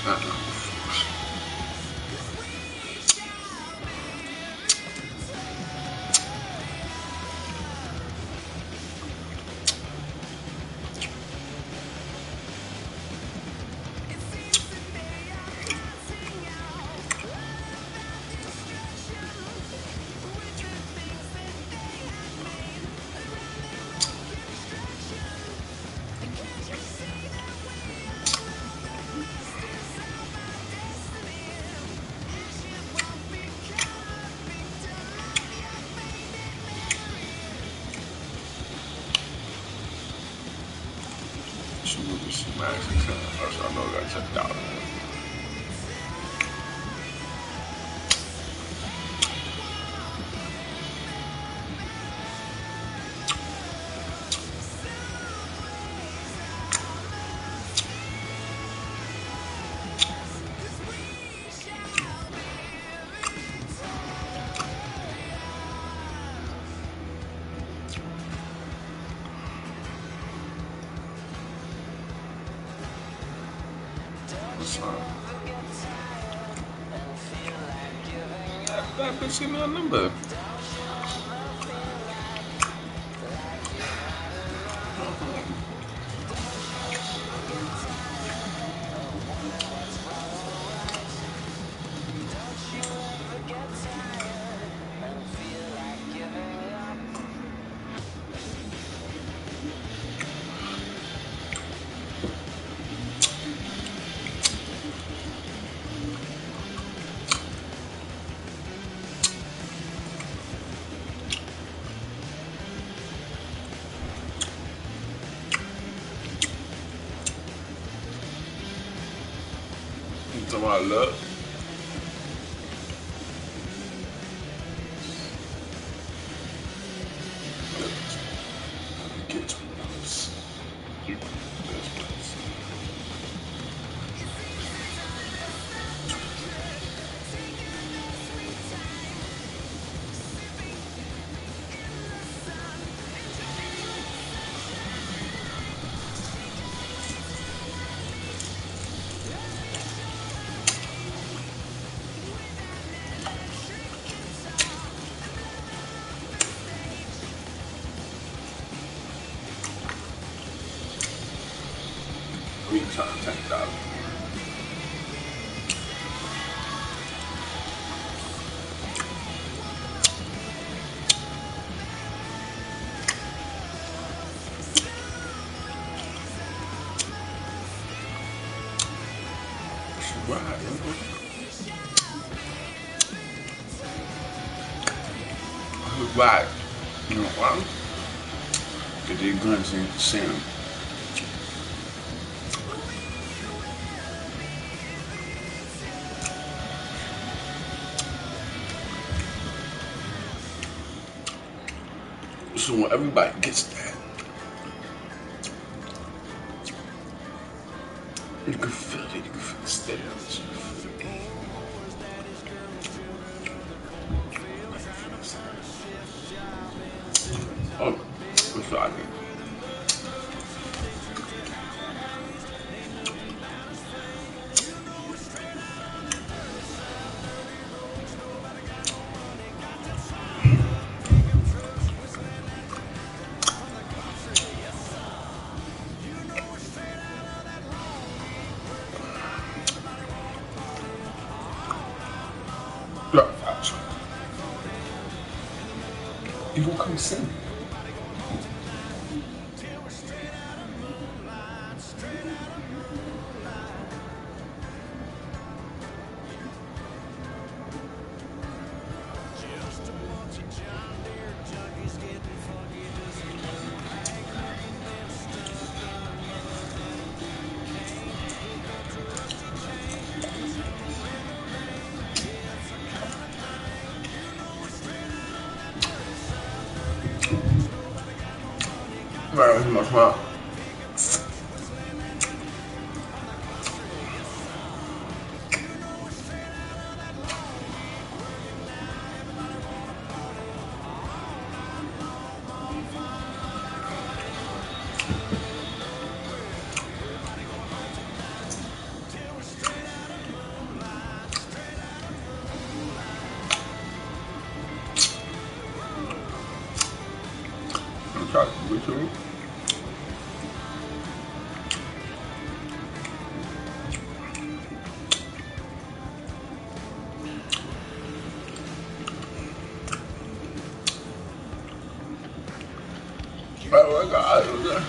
I know I got checked out. That bitch give me a number. To my luck. Get $20. We trying to take that. Right. You know what? Get these guns in the center. So when everybody gets that, you can feel it, you can feel the steps. Oh, what's like it? Look, you don't come see me. Very much more. talk with you. Oh my God.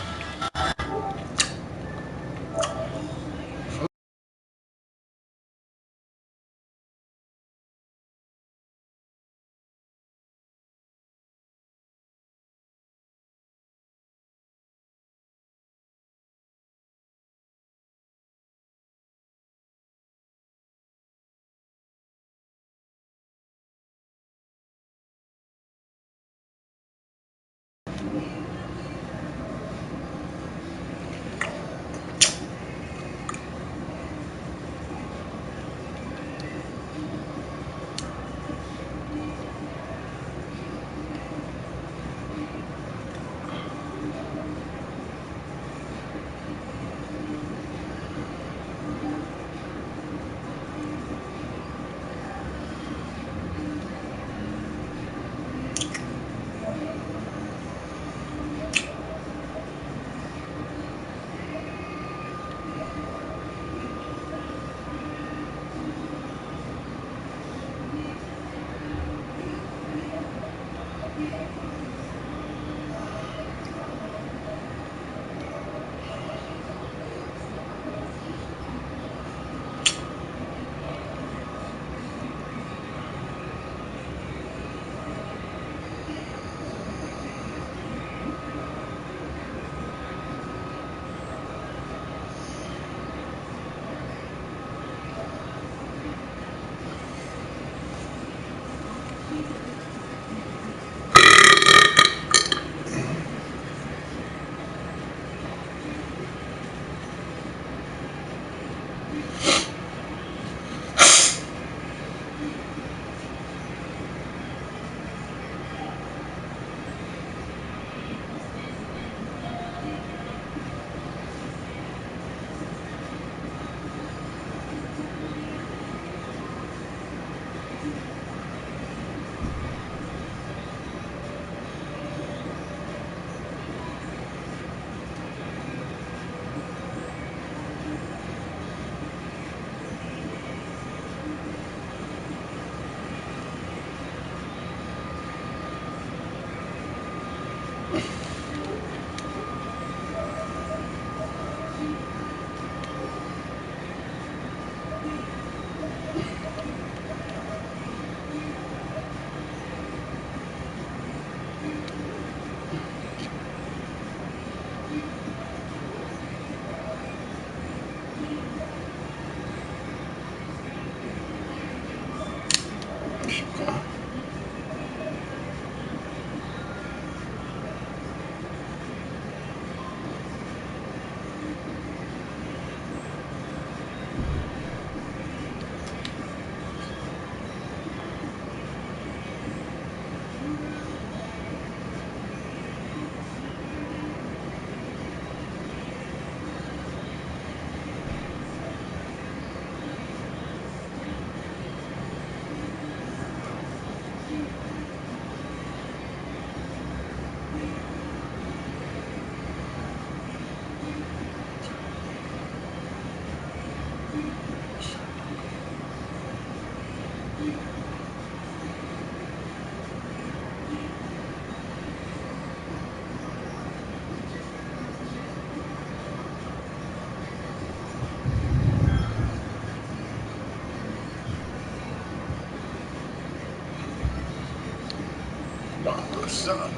My son.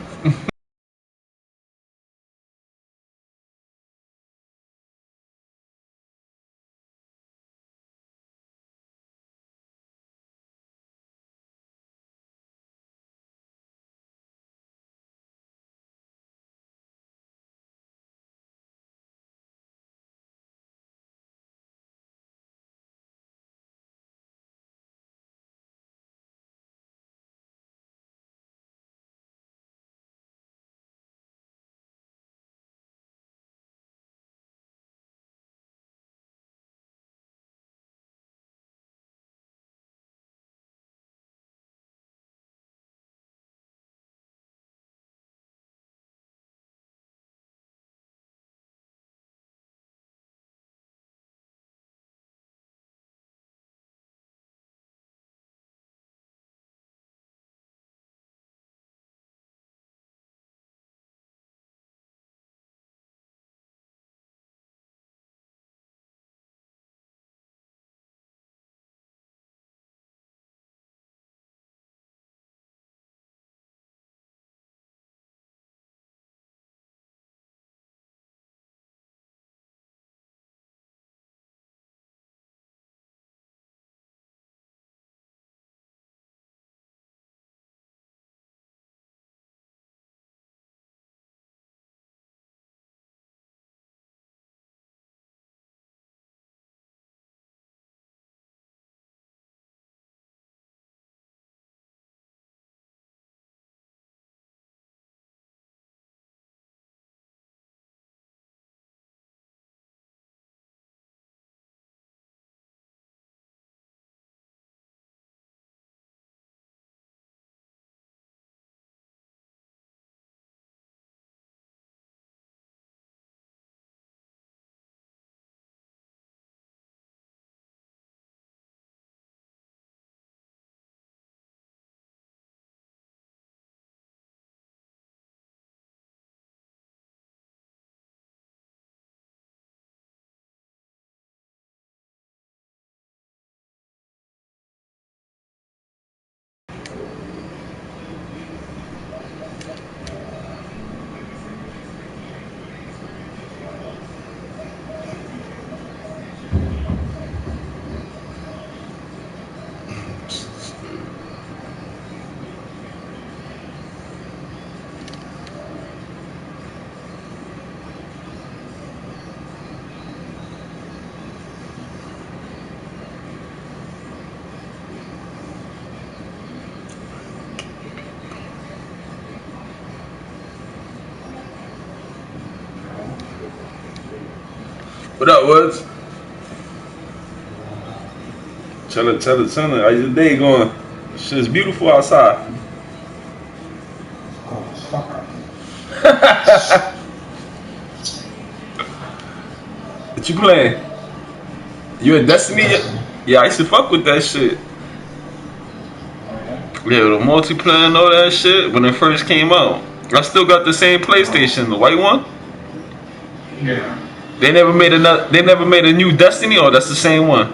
What up, Woods? Tell her. How's your day going? Shit's beautiful outside. What you playing? You in Destiny? Yeah, I used to fuck with that shit. Yeah, the multiplayer and all that shit when it first came out. I still got the same PlayStation, the white one. They never made another. They never made a new Destiny, or that's the same one.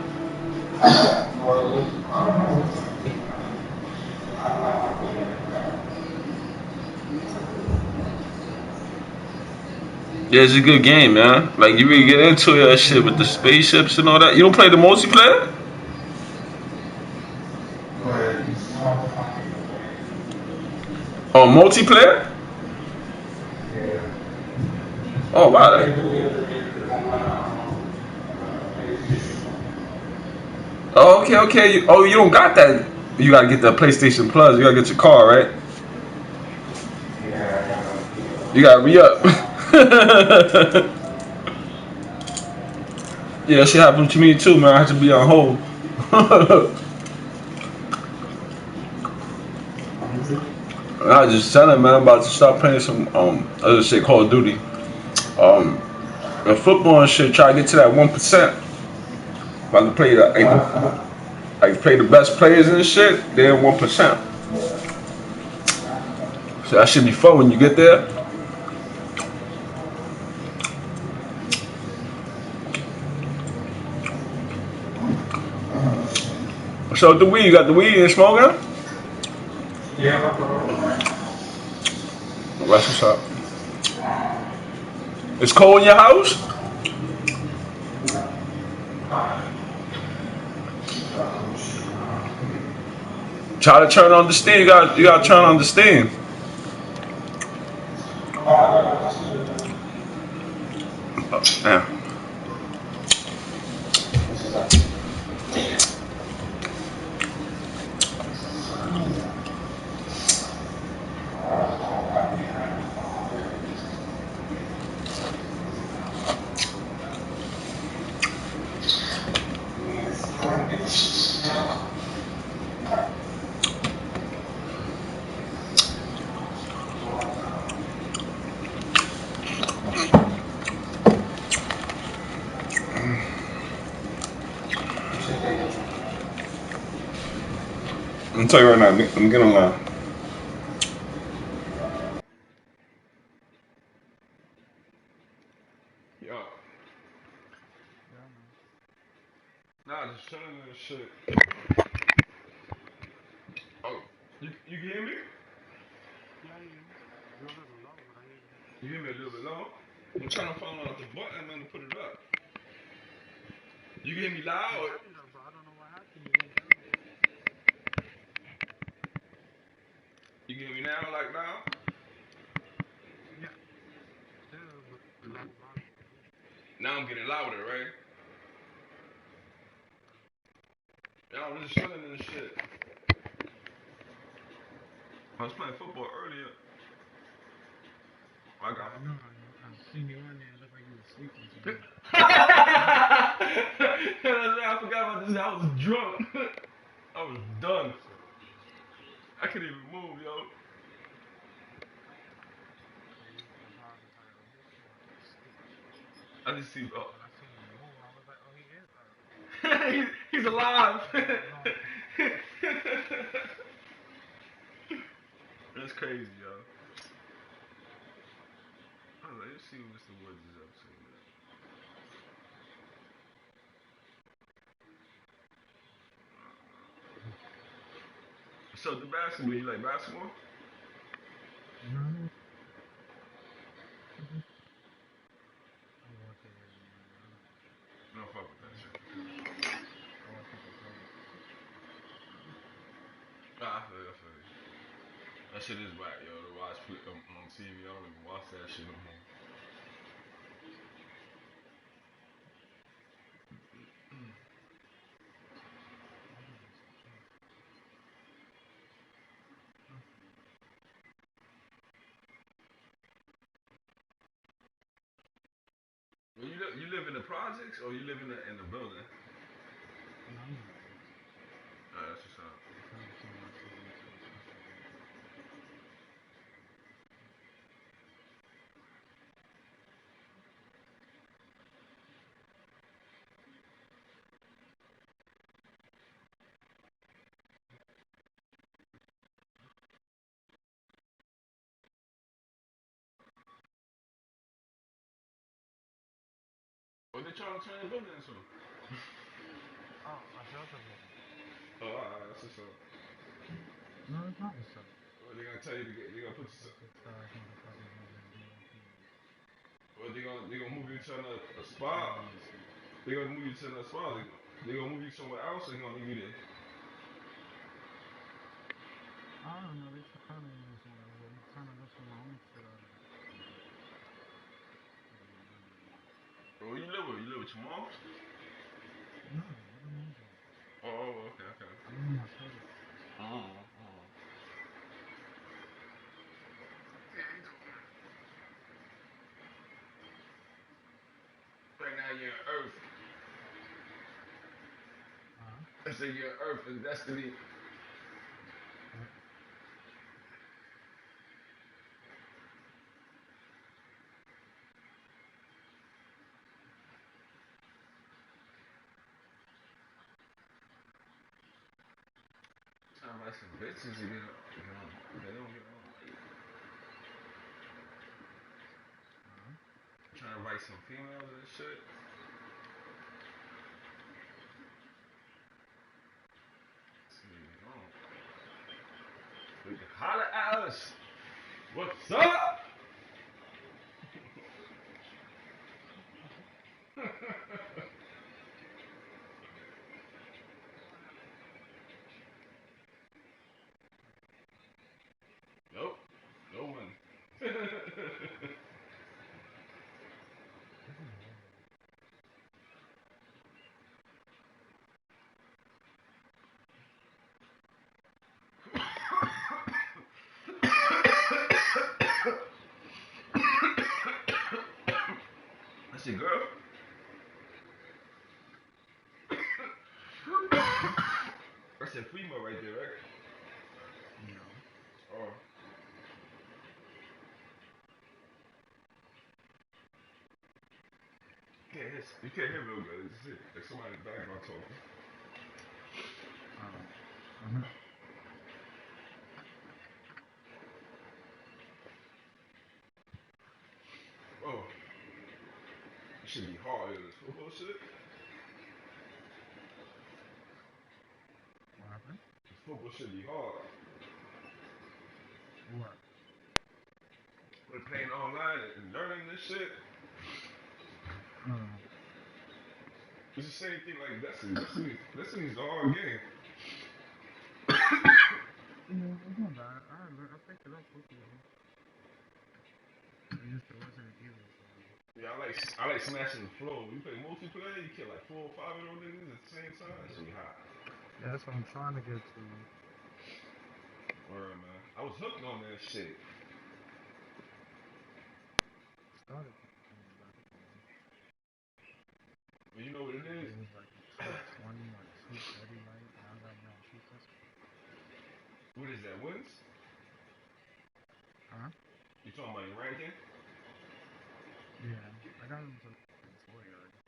Yeah, it's a good game, man. Like you really get into that shit with the spaceships and all that. You don't play the multiplayer? Oh, multiplayer? Oh wow. Oh, okay. Oh, you don't got that. You gotta get the PlayStation Plus. You gotta get your car, right? You gotta re up. Yeah, that shit happened to me too, man. I had to be on hold. I was just telling man, I'm about to start playing some other shit Call of Duty. Um, and football and shit. Try to get to that 1%. About to play the like play the best players and shit. They're 1%. So that should be fun when you get there. So the weed, you got the weed and smoking? That's what's up. It's cold in your house? Try to turn on the steam. You gotta turn on the steam. Yeah. I'm tell you right now. Let me get online. Yeah. Nah, just chilling and shit. Oh, you can hear me? You hear me a little bit low? I'm trying to find out the button man to put it up. You can hear me loud? You can hear me now, like now? Now I'm getting louder, right? Yeah, I'm just chilling and shit. I was playing football earlier. I got. I forgot about this. I was drunk. I was done. I couldn't even move, yo. I just see. Oh. He's alive. That's crazy, yo. I was like, let's see what Mr. Woods is up to, man. So the basketball, you like basketball? No, fuck with that shit. Nah, I feel you. That shit is whack, yo. To watch on TV, I don't even watch that shit no more. You live in the projects or you live in the building? No, I'm not. That's what's up. It's not so much to go to the special day. What they trying to turn the building into? Oh, a shelter building. Oh, that's what's up. No, it's not a shelter. What they gonna tell you to get? They gonna put It's you. a 6 stars motherfuckers in the DOP. Or they gonna move you to a All spot. in the city. They gonna move you to another spot. Huh? They gonna move you somewhere else. Or they gonna leave you there. I don't know. They trying to move me somewhere. Well, I'm trying to look for my own shit already. Bro, where you live with? You live with your mom? No, I don't know them. Oh, okay, okay. I live with my cousin. Oh. Right now you're in Earth. Huh? I say you're in Earth and Destiny. What? Trying to write some bitches to get up. They don't get on. Huh? Trying to write some females and shit. See, we can holler at us. What's up? Nope. No one. This is horrible. That's your girl? That's your female right there, right? No. Oh. You can't hear real good. It's just like somebody in the background talking. Uh-huh. Oh. It should be hard, this football shit. What happened? This football should be hard. What? We're playing online and learning this shit. Uh, It's the same thing like Destiny's the hard game. yeah, it's not bad. I picked it up quickly. It just wasn't easy for me. Yeah, I like smashing the floor. When you play multiplayer, you kill like 4 or 5 of those niggas at the same time. That should be hot. Yeah, that's what I'm trying to get to. Word, man. I was hooked on that shit. Started playing back then. But you know what it is? It was like 220 or 230 light. Now I got me on 250. What is that? Wins? Huh? You talking about your ranking? Yeah, I got him to 40 already.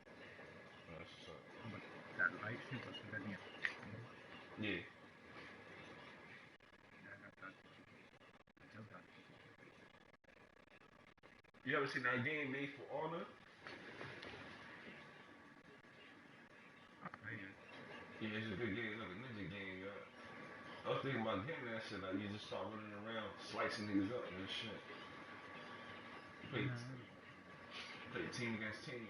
That's what's up. But that light shit was to get me. Yeah. Yeah, I got that. I just got it. You ever seen that game Made for Honor? I played it. Yeah, it's a good game. It's like a ninja game, yeah. I was thinking about getting that shit. Like you just start running around, slicing niggas up and shit. Play, Yeah, it was fun. play team against team.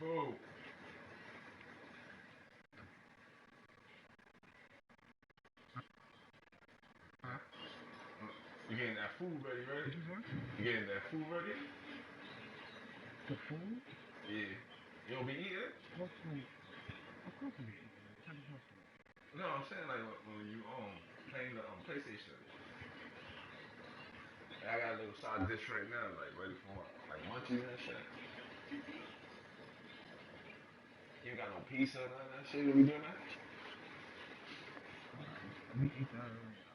Food. Huh? You getting that food ready, What ready? you say? You getting that food ready? The food? Yeah. You don't be eating? What food? Of course we eat. What type of question? No, I'm saying like when you playing the PlayStation. I got a little side dish right now, like ready for like munchies and shit. You ain't got no pizza or none of that shit. We doing that? We eat that earlier.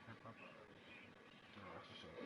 That papa earlier. No, that's what's up.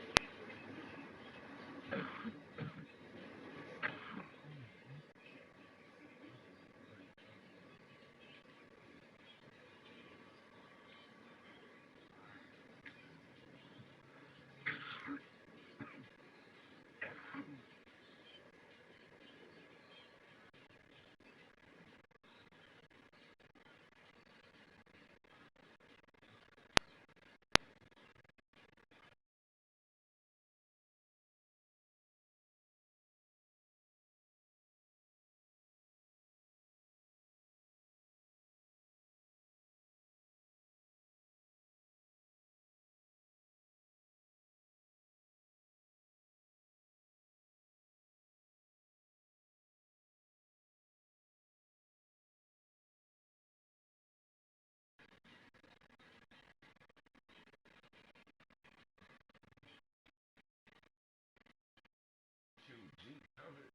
QG covered.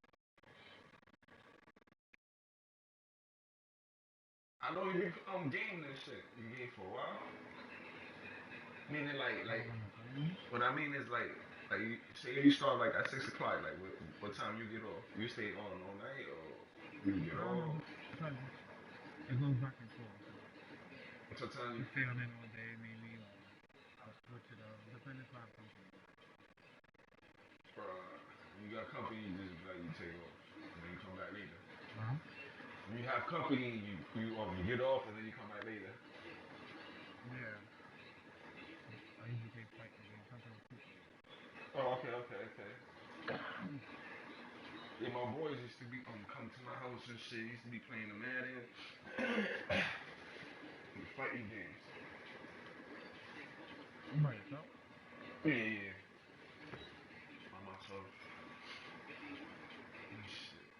I know you be gaming and shit. You game for a while. Meaning like On the phone? what I mean is like you, say you start like at 6 o'clock. Like what time you get off? You stay on all night or you get I don't know. off? Because it goes back and forth. So Sometimes we you, stay on it all day, maybe, or I'll switch it up. Depending if I have company. you got company, you just like you take off and then you come back later. Huh? When you have company, you get off and then you come back later. Yeah. I usually take flight again. Sometimes two flights. Oh, okay, okay, okay. Yeah, my boys used to be come to my house and shit. Used to be playing the Madden, the fighting games. You by yourself? Yeah, yeah. By myself. And shit.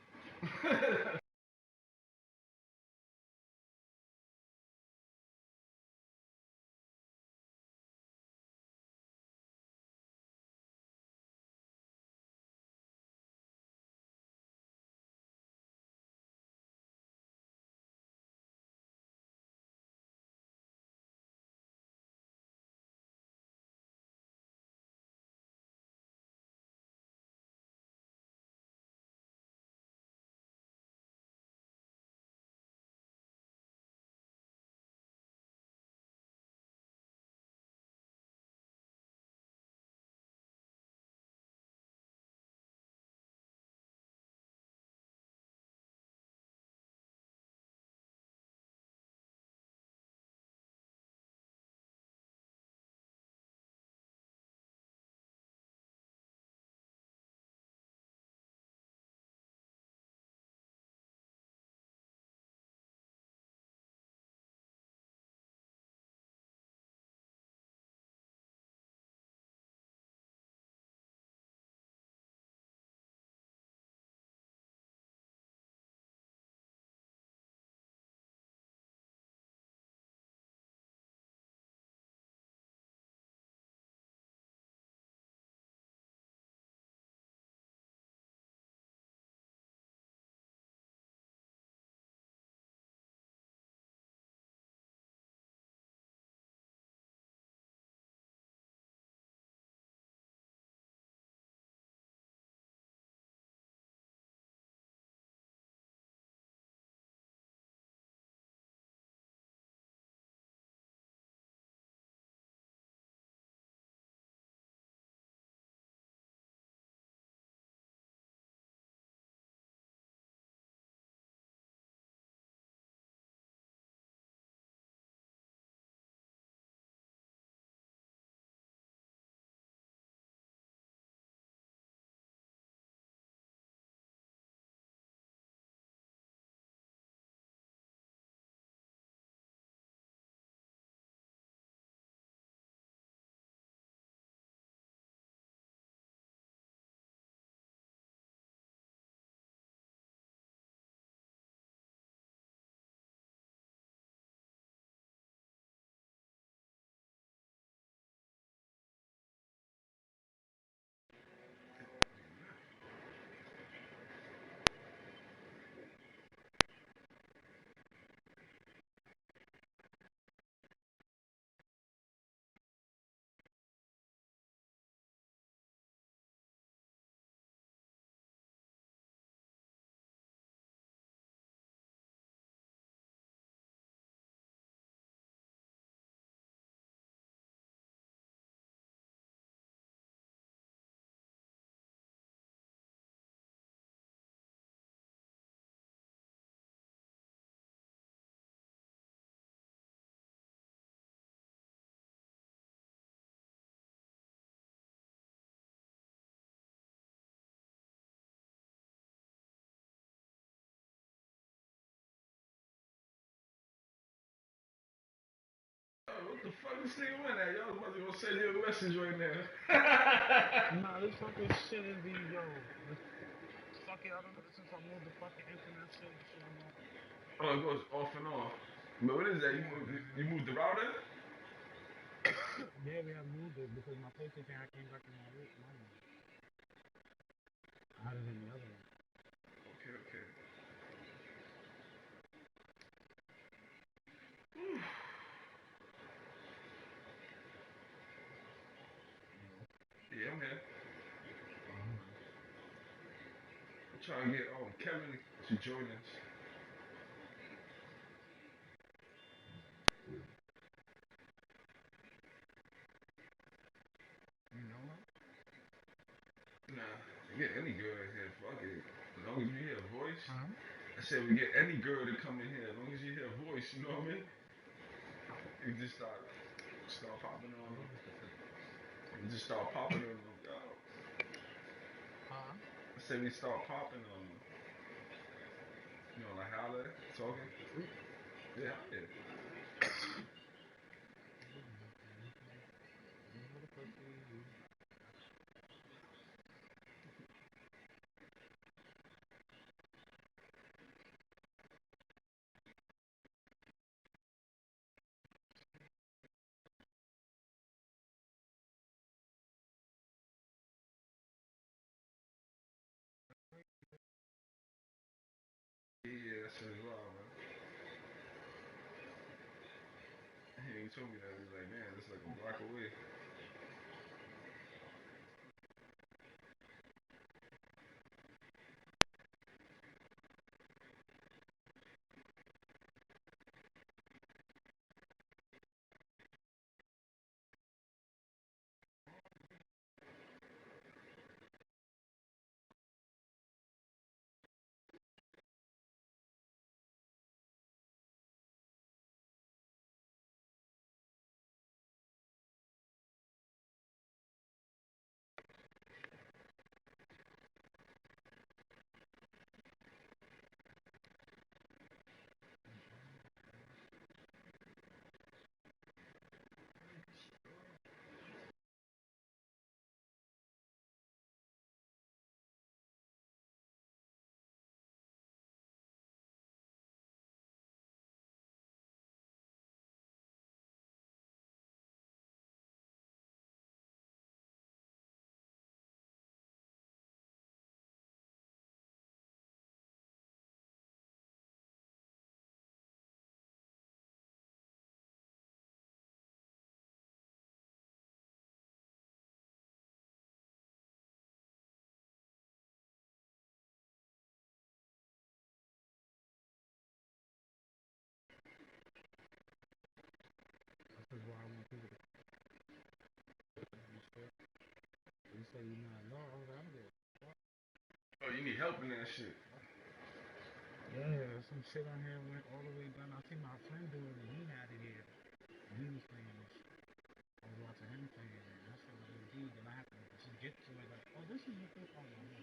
What the fuck this nigga went at? Y'all was about to go send you a message right now. Nah, this fucking shit is be yo. This fucking I don't know since I moved the fucking internet shit. This shit I'm on. Oh, it goes off and on. But what is that? You moved the router? Yeah, we have moved it because my PlayStation I came back in my room. I had it in the other one. Okay, okay. Yeah, I'm here. I'm trying to get Kevin to join us. You know what? Nah, get any girl in here. Fuck it. As long as you hear a voice. Huh? I said we get any girl to come in here. As long as you hear a voice, you know what I mean? You just start popping on them. You just start popping on them. Yo. Huh? I said we start popping on them. You know, like holler, talking. Yeah, yeah. Yeah, that shit is wild, man. He ain't told me that. He's like, man, it's like a block away. This is why I want people to understand. You say you're not no, I was like, I'm good. Oh, you need help in that shit. Yeah, some shit on here went all the way down. I see my friend do it and he had it here. He was playing this. I was watching him playing it. And that shit was OD. Then I have to just get to it like, oh, this is what this. Oh, no.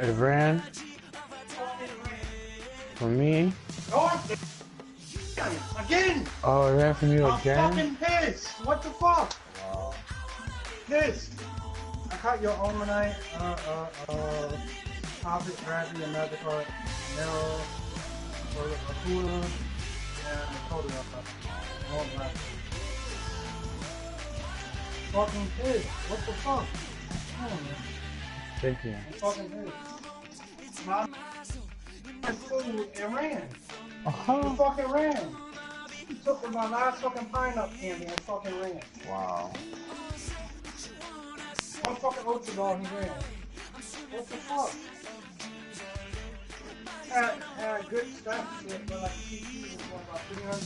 It ran for me. Oh, again! Oh, it ran for you I'm again? fucking pissed! What the fuck? Wow. Pissed! I caught your Omanite, Hobbit, Bradley, another card, Nero, Akula, and Dakota. All black. Fucking pissed. What the fuck? Come on, man. Thank you. I'm fucking pissed. Now, I'm food and ran. He fucking ran. He took my last fucking pineapple candy and fucking ran. Wow. One fucking Ultra ball, he ran. What the fuck? had good stats, but like CP was what, about 300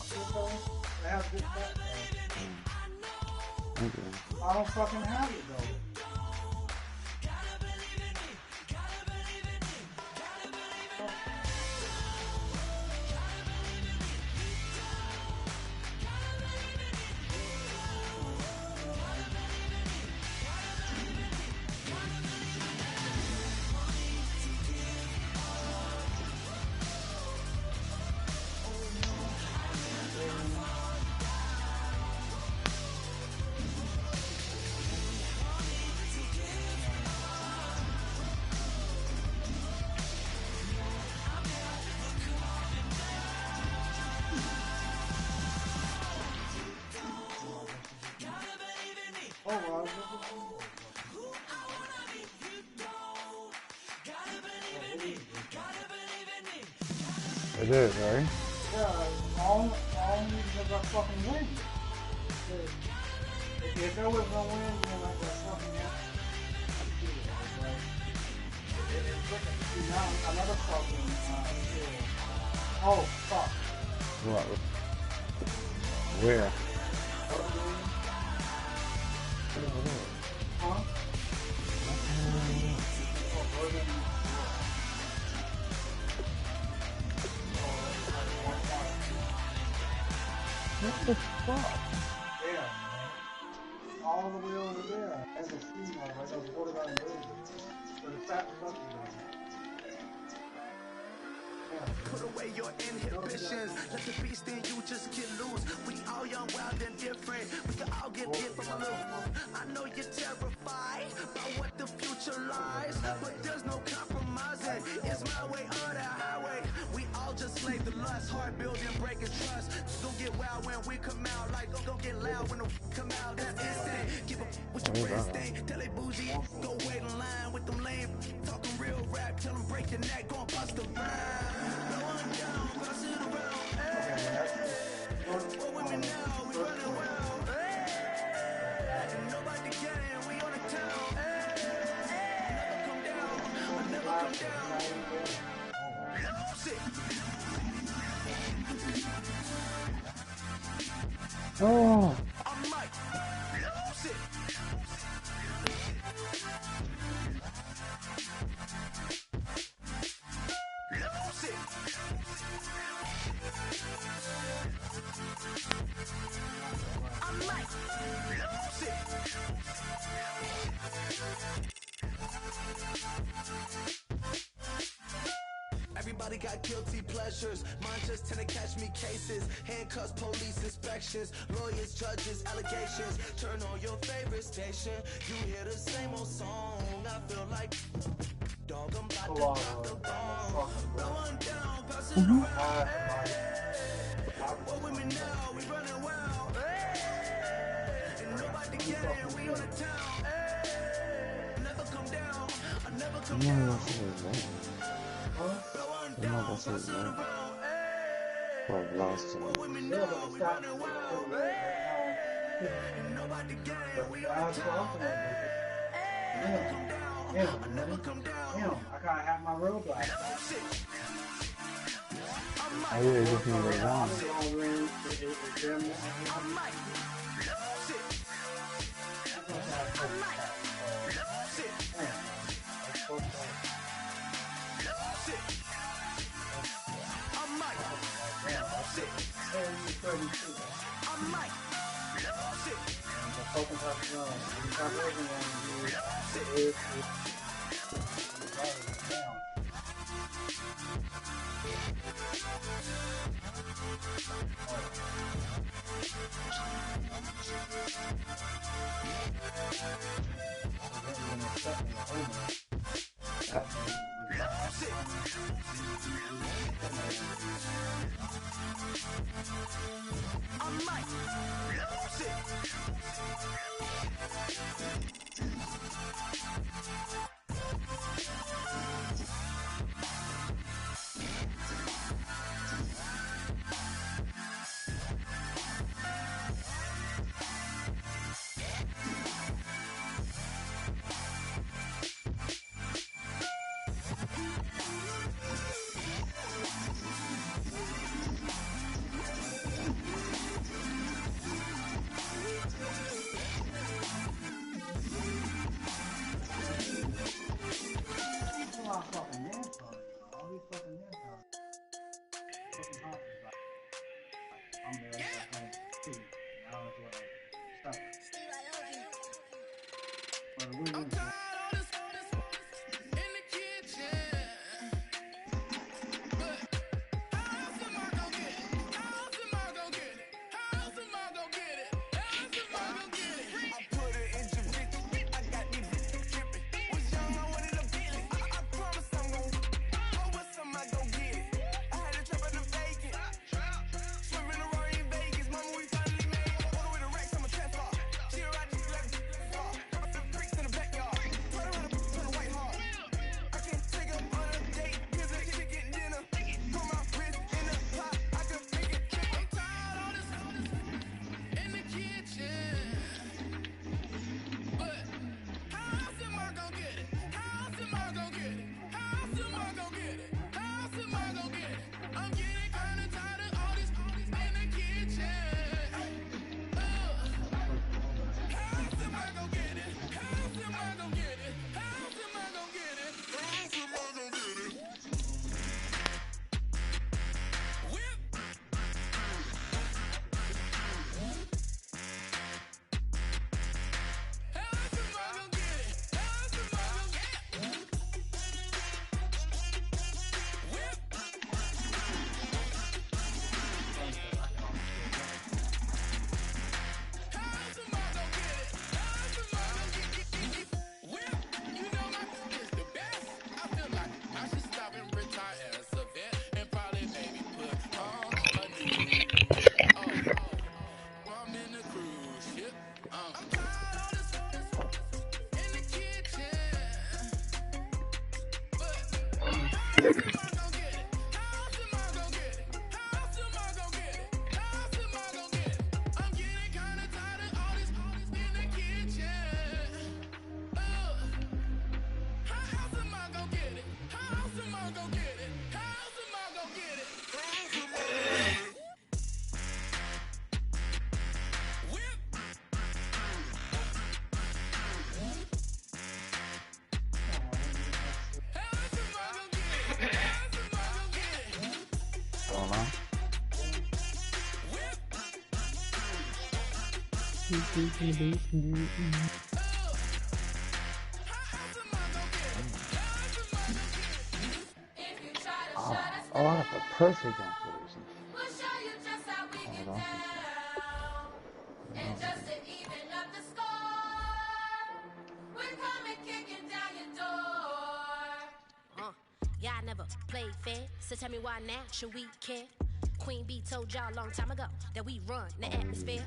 people. They have good stats though. Okay. I don't fucking have it though. Oh, well, It is, right? yeah, all because I fucking win. If there was no win, then like that fucking now another fucking oh fuck. What? Where? Huh? What the fuck? Yeah, man. All the way over there. As a steam like those borderline villages. For the fat fucking Put away your inhibitions. Let the beast in you just get loose. We all young, wild, and different. We can all get hit from a little. I know you're terrified about what the future lies, but there's no compromising. It's my way or the highway. We all just slave the lust, hard building, breaking trust. Don't get wild when we come out, like don't get loud when the come out. That's instant. Give up with your breast thing. Tell they bougie, go wait in line with them lame. Talking real rap, tell them break your neck, gon' bust the rhyme. Oh! Everybody got guilty pleasures. Mine just tend to catch me cases. Handcuffs, police inspections, lawyers, judges, allegations. Turn on your favorite station. You hear the same old song. I feel like dog, I'm about to drop the bomb. Blowing down, pass it around. What with me now? We running wild. And nobody getting. We on the town. Never come down. I never come down. No, that's it, man. Well, last time. I gotta have my road light. Oh, yeah, just need to run. Oh, I got the perfect jump for this. Hold on. Yeah, I never played fair, so tell me why now should we care? Queen Bee told y'all a long time ago that we run the atmosphere.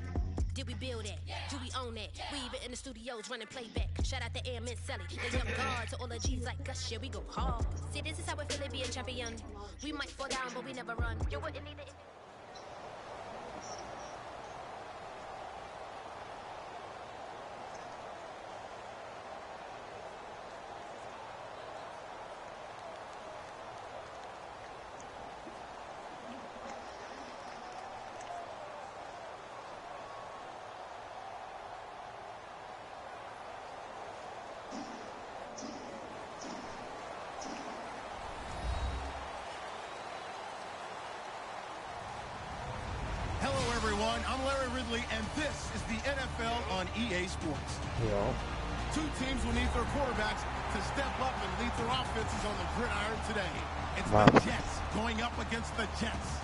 Did we build it? Do we own it? We even in the studios running playback. Shout out to Airman Sally. They jump guard to all the G's like us. Yeah, we go hard. See, this is how we feel it being champion. We might fall down, but we never run. You wouldn't need it. Hello, everyone. I'm Larry Ridley, and this is the NFL on EA Sports. Yo. Two teams will need their quarterbacks to step up and lead their offenses on the gridiron today. It's the Jets going up against the Jets.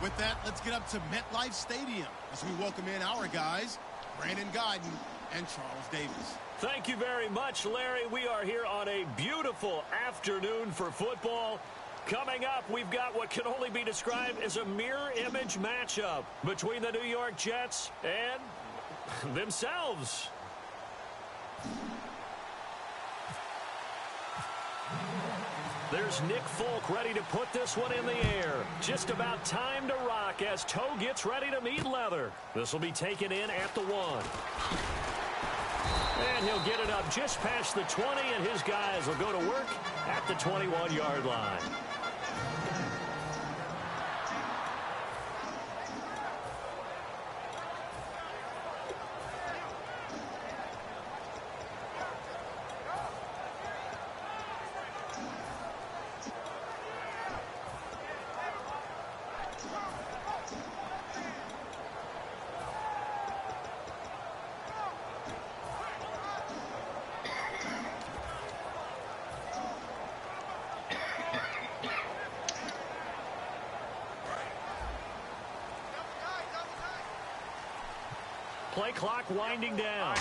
With that, let's get up to MetLife Stadium as we welcome in our guys, Brandon Gaudin and Charles Davis. Thank you very much, Larry. We are here on a beautiful afternoon for football. Coming up, we've got what can only be described as a mirror image matchup between the New York Jets and themselves. There's Nick Folk ready to put this one in the air. Just about time to rock as Toe gets ready to meet leather. This will be taken in at the 1. And he'll get it up just past the 20, and his guys will go to work at the 21-yard line. Play clock winding down.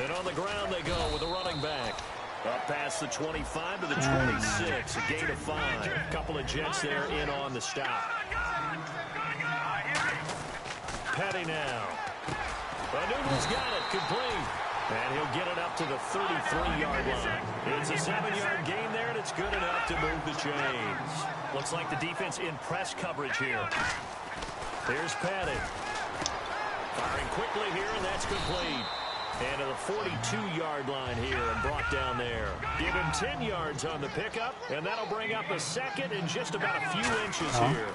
And on the ground they go with a running back. Up past the 25 to the 26. A gain of 5. A couple of Jets there in on the stop. Petty now. Newton's got it. Complete. And he'll get it up to the 33-yard line. It's a 7-yard gain there, and it's good enough to move the chains. Looks like the defense in press coverage here. Here's Petty. Firing quickly here, and that's complete. And to the 42-yard line here and brought down there. Give him 10 yards on the pickup, and that'll bring up a second and just about a few inches here.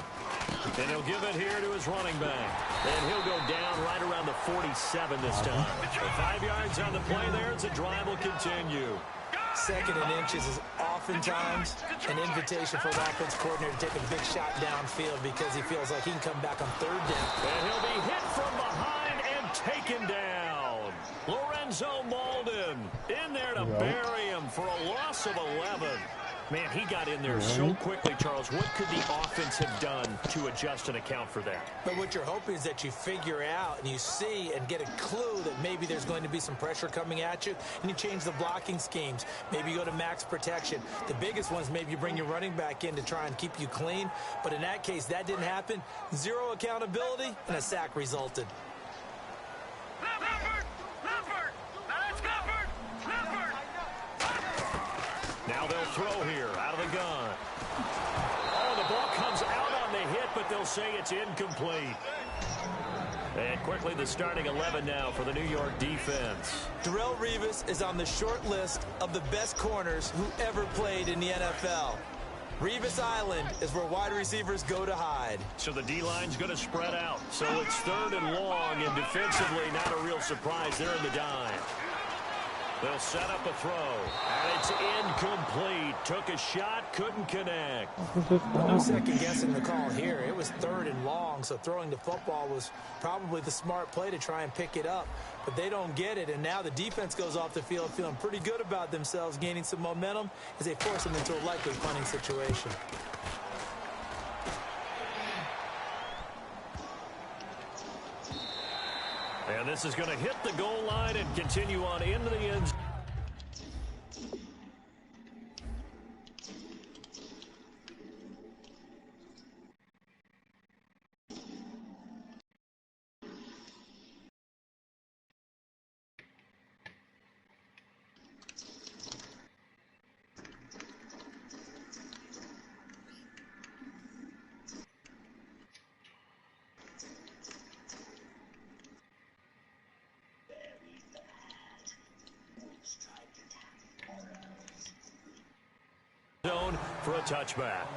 And he'll give it here to his running back. And he'll go down right around the 47 this time. 5 yards on the play there as the drive will continue. Second and inches is oftentimes an invitation for an offense coordinator to take a big shot downfield because he feels like he can come back on third down. And he'll be hit from behind and taken down. Lorenzo Malden in there to bury him for a loss of 11. Man, he got in there so quickly, Charles. What could the offense have done to adjust and account for that? But what you're hoping is that you figure out and you see and get a clue that maybe there's going to be some pressure coming at you, and you change the blocking schemes. Maybe you go to max protection. The biggest ones, maybe you bring your running back in to try and keep you clean. But in that case, that didn't happen. Zero accountability, and a sack resulted. Now they'll throw here out of the gun. Oh, the ball comes out on the hit, but they'll say it's incomplete. And quickly the starting 11 now for the New York defense. Darrelle Revis is on the short list of the best corners who ever played in the NFL. Revis Island is where wide receivers go to hide. So the D-line's going to spread out. So it's 3rd and long, and defensively not a real surprise there in the dime. They'll set up a throw, and it's incomplete. Took a shot, couldn't connect. No second guessing the call here. It was 3rd and long, so throwing the football was probably the smart play to try and pick it up. But they don't get it, and now the defense goes off the field feeling pretty good about themselves, gaining some momentum as they force them into a likely punting situation. And this is going to hit the goal line and continue on into the end zone. Zone for a touchback.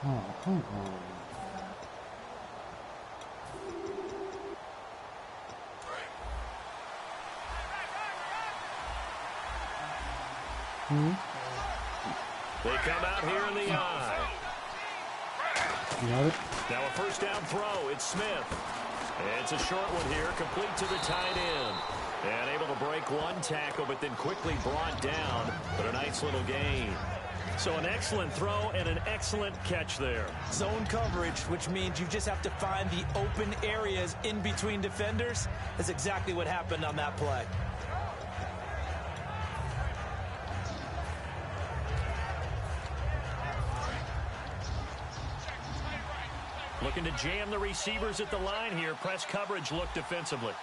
Oh, come on. They come out here in the eye. Got it. Now a first down throw. It's Smith. It's a short one here, complete to the tight end. And able to break one tackle, but then quickly brought down. But a nice little gain. So an excellent throw and an excellent catch there. Zone coverage, which means you just have to find the open areas in between defenders. That's exactly what happened on that play. Looking to jam the receivers at the line here. Press coverage look defensively.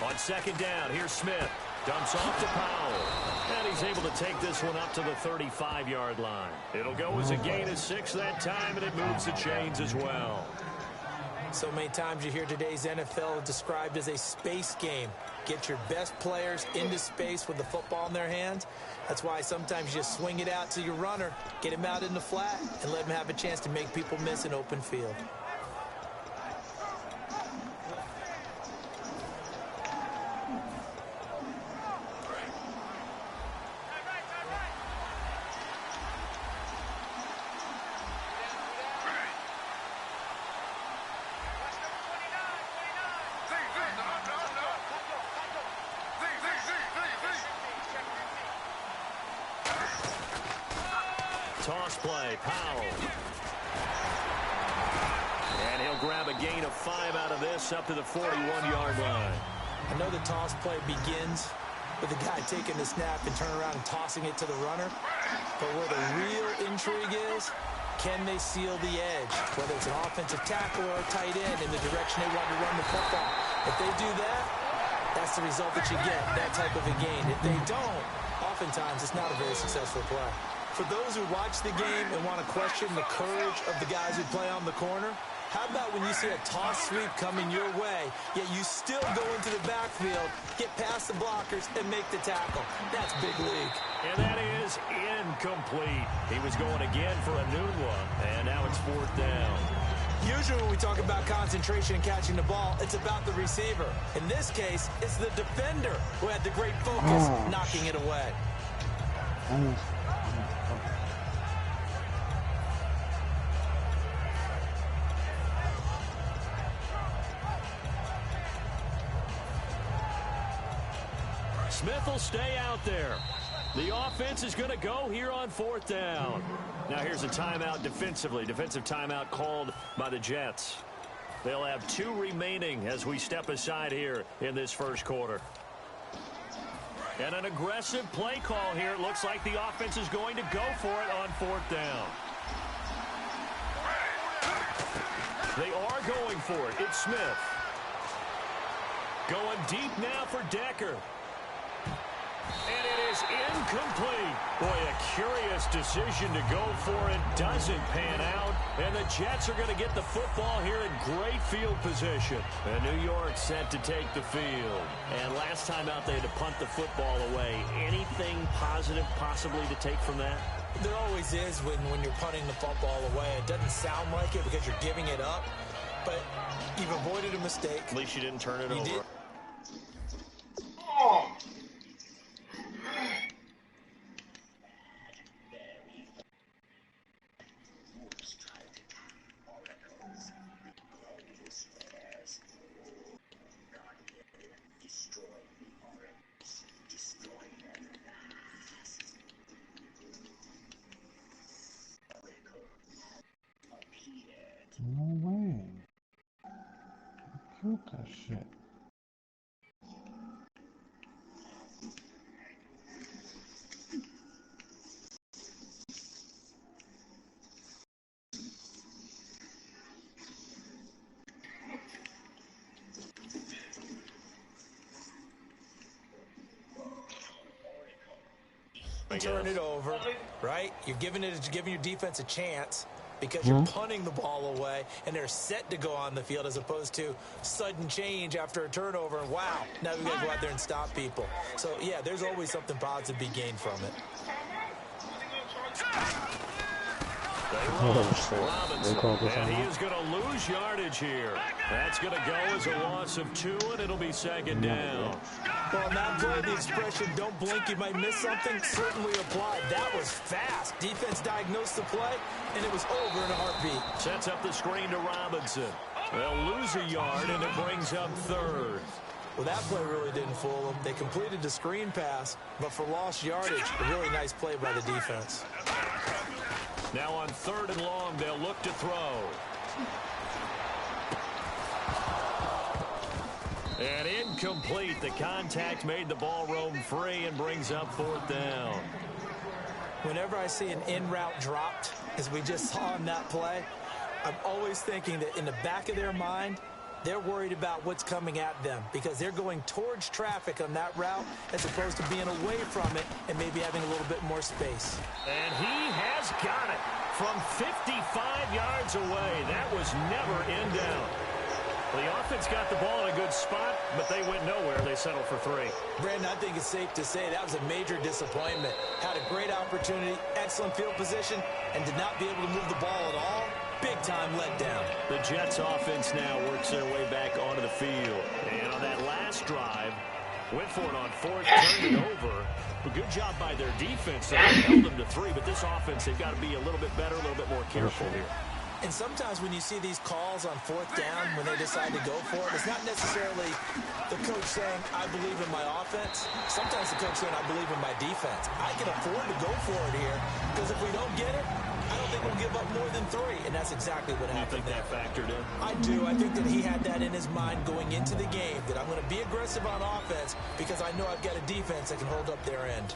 On second down, here's Smith. Dumps off to Powell. And he's able to take this one up to the 35-yard line. It'll go as a gain of 6 that time, and it moves the chains as well. So many times you hear today's NFL described as a space game. Get your best players into space with the football in their hands. That's why sometimes you just swing it out to your runner, get him out in the flat, and let him have a chance to make people miss an open field. Toss play, Powell. And he'll grab a gain of 5 out of this up to the 41-yard line. I know the toss play begins with the guy taking the snap and turning around and tossing it to the runner. But where the real intrigue is, can they seal the edge? Whether it's an offensive tackle or a tight end in the direction they want to run the football. If they do that, that's the result that you get, that type of a gain. If they don't, oftentimes it's not a very successful play. For those who watch the game and want to question the courage of the guys who play on the corner, how about when you see a toss sweep coming your way, yet you still go into the backfield, get past the blockers, and make the tackle? That's big league. And that is incomplete. He was going again for a noon one, and now it's 4th down. Usually when we talk about concentration and catching the ball, it's about the receiver. In this case, it's the defender who had the great focus, knocking it away. Smith will stay out there. The offense is going to go here on 4th down. Now here's a timeout defensively. Defensive timeout called by the Jets. They'll have 2 remaining as we step aside here in this first quarter. And an aggressive play call here. It looks like the offense is going to go for it on 4th down. They are going for it. It's Smith. Going deep now for Decker. And it is incomplete. Boy, a curious decision to go for it. Doesn't pan out. And the Jets are going to get the football here in great field position. And New York set to take the field. And last time out, they had to punt the football away. Anything positive possibly to take from that? There always is when you're punting the football away. It doesn't sound like it because you're giving it up. But you've avoided a mistake. At least you didn't turn it over. Did. Oh. No way. Killed that shit. Turn it over, right? You're giving your defense a chance because you're punting the ball away, and they're set to go on the field as opposed to sudden change after a turnover. And wow, now we got to go out there and stop people. So yeah, there's always something positive to be gained from it. And he is going to lose yardage here. That's going to go as a loss of 2, and it'll be 2nd down. Well, now play the expression, don't blink, you might miss something, certainly applied. That was fast. Defense diagnosed the play, and it was over in a heartbeat. Sets up the screen to Robinson. They'll lose a yard, and it brings up 3rd. Well, that play really didn't fool them. They completed the screen pass, but for lost yardage, a really nice play by the defense. Now on 3rd and long, they'll look to throw. And incomplete. The contact made the ball roam free and brings up 4th down. Whenever I see an in-route dropped, as we just saw in that play, I'm always thinking that in the back of their mind, they're worried about what's coming at them because they're going towards traffic on that route as opposed to being away from it and maybe having a little bit more space. And he has got it from 55 yards away. That was never in down. The offense got the ball in a good spot, but they went nowhere. They settled for 3. Brandon, I think it's safe to say that was a major disappointment. Had a great opportunity, excellent field position, and did not be able to move the ball at all. Big-time letdown. The Jets offense now works their way back onto the field. And on that last drive, went for it on 4th, turned it over. A good job by their defense. They held them to 3, but this offense, they've got to be a little bit better, a little bit more careful here. And sometimes when you see these calls on 4th down, when they decide to go for it, it's not necessarily the coach saying, I believe in my offense. Sometimes the coach saying, I believe in my defense. I can afford to go for it here because if we don't get it, I don't think we'll give up more than 3. And that's exactly what happened. You think that factored in? I do. I think that he had that in his mind going into the game, that I'm going to be aggressive on offense because I know I've got a defense that can hold up their end.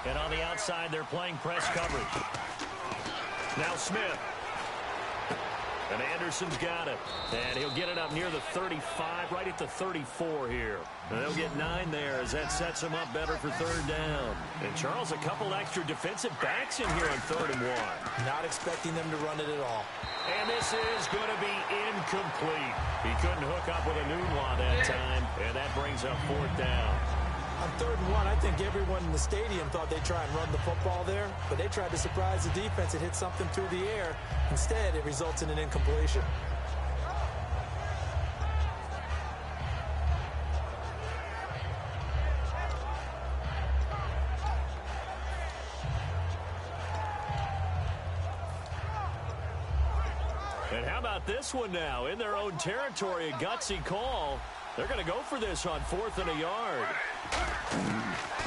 And on the outside, they're playing press coverage. Now Smith. And Anderson's got it. And he'll get it up near the 35, right at the 34 here. And they'll get 9 there as that sets them up better for 3rd down. And Charles, a couple extra defensive backs in here on 3rd and 1. Not expecting them to run it at all. And this is going to be incomplete. He couldn't hook up with a Nunwa that time. And that brings up 4th down. On 3rd and 1, I think everyone in the stadium thought they'd try and run the football there, but they tried to surprise the defense and hit something through the air. Instead, it results in an incompletion. And how about this one now? In their own territory, a gutsy call. They're going to go for this on 4th and a yard.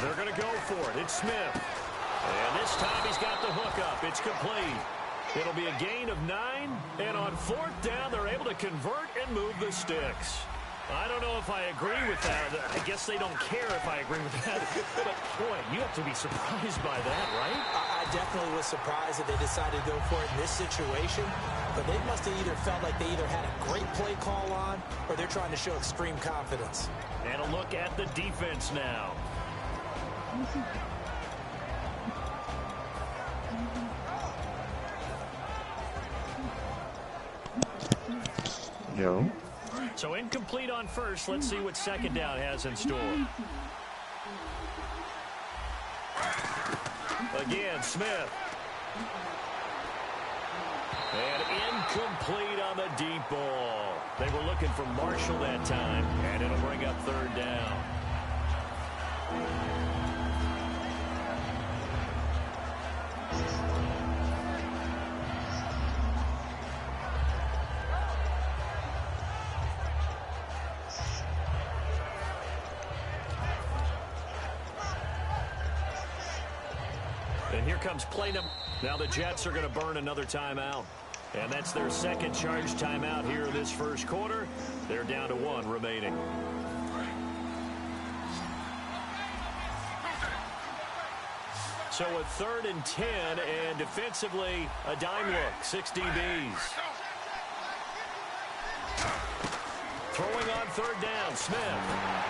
They're going to go for it. It's Smith. And this time he's got the hook up. It's complete. It'll be a gain of 9. And on 4th down, they're able to convert and move the sticks. I don't know if I agree with that. I guess they don't care if I agree with that. But, boy, you have to be surprised by that, right? I definitely was surprised that they decided to go for it in this situation. But they must have either felt like they either had a great play call on or they're trying to show extreme confidence. And a look at the defense now. Joe. So incomplete on first. Let's see what 2nd down has in store. Again, Smith. And incomplete on the deep ball. They were looking for Marshall that time, and it'll bring up 3rd down. And here comes play number. Now the Jets are going to burn another timeout. And that's their 2nd charge timeout here in this 1st quarter. They're down to 1 remaining. So a 3rd and 10, and defensively, a dime look, 6 DBs. Throwing on 3rd down, Smith.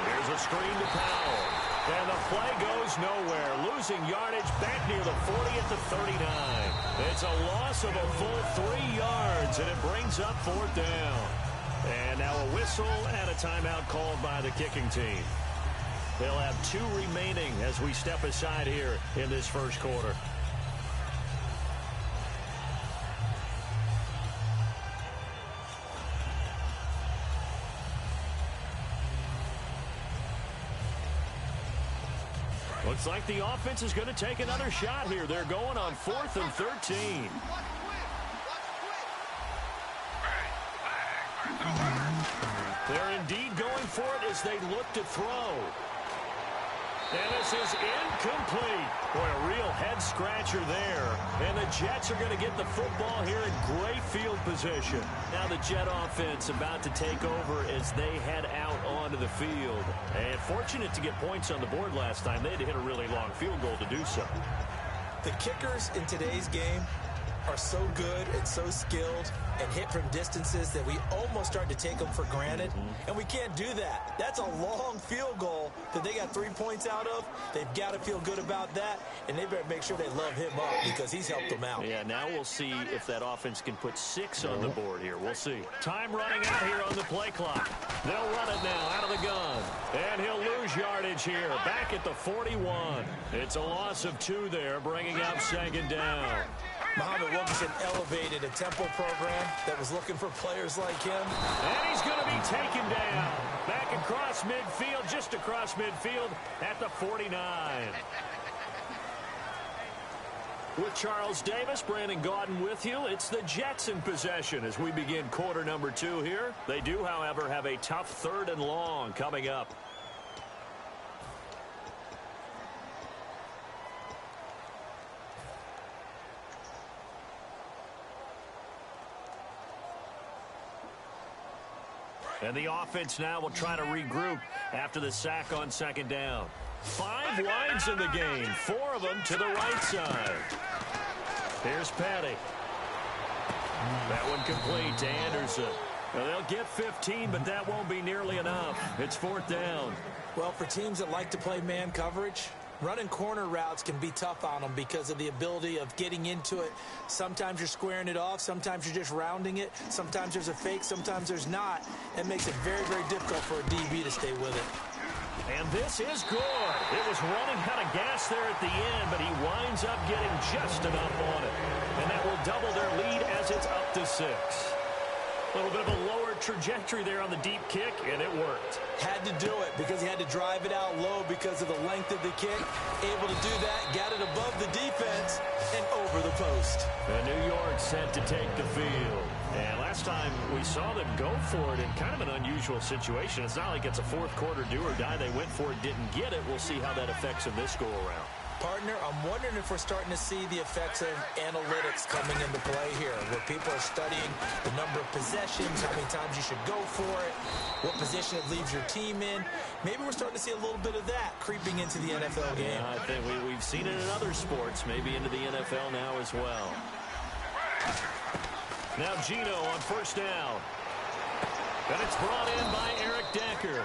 Here's a screen to Powell. And the play goes nowhere. Losing yardage back near the 40 at the 39. It's a loss of a full 3 yards, and it brings up 4th down. And now a whistle and a timeout called by the kicking team. They'll have 2 remaining as we step aside here in this 1st quarter. Looks like the offense is going to take another shot here. They're going on 4th and 13. They're indeed going for it as they look to throw. And this is incomplete. Boy, a real head-scratcher there. And the Jets are going to get the football here in great field position. Now the Jet offense about to take over as they head out onto the field. And fortunate to get points on the board last time. They had to hit a really long field goal to do so. The kickers in today's game are so good and so skilled and hit from distances that we almost start to take them for granted. And we can't do that. That's a long field goal that they got 3 points out of. They've got to feel good about that, and they better make sure they love him up because he's helped them out. Yeah, now we'll see if that offense can put 6 on the board here. We'll see. Time running out here on the play clock. They'll run it now out of the gun. And he'll lose yardage here back at the 41. It's a loss of 2 there, bringing up 2nd down. Muhammad Wilkerson elevated a tempo program that was looking for players like him. And he's going to be taken down. Back across midfield, just across midfield at the 49. With Charles Davis, Brandon Gaudin with you. It's the Jets in possession as we begin quarter number 2 here. They do, however, have a tough 3rd and long coming up. And the offense now will try to regroup after the sack on 2nd down. 5 wides in the game, 4 of them to the right side. Here's Petty. That one complete to Anderson. Now they'll get 15, but that won't be nearly enough. It's 4th down. Well, for teams that like to play man coverage, running corner routes can be tough on them because of the ability of getting into it. Sometimes you're squaring it off. Sometimes you're just rounding it. Sometimes there's a fake. Sometimes there's not. It makes it very, very difficult for a DB to stay with it. And this is good. It was running out of gas there at the end, but he winds up getting just enough on it. And that will double their lead as it's up to 6. A little bit of a lower trajectory there on the deep kick, and it worked. Had to do it because he had to drive it out low because of the length of the kick. Able to do that, got it above the defense and over the post. And New York set to take the field. And last time we saw them go for it in kind of an unusual situation. It's not like it's a fourth quarter do or die. They went for it, didn't get it. We'll see how that affects them this go-around. Partner, I'm wondering if we're starting to see the effects of analytics coming into play here, where people are studying the number of possessions, how many times you should go for it, what position it leaves your team in. Maybe we're starting to see a little bit of that creeping into the NFL game. Yeah, I think we've seen it in other sports, maybe into the NFL now as well. Now Gino on first down. And it's brought in by Eric Decker.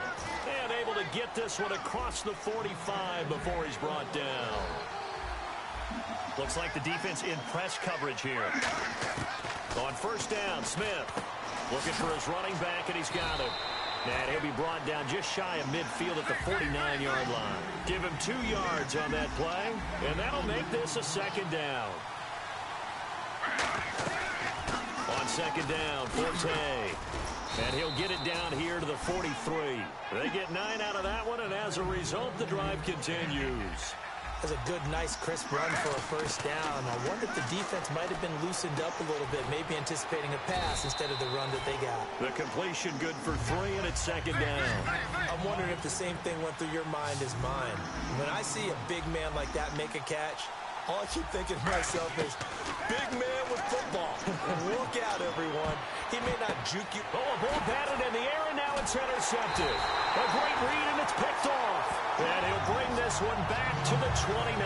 And able to get this one across the 45 before he's brought down. Looks like the defense in press coverage here. On first down, Smith looking for his running back, and he's got him. And he'll be brought down just shy of midfield at the 49-yard line. Give him 2 yards on that play, and that'll make this a second down. On second down, Forte. And he'll get it down here to the 43. They get 9 out of that one, and as a result, the drive continues. That's a good, nice, crisp run for a first down. I wonder if the defense might have been loosened up a little bit, maybe anticipating a pass instead of the run that they got. The completion good for 3, and it's second down. I'm wondering if the same thing went through your mind as mine. When I see a big man like that make a catch, all I keep thinking to myself is, big man with football. Look out, everyone. He may not juke you. Oh, a ball batted in the air, and now it's intercepted. A great read, and it's picked off. And he'll bring this one back to the 29.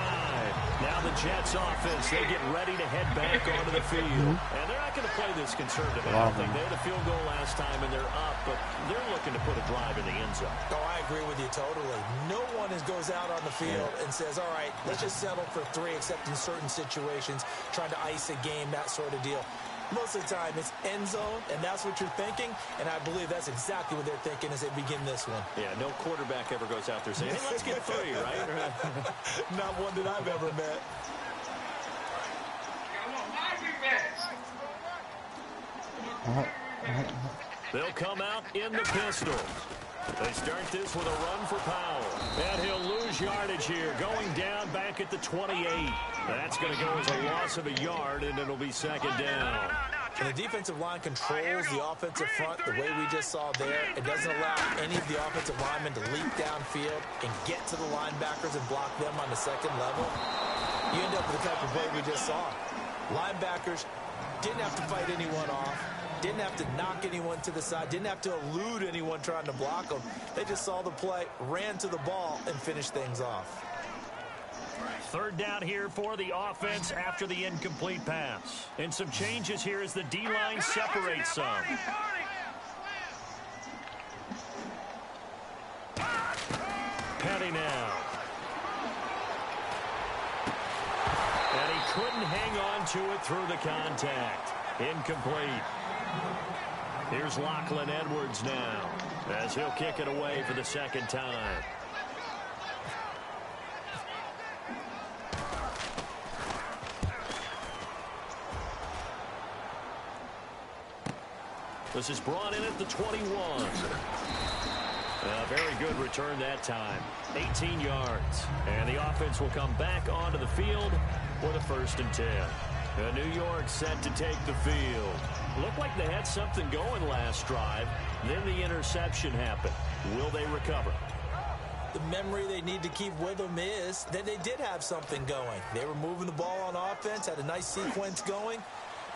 Now the Jets offense, they get ready to head back onto the field. And they're not going to play this conservative. I don't think they had a field goal last time, and they're up, but they're looking to put a drive in the end zone. Oh, I agree with you totally. No one goes out on the field and says, all right, let's just settle for 3, except in certain situations, trying to ice a game, that sort of deal. Most of the time, it's end zone, and that's what you're thinking, and I believe that's exactly what they're thinking as they begin this one. Yeah, no quarterback ever goes out there saying, hey, let's get 3, right? Not one that I've ever met. They'll come out in the pistol. They start this with a run for Powell. And he'll lose yardage here, going down back at the 28. That's going to go as a loss of a yard, and it'll be second down. And the defensive line controls the offensive front the way we just saw there. It doesn't allow any of the offensive linemen to leap downfield and get to the linebackers and block them on the second level. You end up with the type of play we just saw. Linebackers didn't have to fight anyone off. Didn't have to knock anyone to the side. Didn't have to elude anyone trying to block them. They just saw the play, ran to the ball, and finished things off. Third down here for the offense after the incomplete pass. And some changes here as the D-line separates some. Petty now. And he couldn't hang on to it through the contact. Incomplete. Here's Lachlan Edwards now as he'll kick it away for the second time. This is brought in at the 21. A very good return that time. 18 yards. And the offense will come back onto the field with a 1st and 10. New York set to take the field. Looked like they had something going last drive. Then the interception happened. Will they recover? The memory they need to keep with them is that they did have something going. They were moving the ball on offense, had a nice sequence going.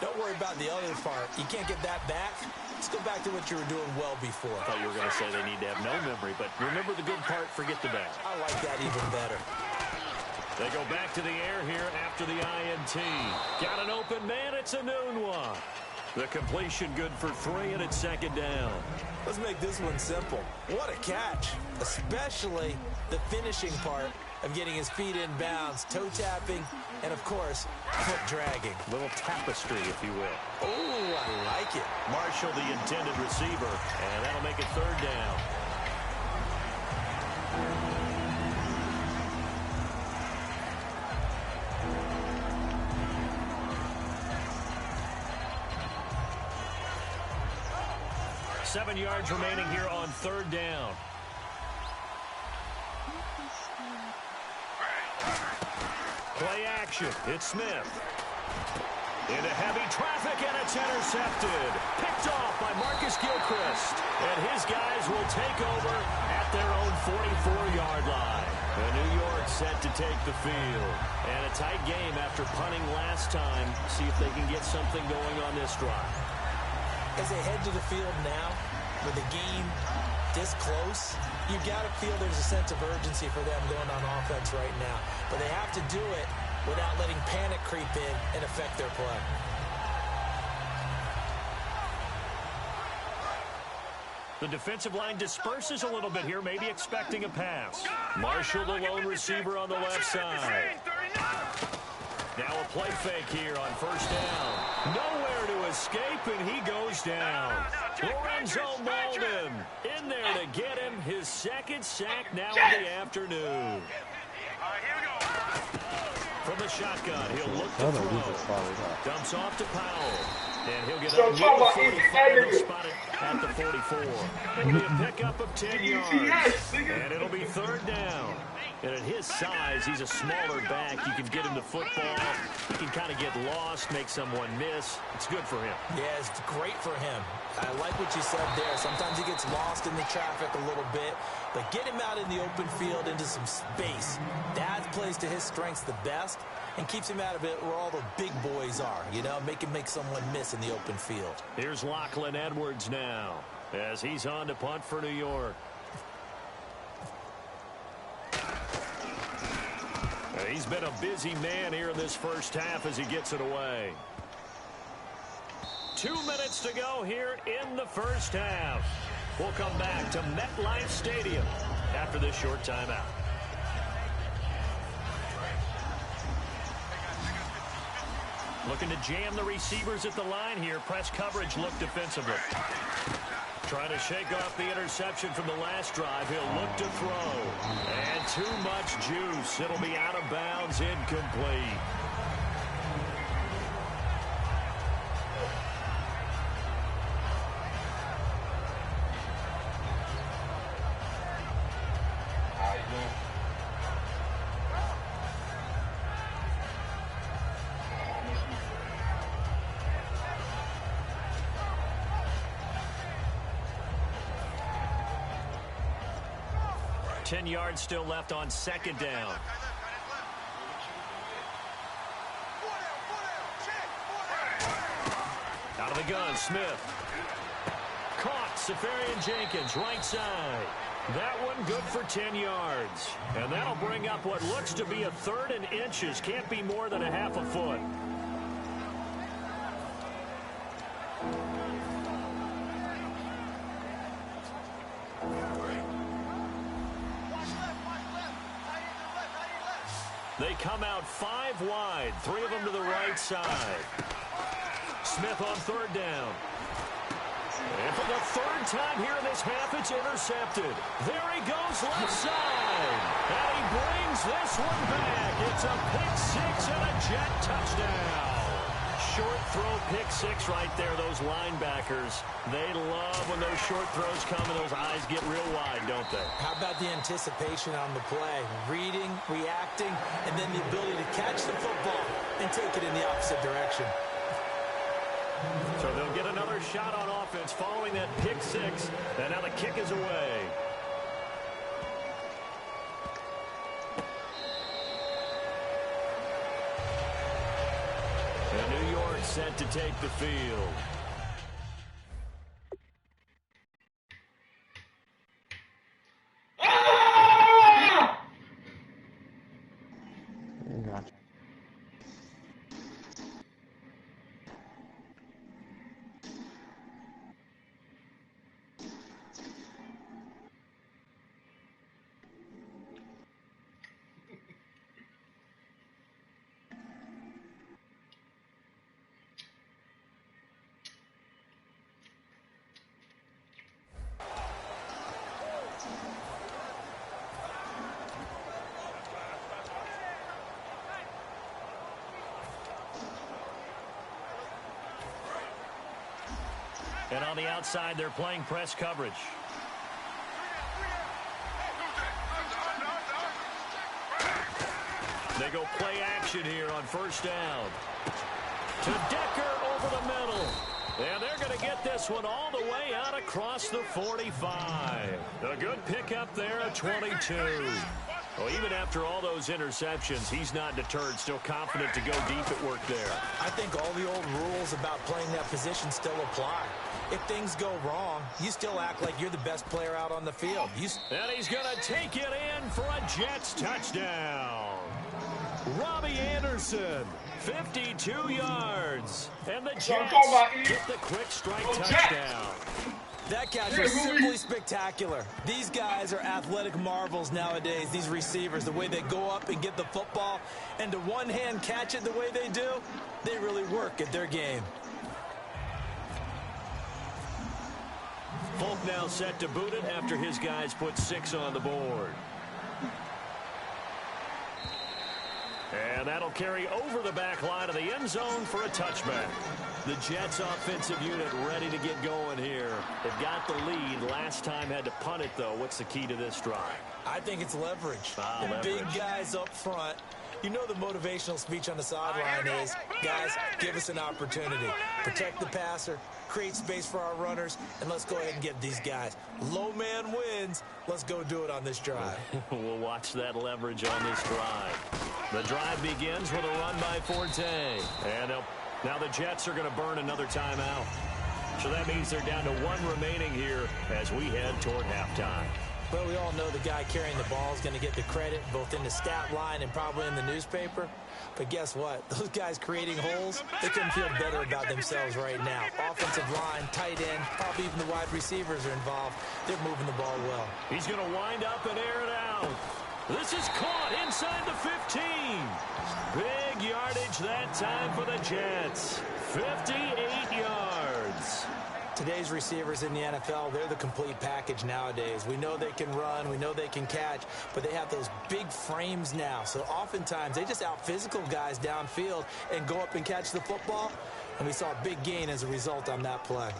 Don't worry about the other part. You can't get that back. Let's go back to what you were doing well before. I thought you were going to say they need to have no memory, but remember the good part, forget the bad. I like that even better. They go back to the air here after the INT. Got an open man, it's a Nunwa. The completion good for 3, and it's second down. Let's make this one simple. What a catch, especially the finishing part of getting his feet in bounds, toe tapping, and of course, foot dragging. Little tapestry, if you will. Oh, I like it. Marshall, the intended receiver, and that'll make it third down. 7 yards remaining here on 3rd down. Play action. It's Smith. Into heavy traffic, and it's intercepted. Picked off by Marcus Gilchrist. And his guys will take over at their own 44-yard line. And New York set to take the field. And a tight game after punting last time. See if they can get something going on this drive. As they head to the field now, with the game this close, you got to feel there's a sense of urgency for them going on offense right now. But they have to do it without letting panic creep in and affect their play. The defensive line disperses a little bit here, maybe expecting a pass. Marshall, the lone receiver on the left side. Now a play fake here on 1st down. Nowhere to escape, and he goes down. Lorenzo Malden in there to get him his 2nd sack now in the afternoon. From the shotgun, he'll look to throw. Dumps off to Powell. And he'll get up near the 45. He'll spot it at the 44. It'll be a pickup of 10 yards. And it'll be 3rd down. And at his size, he's a smaller back. You can get him the football. He can kind of get lost, make someone miss. It's good for him. Yeah, it's great for him. I like what you said there. Sometimes he gets lost in the traffic a little bit, but get him out in the open field into some space. That plays to his strengths the best and keeps him out of it where all the big boys are, you know, make him make someone miss in the open field. Here's Lachlan Edwards now as he's on to punt for New York. He's been a busy man here in this first half as he gets it away. 2 minutes to go here in the first half. We'll come back to MetLife Stadium after this short timeout. Looking to jam the receivers at the line here. Press coverage look defensively. Trying to shake off the interception from the last drive. He'll look to throw. And too much juice. It'll be out of bounds, incomplete. Ten yards still left on 2nd down. Out of the gun, Smith. Caught, Safarian Jenkins, right side. That one good for 10 yards. And that'll bring up what looks to be a 3rd and inches. Can't be more than a half a foot. They come out 5 wide, 3 of them to the right side. Smith on 3rd down. And for the 3rd time here in this half, it's intercepted. There he goes left side. And he brings this one back. It's a pick 6 and a Jet touchdown. Short throw, pick 6 right there. Those linebackers, they love when those short throws come and those eyes get real wide, don't they? How about the anticipation on the play? Reading, reacting, and then the ability to catch the football and take it in the opposite direction. So they'll get another shot on offense following that pick 6, and now the kick is away. And New York set to take the field. Gotcha. And on the outside, they're playing press coverage. They go play action here on first down. To Decker over the middle. And they're going to get this one all the way out across the 45. A good pickup there at 22. Well, even after all those interceptions, he's not deterred, still confident to go deep at work there. I think all the old rules about playing that position still apply. If things go wrong, you still act like you're the best player out on the field. And he's going to take it in for a Jets touchdown. Robbie Anderson, 52 yards. And the Jets get the quick strike touchdown. That catch was simply spectacular. These guys are athletic marvels nowadays, these receivers, the way they go up and get the football, and to one-hand catch it the way they do, they really work at their game. Folk now set to boot it after his guys put 6 on the board. And that'll carry over the back line of the end zone for a touchback. The Jets offensive unit ready to get going here. They've got the lead. Last time had to punt it, though. What's the key to this drive? I think it's leverage. The Leverage. big guys up front. You know the motivational speech on the sideline is, guys, give us an opportunity. Protect the passer, create space for our runners, and let's go ahead and get these guys. Low man wins. Let's go do it on this drive. We'll watch that leverage on this drive. The drive begins with a run by Forte. And now the Jets are going to burn another timeout. So that means they're down to 1 remaining here as we head toward halftime. Well, we all know the guy carrying the ball is going to get the credit both in the stat line and probably in the newspaper. But guess what? Those guys creating holes, they couldn't feel better about themselves right now. Offensive line, tight end, probably even the wide receivers are involved. They're moving the ball well. He's going to wind up and air it out. This is caught inside the 15. Big yardage that time for the Jets. 58 yards. Today's receivers in the NFL, they're the complete package nowadays. We know they can run, we know they can catch, but they have those big frames now. So oftentimes they just out-physical guys downfield and go up and catch the football. And we saw a big gain as a result on that play.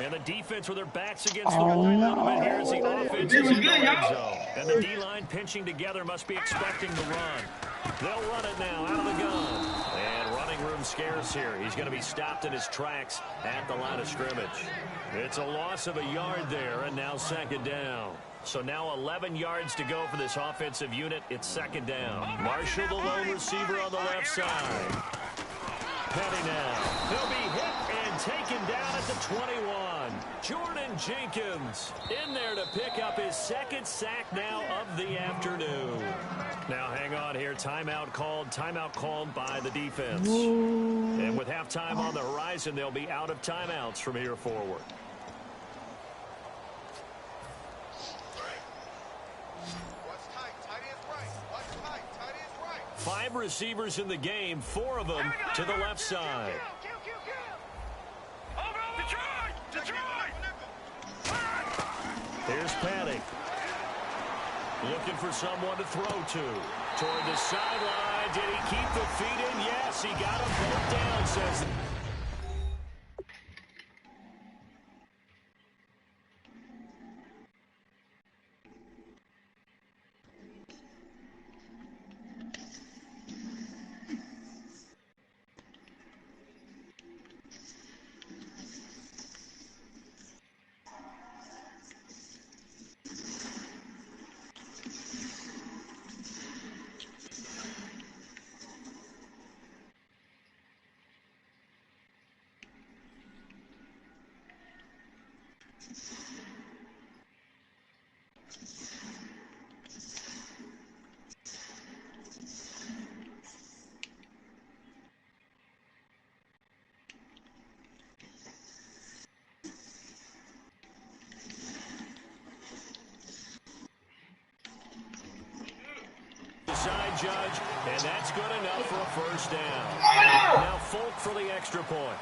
And the defense with their backs against the wall. And here's the offense in the red zone. And the D-line pinching together must be expecting the run. They'll run it now out of the gun. And running room scarce here. He's going to be stopped in his tracks at the line of scrimmage. It's a loss of a yard there, and now second down. So now 11 yards to go for this offensive unit. It's second down. Marshall, the lone receiver on the left side. Petty now. He'll be hit and taken down at the 21. Jordan Jenkins in there to pick up his second sack now of the afternoon. Now hang on here. Timeout called by the defense. And with halftime on the horizon, they'll be out of timeouts from here forward. Five receivers in the game, 4 of them to the left side. Here's Paddock. Looking for someone to throw to. Toward the sideline. Did he keep the feet in? Yes, he got them both down, says. Side judge, and that's good enough for a first down. Now Folk for the extra point.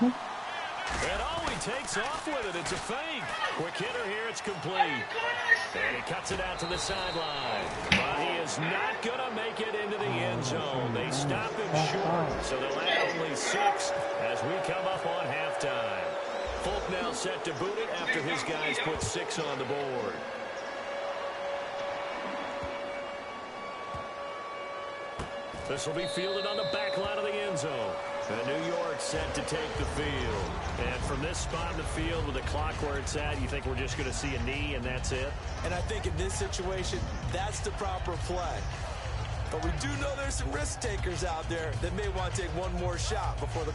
And he takes off with it. It's a fake. Quick hitter here. It's complete. And he cuts it out to the sideline. But he is not going to make it into the end zone. They stop him short, so they'll add only 6 as we come up on halftime. Folk now set to boot it after his guys put 6 on the board. This will be fielded on the back line of the end zone. And New York set to take the field. And from this spot in the field with the clock where it's at, you think we're just going to see a knee and that's it? And I think in this situation, that's the proper play. But we do know there's some risk takers out there that may want to take one more shot before the...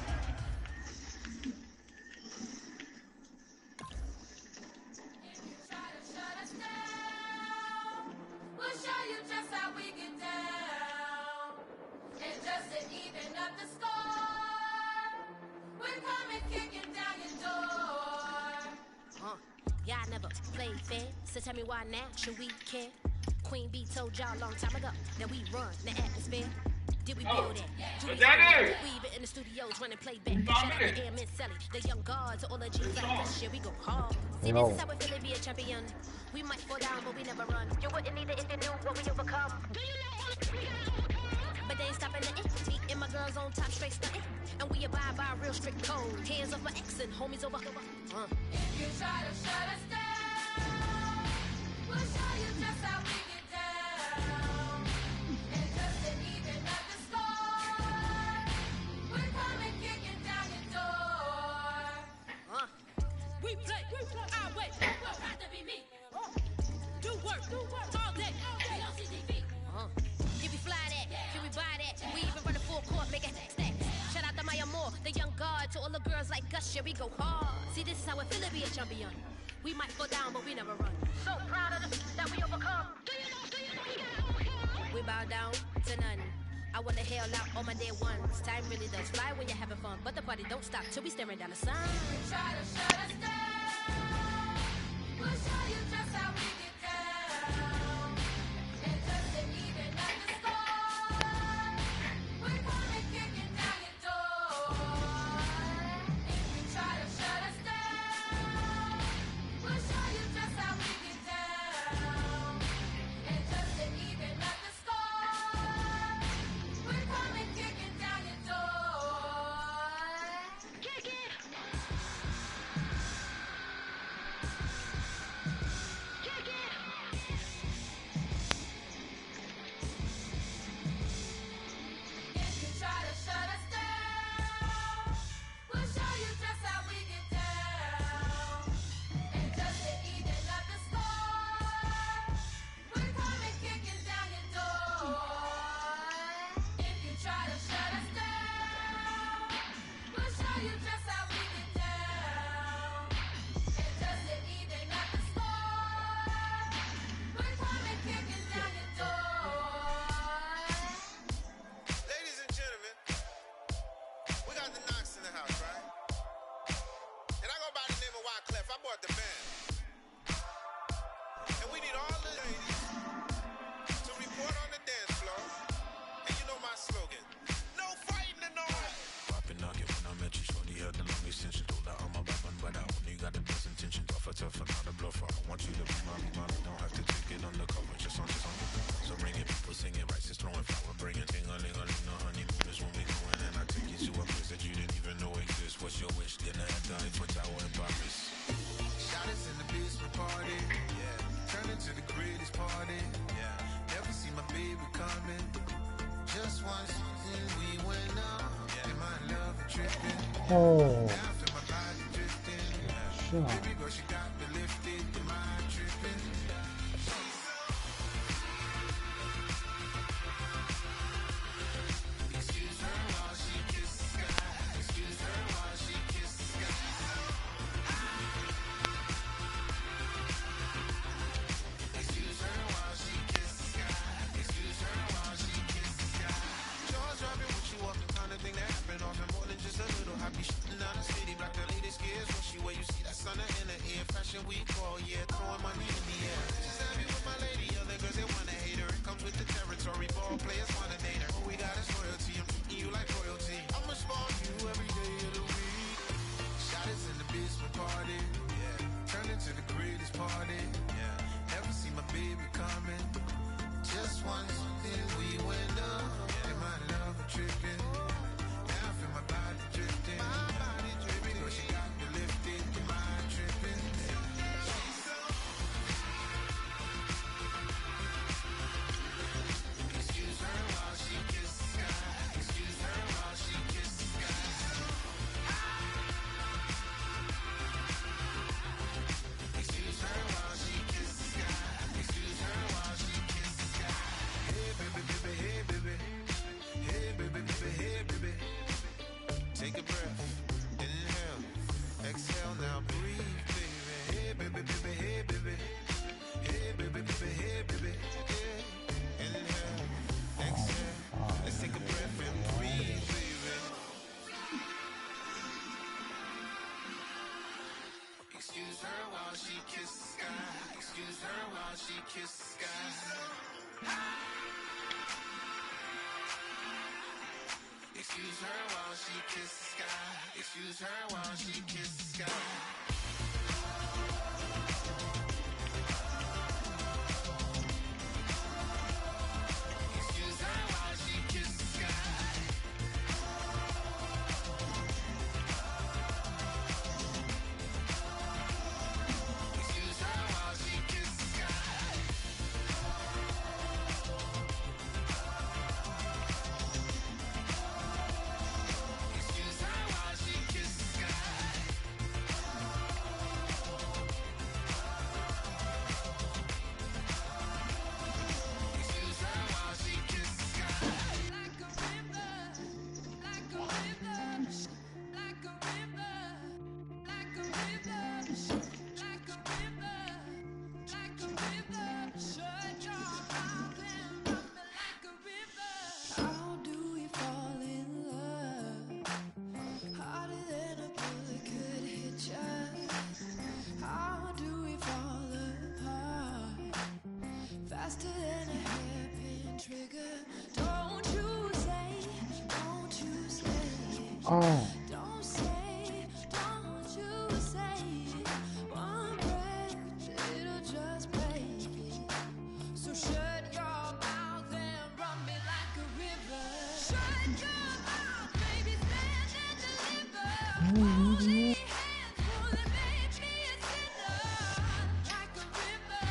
Y'all never played fair, so tell me why now should we care? Queen Bee told y'all a long time ago that we run the atmosphere. Did we build it? We even in the studios running playback. Shout out to Airman Sally, the young guards, all the G's like this year we go hard. See, this is how we feel to be a champion. We might fall down, but we never run. You wouldn't need it if you knew what we overcome. Do you know but they ain't stopping the me and my girls on top straight stunting. And we abide by a real strict code. Hands up for X and homies over. If you try to shut us down, we'll show you just how we get down. And just to even up the score, we're coming kicking down your door. We play, I wait, will have to be me. Do work all day. We don't see defeat. Can we fly that? Can we buy that? We even run a full court, make it stack. Shout out to Maya Moore, the young guard, to all the girls like us, yeah, we go hard. See, this is how it feel to be a champion. We might fall down, but we never run. So proud of that we overcome. Do you know, we bow down to none. I want to hail out all my day ones. Time really does fly when you're having fun, but the party don't stop till we staring down the sun. Try to shut us down. We'll show you just how we get down. And just to even up the score, we're coming kicking down your door. If you try to shut us down, we'll show you just how we get down. And just to even up the score, we're coming kicking down your door. Kick it! Kick it! If you try to shut us down, we'll show you just how we get down. And just to even up the score, we're coming kicking down your door. If you try to shut us down, we'll show you just how we get down. And just to even up the score, we're coming kicking down your door. Ladies and gentlemen, we got the Knox in the house, right? And I go by the name of Wyclef. I bought the band. And we need all the ladies to report on the dance floor. And you know my slogan. No fighting in the hall. Popping nugget when I met you, shorty had the long extension. Told her I'm a weapon, but I only got the best intention. Tougher, not a bluffer. I want you to be my. Don't have to take it undercover. Just on. So bring it, people singing, rice is throwing flower, bringing ting-a-ling-a-ling. The honeymoon is when we going, and I take you to a place that you didn't even know exists. What's your wish? Dinner at the Eiffel Tower in Paris. Shot us in the basement party. Yeah. Turn into the greatest party. Yeah. Never see my baby coming. Just once, and we went up. Yeah. And my love tripping. Oh, After my body drifting. sure. Baby girl, she got me lifted. The mind tripping. Excuse her while she kisses the sky. Excuse her while she kisses the sky. Excuse her while she kisses the sky. Excuse her while she kisses the sky. Jaws dropping when she walking, kind of thing that happen often more than just a little. I be shooting down the city, black the latest gears. When she where you see that sun in Excuse her while she kisses the sky. Excuse her while she kisses the sky. Faster than a hairpin trigger. Don't you say, don't you say. Oh. Don't say, don't you say. One breath, it'll just break. So shut your mouth and run me like a river. Shut your mouth, baby, stand and deliver. Holy hands, will it make me a sinner? Like a river,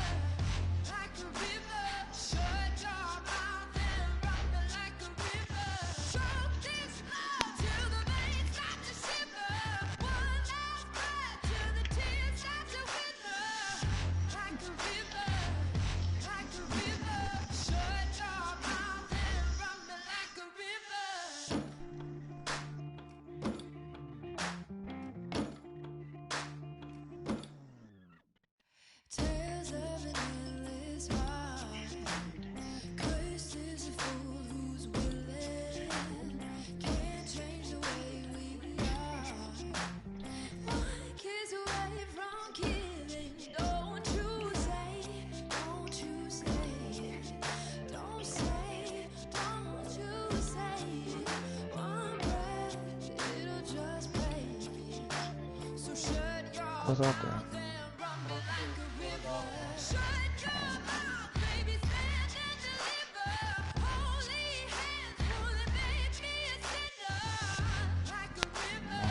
like a river. Shut your mouth and run me like a river. Choke this love till the veins start to shiver. One last breath till the tears start to wither. Like a river, like a river. Shut your mouth and run me like a river. Tales of an endless heart. Cursed is the fool who's willing. Can't change the way we are. One kiss away from killing. Don't you say, don't you say. Don't say, don't you say. One breath, it'll just break. So shut your What's up there? mouth and run me like a river. Shut your mouth, baby, stand and deliver. Holy hands, will it make me a sinner? Like a river,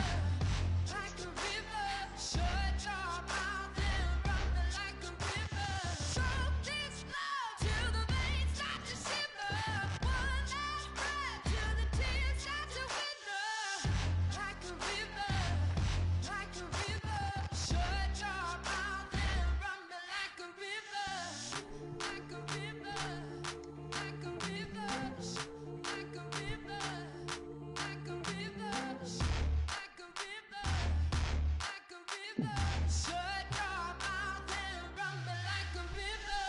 like a river. Shut your mouth and run me like a river. Choke this love till the veins start to shiver. One last breath till the tears start to wither. Like a river, like a river. Shut your mouth and run me like a river. Like a river, like a river. Like a river, like a river. Like a river, like a river. Shut your mouth and run me like a river.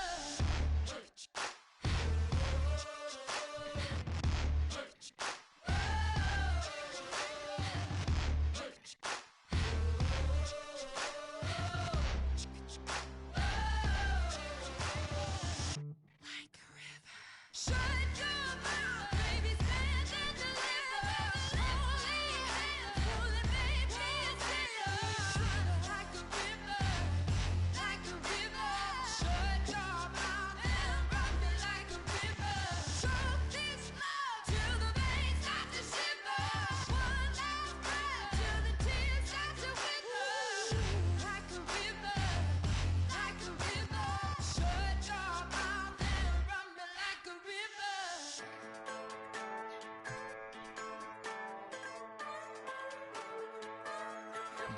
Like a river. Shut your mouth, baby, stand and deliver. Holy hands, will it make me a sinner? Like a river, like a river. Shut your mouth and run me like a river. Choke this love till the veins start to shiver. One last breath till the tears start to wither. Like a river, like a river. Shut your mouth and run me like a river.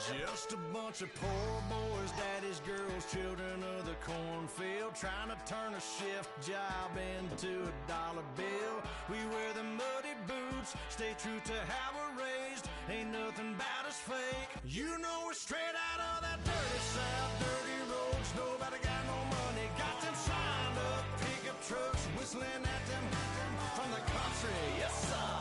Just a bunch of poor boys, daddy's girls, children of the cornfield, trying to turn a shift job into a dollar bill. We wear the muddy boots, stay true to how we're raised. Ain't nothing about us fake. You know we're straight out of that dirty south, dirty roads. Nobody got no money, got them signed up pickup trucks, whistling at them from the country. Yes, sir.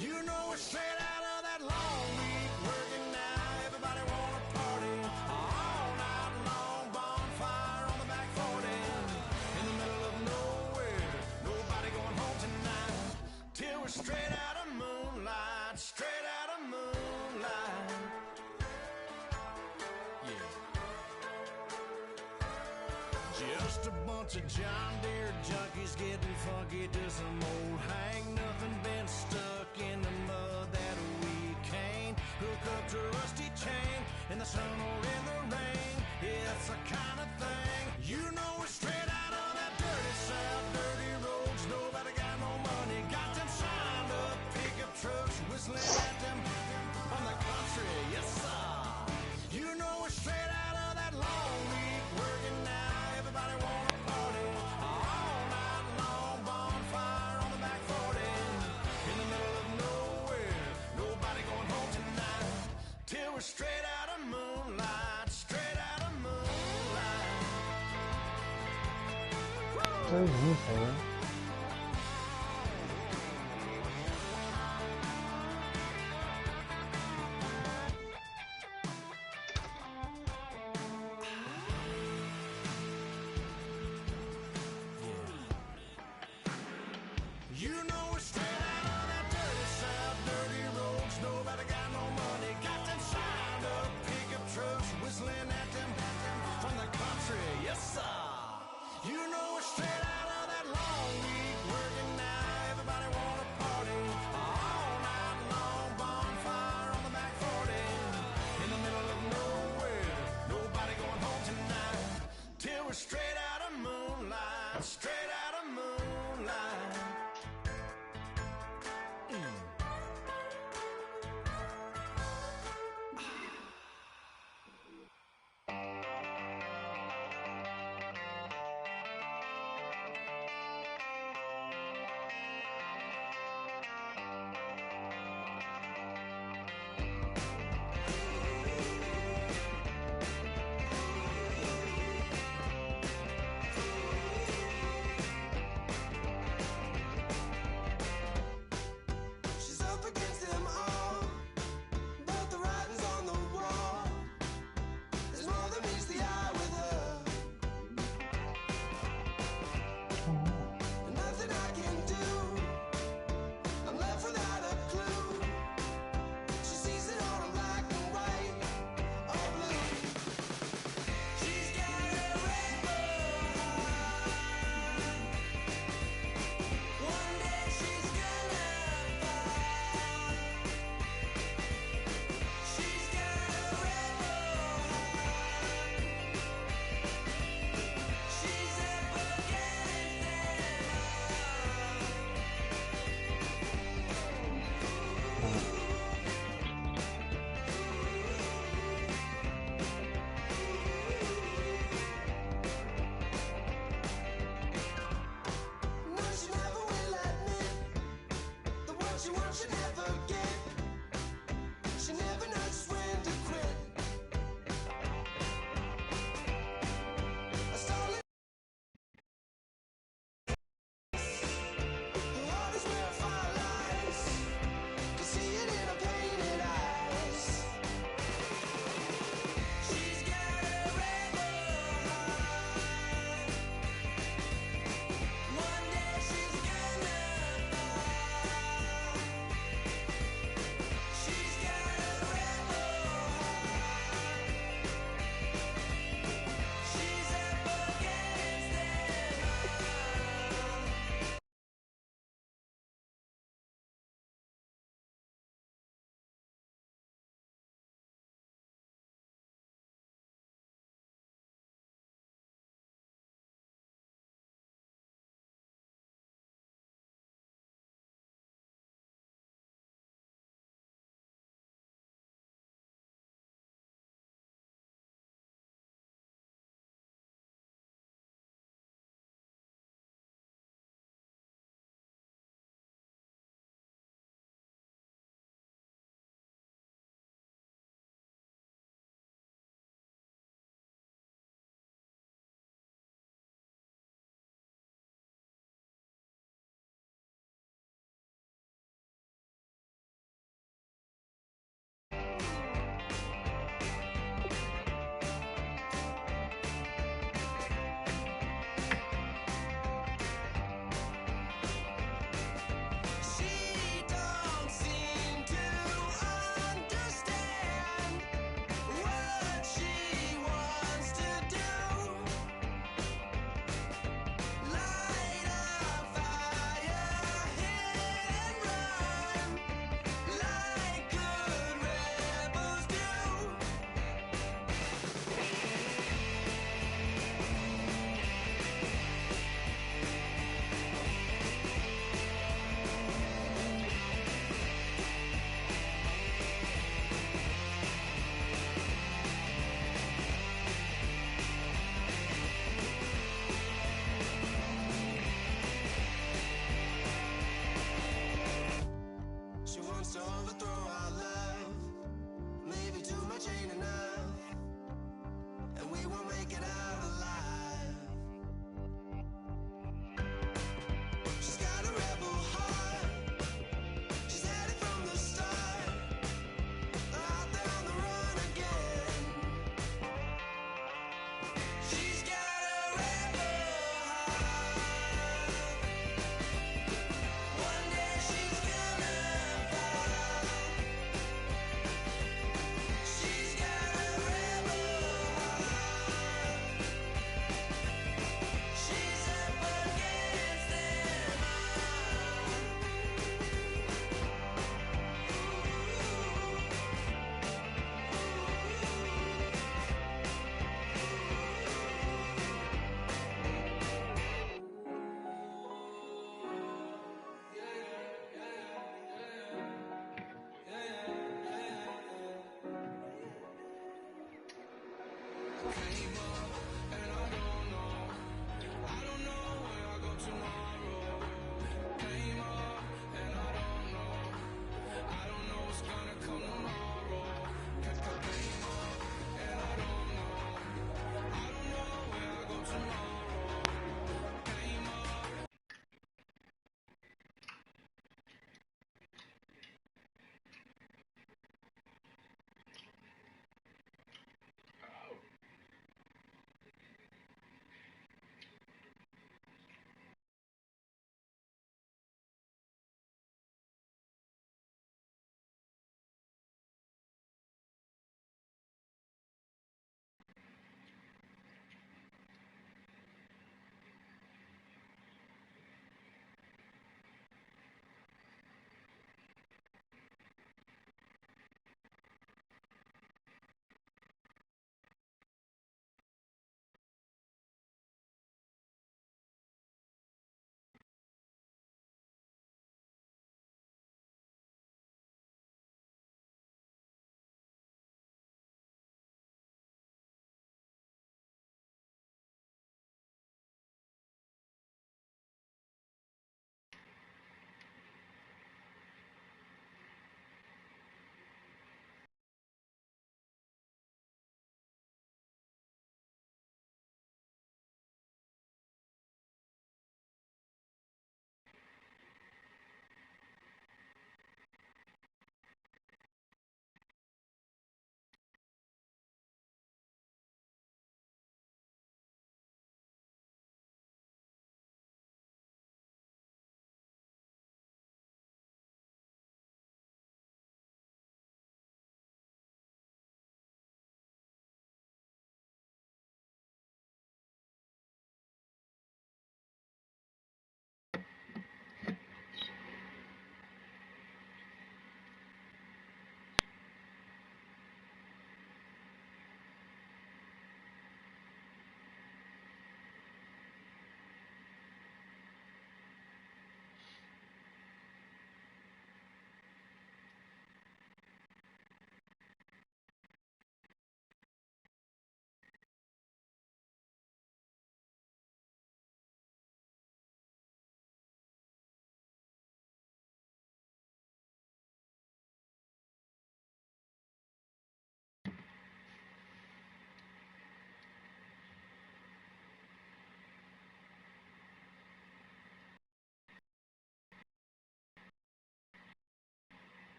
You know we're straight out of that long week working now. Everybody wanna party all night long. Bonfire on the back 40 in the middle of nowhere. Nobody going home tonight till we're straight out of moonlight. bunch of John Deere junkies getting funky to some old hang. Nothing been stuck in the mud that we can't hook up to a rusty chain in the sun or in the rain. It's the kind of thing, you know, we're straight out of that dirty south, dirty roads. Nobody got no money, got them signed up pickup trucks whistling at them from the country. Yes, sir. You know, we're straight out of that long week working now. Everybody wanna party all night long. Bonfire on the back 40 in the middle of nowhere. Nobody going home tonight till we're straight out of moonlight. Straight out of moonlight. 这是什么词儿？ You know we're straight out of that dirty south, dirty roads. Nobody got no money, got them signed up pickup trucks whistling at them from the country. Yes, sir. You know we're straight out of that long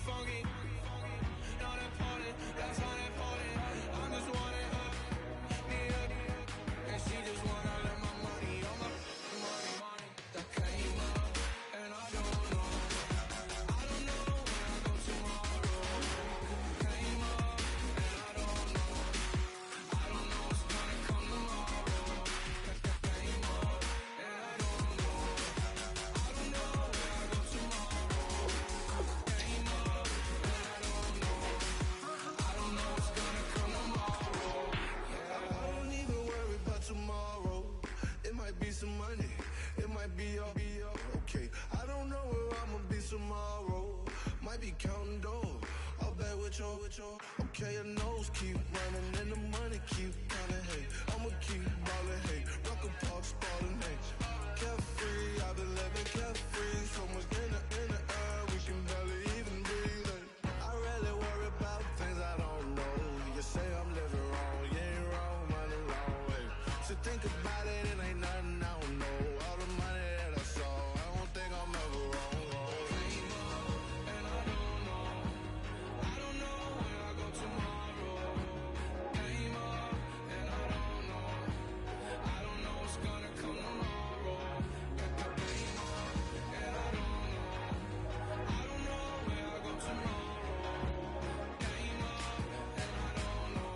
funky. Not important, that's unimportant. I'm just wanting her, need her, and she just wanna let my money on my money that came up, and I don't know where I go tomorrow. Came up, and I don't know what's gonna come tomorrow. Came up, and I don't know where I go tomorrow. Came up, and I don't know what's gonna come tomorrow. Yeah, I don't even worry about tomorrow. It might be some money, it might be all okay. I don't know where I'ma be tomorrow. Might be counting dough. I'll bet with your. Okay, your nose keep running and the money keep counting. Hey, I'ma keep ballin'. Hey, rock a park, spallin'. Hey, carefree, I've been living carefree. So much in the air, we can barely even breathe. Hey, I rarely worry about things I don't know. You say I'm living wrong, you ain't wrong, money long way. So think about it, it ain't nothing I don't know. All the money that I saw, I don't think I'm ever wrong. Came up, and I don't know where I go tomorrow. Came up, and I don't know what's gonna come tomorrow. Came up, and I don't know where I go tomorrow. Came up, and I don't know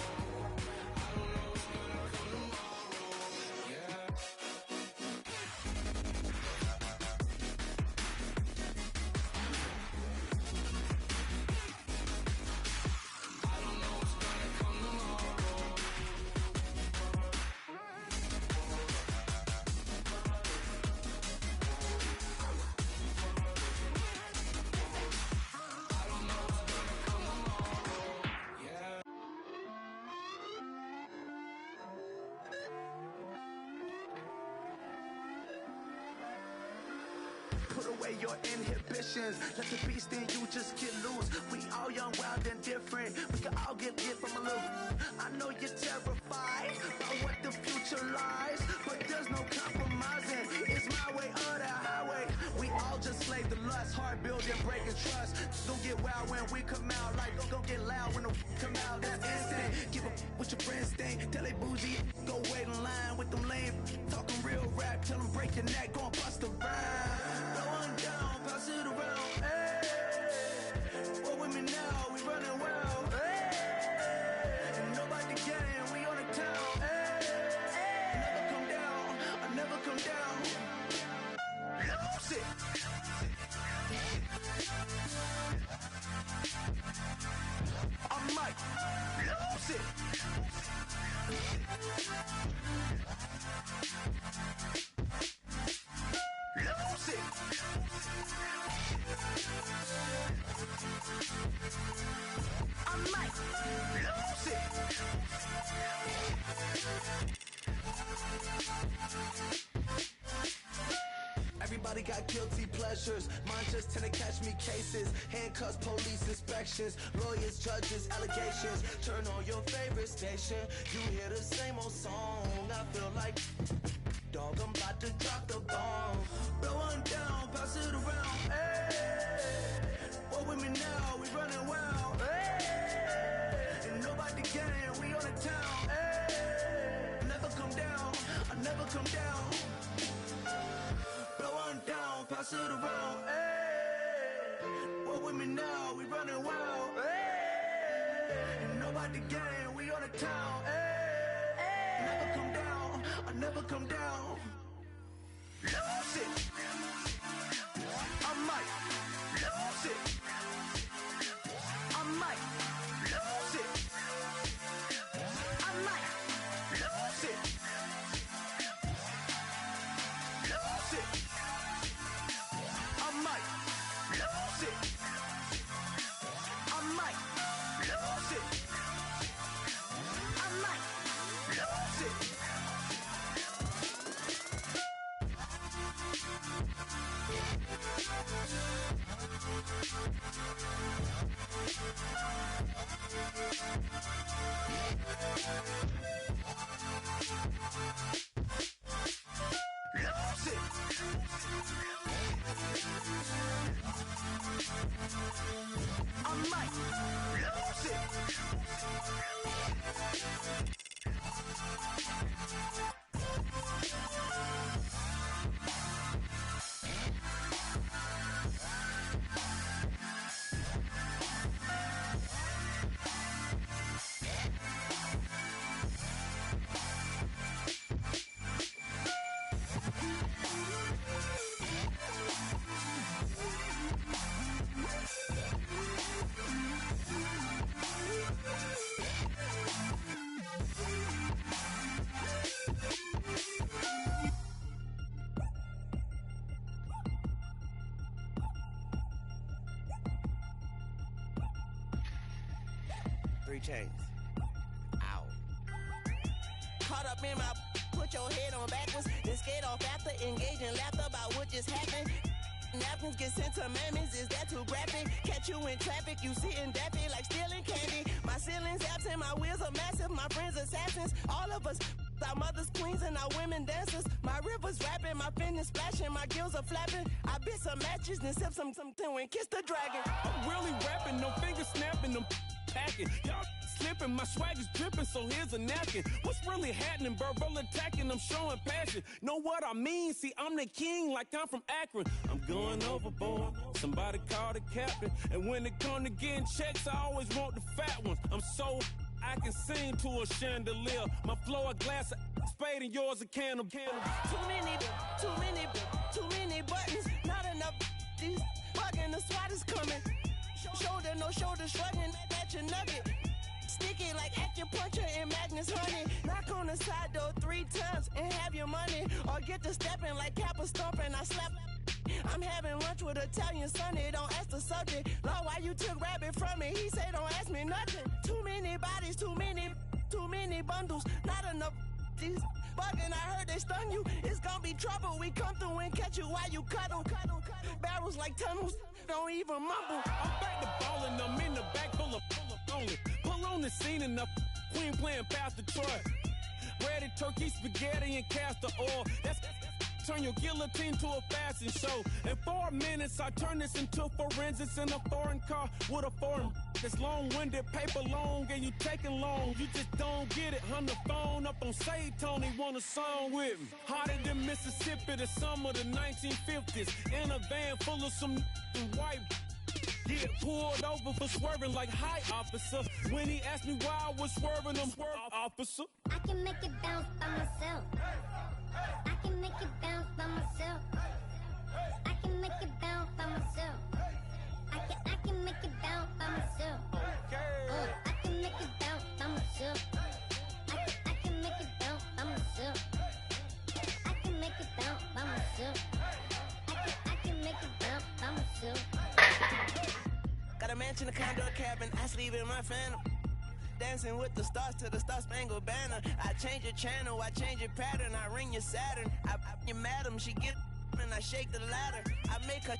what's gonna come tomorrow. Yeah. Put away your inhibitions. Let the beast in you just get loose. We all young, wild, and different. We can all get from a little. I know you're terrified about what the future lies, but there's no compromising. It's my way or the highway. We all just slave to lust, hard building, breaking trust. Don't get wild when we come out. Like don't get loud when the come out. That's instant. Give up what your friends think. Tell they bougie. Go wait in line with them lame. Talking real rap. Tell them break your neck. Go and bust a rhyme. No one down, pass it around. Hey, what with me now? We running wild. Hey, and nobody getting. We on the town. Hey, never come down. I never come down. Lose it. I might lose it. Lose it. I might lose it. Everybody got guilty pleasures. Mine just tend to catch me cases. Handcuffs, police inspections, lawyers, judges, allegations. Turn on your favorite station. You hear the same old song. I feel like dog, I'm about to drop the bomb. Blow one down, pass it around. Hey, what with me now? We running wild. Hey, and nobody getting. We on the town. Hey, never come down. I never come down. Blow one down, pass it around. Hey, what with me now? We running wild. Hey, and nobody getting. We on the town. Hey, never come down. I never come down. Lose it. I might lose it. I might lose it. I might lose it. Lose it. I might lose it. I might lose it. I might lose it. Three chains. Ow. Caught up in my, put your head on backwards, then skate off after, engage in laughter about what just happened. Napkins get sent to mammies, is that too graphic? Catch you in traffic, you sitting daffy like stealing candy. My ceiling's absent, my wheels are massive, my friends assassins. All of us, our mothers queens and our women dancers. My rivers rapping, my fingers splashing, my gills are flapping. I bit some matches, then sip some and kiss the dragon. I'm really rapping, no fingers snapping, them packing. Y'all slipping, my swag is dripping, so here's a napkin. What's really happening? Verbal attacking, I'm showing passion. Know what I mean? See, I'm the king, like I'm from Akron. I'm going overboard. Somebody call the captain. And when it come to getting checks, I always want the fat ones. I'm so I can sing to a chandelier. My flow a glass of spade and yours a can of candle. Too many buttons, not enough. These bugging, the SWAT is coming. Shoulder, no shoulder, shrugging at your nugget. Sticky like acupuncture and Magnus honey. Knock on the side door 3 times and have your money. Or get to stepping like Kappa stomping. I slap. I'm having lunch with Italian Sonny. Don't ask the subject. Lord, why you took rabbit from me? He said don't ask me nothing. Too many bodies, too many bundles. Not enough. These bugging, I heard they stung you. It's gonna be trouble. We come through and catch you while you cuddle. Barrels like tunnels. Don't even mumble. I'm back to ballin', I'm in the back full of only. Pull on the scene and the queen playing Pastor Troy. Ready turkey, spaghetti, and castor oil. That's turn your guillotine to a fashion show. In 4 minutes, I turn this into forensics in a foreign car with a foreign. It's long-winded, paper long, and you taking long. You just don't get it. On the phone up on Say Tony, want a song with me. Hotter than Mississippi, the summer of the 1950s. In a van full of some white. Get pulled over for swerving like hi, officer. When he asked me why I was swerving, I'm swerve, officer. I can make it bounce by myself. I can make it bounce by myself. I can make it bounce by myself. I can make it bounce by myself. I can make it bounce by myself. I can make it bounce by myself. I can make it bounce by myself. I can make it bounce by myself. Got a mansion, a condo, a cabin. I sleep in my phantom. Dancing with the stars to the Star-Spangled Banner. I change your channel, I change your pattern. I ring your Saturn. I your madam, she get and I shake the ladder. I make her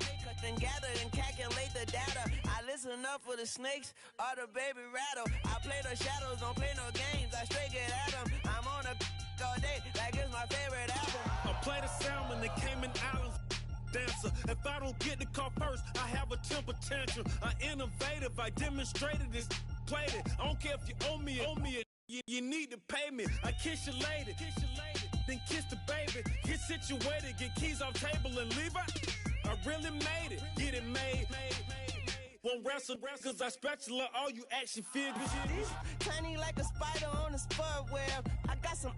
and gather and calculate the data. I listen up for the snakes or the baby rattle. I play the shadows, don't play no games. I straight get at them. I'm on a all day like it's my favorite album. I play the Salmon, the Cayman Islands dancer. If I don't get the car first, I have a temper tantrum. I'm innovative, I demonstrated this, played it. I don't care if you owe me it. You need to pay me. I kiss your lady, then kiss the baby. Get situated, get keys off table and leave her. I really made it, get it made. Won't wrestle, cause I spatula all you action figures. Tiny like a spider on a spud web. I got some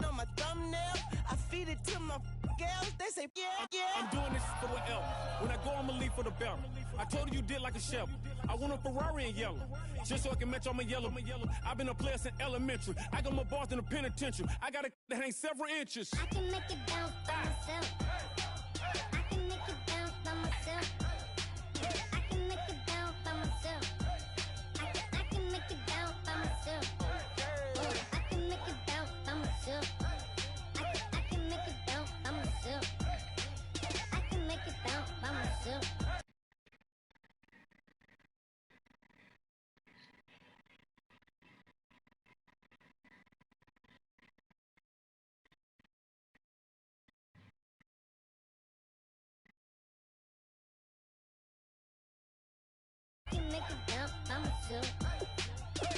on my thumbnail. I feed it to my girls. They say, yeah. I'm doing this for the L. When I go, I'ma leave for the bell. I told you did like a Chevy. I want a Ferrari in yellow, just so I can match all my yellow. I've been a player since elementary. I got my bars in the penitentiary. I got a that ain't several inches. I can make it bounce by myself. I can make it bounce by myself. I can make it bounce by myself. I can make it bounce by myself. I can make it bounce by myself. I can make it bounce by myself. I can make it bounce by myself. I can make it bounce by myself.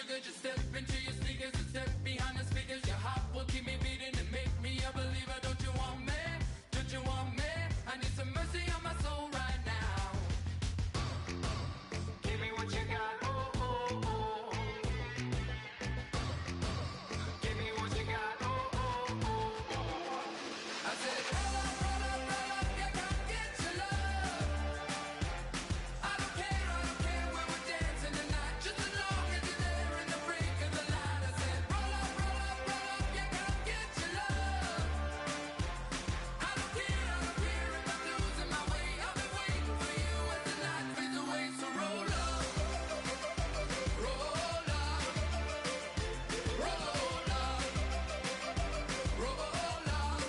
Sugar, just step into your sneakers and step behind the speakers. Your heart will keep me beating and make me a believer. Don't you want me? Don't you want me? I need some mercy on my soul right now. Give me what you got, oh, oh, oh. Give me what you got, oh, oh, oh, oh. I said, roll up, yeah, come get your love. I don't care when we're dancing tonight, just as long as you're there in the break of the light. I said, roll up, yeah, come get your love. I don't care if I'm losing my way. I'll be waiting for you as the night fades away. So roll up, roll up, roll up, roll up.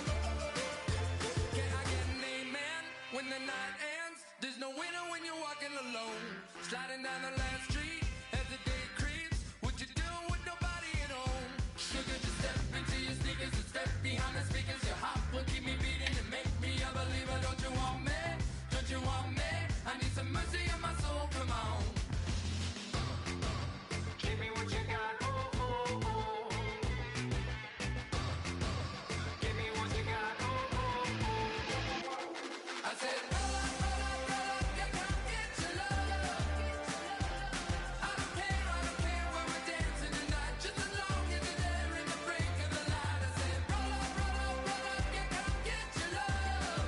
Can I get an amen when the night ends? There's no winner when you're walking alone. Sliding down the last street as the day creeps. What you doing with nobody at home? Sugar, just step into your sneakers and step behind the speakers. Your heart will keep me beating and make me a believer. Don't you want me? Don't you want me? I need some mercy on my soul. Come on. Give me what you got. Oh, oh, oh. Give me what you got. Oh, oh, oh. I said, roll up, yeah, come get your love. I don't care when we're dancing tonight, just as long as you're there in the break of the light. I said, roll up, yeah, come get your love.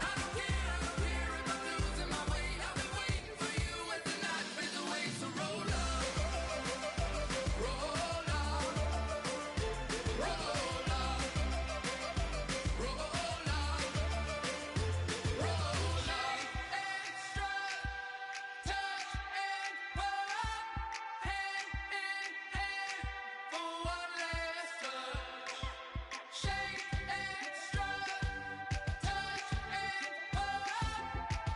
I don't care if I'm losing my way. I'll be waiting for you as the night fades away. So roll up, roll up, roll up, roll up, roll up. Extra touch and pull up, hand in hand for one last touch. Shake extra touch and pull up,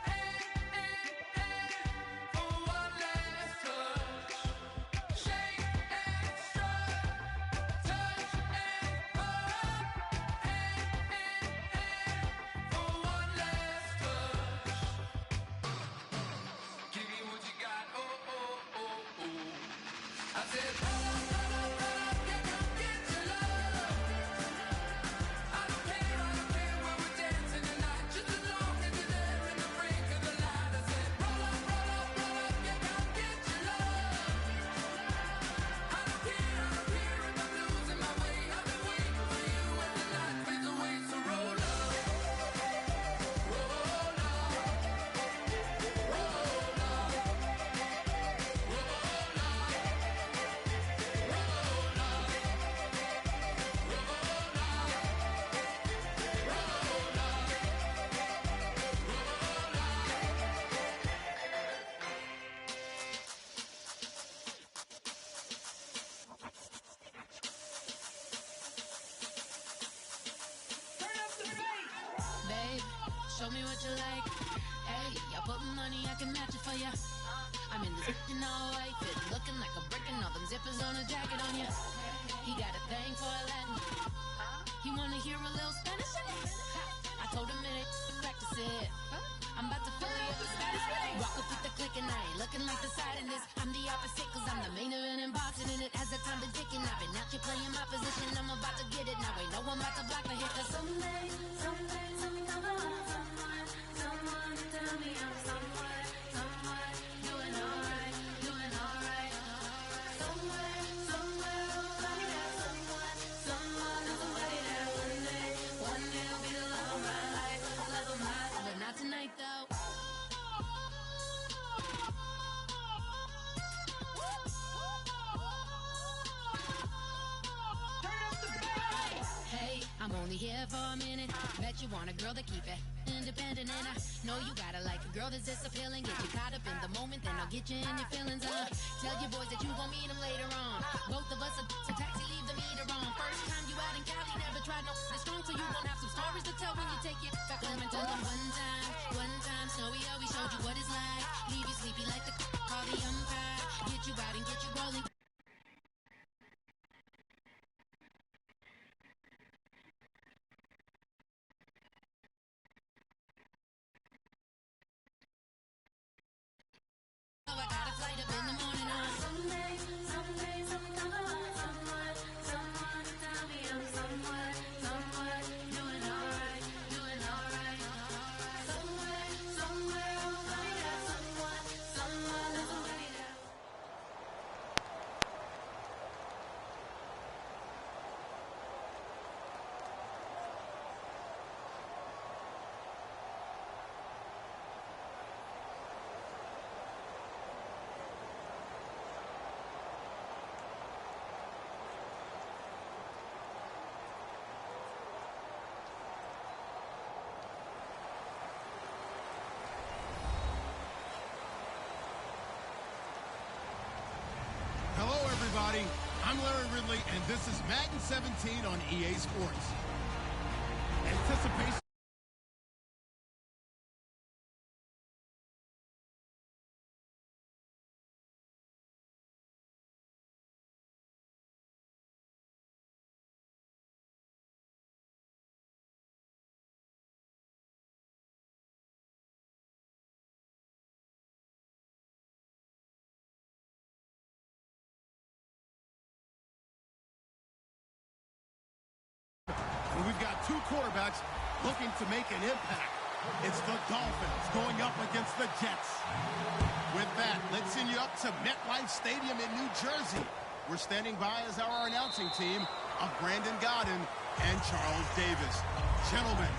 hand in hand for one last touch. Shake extra touch and pull up, hand in hand for one last touch. Give me what you got, oh, oh, oh, oh. I said, roll up, yeah, come get your love. I don't care when we're dancing tonight, just as long as you're there in the break of the light. I said, roll up, yeah, come get your love. I don't care if I'm losing my way. I've been waiting for you as the night fades away. So roll up, roll up, roll up, roll up, roll up. Babe, show me what you like. Hey, I put money, I can match it for ya. I'm in this in all white fit, looking like a brick and all them zippers on a jacket on ya. He got a thing for a Latin. He wanna hear a little Spanish. I told him it ain't practice it. I'm about to fill you up with Spanish. Rock up with the click and I ain't looking like the side in this. I'm the opposite cause I'm the main event in boxing and it has the time been ticking. I've been out here playing my position, I'm about to get it. Now ain't no one about to block my hit cause someday, someone tell me I'm someone doing alright. Somewhere, somebody that someone is somebody that one day will be the love of my life, but not tonight though. Hey, I'm only here for a minute. Bet you want a girl to keep it independent, and I know you gotta like a girl that's this appealing. Get you caught up in the moment, then I'll get you in your feelings. Tell your boys that you gon' meet them later on. Both of us are so taxi, leave the meter on. First time you out in Cali, never tried no this strong, so you gon' have some stories to tell when you take it back home and tell them one time, Snowy always showed you what it's like. Leave you sleepy like the call the umpire. Get you out and get you rolling. So I got a flight up in the morning on Sunday. everybody. I'm Larry Ridley, and this is Madden 17 on EA Sports. Anticipation. We've got two quarterbacks looking to make an impact. It's the Dolphins going up against the Jets. With that, let's send you up to MetLife Stadium in New Jersey. We're standing by as our announcing team of Brandon Godden and Charles Davis. Gentlemen.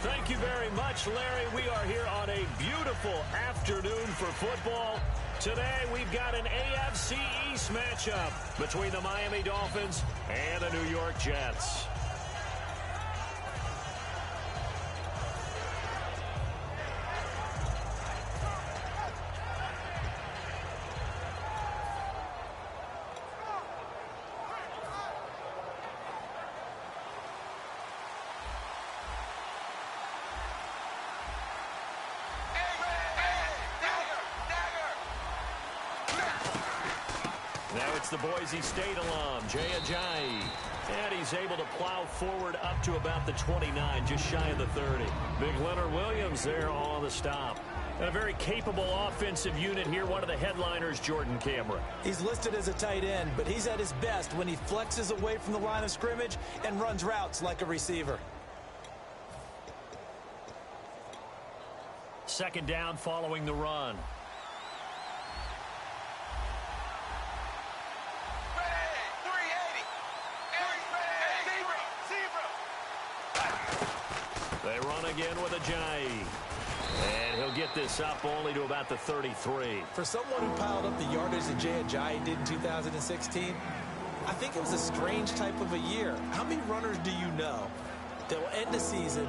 Thank you very much, Larry. We are here on a beautiful afternoon for football. Today, we've got an AFC East matchup between the Miami Dolphins and the New York Jets. Now it's the Boise State alum, Jay Ajayi. And he's able to plow forward up to about the 29, just shy of the 30. Big Leonard Williams there on the stop. And a very capable offensive unit here. One of the headliners, Jordan Cameron. He's listed as a tight end, but he's at his best when he flexes away from the line of scrimmage and runs routes like a receiver. Second down following the run. They run again with Ajayi. And he'll get this up only to about the 33. For someone who piled up the yardage that Jay Ajayi did in 2016, I think it was a strange type of a year. How many runners do you know that will end the season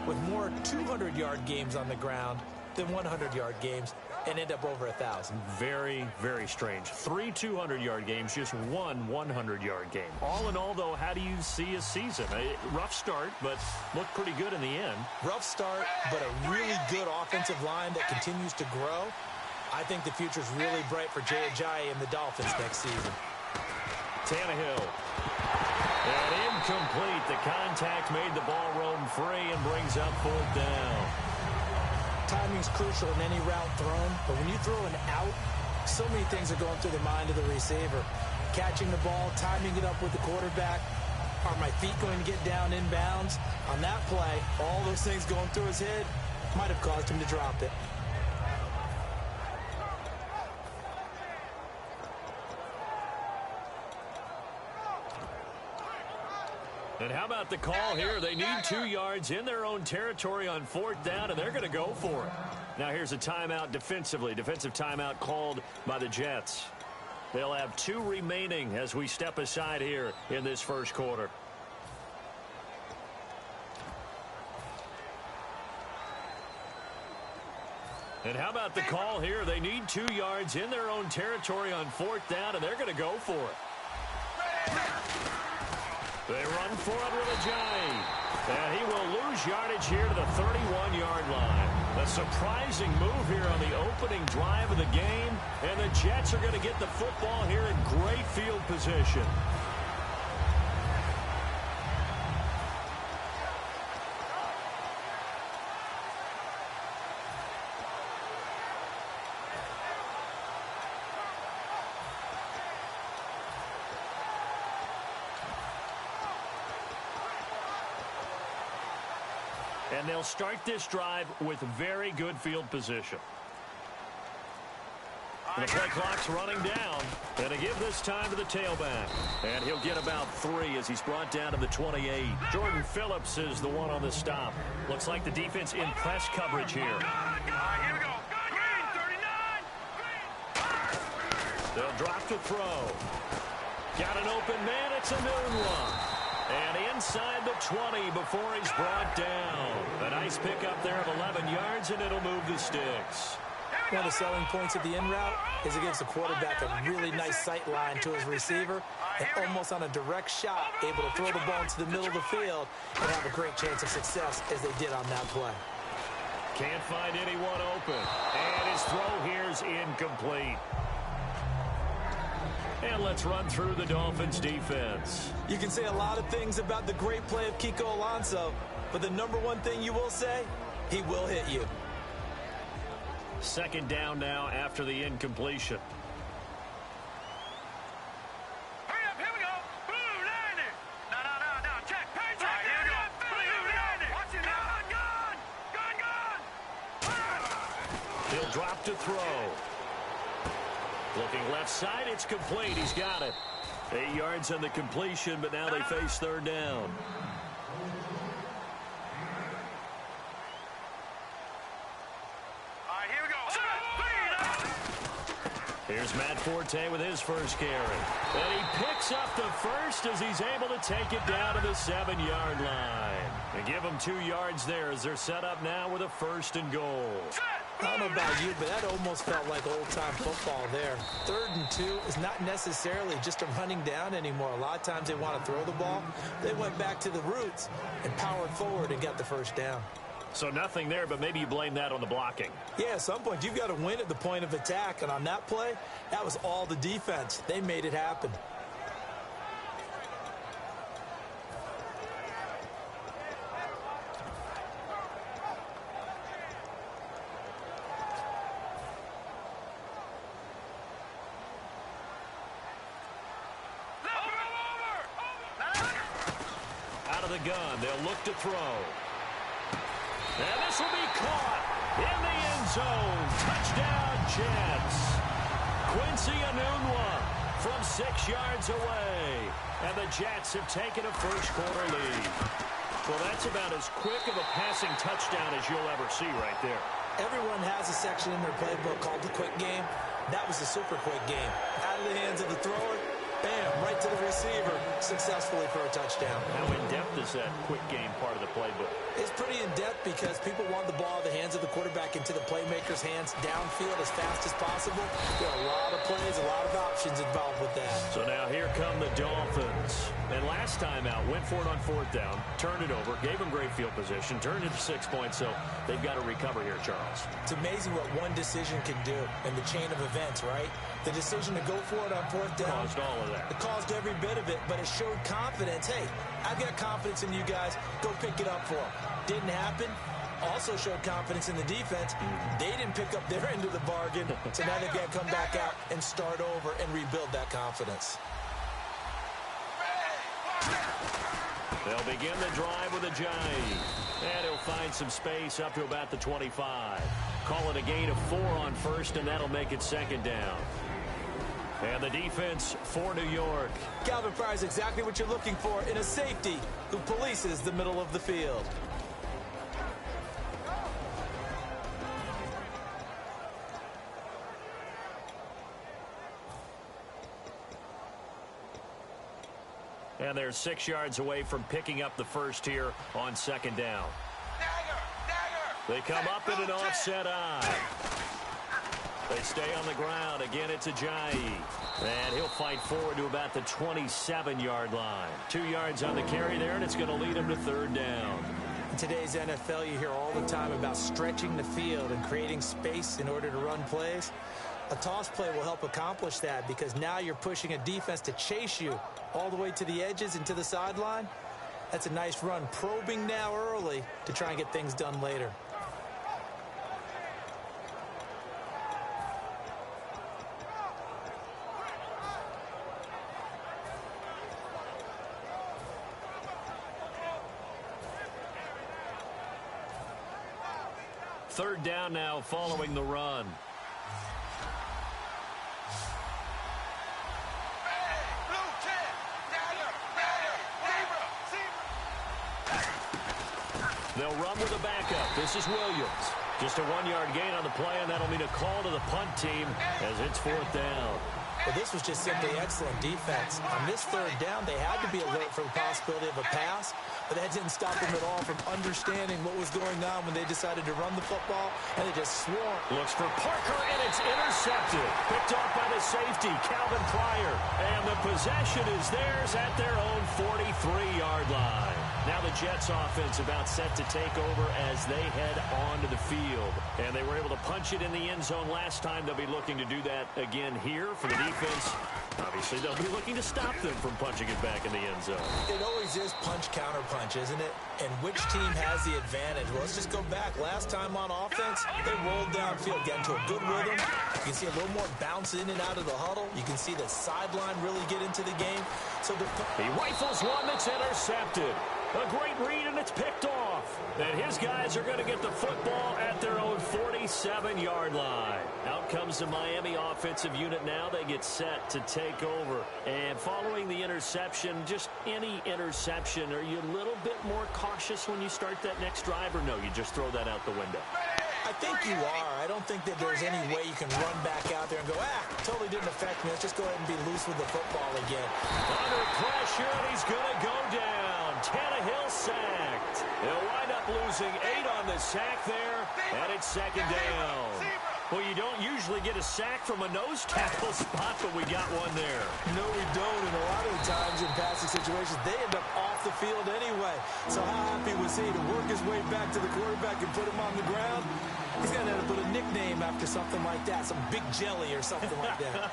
with more 200-yard games on the ground than 100-yard games and end up over 1,000? Very, very strange. 3 200-yard games, just 1 100-yard game. All in all, though, how do you see a season? A rough start, but looked pretty good in the end. Rough start, but a really good offensive line that continues to grow. I think the future's really bright for Jay Ajayi and the Dolphins next season. Tannehill. And incomplete. The contact made the ball roam free and brings up 4th down. Timing's crucial in any route thrown, but when you throw an out, so many things are going through the mind of the receiver. Catching the ball, timing it up with the quarterback. Are my feet going to get down in bounds? On that play, all those things going through his head might have caused him to drop it. And how about the call here? They need 2 yards in their own territory on 4th down, and they're going to go for it. Now here's a timeout defensively. Defensive timeout called by the Jets. They'll have 2 remaining as we step aside here in this first quarter. And how about the call here? They need 2 yards in their own territory on 4th down, and they're going to go for it. They run for it with Ajayi. And he will lose yardage here to the 31-yard line. A surprising move here on the opening drive of the game. And the Jets are going to get the football here in great field position. And they'll start this drive with very good field position. The play clock's running down. And to give this time to the tailback. And he'll get about 3 as he's brought down to the 28. Jordan Phillips is the one on the stop. Looks like the defense in press coverage here. Here we go. Green, 39. They'll drop to throw. Got an open man. It's a noon one. And inside the 20 before he's brought down. A nice pickup there of 11 yards, and it'll move the sticks. Here we One of the selling points of the in route is it gives the quarterback a really nice sight line to his receiver and almost on a direct shot able to throw the ball into the middle of the field and have a great chance of success as they did on that play. Can't find anyone open. And his throw here's incomplete. And let's run through the Dolphins defense. You can say a lot of things about the great play of Kiko Alonso, but the number one thing you will say, he will hit you. Second down now after the incompletion. Hurry up, here we go. Blue landing. No. Check. Pay check. Right, here we go. Blue landing. Watch it now. Gun. He'll drop to throw. Looking left side, it's complete. He's got it. 8 yards on the completion, but now they face third down. Here's Matt Forte with his first carry. And he picks up the first as he's able to take it down to the 7-yard line. And give them 2 yards there as they're set up now with a 1st and goal. I don't know about you, but that almost felt like old-time football there. 3rd and 2 is not necessarily just a running down anymore. A lot of times they want to throw the ball. They went back to the roots and powered forward and got the 1st down. So nothing there, but maybe you blame that on the blocking. Yeah, at some point you've got to win at the point of attack, and on that play, that was all the defense. They made it happen. Out of the gun, they'll look to throw. And this will be caught in the end zone. Touchdown, Jets. Quincy Enunwa from 6 yards away. And the Jets have taken a first-quarter lead. Well, that's about as quick of a passing touchdown as you'll ever see right there. Everyone has a section in their playbook called the quick game. That was the super quick game. Out of the hands of the thrower, bam, right to the receiver, successfully for a touchdown. How in-depth is that quick game part of the playbook? It's pretty in-depth because people want the ball in the hands of the quarterback into the playmaker's hands downfield as fast as possible. There are a lot of plays, a lot of options involved with that. So now here come the Dolphins. And last time out, went for it on 4th down, turned it over, gave them great field position, turned it to 6 points, so they've got to recover here, Charles. It's amazing what one decision can do in the chain of events, right? The decision to go for it on 4th down. Caused all of that. It caused every bit of it, but it showed confidence. Hey, I've got confidence in you guys. Go pick it up for them. Didn't happen. Also showed confidence in the defense. They didn't pick up their end of the bargain, so now they've got to come back out and start over and rebuild that confidence. They'll begin the drive with Ajayi. And he'll find some space up to about the 25. Call it a gain of 4 on 1st, and that'll make it 2nd down. And the defense for New York. Calvin Pryor's exactly what you're looking for in a safety who polices the middle of the field. And they're 6 yards away from picking up the first here on 2nd down. They come up in an offset eye. They stay on the ground. Again, it's Ajayi. And he'll fight forward to about the 27-yard line. 2 yards on the carry there, and it's going to lead him to 3rd down. In today's NFL, you hear all the time about stretching the field and creating space in order to run plays. A toss play will help accomplish that because now you're pushing a defense to chase you all the way to the edges and to the sideline. That's a nice run. Probing now early to try and get things done later. Third down now following the run. They'll run with a backup. This is Williams. Just a 1-yard gain on the play, and that'll mean a call to the punt team as it's 4th down. Well, this was just simply excellent defense. On this third down, they had to be alert for the possibility of a pass, but that didn't stop them at all from understanding what was going on when they decided to run the football, and they just swarmed. Looks for Parker, and it's intercepted. Picked off by the safety, Calvin Pryor. And the possession is theirs at their own 43-yard line. Now the Jets offense about set to take over as they head onto the field. And they were able to punch it in the end zone last time. They'll be looking to do that again here for the defense. Obviously, they'll be looking to stop them from punching it back in the end zone. It always is punch-counter-punch, isn't it? And which team has the advantage? Well, let's just go back. Last time on offense, they rolled downfield, get into a good rhythm. You can see a little more bounce in and out of the huddle. You can see the sideline really get into the game. So he rifles one that's intercepted. A great read, and it's picked off. And his guys are going to get the football at their own 47-yard line. Out comes the Miami offensive unit now. They get set to take over. And following the interception, just any interception, are you a little bit more cautious when you start that next drive, or no, you just throw that out the window? I think you are. I don't think that there's any way you can run back out there and go, totally didn't affect me. Let's just go ahead and be loose with the football again. Under pressure, and he's going to go down. Tannehill sacked. They'll wind up losing 8 on the sack there, and it's second down. Well, you don't usually get a sack from a nose tackle spot, but we got one there. No, we don't, and a lot of the times in passing situations, they end up off the field anyway. So how happy was he to work his way back to the quarterback and put him on the ground? He's going to have to put a nickname after something like that, some Big Jelly or something like that.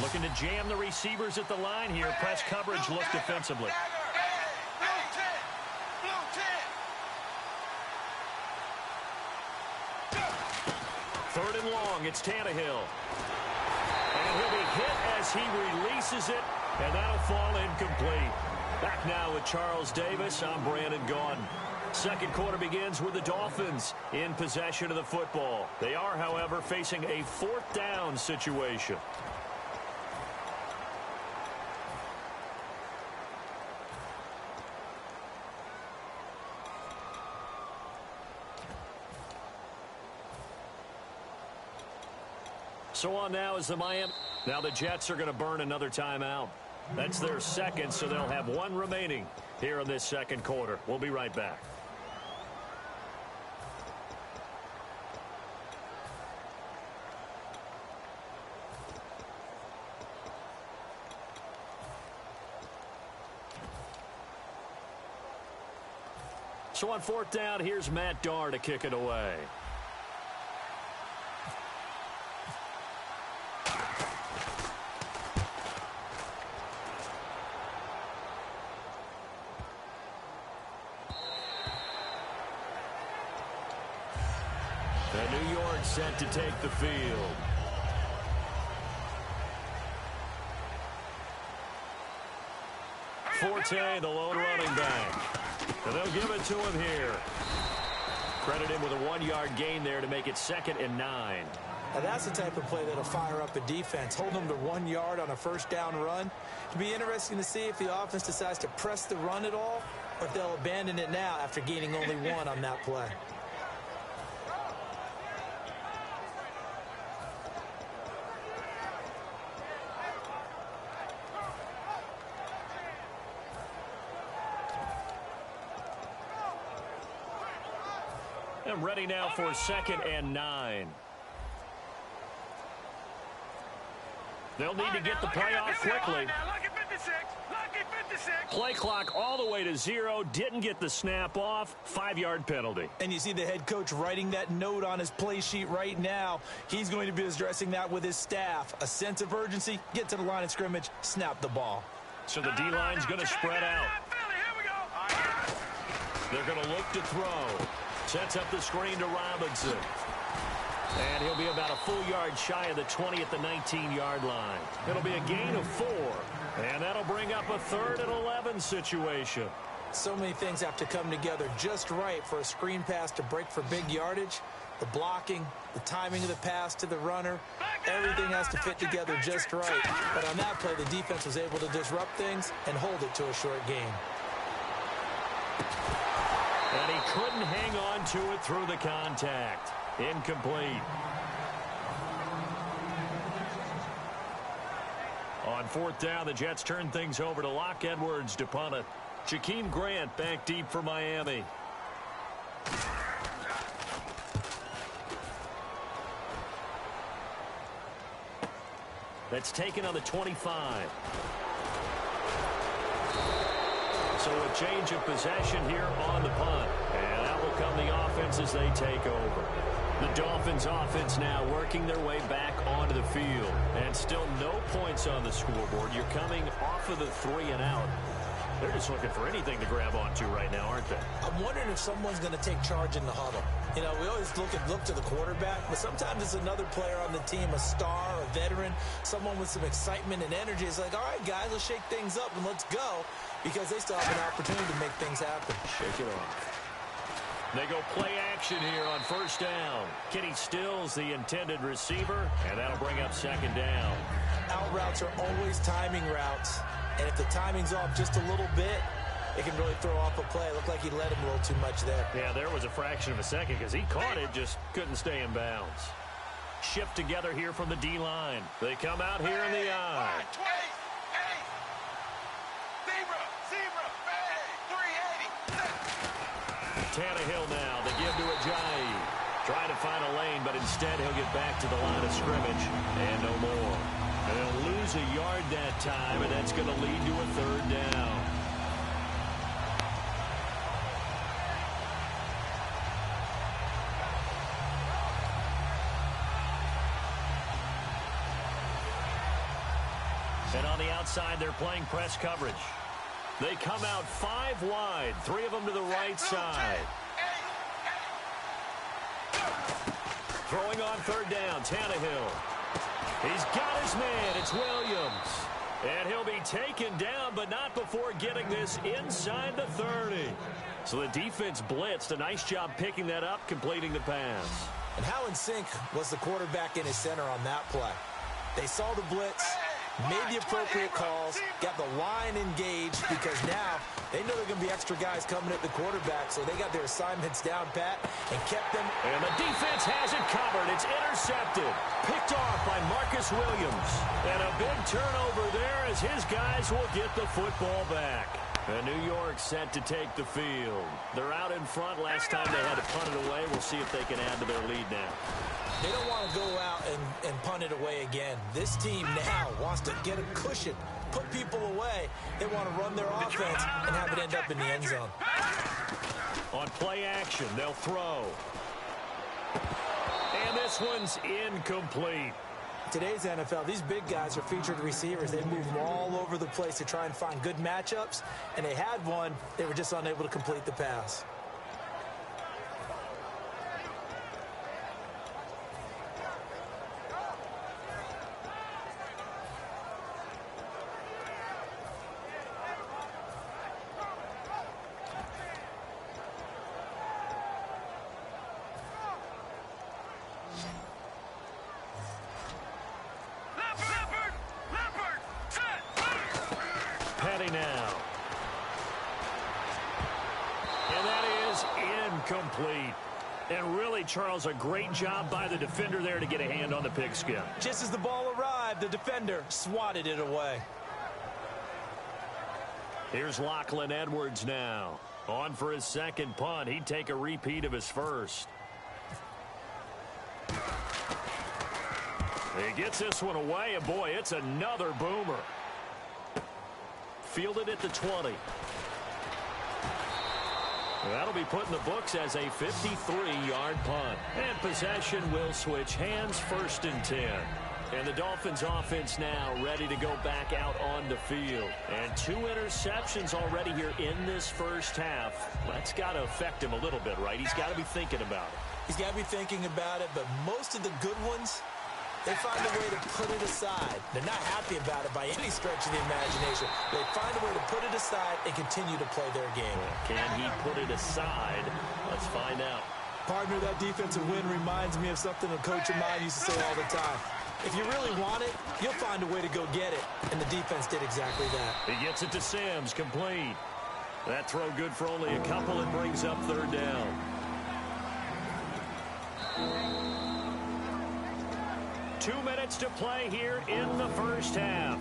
Looking to jam the receivers at the line here. Press coverage look defensively. Third and long, it's Tannehill. And he'll be hit as he releases it, and that'll fall incomplete. Back now with Charles Davis, I'm Brandon Gaudin. Second quarter begins with the Dolphins in possession of the football. They are, however, facing a fourth down situation. So on now is the Miami. Now the Jets are going to burn another timeout. That's their second, so they'll have one remaining here in this second quarter. We'll be right back. So on fourth down, here's Matt Darr to kick it away. And New York set to take the field. Forte, the lone running back. And they'll give it to him here. Credit him with a 1-yard gain there to make it 2nd and 9. Now that's the type of play that'll fire up a defense. Hold them to 1 yard on a first down run. It'll be interesting to see if the offense decides to press the run at all, or if they'll abandon it now after gaining only 1 on that play. And ready now for 2nd and 9. They'll need to get the play off quickly. Play clock all the way to 0. Didn't get the snap off. 5-yard penalty. And you see the head coach writing that note on his play sheet right now. He's going to be addressing that with his staff. A sense of urgency. Get to the line of scrimmage. Snap the ball. So the D-line's going to spread out. They're going to look to throw. Sets up the screen to Robinson. And he'll be about a full yard shy of the 20 at the 19-yard line. It'll be a gain of 4. And that'll bring up a 3rd and 11 situation. So many things have to come together just right for a screen pass to break for big yardage. The blocking, the timing of the pass to the runner, everything has to fit together just right. But on that play, the defense was able to disrupt things and hold it to a short game. And he couldn't hang on to it through the contact. Incomplete. On fourth down, the Jets turn things over to Locke Edwards to punt it. Jakeem Grant back deep for Miami. That's taken on the 25. So a change of possession here on the punt. And that will come the offense as they take over. The Dolphins offense now working their way back onto the field. And still no points on the scoreboard. You're coming off of the 3 and out. They're just looking for anything to grab onto right now, aren't they? I'm wondering if someone's going to take charge in the huddle. You know, we always look to the quarterback, but sometimes it's another player on the team, a star, a veteran, someone with some excitement and energy. It's like, all right, guys, let's shake things up and let's go, because they still have an opportunity to make things happen. Shake it off. They go play action here on first down. Kenny Stills, the intended receiver, and that'll bring up second down. Out routes are always timing routes, and if the timing's off just a little bit, it can really throw off a play. It looked like he let him a little too much there. Yeah, there was a fraction of a second because he caught it, just couldn't stay in bounds. Shift together here from the D-line. They come out here in the I. Tannehill now. They give to Ajayi. Trying to find a lane, but instead he'll get back to the line of scrimmage. And no more. And they'll lose a yard that time, and that's going to lead to a third down. And on the outside, they're playing press coverage. They come out 5 wide, 3 of them to the right side. Throwing on third down, Tannehill. He's got his man, it's Williams. And he'll be taken down, but not before getting this inside the 30. So the defense blitzed. A nice job picking that up, completing the pass. And how in sync was the quarterback in his center on that play? They saw the blitz, made the appropriate calls, got the line engaged, because now they know there are going to be extra guys coming at the quarterback, so they got their assignments down pat and kept them. And the defense has it covered. It's intercepted. Picked off by Marcus Williams. And a big turnover there as his guys will get the football back. And New York set to take the field. They're out in front. Last time they had to punt it away. We'll see if they can add to their lead now. They don't want to go out and punt it away again. This team now wants to get a cushion, put people away. They want to run their offense and have it end up in the end zone. On play action, they'll throw. And this one's incomplete. Today's NFL, these big guys are featured receivers. They move them all over the place to try and find good matchups, and they had one. They were just unable to complete the pass. Now. And that is incomplete. And really, Charles, a great job by the defender there to get a hand on the pigskin. Just as the ball arrived, the defender swatted it away. Here's Lachlan Edwards now. On for his second punt. He'd take a repeat of his first. He gets this one away, and boy, it's another boomer. Fielded at the 20. That'll be put in the books as a 53-yard punt. And possession will switch hands, 1st and 10. And the Dolphins offense now ready to go back out on the field. And 2 interceptions already here in this first half. That's got to affect him a little bit, right? He's got to be thinking about it. He's got to be thinking about it, but most of the good ones, they find a way to put it aside. They're not happy about it by any stretch of the imagination. They find a way to put it aside and continue to play their game. Can he put it aside? Let's find out. Partner, that defensive win reminds me of something a coach of mine used to say all the time. If you really want it, you'll find a way to go get it. And the defense did exactly that. He gets it to Sims, complete. That throw good for only a couple and brings up third down. Two minutes to play here in the first half.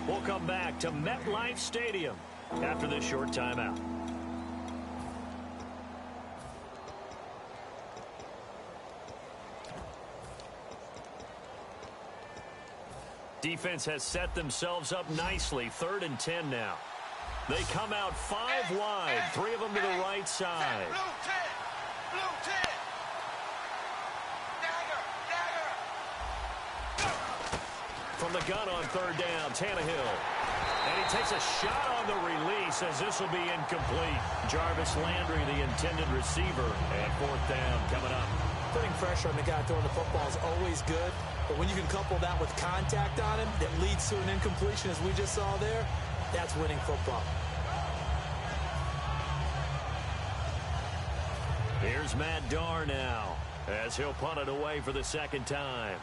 We'll come back to MetLife Stadium after this short timeout. Defense has set themselves up nicely. 3rd and 10 now. They come out 5 wide. 3 of them to the right side. From the gun on 3rd down, Tannehill. And he takes a shot on the release as this will be incomplete. Jarvis Landry, the intended receiver, and 4th down coming up. Putting pressure on the guy throwing the football is always good, but when you can couple that with contact on him that leads to an incompletion, as we just saw there, that's winning football. Here's Matt Darr now, as he'll punt it away for the 2nd time.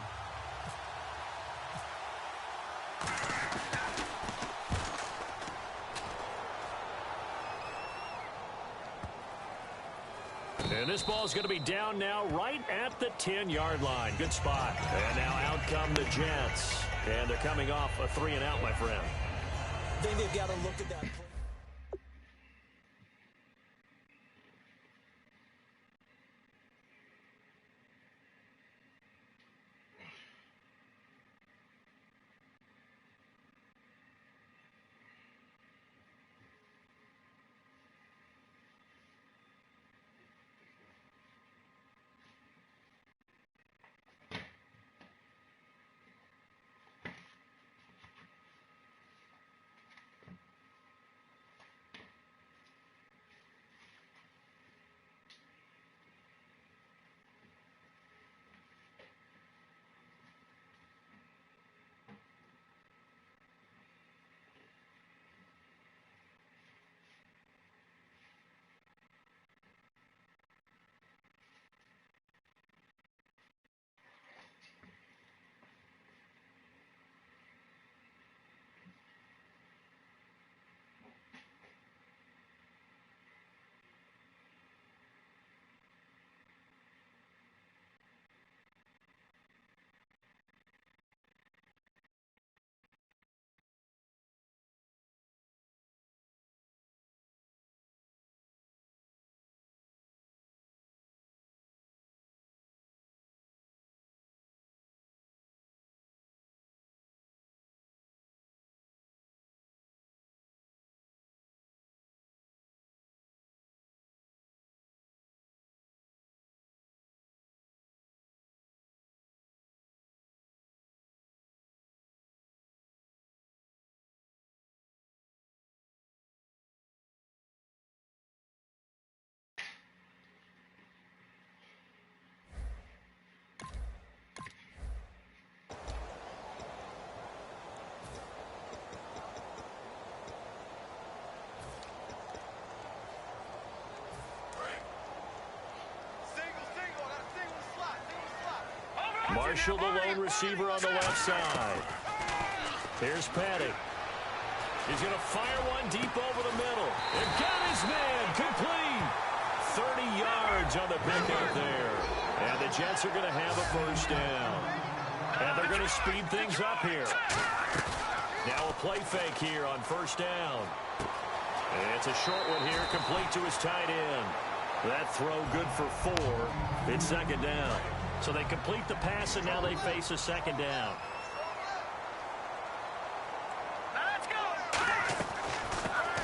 And this ball's going to be down now right at the 10-yard line. Good spot. And now out come the Jets. And they're coming off a 3-and-out, my friend. I think they've got to look at that play. Marshall, the lone receiver on the left side. Here's Paddock. He's going to fire one deep over the middle. And got his man complete. 30 yards on the pickup there. And the Jets are going to have a first down. And they're going to speed things up here. Now a play fake here on first down. And it's a short one here, complete to his tight end. That throw good for 4. It's 2nd down. So they complete the pass, and now they face a 2nd down.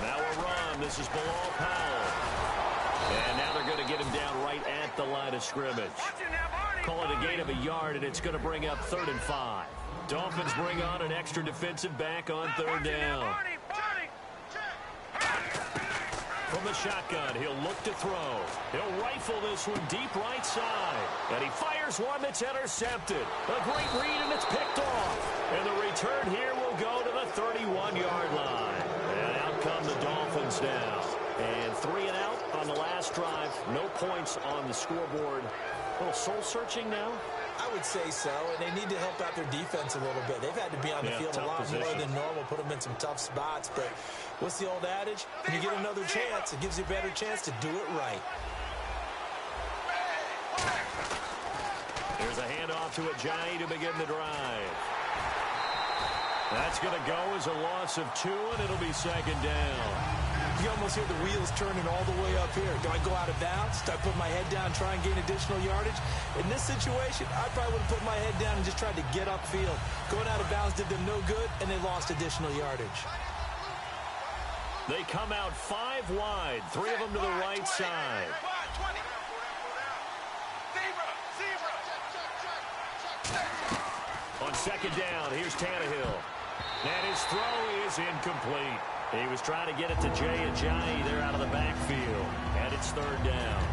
Now a run. This is Bilal Powell. And now they're going to get him down right at the line of scrimmage. Call it a gain of a yard, and it's going to bring up 3rd and 5. Dolphins bring on an extra defensive back on 3rd down. From the shotgun, he'll look to throw. He'll rifle this one deep right side. And he fires one that's intercepted. A great read, and it's picked off. And the return here will go to the 31-yard line. And out come the Dolphins now. And 3 and out on the last drive. No points on the scoreboard. A little soul-searching now? I would say so, and they need to help out their defense a little bit. They've had to be on the field a lot more than normal, put them in some tough spots. But what's the old adage? When you get another chance, it gives you a better chance to do it right. Here's a handoff to Ajayi to begin the drive. That's going to go as a loss of 2, and it'll be second down. You almost hear the wheels turning all the way up here. Do I go out of bounds? Do I put my head down, try and gain additional yardage? In this situation, I probably would have put my head down and just tried to get upfield. Going out of bounds did them no good, and they lost additional yardage. They come out 5 wide, 3 of them to the right side. On second down, here's Tannehill. And his throw is incomplete. He was trying to get it to Jay Ajayi there out of the backfield. And it's third down.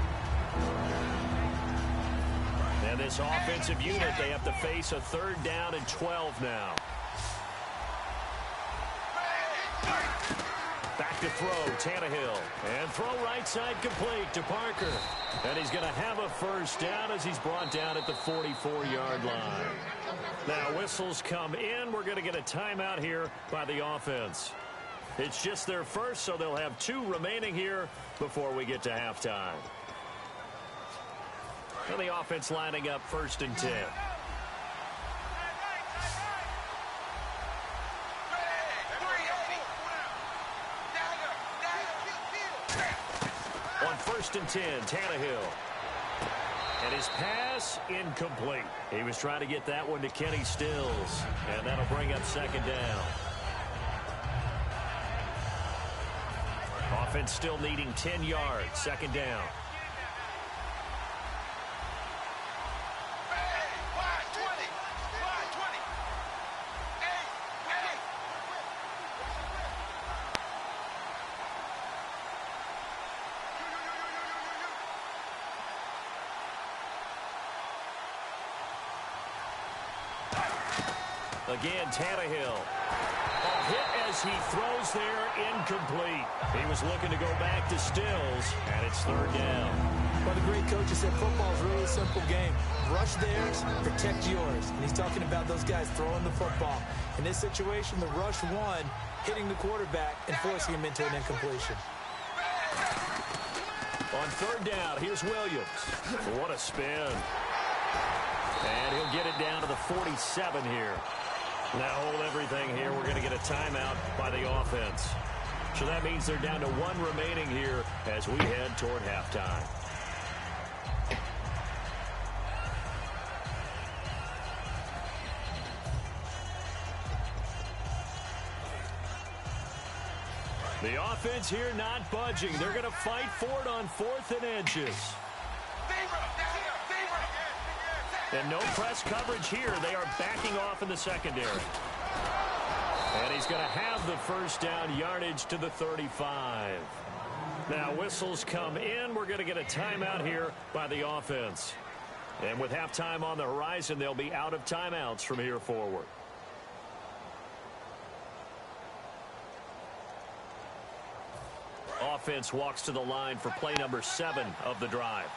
And this offensive unit, they have to face a 3rd down and 12 now. Back to throw, Tannehill. And throw right side complete to Parker. And he's going to have a first down as he's brought down at the 44-yard line. Now whistles come in. We're going to get a timeout here by the offense. It's just their first, so they'll have 2 remaining here before we get to halftime. And the offense lining up 1st and 10. On 1st and 10, Tannehill. And his pass incomplete. He was trying to get that one to Kenny Stills. And that'll bring up second down. Offense still needing 10 yards. Second down. Again, Tannehill. A hit as he throws there, incomplete. He was looking to go back to Stills, and it's 3rd down. Well, the great coach has said football is a really simple game. Rush theirs, protect yours. And he's talking about those guys throwing the football. In this situation, the rush won, hitting the quarterback and forcing him into an incompletion. On 3rd down, here's Williams. What a spin. And he'll get it down to the 47 here. Now hold everything here. We're going to get a timeout by the offense. So that means they're down to 1 remaining here as we head toward halftime. The offense here not budging. They're going to fight for it on 4th and inches. And no press coverage here. They are backing off in the secondary. And he's going to have the first down, yardage to the 35. Now whistles come in. We're going to get a timeout here by the offense. And with halftime on the horizon, they'll be out of timeouts from here forward. Offense walks to the line for play number 7 of the drive.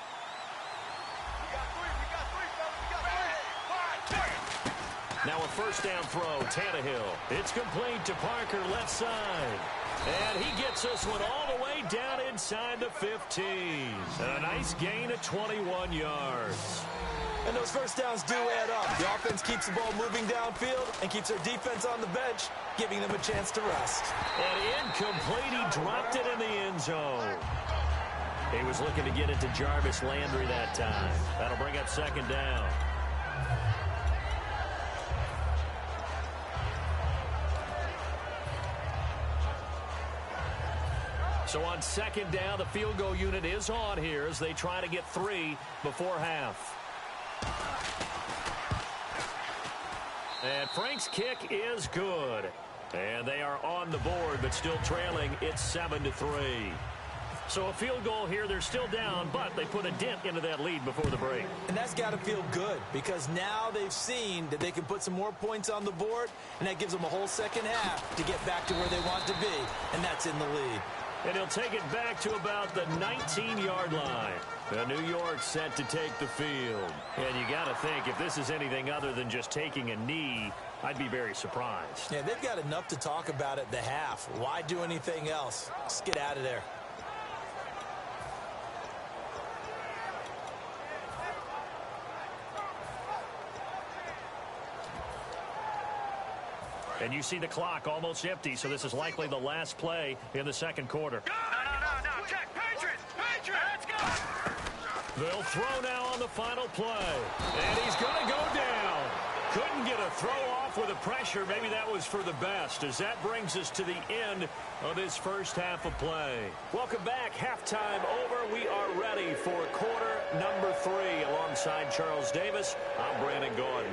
Now a first down throw, Tannehill. It's complete to Parker, left side. And he gets this one all the way down inside the 15. And a nice gain of 21 yards. And those first downs do add up. The offense keeps the ball moving downfield and keeps their defense on the bench, giving them a chance to rest. And incomplete, he dropped it in the end zone. He was looking to get it to Jarvis Landry that time. That'll bring up second down. So on second down, the field goal unit is on here as they try to get 3 before half. And Frank's kick is good. And they are on the board, but still trailing. It's 7-3. So a field goal here. They're still down, but they put a dent into that lead before the break. And that's got to feel good because now they've seen that they can put some more points on the board, and that gives them a whole second half to get back to where they want to be, and that's in the lead. And he'll take it back to about the 19-yard line. New York set to take the field. And you got to think, if this is anything other than just taking a knee, I'd be very surprised. Yeah, they've got enough to talk about at the half. Why do anything else? Just get out of there. And you see the clock almost empty, so this is likely the last play in the second quarter. No, check. Patriots, let's go. They'll throw now on the final play. And he's going to go down. Couldn't get a throw off with the pressure. Maybe that was for the best, as that brings us to the end of this first half of play. Welcome back. Halftime over. We are ready for quarter number 3. Alongside Charles Davis, I'm Brandon Gordon.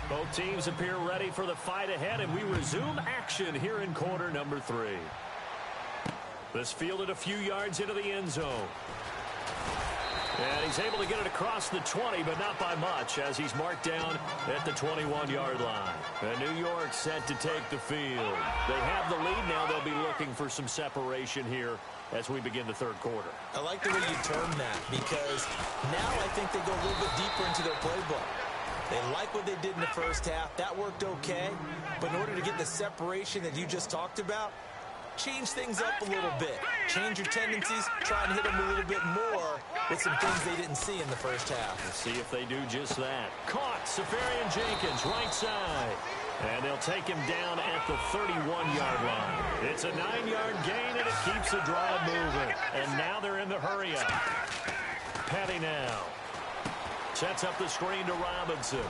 Both teams appear ready for the fight ahead, and we resume action here in quarter number 3. This fielded a few yards into the end zone. And he's able to get it across the 20, but not by much, as he's marked down at the 21-yard line. And New York set to take the field. They have the lead now. They'll be looking for some separation here as we begin the third quarter. I like the way you term that, because now I think they go a little bit deeper into their playbook. They like what they did in the first half. That worked okay. But in order to get the separation that you just talked about, change things up a little bit. Change your tendencies. Try and hit them a little bit more with some things they didn't see in the first half. We'll see if they do just that. Caught. Safarian Jenkins, right side. And they'll take him down at the 31-yard line. It's a 9-yard gain, and it keeps the drive moving. And now they're in the hurry-up. Petty now. Sets up the screen to Robinson.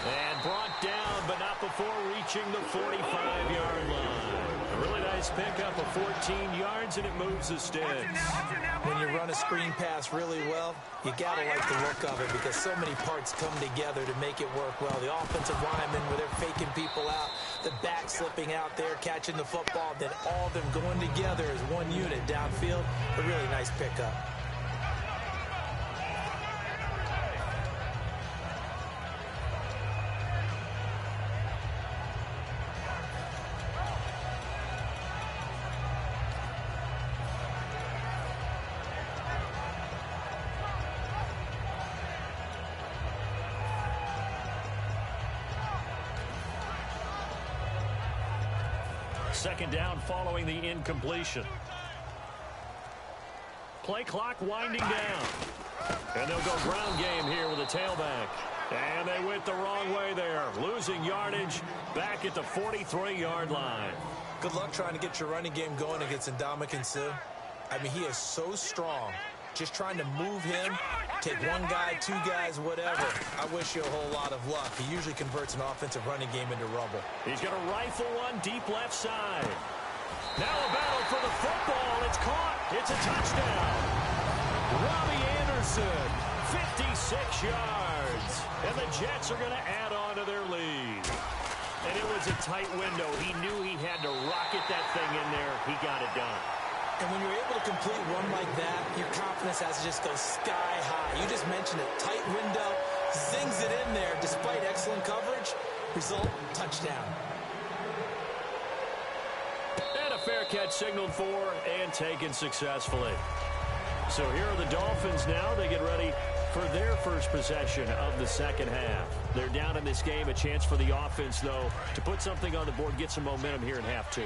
And brought down, but not before reaching the 45-yard line. A really nice pickup of 14 yards, and it moves the sticks. When you run a screen pass really well, you got to like the look of it because so many parts come together to make it work well. The offensive linemen, where they're faking people out, the back slipping out there, catching the football, then all of them going together as one unit downfield. A really nice pickup. Second down following the incompletion. Play clock winding down. And they'll go ground game here with a tailback. And they went the wrong way there. Losing yardage back at the 43-yard line. Good luck trying to get your running game going against Ndamukong Suh. I mean, he is so strong. Just trying to move him, take one guy, two guys, whatever. I wish you a whole lot of luck. He usually converts an offensive running game into rubble. He's going to rifle one deep left side. Now a battle for the football. It's caught. It's a touchdown. Robbie Anderson, 56 yards. And the Jets are going to add on to their lead. And it was a tight window. He knew he had to rocket that thing in there. He got it done. And when you're able to complete one like that, your confidence has to just go sky high. You just mentioned it. Tight window, zings it in there despite excellent coverage. Result, touchdown. And a fair catch signaled for and taken successfully. So here are the Dolphins now. They get ready for their first possession of the second half. They're down in this game. A chance for the offense, though, to put something on the board, get some momentum here in half 2.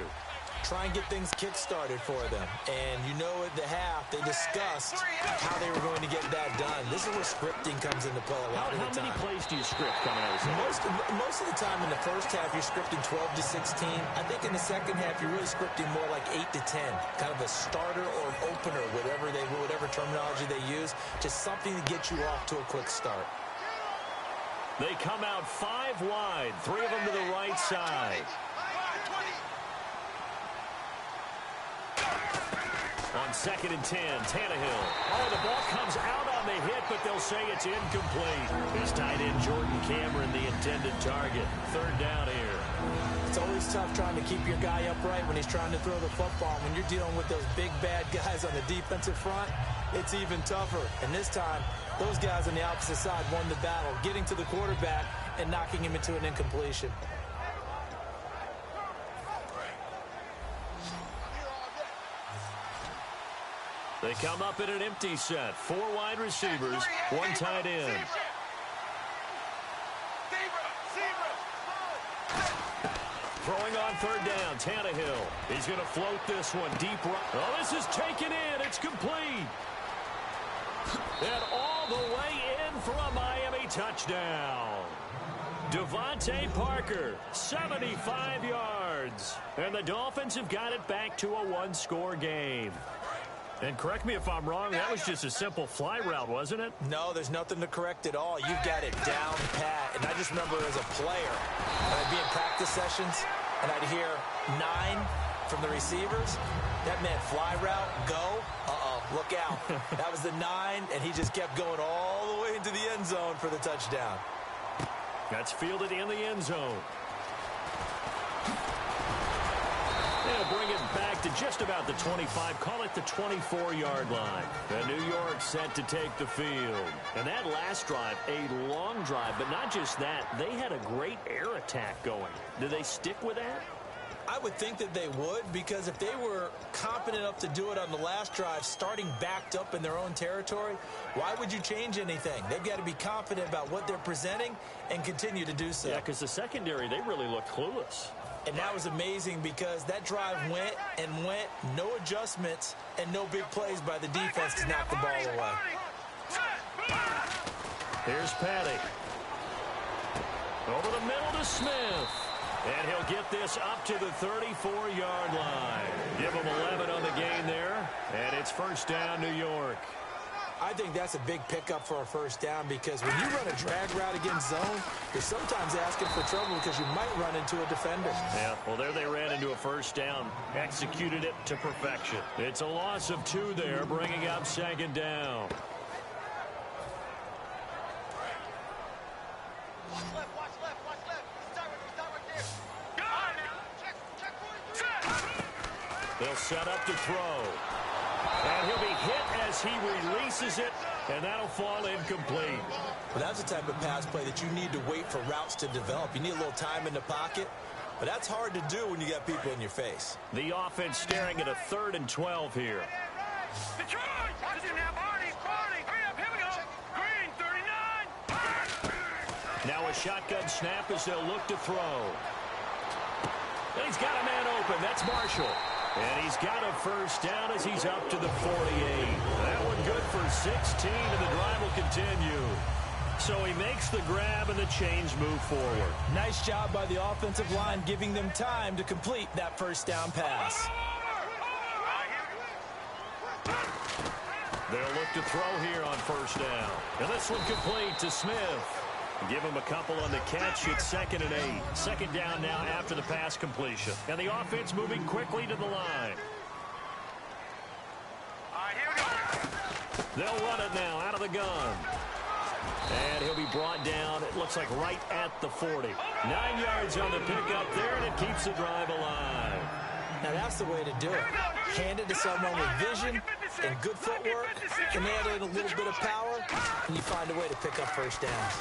Try and get things kick-started for them. And you know at the half, they discussed how they were going to get that done. This is where scripting comes into play a lot of the time. How many plays do you script coming out of this? Most of the time in the first half, you're scripting 12 to 16. I think in the second half, you're really scripting more like 8 to 10. Kind of a starter or an opener, whatever terminology they use. Just something to get you off to a quick start. They come out 5 wide, 3 of them to the right side. On 2nd and 10, Tannehill. Oh, the ball comes out on the hit, but they'll say it's incomplete. His tight end, Jordan Cameron, the intended target. 3rd down here. It's always tough trying to keep your guy upright when he's trying to throw the football. When you're dealing with those big, bad guys on the defensive front, it's even tougher. And this time, those guys on the opposite side won the battle, getting to the quarterback and knocking him into an incompletion. They come up in an empty set. 4 wide receivers, 1 tight end. Throwing on 3rd down, Tannehill. He's going to float this one deep right. Oh, this is taken in. It's complete. And all the way in for a Miami touchdown. Devontae Parker, 75 yards. And the Dolphins have got it back to a 1-score game. And correct me if I'm wrong, that was just a simple fly route, wasn't it? No, there's nothing to correct at all. You've got it down pat. And I just remember as a player, when I'd be in practice sessions, and I'd hear 9 from the receivers. That meant fly route, go. Look out. That was the 9, and he just kept going all the way into the end zone for the touchdown. That's fielded in the end zone. They'll bring it back to just about the 25, call it the 24-yard line. And New York set to take the field. And that last drive, a long drive, but not just that, they had a great air attack going. Do they stick with that? I would think that they would, because if they were competent enough to do it on the last drive, starting backed up in their own territory, why would you change anything? They've got to be confident about what they're presenting and continue to do so. Yeah, because the secondary, they really looked clueless. And that was amazing because that drive went and went, no adjustments, and no big plays by the defense to knock the ball away. Here's Patty. Over the middle to Smith. And he'll get this up to the 34-yard line. Give him 11 on the gain there. And it's 1st down, New York. I think that's a big pickup for a 1st down because when you run a drag route against zone, you're sometimes asking for trouble because you might run into a defender. Yeah, well, there they ran into a 1st down. Executed it to perfection. It's a loss of 2 there, bringing up 2nd down. They'll set up to throw. And he'll be hit as he releases it, and that'll fall incomplete. Well, that's the type of pass play that you need to wait for routes to develop. You need a little time in the pocket, but that's hard to do when you got people in your face. The offense staring at a 3rd and 12 here. Now a shotgun snap as they'll look to throw. And he's got a man open. That's Marshall. And he's got a 1st down as he's up to the 48. That one good for 16, and the drive will continue. So he makes the grab, and the chains move forward. Nice job by the offensive line, giving them time to complete that 1st down pass. They'll look to throw here on 1st down. And this one complete to Smith. Give him a couple on the catch. It's 2nd and 8. 2nd down now after the pass completion. And the offense moving quickly to the line. They'll run it now out of the gun. And he'll be brought down, it looks like right at the 40. 9 yards on the pickup there, and it keeps the drive alive. Now that's the way to do it. Hand it to someone with vision and good footwork, and add in a little bit of power, and you find a way to pick up 1st downs.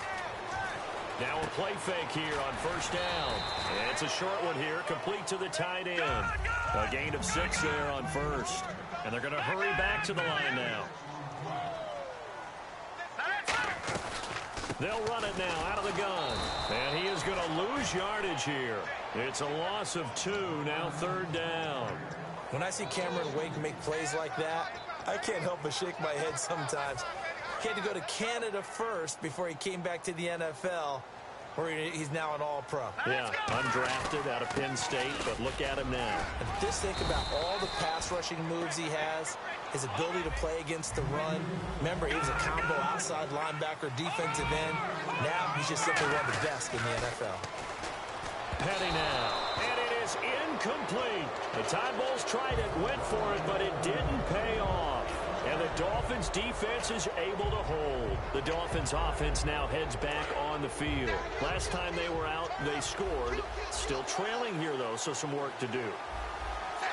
Now a play fake here on 1st down. And it's a short one here, complete to the tight end. A gain of 6 there on 1st. And they're going to hurry back to the line now. They'll run it now out of the gun. And he is going to lose yardage here. It's a loss of 2, now 3rd down. When I see Cameron Wake make plays like that, I can't help but shake my head sometimes. He had to go to Canada first before he came back to the NFL, where he's now an all-pro. Yeah, undrafted out of Penn State, but look at him now. And just think about all the pass rushing moves he has, his ability to play against the run. Remember, he was a combo outside linebacker, defensive end. Now he's just simply one of the best in the NFL. Petty now, and it this incomplete. The Tide Bulls tried it, went for it, but it didn't pay off. And the Dolphins defense is able to hold. The Dolphins offense now heads back on the field. Last time they were out, they scored. Still trailing here, though, so some work to do.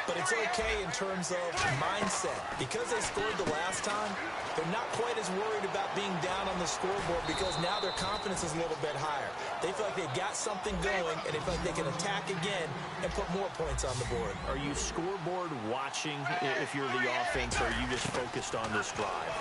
But it's okay in terms of mindset. Because they scored the last time, they're not quite as worried about being down on the scoreboard because now their confidence is a little bit higher. They feel like they've got something going, and they feel like they can attack again and put more points on the board. Are you scoreboard watching if you're the offense, or are you just focused on this drive?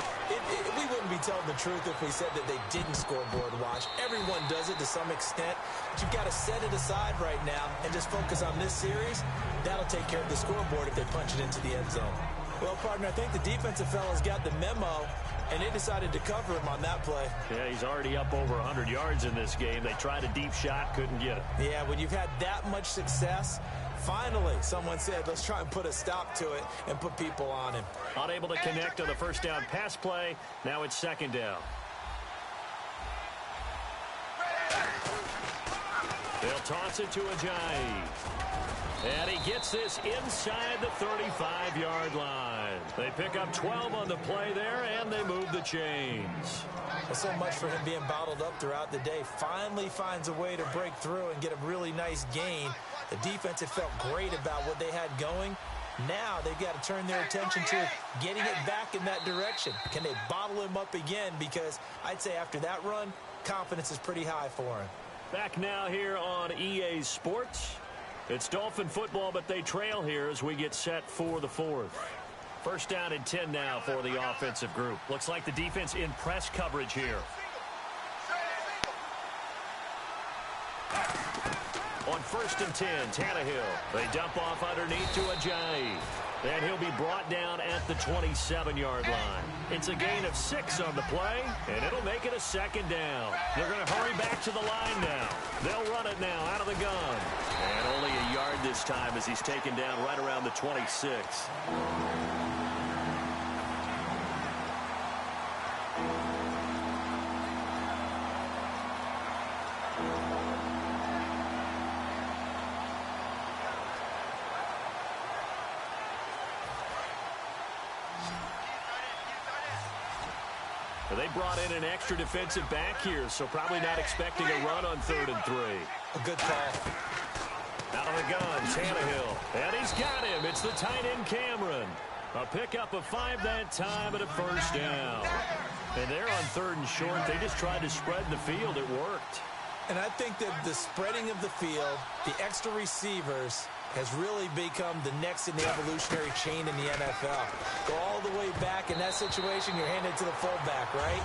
We wouldn't be telling the truth if we said that they didn't scoreboard watch. Everyone does it to some extent, but you've got to set it aside right now and just focus on this series. That'll take care of the scoreboard if they punch it into the end zone. Well, partner, I think the defensive fellas got the memo, and they decided to cover him on that play. Yeah, he's already up over 100 yards in this game. They tried a deep shot, couldn't get it. Yeah, when you've had that much success, finally someone said, let's try and put a stop to it and put people on him. Unable to connect on the first down pass play. Now it's second down. They'll toss it to Ajayi. And he gets this inside the 35-yard line. They pick up 12 on the play there, and they move the chains. Well, so much for him being bottled up throughout the day. Finally finds a way to break through and get a really nice gain. The defense had felt great about what they had going. Now they've got to turn their attention to getting it back in that direction. Can they bottle him up again? Because I'd say after that run, confidence is pretty high for him. Back now here on EA Sports. It's Dolphin football, but they trail here as we get set for the fourth. First down and 10 now for the offensive group. Looks like the defense in press coverage here. On first and 10, Tannehill. They dump off underneath to Ajayi. And he'll be brought down at the 27-yard line. It's a gain of 6 on the play, and it'll make it a second down. They're going to hurry back to the line now. They'll run it now out of the gun. And only a yard this time as he's taken down right around the 26. They brought in an extra defensive back here, so probably not expecting a run on 3rd and 3. A good call. Out of the gun, Tannehill. And he's got him. It's the tight end, Cameron. A pickup of 5 that time and a first down. And they're on 3rd and short. They just tried to spread the field. It worked. And I think that the spreading of the field, the extra receivers, has really become the next in the evolutionary chain in the NFL. Go all the way back in that situation, you're handed to the fullback, right?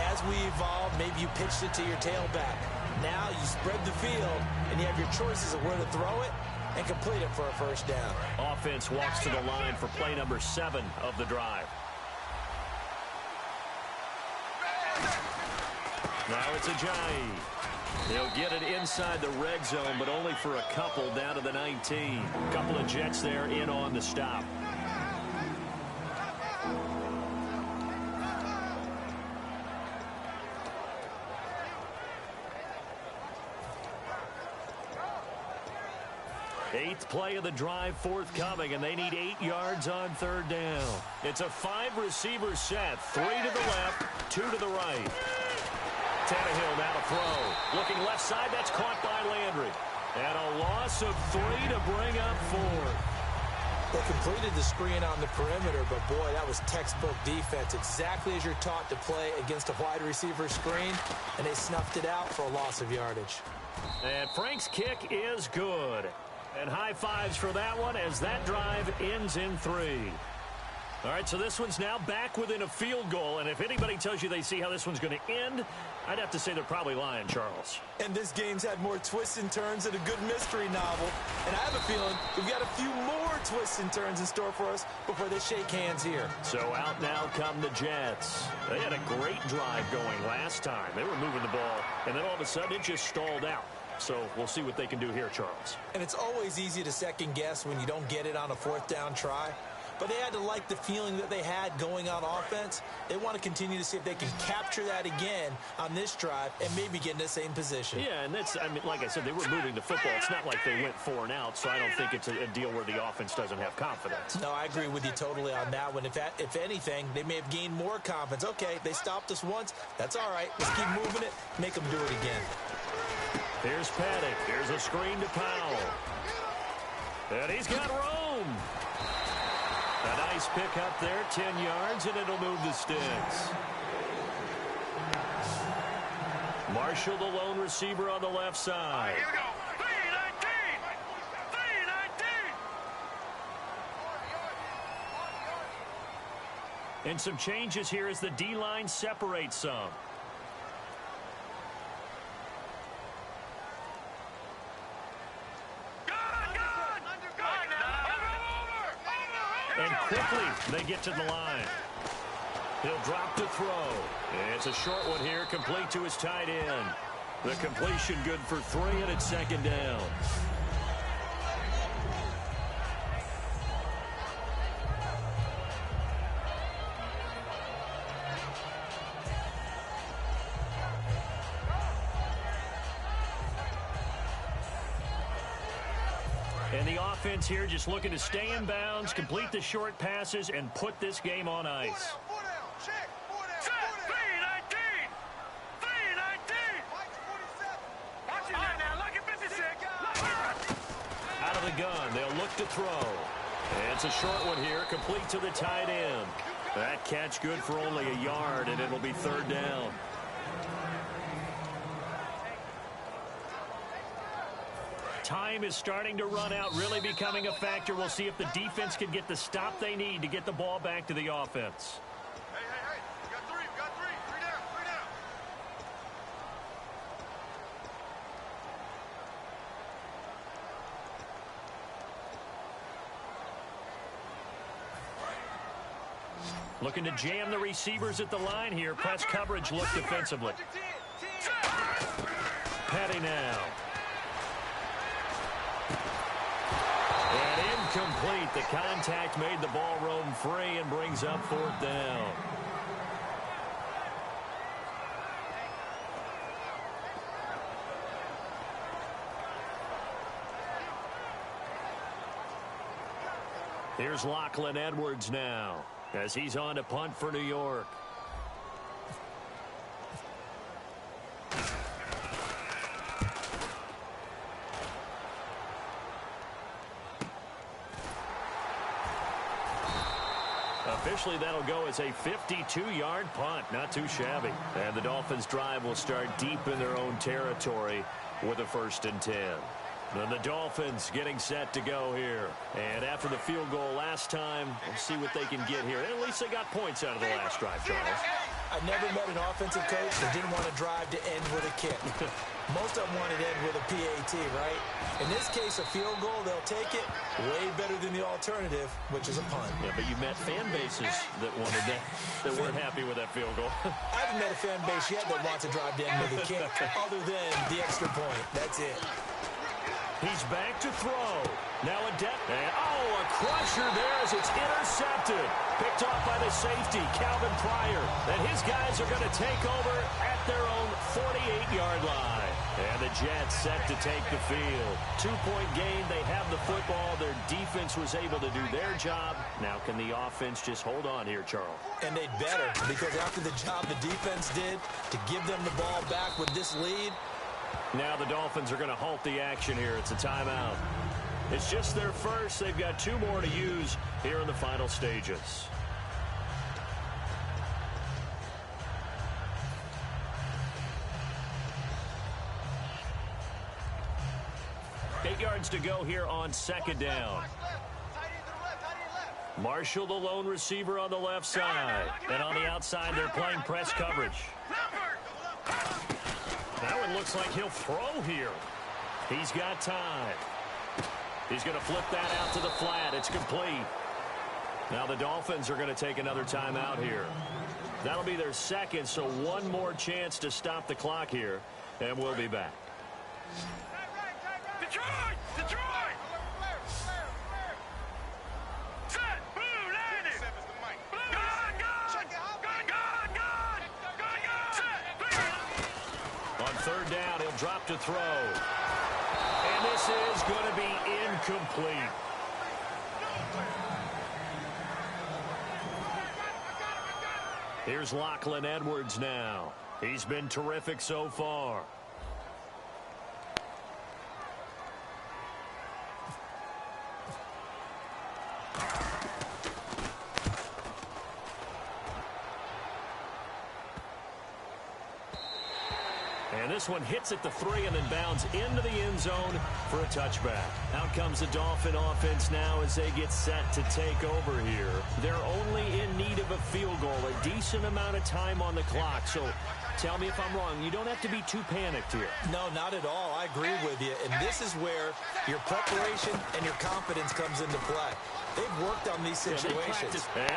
As we evolve, maybe you pitched it to your tailback. Now you spread the field, and you have your choices of where to throw it and complete it for a first down. Offense walks to the line for play number 7 of the drive. Now it's Ajayi. They'll get it inside the red zone, but only for a couple down to the 19. Couple of Jets there in on the stop. Eighth play of the drive forthcoming, and they need 8 yards on 3rd down. It's a 5-receiver set, 3 to the left, 2 to the right. Tannehill now to throw. Looking left side, that's caught by Landry. And a loss of 3 to bring up 4. They completed the screen on the perimeter, but boy, that was textbook defense. Exactly as you're taught to play against a wide receiver screen, and they snuffed it out for a loss of yardage. And Frank's kick is good. And high fives for that one as that drive ends in 3. All right, so this one's now back within a field goal, and if anybody tells you they see how this one's going to end, I'd have to say they're probably lying, Charles. And this game's had more twists and turns than a good mystery novel, and I have a feeling we've got a few more twists and turns in store for us before they shake hands here. So out now come the Jets. They had a great drive going last time. They were moving the ball, and then all of a sudden it just stalled out. So we'll see what they can do here, Charles. And it's always easy to second guess when you don't get it on a 4th down try. but they had to like the feeling that they had going on offense. They want to continue to see if they can capture that again on this drive and maybe get in the same position. Yeah, and that's, I mean, like I said, they were moving the football. It's not like they went 4 and out, so I don't think it's a deal where the offense doesn't have confidence. No, I agree with you totally on that one. If anything, they may have gained more confidence. Okay, they stopped us once. That's all right. Let's keep moving it, make them do it again. Here's Paddock. Here's a screen to Powell. And he's got room. A nice pick up there, 10 yards, and it'll move the sticks. Marshall, the lone receiver on the left side. Here we go. 3-19. And some changes here as the D-line separates some. And quickly, they get to the line. He'll drop to throw. It's a short one here, complete to his tight end. The completion good for 3, and it's second down. And the offense here just looking to stay in bounds, complete the short passes, and put this game on ice. Out of the gun, they'll look to throw. And it's a short one here, complete to the tight end. That catch good for only a yard, and it'll be third down. Time is starting to run out, really becoming a factor. We'll see if the defense can get the stop they need to get the ball back to the offense. Hey, we got 3, we got 3. 3 down, 3 down. Looking to jam the receivers at the line here. Press coverage look defensively. Petty now. And incomplete. The contact made the ball roam free and brings up fourth down. Here's Lachlan Edwards now as he's on to punt for New York. Officially, that'll go as a 52-yard punt. Not too shabby. And the Dolphins' drive will start deep in their own territory with a 1st and 10. And the Dolphins getting set to go here. And after the field goal last time, we'll see what they can get here. And at least they got points out of the last drive, Charles. I never met an offensive coach that didn't want to drive to end with a kick. Most of them wanted to end with a PAT, right? In this case, a field goal, they'll take it way better than the alternative, which is a punt. Yeah, but you met fan bases that wanted that weren't happy with that field goal. I haven't met a fan base yet that wants to drive to end with a kick other than the extra point. That's it. He's back to throw. Now a a crusher there as it's intercepted. Picked off by the safety, Calvin Pryor. And his guys are going to take over at their own 48-yard line. And the Jets set to take the field. 2-point game. They have the football. Their defense was able to do their job. Now can the offense just hold on here, Charles? And they'd better, because after the job the defense did to give them the ball back with this lead. Now the Dolphins are going to halt the action here. It's a timeout. It's just their first. They've got 2 more to use here in the final stages. Eight yards to go here on 2nd down. Marshall, the lone receiver on the left side. And on the outside, they're playing press coverage. That one looks like he'll throw here. He's got time. He's going to flip that out to the flat. It's complete. Now the Dolphins are going to take another timeout here. That'll be their second, so one more chance to stop the clock here, and we'll be back. Detroit! Detroit! Set! Move to throw. And this is going to be incomplete. Here's Lachlan Edwards now. He's been terrific so far. And this one hits at the 3 and then bounds into the end zone for a touchback. Out comes the Dolphin offense now as they get set to take over here. They're only in need of a field goal, a decent amount of time on the clock. So tell me if I'm wrong. You don't have to be too panicked here. No, not at all. I agree with you. And this is where your preparation and your confidence comes into play. They've worked on these situations. And,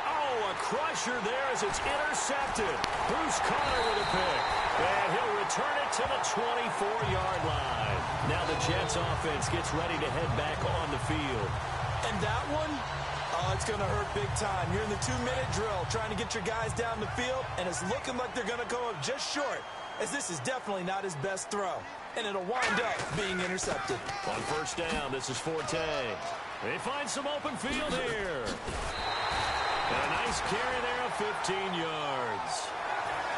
a crusher there as it's intercepted. Bruce Conner with a pick. And he'll return it to the 24-yard line. Now the Jets offense gets ready to head back on the field. And that one, it's going to hurt big time. You're in the 2-minute drill trying to get your guys down the field, and it's looking like they're going to go up just short, as this is definitely not his best throw. And it'll wind up being intercepted. On first down, this is Forte. They find some open field here. And a nice carry there of 15 yards.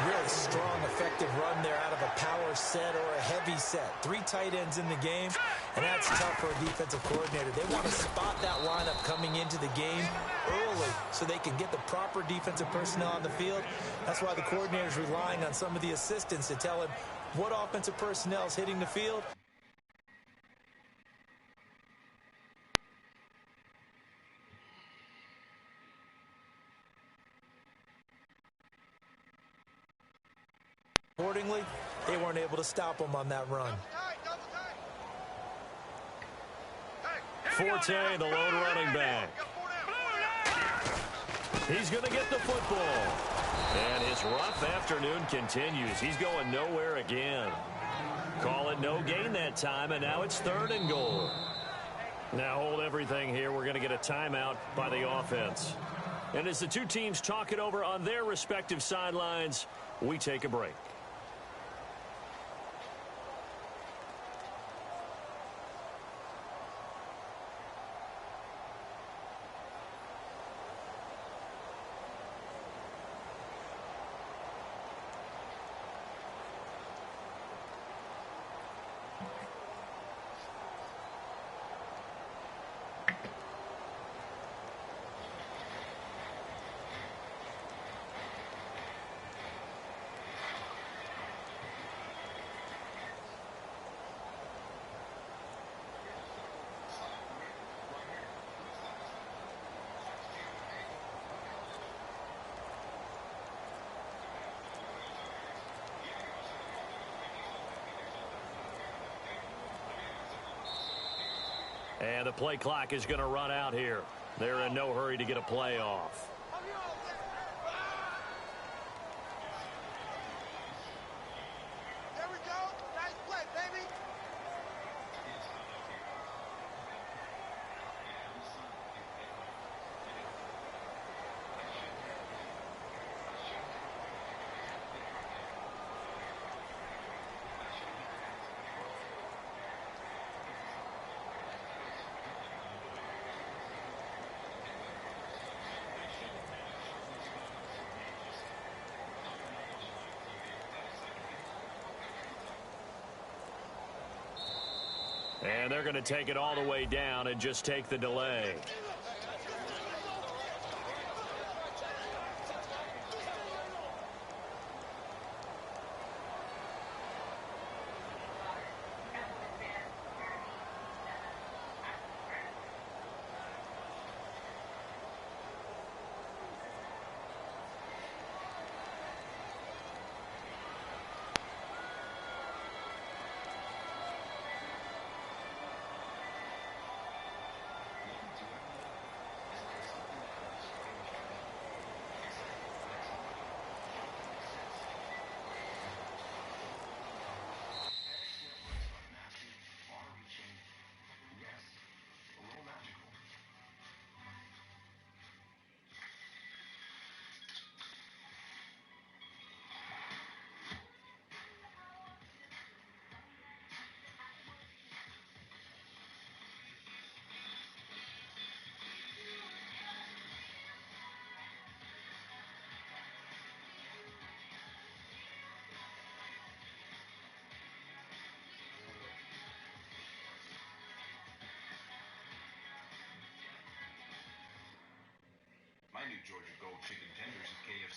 Really strong, effective run there out of a power set or a heavy set. 3 tight ends in the game, and that's tough for a defensive coordinator. They want to spot that lineup coming into the game early so they can get the proper defensive personnel on the field. That's why the coordinator's relying on some of the assistants to tell him what offensive personnel is hitting the field. Accordingly, they weren't able to stop him on that run. Forte, the lone running back. He's going to get the football. And his rough afternoon continues. He's going nowhere again. Call it no gain that time, and now it's 3rd and goal. Now hold everything here. We're going to get a timeout by the offense. And as the two teams talk it over on their respective sidelines, we take a break. And the play clock is going to run out here. They're in no hurry to get a play off. There we go. Nice play, baby. And they're going to take it all the way down and just take the delay.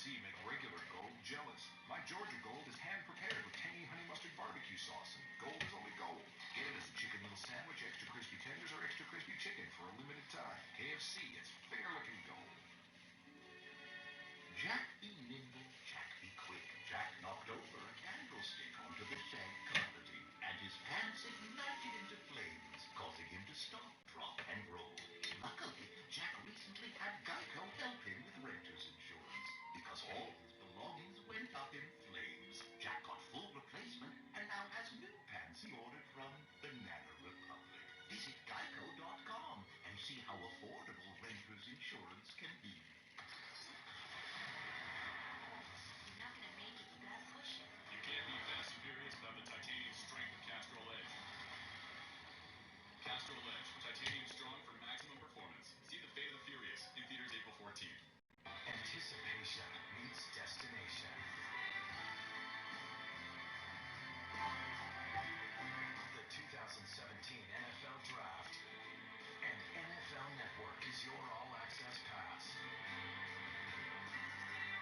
KFC make regular Gold jealous. My Georgia Gold is hand-prepared with tangy honey mustard barbecue sauce, and Gold is only gold. Get it as a chicken little sandwich, extra crispy tenders, or extra crispy chicken for a limited time. KFC, it's fair-looking gold. Jack be nimble, Jack be quick. Jack knocked over a candlestick onto the sand carpeting, and his pants ignited into flames, causing him to stop, drop, and roll. Luckily, Jack recently had Geico help him with renter's insurance, because all his belongings went up in flames. Jack got full replacement and now has new pants he ordered from Banana Republic. Visit Geico.com and see how affordable renter's insurance can be. You're not gonna make it. You gotta push it. You can't be fast and furious without the titanium strength of Castrol Edge. Castrol Edge, titanium strong for maximum performance. See The Fate of the Furious in theaters April 14th. Anticipation meets destination. The 2017 NFL Draft. And NFL Network is your all-access pass.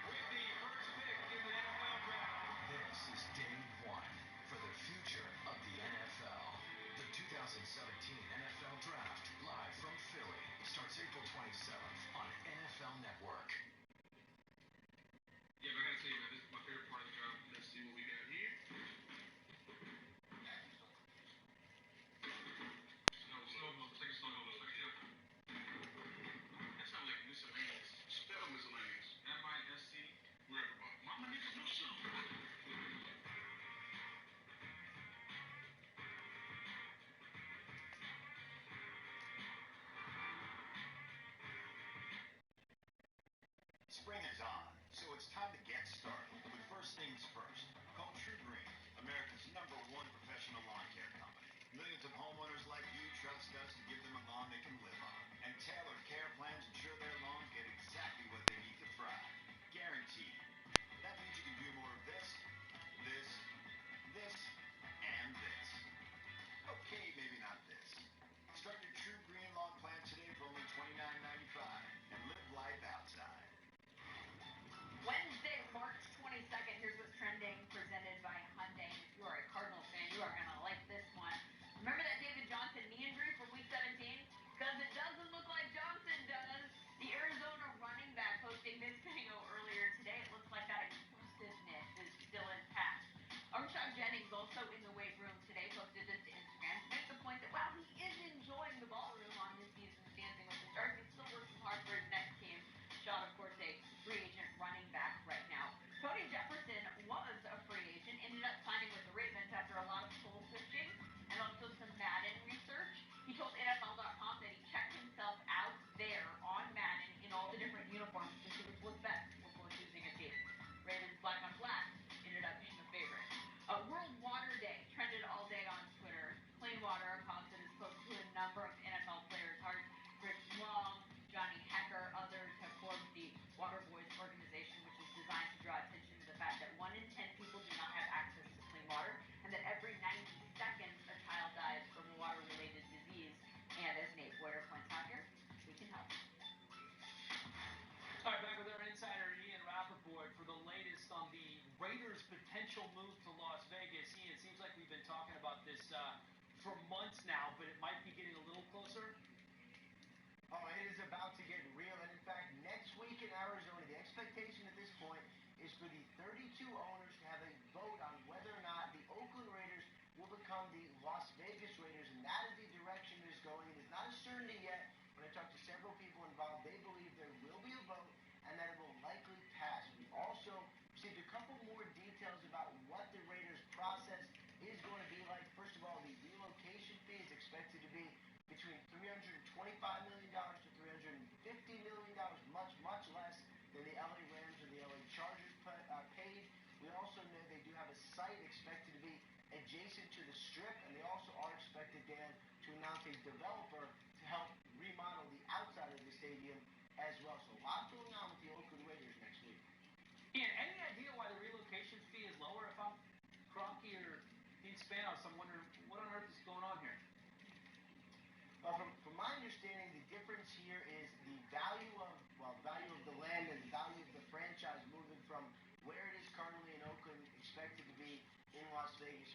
With the first pick in the NFL Draft. This is day one for the future of the NFL. The 2017 NFL Draft, live from Philly, starts April 27th on NFL Network. Yeah, but I gotta tell you, man, this is my favorite part of the draft. Let's see what we got here. Snow globe. Take a snow globe. That sounds like miscellaneous. Spell miscellaneous. M-I-S-C. Wherever. Mama niggas know something. Spring is on, so it's time to get started. But first things first, call True Green, America's #1 professional lawn care company. Millions of homeowners like you trust us to give them a lawn they can live on. And tailored care plans ensure their lawns get exactly what they need to thrive. Guaranteed. That means you can do more of this, and this. Okay, maybe not this. Start your True Green lawn plan today for only $29.95 and live life outside. Wednesday, March 22nd. Here's what's trending, presented by Hyundai. If you are a Cardinals fan, you are going to like this one. Remember that David Johnson knee injury from Week 17? Because it doesn't look like Johnson does. The Arizona running back posting this video earlier today. It looks like that explosiveness is still intact. Armstrong Jennings, also in the weight room today, posted this to Instagram to make the point that while he is enjoying the ballroom on this season of Dancing with the Stars, he's still working hard for his next team. Sean, of course, a free agent running back right now. Tony Jefferson was a free agent, ended up signing with the Ravens after a lot of soul searching and also some Madden research. He told NFL.com that he checked himself out there on Madden in all the different uniforms to see which looked best before choosing a team. Ravens black on black ended up being the favorite. World Water Day trended all day on Twitter. Clean water, a cause that is close to a number of NFL players' hearts. Rich Long, Johnny Hecker, others have formed the Water Boys organization, which is designed to draw attention to the fact that 1 in 10 people do not have access to clean water, and that every 90 seconds a child dies from a water-related disease. And as Nate Boyer points out here, we can help. All right, back with our insider Ian Rappaport for the latest on the Raiders' potential move to Las Vegas. Ian, it seems like we've been talking about this for months now, but it might be getting a little closer. Oh, it is about to get real, and in fact, next week in Arizona, the expectation at this point is for the 32 owners to have a vote on whether or not the Oakland Raiders will become the Las Vegas Raiders, and that is the direction it is going. It is not a certainty yet. When I talked to several people involved, they believe there will be a vote and that it will likely pass. We also received a couple more details about what the Raiders' process is going to be like. First of all, the relocation fee is expected to be between $325 million to $350 million, much, much less than the LA Rams or the LA Chargers paid. We also know they do have a site expected to be adjacent to the Strip, and they also are expected, Dan, to announce a developer to help remodel the outside of the stadium as well. So a lot going on with the Oakland Raiders next week. Ian, any idea why the relocation fee is lower? If I'm Kroenke or Dean Spanos, I'm wondering what on earth is going on here. From my understanding, the difference here is the value of the land and the value of the franchise moving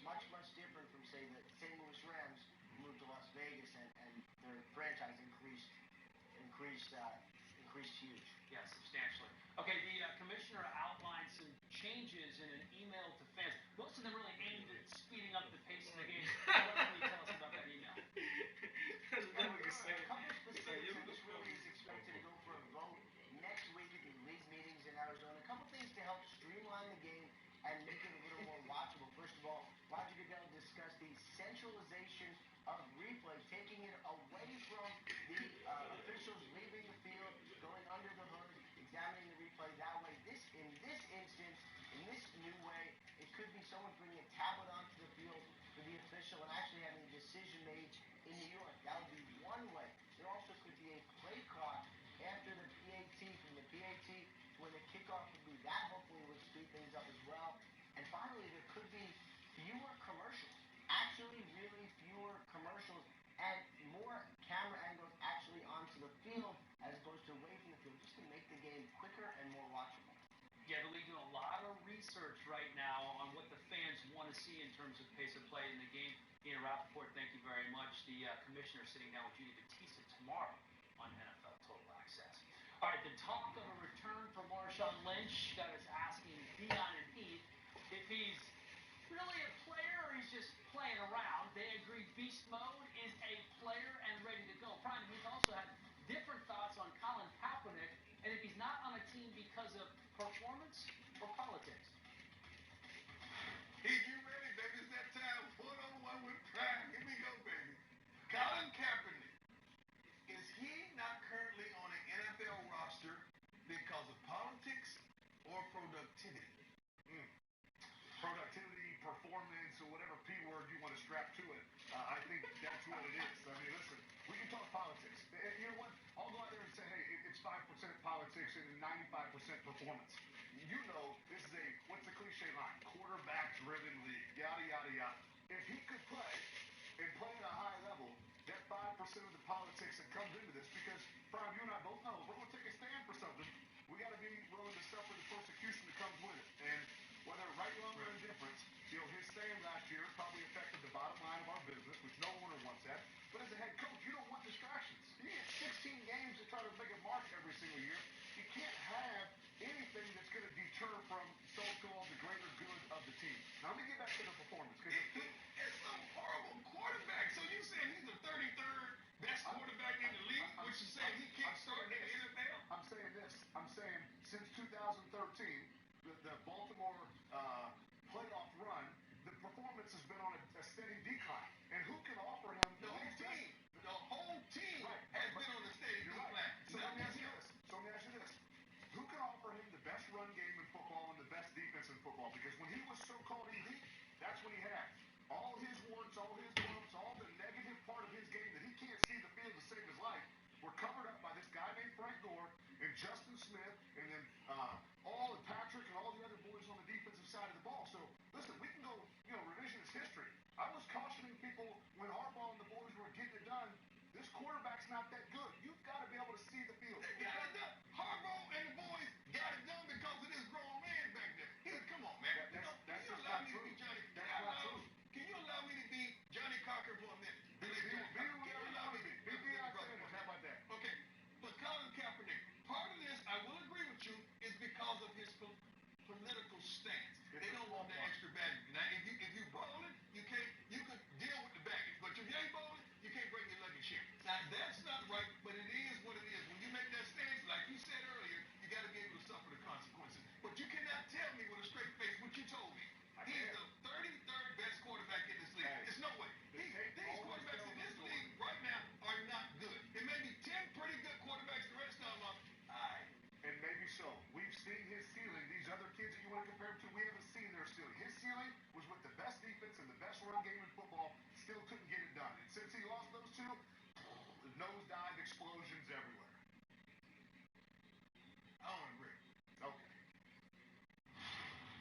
much different from, say, the St. Louis Rams who moved to Las Vegas and their franchise increased huge. Yeah, substantially. Okay, the commissioner outlined some changes in an email to fans. Most of them really aimed at speeding up the pace of the game. What can you tell us about that email? A couple of specifics, and this really is expected to go for a vote next week at the league meetings in Arizona. A couple things to help streamline the game and make it a little more watchable. First of all, Roger Goodell discussed the centralization of replay, taking it away from the officials leaving the field, going under the hood, examining the replay that way. In this instance, in this new way, it could be someone bringing a tablet onto the field for the official and actually having a decision made in New York. That would be one way. There also could be a play clock after the PAT, from the PAT to when the kickoff would be. That hopefully would speed things up as well. And finally, there could be fewer commercials. Actually, really fewer commercials and more camera angles actually onto the field as opposed to away from the field, just to make the game quicker and more watchable. Yeah, the league doing a lot of research right now on what the fans want to see in terms of pace of play in the game. Ian Rappaport, thank you very much. The commissioner sitting down with Judy Batista tomorrow on NFL Total Access. All right, the talk of a return for Marshawn Lynch got us asking Dion and Heath if he's really a player or he's just playing around. They agree beast mode is a player and ready to go. Prime, Heath also had different thoughts on Colin Kaepernick and if he's not on a team because of performance or politics. Hey, you ready, baby? It's that time. One-on-one with Prime. Here we go, baby. Colin Kaepernick. Is he not currently on an NFL roster because of politics or productivity? Productivity, performance, or whatever P word you want to strap to it. I think that's what it is. I mean, listen, we can talk politics. You know what? I'll go out there and say, hey, it's 5% politics and 95% performance. You know, this is what's the cliche line? Quarterback-driven league, yada, yada, yada. If he could play and play at a high level, that 5% of the politics that comes into this, because, Prime, you and I both know, if we're going to take a stand for something, we got to be willing to suffer the persecution that comes with it. And whether right, wrong, or indifference, his stand last year probably affected the bottom line of our business, which no owner wants that. But as a head coach, you don't want distractions. You get 16 games to try to make a mark every single year. You can't have anything that's going to deter from so-called the greater good of the team. Now, let me get back to the performance. It's some horrible quarterback. So you saying he's the 33rd best quarterback in the league, which is saying he can't start in the NFL? I'm saying this. I'm saying since 2013, the Baltimore playoff run, the performance has been on a steady decline. And who can offer him the whole team has been on a steady decline. So let me ask you this. Who can offer him the best run game in football and the best defense in football? Because when he was so-called elite, that's what he had. All his warts, all his bumps, all the negative part of his game that he can't see the field to save his life were covered up by this guy named Frank Gore and Justin Smith and then all of Patrick and all the other boys on the defensive side of the ball. So, listen, we can go, revisionist history. I was cautioning people when Harbaugh and the boys were getting it done. This quarterback's not that good. You've got to be able to see the field. They got it done. Harbaugh and the boys got it done because of this grown man back there. Come on, man. Can you allow me to be Johnny? Can you allow me to be Johnny Cocker for a minute? Can you allow me to be How about that? Okay, but Colin Kaepernick, part of this, I will agree with you, is because of his political stance. They don't want that extra baggage. Now, if you balling, you could deal with the baggage. But if you ain't balling, you can't bring your luggage here. Now, that's not right, but it is what it is. When you make that stance, like you said earlier, you got to be able to suffer the consequences. But you cannot tell me with a straight face what you told me. He's the 33rd best quarterback in this league. There's no way. These quarterbacks in this league right now are not good. There may be 10 pretty good quarterbacks. The rest of them are all right. And maybe so. We've seen his ceiling. These other kids that you want to compare him to, we haven't seen their ceiling. His ceiling was with the best defense and the best run game in football. Still couldn't get it done. And since he lost those two, nosedive explosions everywhere. I don't agree. Okay.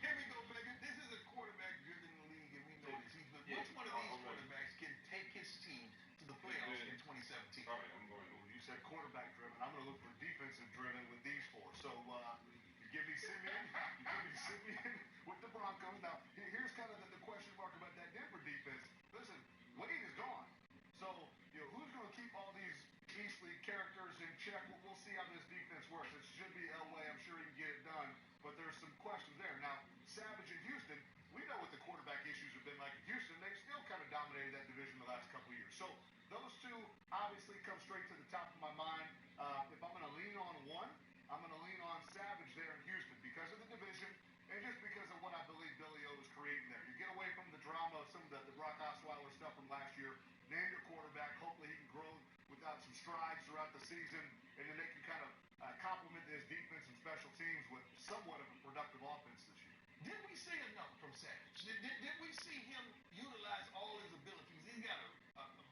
Here we go, baby. This is a quarterback-driven league, and we know this. He's good. Which one of these quarterbacks can take his team to the playoffs in 2017? All right, I'm going to. You said quarterback-driven. I'm going to look for defensive-driven with these four. So you give me Simeon. You give me Simeon with the Broncos. Now, here's kind of the question mark about that. season, and then they can kind of complement this defense and special teams with somewhat of a productive offense this year. Did we see enough from Savage? Did we see him utilize all his abilities? He's got a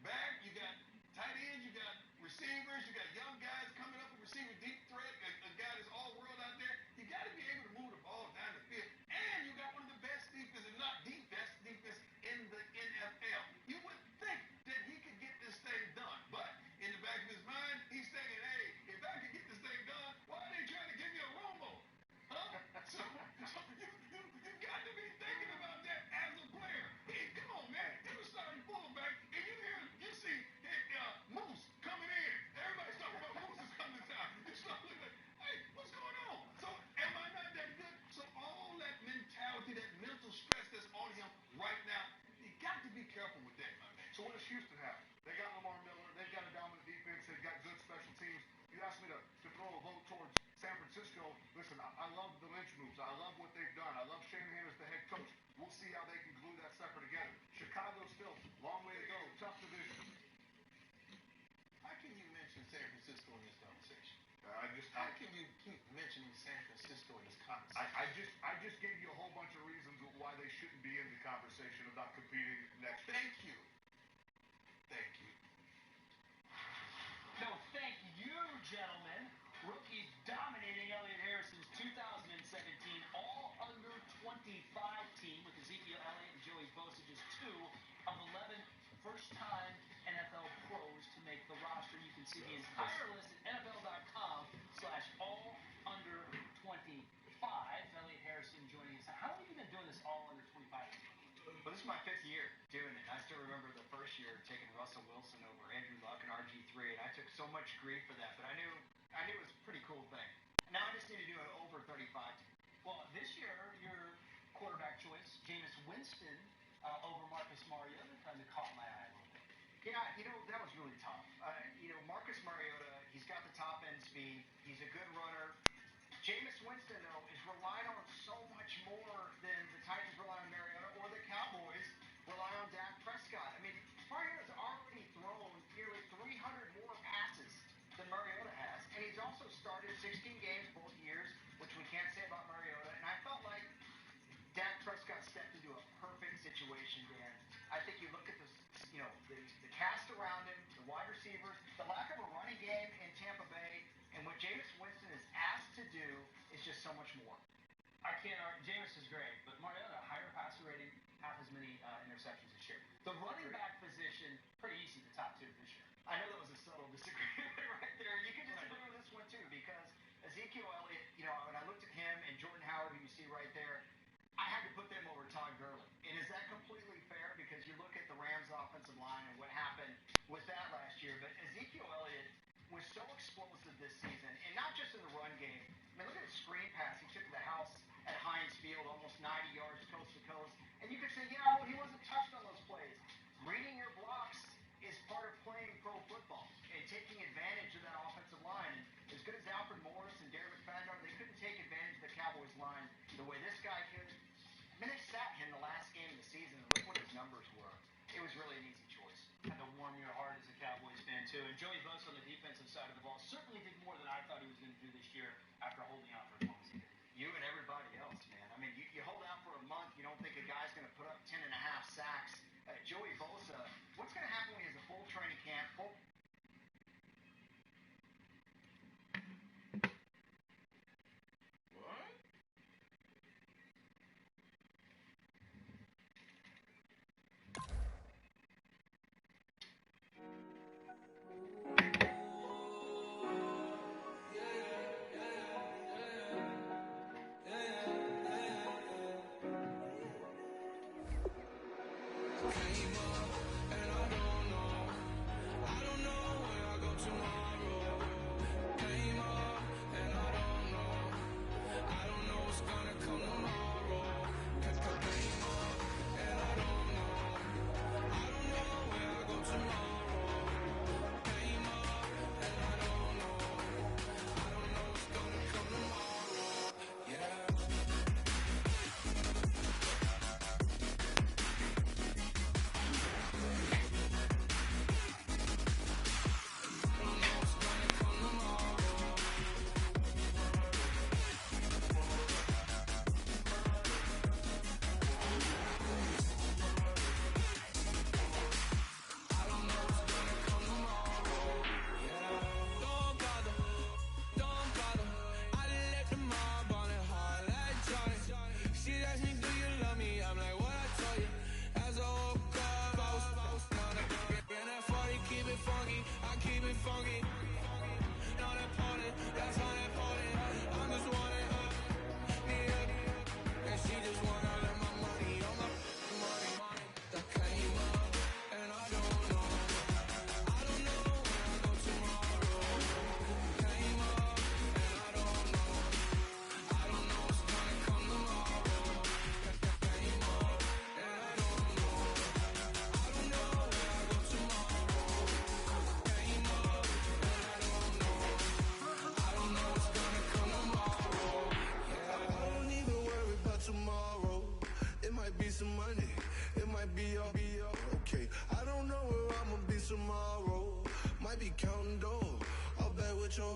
back, you got tight ends, you got receivers, you got young guys coming up with receiver deep threat, a guy that's all world out there. You got to be able to move the ball down the field. And you got one of the best defense, if not the best defense in the NFL. You would think that he could get this thing done. But in the back of his mind, he's thinking, hey, if I could get this thing done, why are they trying to give me a Romo? Huh? So you got to be thinking about that as a player. Hey, come on, man. You're a starting fullback, and you see Moose coming in. Everybody's talking about Moose is coming to town. You start looking like, hey, what's going on? So am I not that good? So all that mentality, that mental stress that's on him right now, you got to be careful with that, my man. So what does Houston have? They got Lamar Miller. They've got a dominant defense. They've got good special teams. You asked me to throw a vote towards San Francisco. Listen, I love the Lynch moves. I love what they've done. I love Shanahan as the head coach. We'll see how they can glue that sucker together. Chicago still, long way to go. Tough division. How can you mention San Francisco in this conversation? How can you keep mentioning San Francisco in this conversation? I just gave you a whole bunch of reasons why they shouldn't be in the conversation about competing next. Thank you. Thank you. No, thank you, gentlemen. Rookies dominating Elliott Harrison's 2017 all-under 25 team with Ezekiel Elliott and Joey Bosa, just 2 of 11 first-time NFL pros to make the roster. You can see the entire list at NFL.com/all-under-25. Elliott Harrison joining us. How long have you been doing this all-under 25? Well, this is my 5th year doing it. I still remember the first year taking Russell Wilson over Andrew Luck and RG3, and I took so much grief for that, but I knew it was a pretty cool thing. Now I just need to do an over 35 team. Well, this year, your quarterback choice, Jameis Winston over Marcus Mariota, kind of caught my eye a little bit. Yeah, that was really tough. Marcus Mariota, he's got the top end speed. He's a good runner. Jameis Winston, though, is relied on so much more than the Titans rely on Mariota or the Cowboys rely on Dak Prescott. I mean, Mariota's already thrown nearly 300 more passes than Mariota has, and he's also started 16 games both years, which we can't say about Mariota, and I felt like Dak Prescott stepped into a perfect situation, Dan. I think you look at the cast around him, the wide receivers, the lack of a running game in Tampa Bay, and what Jameis Winston is asked to do is just so much more. I can't argue. Jameis is great, but Mariota, higher passer rating, half as many interceptions this year. The running back position, pretty easy, the top 2 this year. I know that was a subtle disagreement right there. You can disagree with this one, too, because Ezekiel Elliott, when I looked at him and Jordan Howard, who you see right there, I had to put them over Todd Gurley. And is that completely fair? Because you look at the Rams' offensive line and what happened with that last year. But Ezekiel Elliott was so explosive this season, and not just in the run game. I mean, look at the screen pass he took to the house at Heinz Field, almost 90 yards coast to coast. And you could say, he wasn't touched on those plays. Reading your blocks is part of playing pro football and taking advantage of that offensive line. And as good as Alfred Morris and Darren McFadden are, they couldn't take advantage of the Cowboys line the way this guy could. I mean, they sat him the last game of the season, and look what his numbers were. It was really an easy choice. Had to warm your heart as a Cowboys fan, too. And Joey Bosa on the defensive side of the ball certainly did more than I thought he was going to do this year after holding out for as long as he did. You and everybody else, man. I mean, you hold out for a month, you don't think a guy's going to put up 10.5 sacks. Joey Bosa, what's going to happen when he has a full training camp, full might be counting dough. I'll bet with your,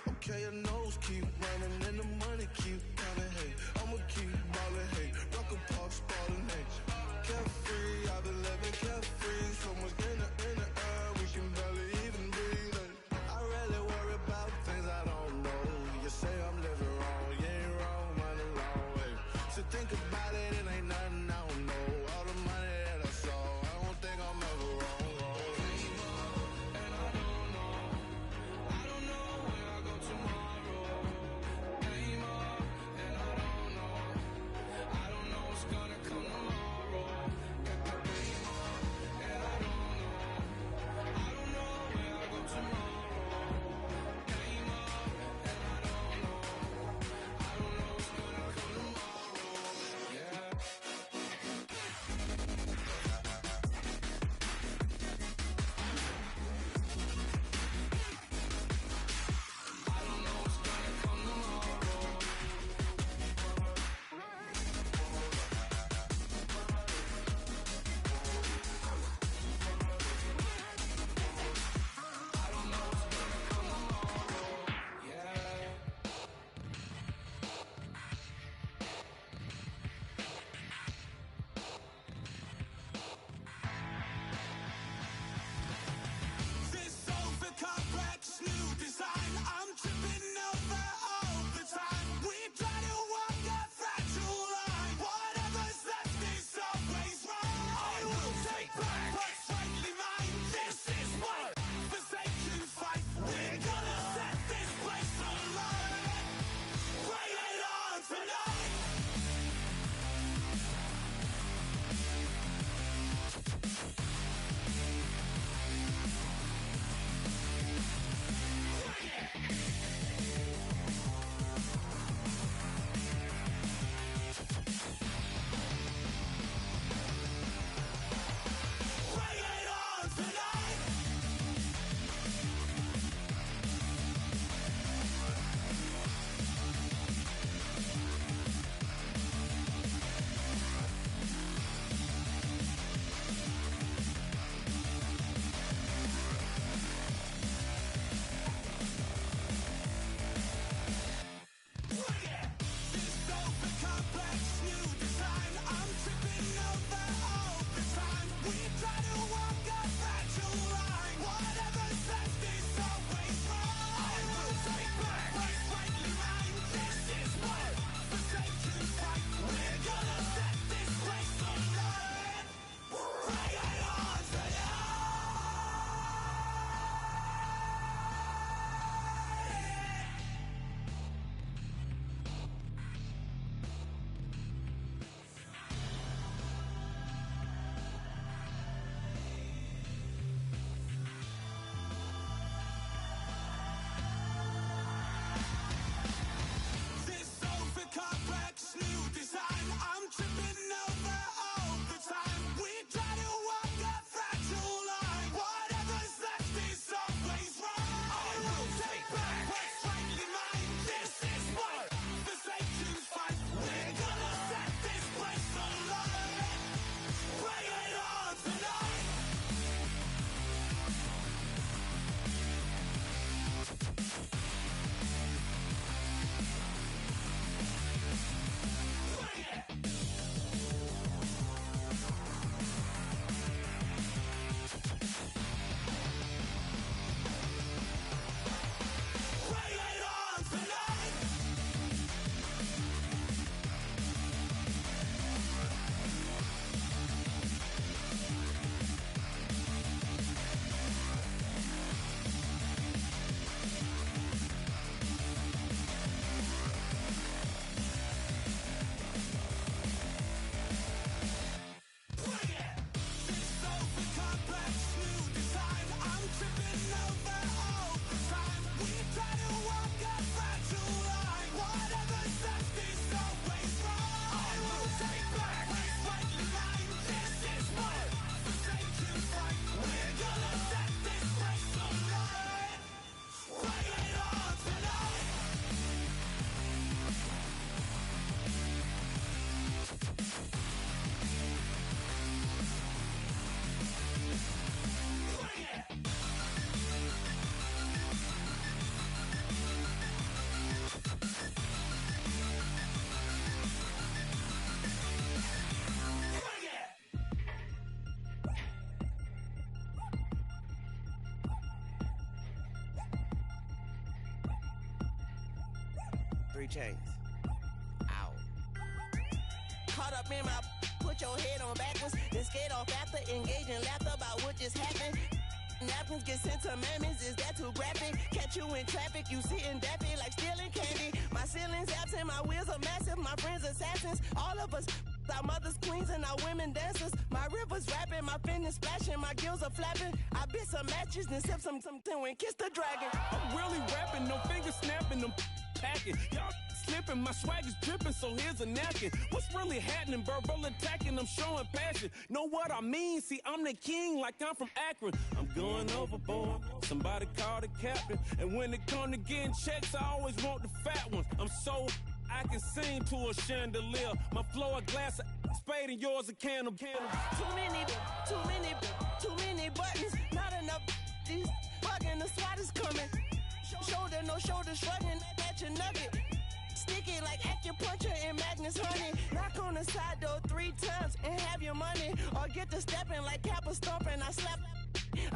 okay, your nose keep running and the money keep coming, hey. I'ma keep ballin', hey. Rock a park, spallin', hey. Carefree, I've been living carefree. So much in the air, we can barely even breathe, hey. I rarely worry about things I don't know. You say I'm living wrong, you ain't wrong, man, along, hey. So think about it, it ain't nothing I don't know. All the money that I saw, I don't think I'm ever wrong. 3 chains. Ow. Caught up in my, put your head on backwards, then skate off after, engage in laughter about what just happened. Napkins get sent to mammies, is that too graphic? Catch you in traffic, you sitting dappy like stealing candy. My ceiling's absent, my wheels are massive, my friends assassins. All of us, our mothers queens and our women dancers. My rivers rapping, my fingers splashing, my gills are flapping. I bit some matches, then sip some and kiss the dragon. I'm really rapping, no fingers snapping, I'm packing. Y'all slipping, my swag is dripping, so here's a napkin. What's really happening? Verbal attacking, I'm showing passion. Know what I mean? See, I'm the king like I'm from Akron. I'm going overboard, somebody call the captain. And when it come to getting checks, I always want the fat ones. I'm so I can sing to a chandelier. My flow a glass of spade and yours a can of candle. Too many buttons, not enough. These bugging, the SWAT is coming. Shoulder, no shoulder, shrugging at your nugget. Sticky like acupuncture and Magnus honey. Knock on the side door 3 times and have your money. Or get to stepping like Kappa stomping. I slap.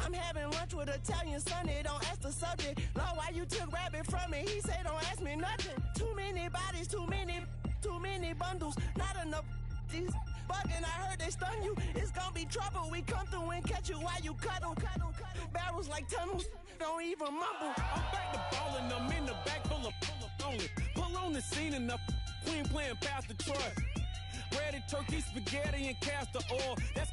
I'm having lunch with Italian Sonny. Don't ask the subject. Lord, why you took rabbit from me? He say don't ask me nothing. Too many bodies, too many bundles. Not enough. These bugging, I heard they stun you. It's gonna be trouble. We come through and catch you while you cuddle. Barrels like tunnels. Don't even mumble. I'm back to ballin', I'm in the back full of only. Pull on the scene and the queen playing Pastor Troy. Ready turkey, spaghetti, and castor oil. That's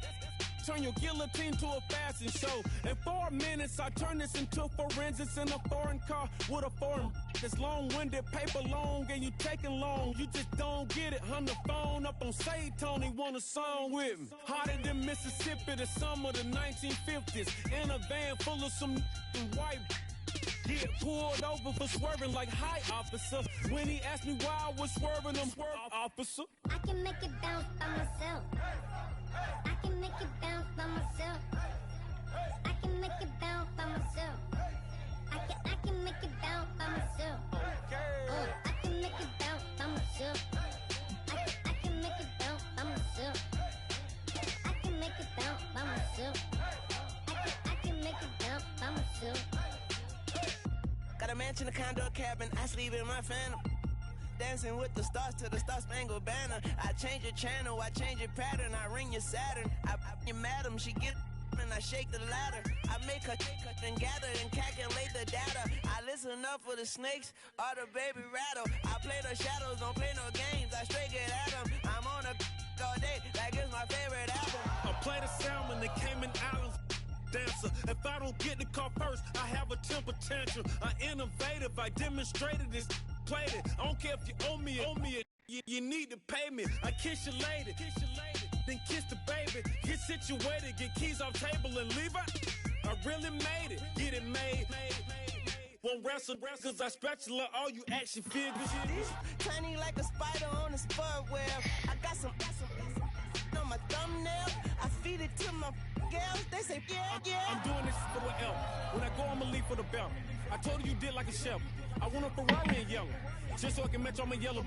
turn your guillotine to a fashion show. In 4 minutes, I turn this into forensics in a foreign car with a foreign. This long-winded paper long and you taking long. You just don't get it. Hung the phone up on Say Tony, want a song with me. Hotter than Mississippi, the summer of the 1950s. In a van full of some white. Get pulled over for swerving like hi, officer. When he asked me why I was swerving, I'm swerve, officer. I can make it bounce by myself. I can make it bounce by myself. I can make it bounce by myself. I can make it bounce by myself. Oh, I can make it bounce by myself. I can make it bounce by myself. I can make it bounce by myself. I can make it bounce by myself. Got a mansion, a condo, a cabin. I sleep in my phantom. Dancing with the stars to the Star-Spangled Banner. I change your channel, I change your pattern. I ring your Saturn. I your madam, she get and I shake the ladder. I make her and gather and calculate the data. I listen up for the snakes or the baby rattle. I play the shadows, don't play no games. I straight get at them. I'm on a all day like it's my favorite album. I play the salmon, the Cayman Islands dancer. If I don't get the car first, I have a temper tantrum. I innovative, I demonstrated this. Played it. I don't care if you owe me it. You need to pay me. I kiss your lady, then kiss the baby. Get situated, get keys off table and leave her. I really made it, get it made. Won't wrestle, cause I spatula all you action figures. Tiny like a spider on a spud web. I got some on my thumbnail. I feed it to my girls. They say, yeah. I'm doing this for the L. When I go, I'ma leave for the belt. I told you did like a shell. I want a Ferrari in yellow, just so I can match all my yellow.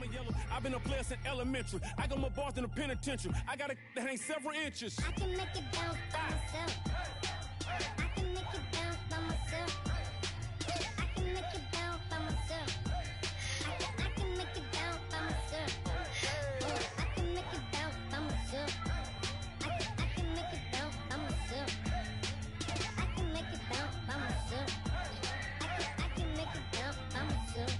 I've been a player since elementary. I got more bars than a penitentiary. I got a that ain't several inches. I can make it bounce by myself. I can make it bounce by myself. I can make it bounce by myself. I can make it bounce by myself. Oh, I can make it bounce by myself. I can make it bounce by myself. I can make it bounce by myself. I can make it bounce by myself.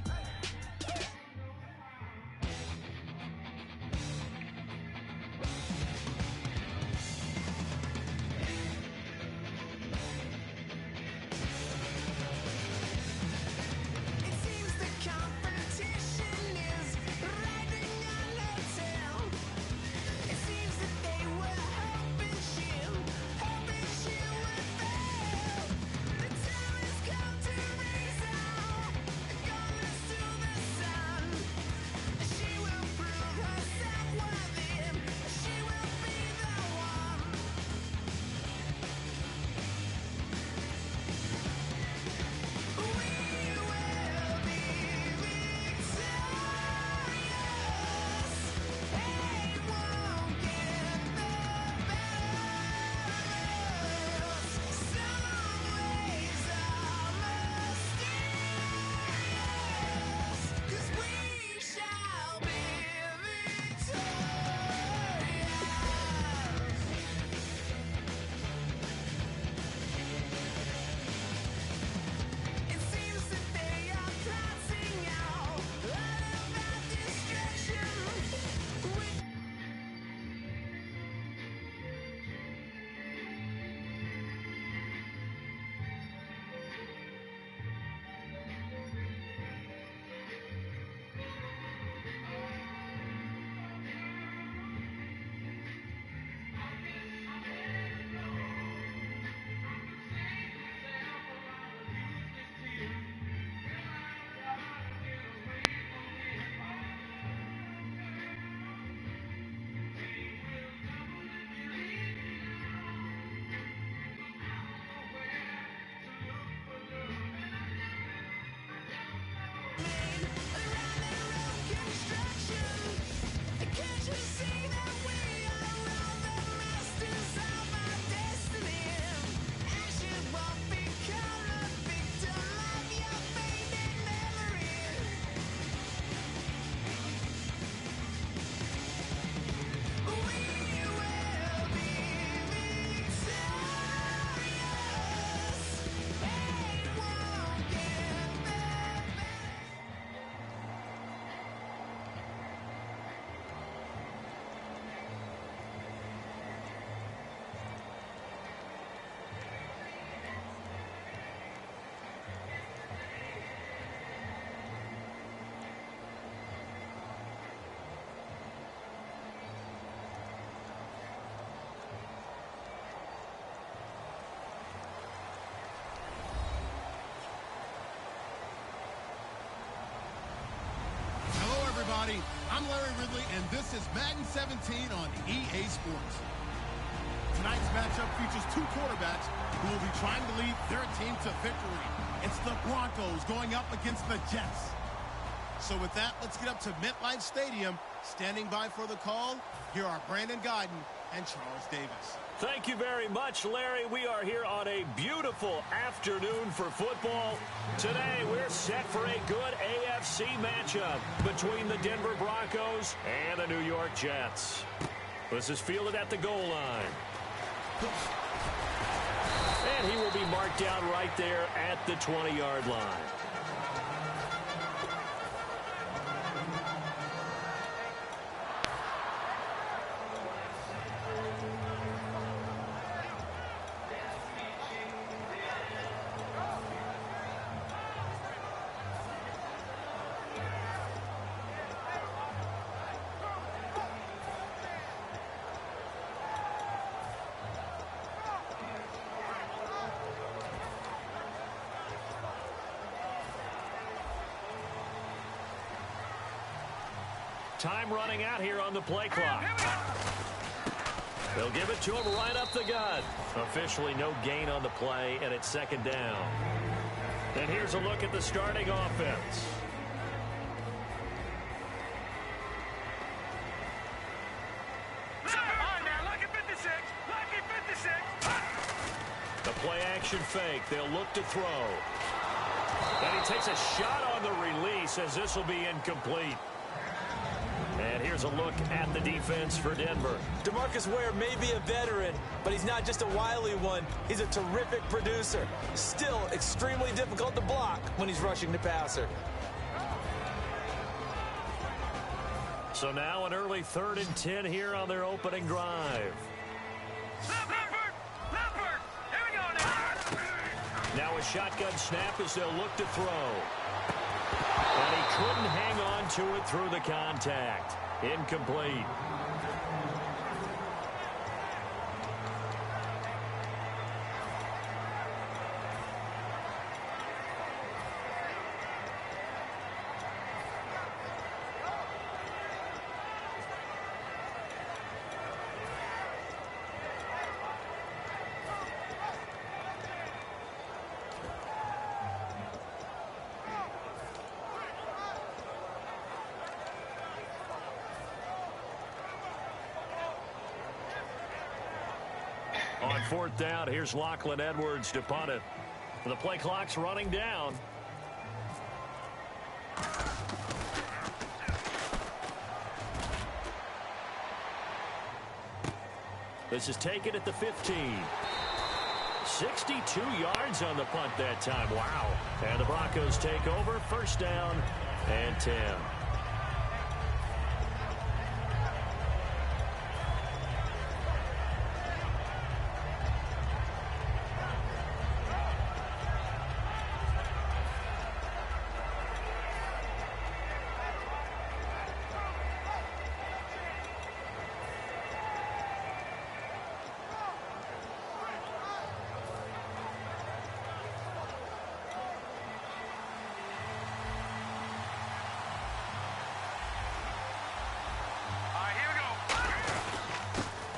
everybody. I'm Larry Ridley, and this is Madden 17 on EA Sports. Tonight's matchup features two quarterbacks who will be trying to lead their team to victory. It's the Broncos going up against the Jets. So with that, let's get up to MetLife Stadium. Standing by for the call, here are Brandon Gaudin and Charles Davis. Thank you very much, Larry. We are here on a beautiful afternoon for football. Today, we're set for a good AFC matchup between the Denver Broncos and the New York Jets. This is fielded at the goal line. And he will be marked down right there at the 20-yard line. Time running out here on the play clock. They'll give it to him right up the gut. Officially no gain on the play, and it's second down. And here's a look at the starting offense. The play action fake. They'll look to throw. And he takes a shot on the release as this will be incomplete. And here's a look at the defense for Denver. DeMarcus Ware may be a veteran, but he's not just a wily one. He's a terrific producer. Still extremely difficult to block when he's rushing the passer. So now an early 3rd and 10 here on their opening drive. Now a shotgun snap as they'll look to throw. And he couldn't hang on to it through the contact. Incomplete. On 4th down, here's Lachlan Edwards to punt it. The play clock's running down. This is taken at the 15. 62 yards on the punt that time. Wow. And the Broncos take over. 1st down and 10.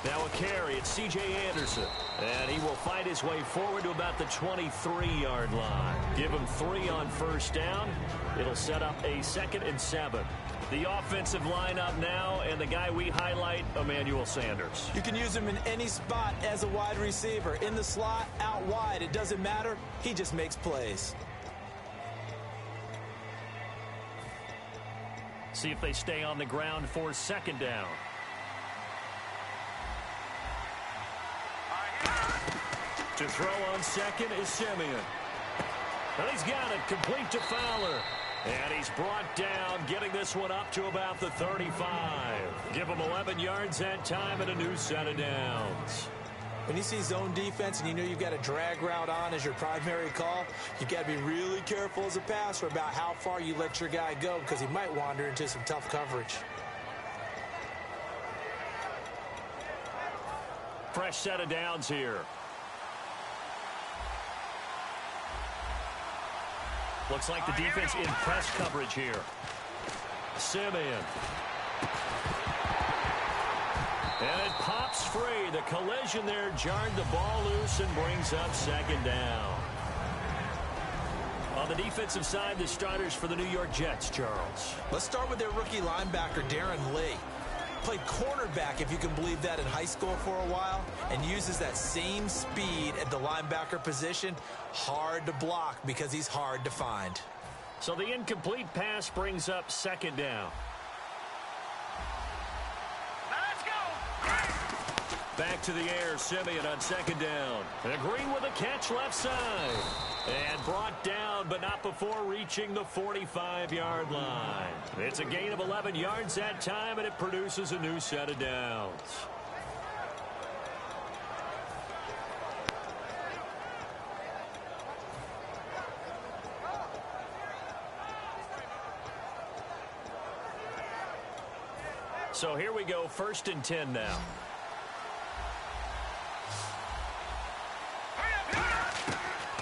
Now a carry, it's C.J. Anderson. And he will fight his way forward to about the 23-yard line. Give him 3 on 1st down. It'll set up a 2nd and 7. The offensive lineup now, and the guy we highlight, Emmanuel Sanders. You can use him in any spot as a wide receiver. In the slot, out wide, it doesn't matter. He just makes plays. See if they stay on the ground for 2nd down. To throw on 2nd is Simeon. And he's got it complete to Fowler. And he's brought down, getting this one up to about the 35. Give him 11 yards that time and a new set of downs. When you see zone defense and you know you've got a drag route on as your primary call, you've got to be really careful as a passer about how far you let your guy go because he might wander into some tough coverage. Fresh set of downs here. Looks like the defense in press coverage here. Simeon. And it pops free. The collision there jarred the ball loose and brings up second down. On the defensive side, the starters for the New York Jets, Charles. Let's start with their rookie linebacker, Darren Lee. Played cornerback, if you can believe that, in high school for a while, and uses that same speed at the linebacker position. Hard to block because he's hard to find. So the incomplete pass brings up second down. Back to the air, Simeon on second down. Agreeing with a catch left side. And brought down, but not before reaching the 45-yard line. It's a gain of 11 yards that time, and it produces a new set of downs. So here we go, 1st and 10 now.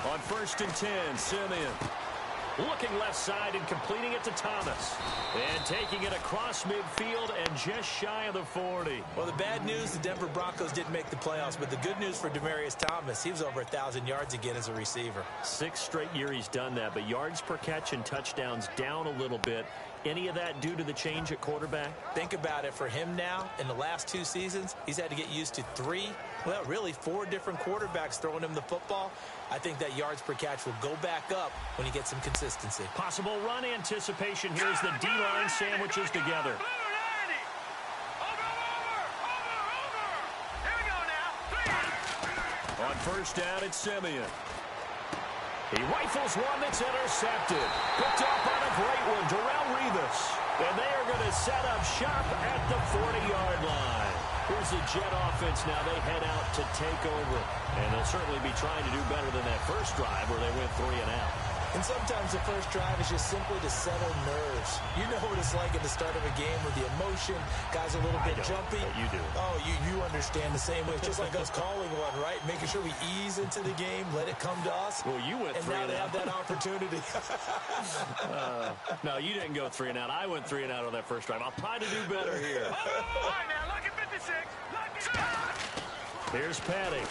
On 1st and 10, Simeon looking left side and completing it to Thomas. And taking it across midfield and just shy of the 40. Well, the bad news, the Denver Broncos didn't make the playoffs, but the good news for Demaryius Thomas, he was over 1,000 yards again as a receiver. 6th straight year he's done that, but yards per catch and touchdowns down a little bit. Any of that due to the change at quarterback? Think about it. For him now, in the last 2 seasons, he's had to get used to 4 different quarterbacks throwing him the football. I think that yards per catch will go back up when he gets some consistency. Possible run anticipation here as the D-line sandwiches together. On 1st down, it's Simeon. He rifles one that's intercepted. Picked up on a great one, Darrelle Revis. And they are going to set up shop at the 40-yard line. Here's the Jet offense now. They head out to take over. And they'll certainly be trying to do better than that first drive where they went 3 and out. And sometimes the first drive is just simply to settle nerves. You know what it's like at the start of a game with the emotion. Guys are a little bit jumpy. But you do. Oh, you understand the same way. It's just like us calling one, right? Making sure we ease into the game, let it come to us. Well, you went 3 and out. And now they have that opportunity. No, you didn't go 3 and out. I went 3 and out on that first drive. I'll try to do better here. All right, now, look at 56. Here's Patty.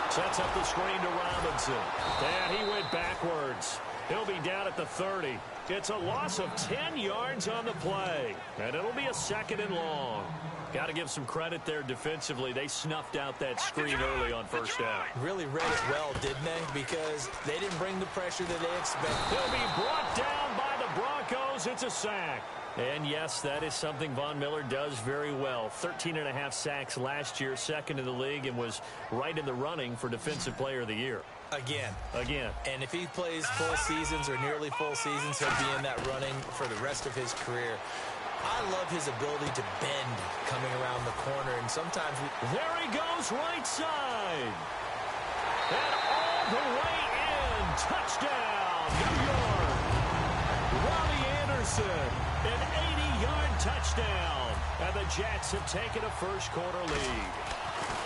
Sets up the screen to Robinson. And he went backwards. He'll be down at the 30. It's a loss of 10 yards on the play. And it'll be a 2nd and long. Got to give some credit there defensively. They snuffed out that screen early on 1st down. Really read it well, didn't they? Because they didn't bring the pressure that they expected. He'll be brought down by the Broncos. It's a sack. And yes, that is something Von Miller does very well. 13.5 sacks last year, 2nd in the league, and was right in the running for Defensive Player of the Year. Again. And if he plays full seasons or nearly full seasons, he'll be in that running for the rest of his career. I love his ability to bend coming around the corner, and sometimes there he goes, right side. And all the way in. Touchdown, New York. Robbie Anderson, an 80-yard touchdown. And the Jets have taken a first-quarter lead.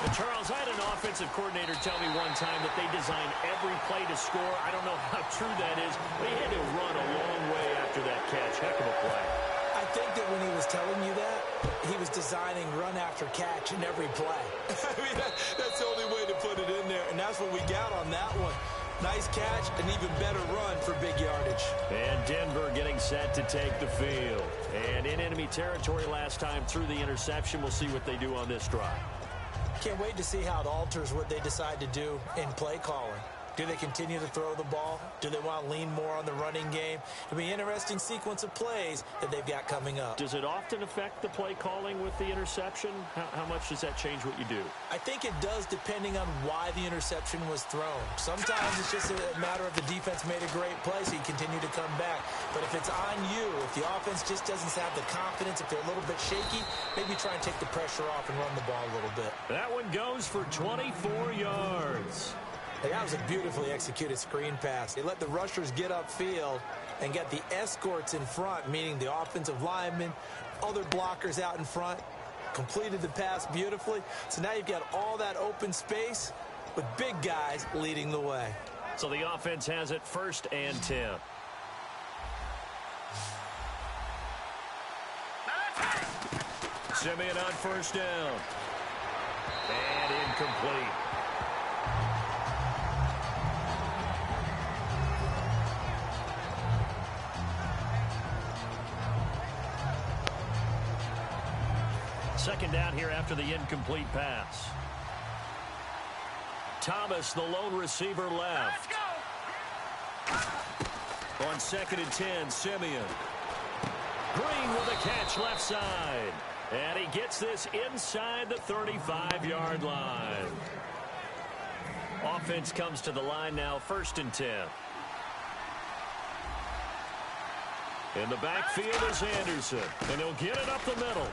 And Charles, I had an offensive coordinator tell me one time that they design every play to score. I don't know how true that is. They had to run a long way after that catch. Heck of a play. I think that when he was telling you that, he was designing run after catch in every play. I mean, that's the only way to put it in there, and that's what we got on that one. Nice catch, an even better run for big yardage. And Denver getting set to take the field. And in enemy territory last time through the interception. We'll see what they do on this drive. Can't wait to see how it alters what they decide to do in play calling. Do they continue to throw the ball? Do they want to lean more on the running game? It'll be an interesting sequence of plays that they've got coming up. Does it often affect the play calling with the interception? How much does that change what you do? I think it does, depending on why the interception was thrown. Sometimes it's just a matter of the defense made a great play, so you continue to come back. But if it's on you, if the offense just doesn't have the confidence, if they're a little bit shaky, maybe try and take the pressure off and run the ball a little bit. That one goes for 24 yards. That was a beautifully executed screen pass. They let the rushers get upfield and get the escorts in front, meaning the offensive linemen, other blockers out in front, completed the pass beautifully. So now you've got all that open space with big guys leading the way. So the offense has it 1st and 10. Simeon on first down. And incomplete. Second down here after the incomplete pass. Thomas, the lone receiver, left. On 2nd and 10, Simeon. Green with a catch left side. And he gets this inside the 35-yard line. Offense comes to the line now, 1st and 10. In the backfield is Anderson. And he'll get it up the middle.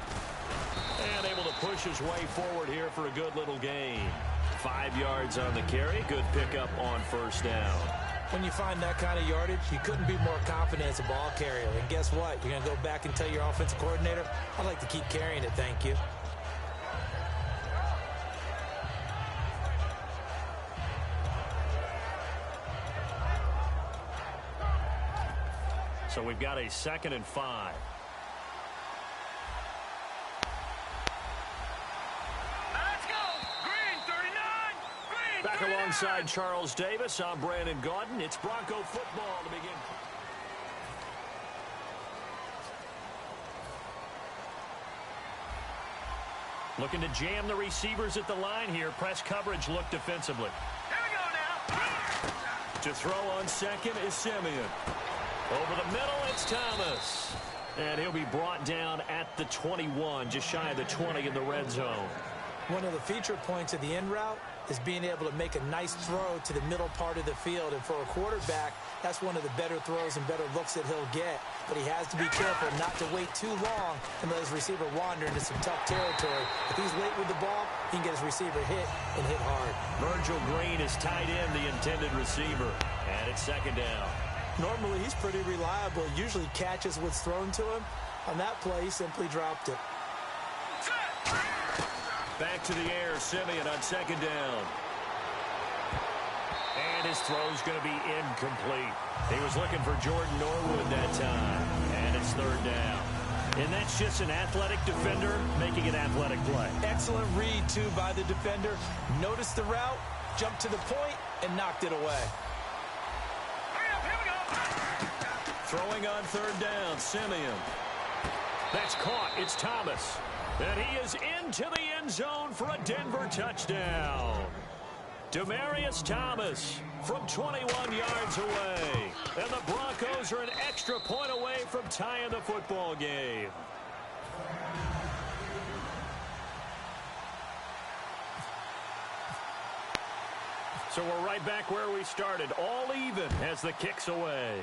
And able to push his way forward here for a good little gain. 5 yards on the carry. Good pickup on first down. When you find that kind of yardage, you couldn't be more confident as a ball carrier. And guess what? You're going to go back and tell your offensive coordinator, I'd like to keep carrying it, thank you. So we've got a 2nd and 5. Back alongside Charles Davis, I'm Brandon Gaudin. It's Bronco football to begin. Looking to jam the receivers at the line here. Press coverage look defensively. Here we go now. To throw on 2nd is Simeon. Over the middle, it's Thomas. And he'll be brought down at the 21, just shy of the 20 in the red zone. One of the feature points of the end route is being able to make a nice throw to the middle part of the field. And for a quarterback, that's one of the better throws and better looks that he'll get. But he has to be careful not to wait too long and let his receiver wander into some tough territory. If he's late with the ball, he can get his receiver hit and hit hard. Virgil Green is tight end, the intended receiver. And it's 2nd down. Normally, he's pretty reliable. Usually catches what's thrown to him. On that play, he simply dropped it. Back to the air, Simeon on 2nd down. And his throw's going to be incomplete. He was looking for Jordan Norwood that time. And it's 3rd down. And that's just an athletic defender making an athletic play. Excellent read, too, by the defender. Noticed the route, jumped to the point, and knocked it away. Throwing on 3rd down, Simeon. That's caught. It's Thomas. And he is into the end zone for a Denver touchdown. Demaryius Thomas from 21 yards away. And the Broncos are an extra point away from tying the football game. So we're right back where we started. All even as the kick's away.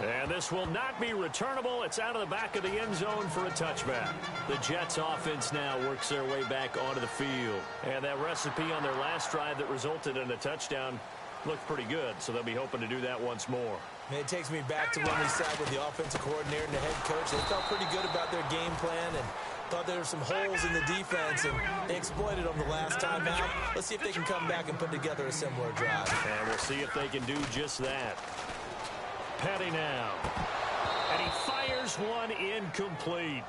And this will not be returnable. It's out of the back of the end zone for a touchback. The Jets offense now works their way back onto the field. And that recipe on their last drive that resulted in a touchdown looked pretty good. So they'll be hoping to do that once more. And it takes me back to when we sat with the offensive coordinator and the head coach. They felt pretty good about their game plan and thought there were some holes in the defense, and they exploited them the last time out. Let's see if they can come back and put together a similar drive. And we'll see if they can do just that. Petty now. And he fires one incomplete.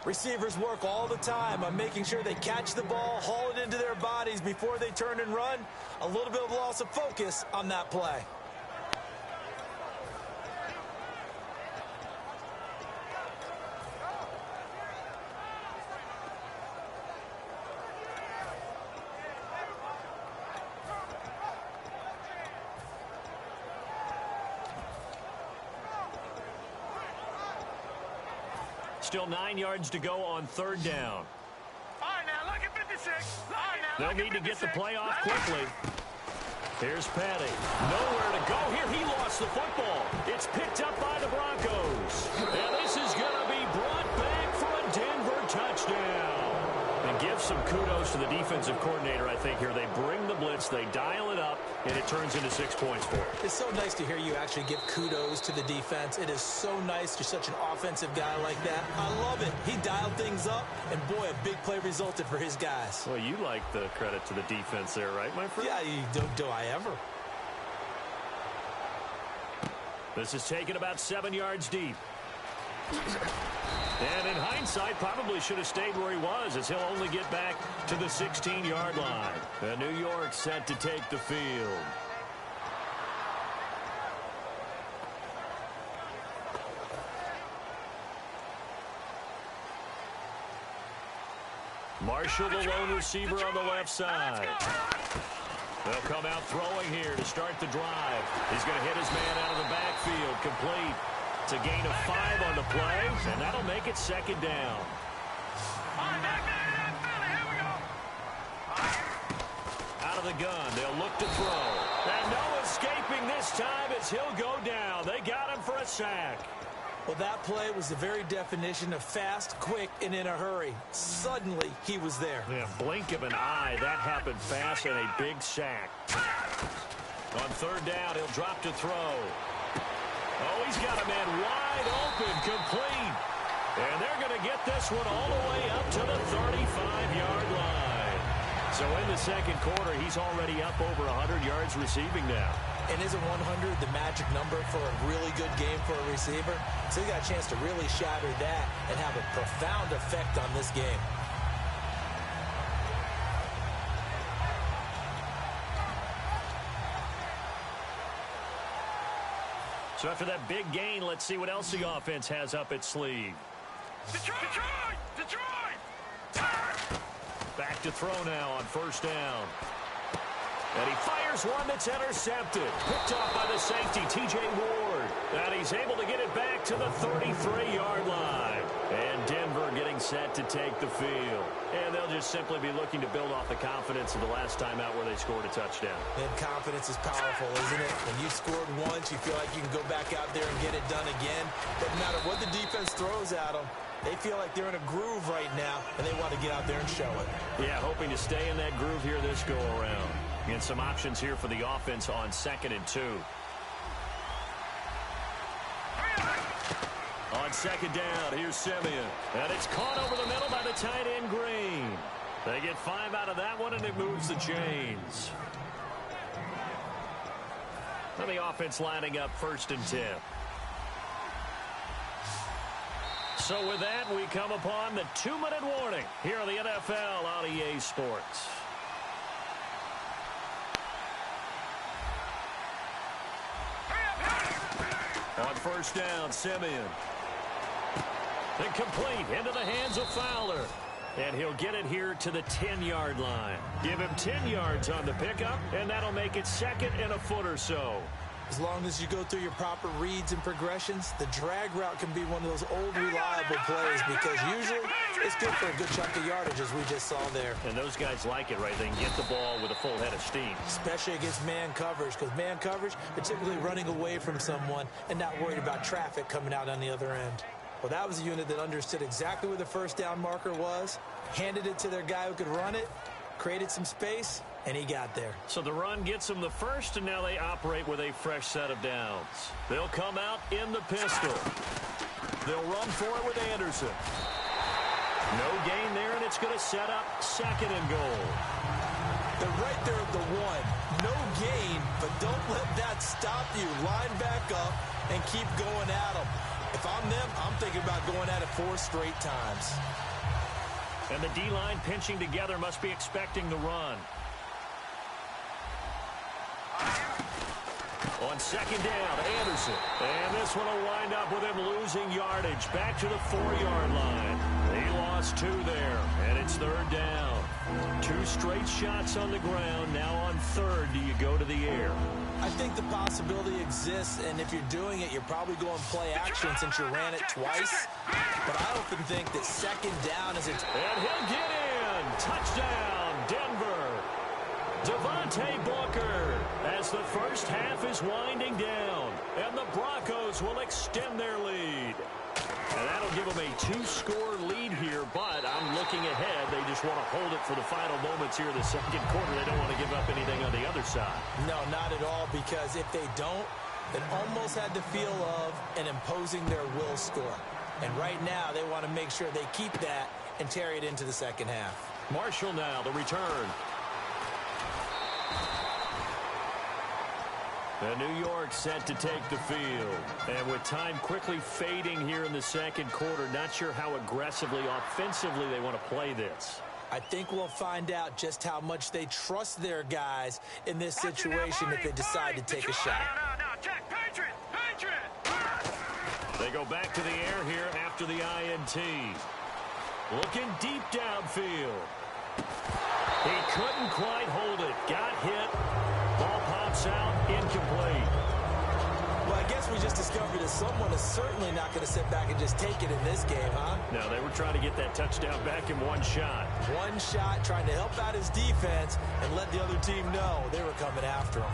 Receivers work all the time on making sure they catch the ball, haul it into their bodies before they turn and run. A little bit of loss of focus on that play. Still 9 yards to go on 3rd down. All right, now look at 56. All right, now They'll need to get the play off quickly. Here's Petty. Nowhere to go here. He lost the football. It's picked up by the Broncos. And this is going to be brought back for a Denver touchdown. And give some kudos to the defensive coordinator, I think, here. They bring the blitz, they dial it up, and it turns into 6 points for them. It's so nice to hear you actually give kudos to the defense. It is so nice. You're such an offensive guy like that. I love it. He dialed things up, and boy, a big play resulted for his guys. Well, you like the credit to the defense there, right, my friend? Yeah, do I ever. This is taken about 7 yards deep. And in hindsight, probably should have stayed where he was, as he'll only get back to the 16-yard line. And New York set to take the field. Marshall, the lone receiver on the left side. They'll come out throwing here to start the drive. He's going to hit his man out of the backfield, complete. It's a gain of 5 on the play, and that'll make it second down. Out of the gun, they'll look to throw. And no escaping this time as he'll go down. They got him for a sack. Well, that play was the very definition of fast, quick, and in a hurry. Suddenly, he was there. Yeah, blink of an eye. That happened fast and a big sack. On third down, he'll drop to throw. Oh, he's got a man wide open, complete. And they're going to get this one all the way up to the 35-yard line. So in the second quarter, he's already up over 100 yards receiving now. And isn't 100 the magic number for a really good game for a receiver? So he got a chance to really shatter that and have a profound effect on this game. So after that big gain, let's see what else the offense has up its sleeve. Detroit! Back to throw now on first down. And he fires one that's intercepted. Picked off by the safety, T.J. Ward. And he's able to get it back to the 33-yard line. And Denver getting set to take the field. And they'll just simply be looking to build off the confidence of the last time out where they scored a touchdown. And confidence is powerful, isn't it? When you scored once, you feel like you can go back out there and get it done again. Doesn't matter what the defense throws at them. They feel like they're in a groove right now, and they want to get out there and show it. Yeah, hoping to stay in that groove here this go-around. And some options here for the offense on 2nd and 2. On 2nd down, here's Simeon. And it's caught over the middle by the tight end, Green. They get 5 out of that one, and it moves the chains. And the offense lining up 1st and 10. So with that, we come upon the 2-minute warning here on the NFL on EA Sports. On first down, Simeon. Incomplete into the hands of Fowler. And he'll get it here to the 10-yard line. Give him 10 yards on the pickup, and that'll make it 2nd and a foot or so. As long as you go through your proper reads and progressions, the drag route can be one of those old reliable plays because usually it's good for a good chunk of yardage, as we just saw there. And those guys like it, right? They can get the ball with a full head of steam. Especially against man coverage, because man coverage, they're typically running away from someone and not worried about traffic coming out on the other end. Well, that was a unit that understood exactly where the first down marker was, handed it to their guy who could run it, created some space, and he got there. So the run gets them the first, and now they operate with a fresh set of downs. They'll come out in the pistol. They'll run for it with Anderson. No gain there, and it's going to set up 2nd and goal. They're right there at the 1. No gain, but don't let that stop you. Line back up and keep going at them. If I'm them, I'm thinking about going at it 4 straight times. And the D-line pinching together must be expecting the run. On 2nd down, Anderson. And this one will wind up with him losing yardage. Back to the 4-yard line. He lost 2 there, and it's 3rd down. 2 straight shots on the ground. Now on 3rd, do you go to the air? I think the possibility exists, and if you're doing it, you're probably going play action since you ran it twice. But I often think that 2nd down is a... And he'll get in! Touchdown, Denver! Devontae Booker as the first half is winding down, and the Broncos will extend their lead. And that'll give them a 2-score lead here, but I'm looking ahead. They just want to hold it for the final moments here in the second quarter. They don't want to give up anything on the other side. No, not at all, because if they don't, it almost had the feel of an imposing their will score. And right now, they want to make sure they keep that and carry it into the second half. Marshall now, the return. And New York set to take the field. And with time quickly fading here in the second quarter, not sure how aggressively, offensively they want to play this. I think we'll find out just how much they trust their guys in this situation if they decide to take a shot. They go back to the air here after the INT. Looking deep downfield. He couldn't quite hold it. Got hit. Ball pops out. Incomplete. Well, I guess we just discovered that someone is certainly not going to sit back and just take it in this game, huh? No, they were trying to get that touchdown back in one shot. One shot, trying to help out his defense and let the other team know they were coming after him.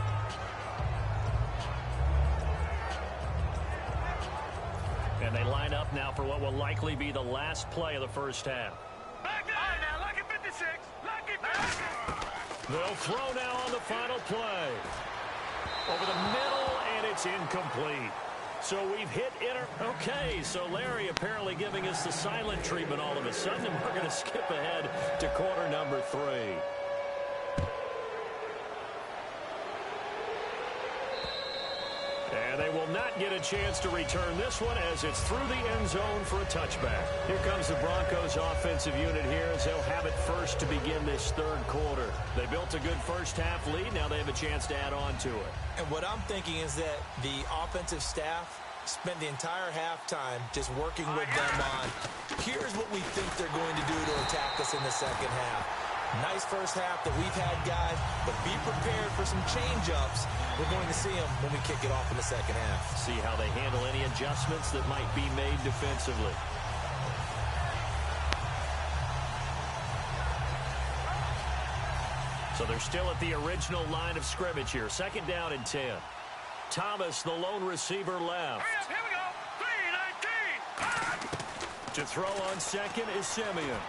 And they line up now for what will likely be the last play of the first half. They'll throw now on the final play. Over the middle, and it's incomplete. So we've hit Okay, so Larry apparently giving us the silent treatment all of a sudden, and we're going to skip ahead to quarter number 3. And they will not get a chance to return this one as it's through the end zone for a touchback. Here comes the Broncos offensive unit here as they'll have it first to begin this third quarter. They built a good first half lead. Now they have a chance to add on to it. And what I'm thinking is that the offensive staff spent the entire halftime just working with them on, here's what we think they're going to do to attack us in the second half. Nice first half that we've had, guys, but be prepared for some change-ups. We're going to see them when we kick it off in the second half. See how they handle any adjustments that might be made defensively. So they're still at the original line of scrimmage here. Second down and 10. Thomas, the lone receiver, left. Here we go. 3-19. To throw on second is Simeon.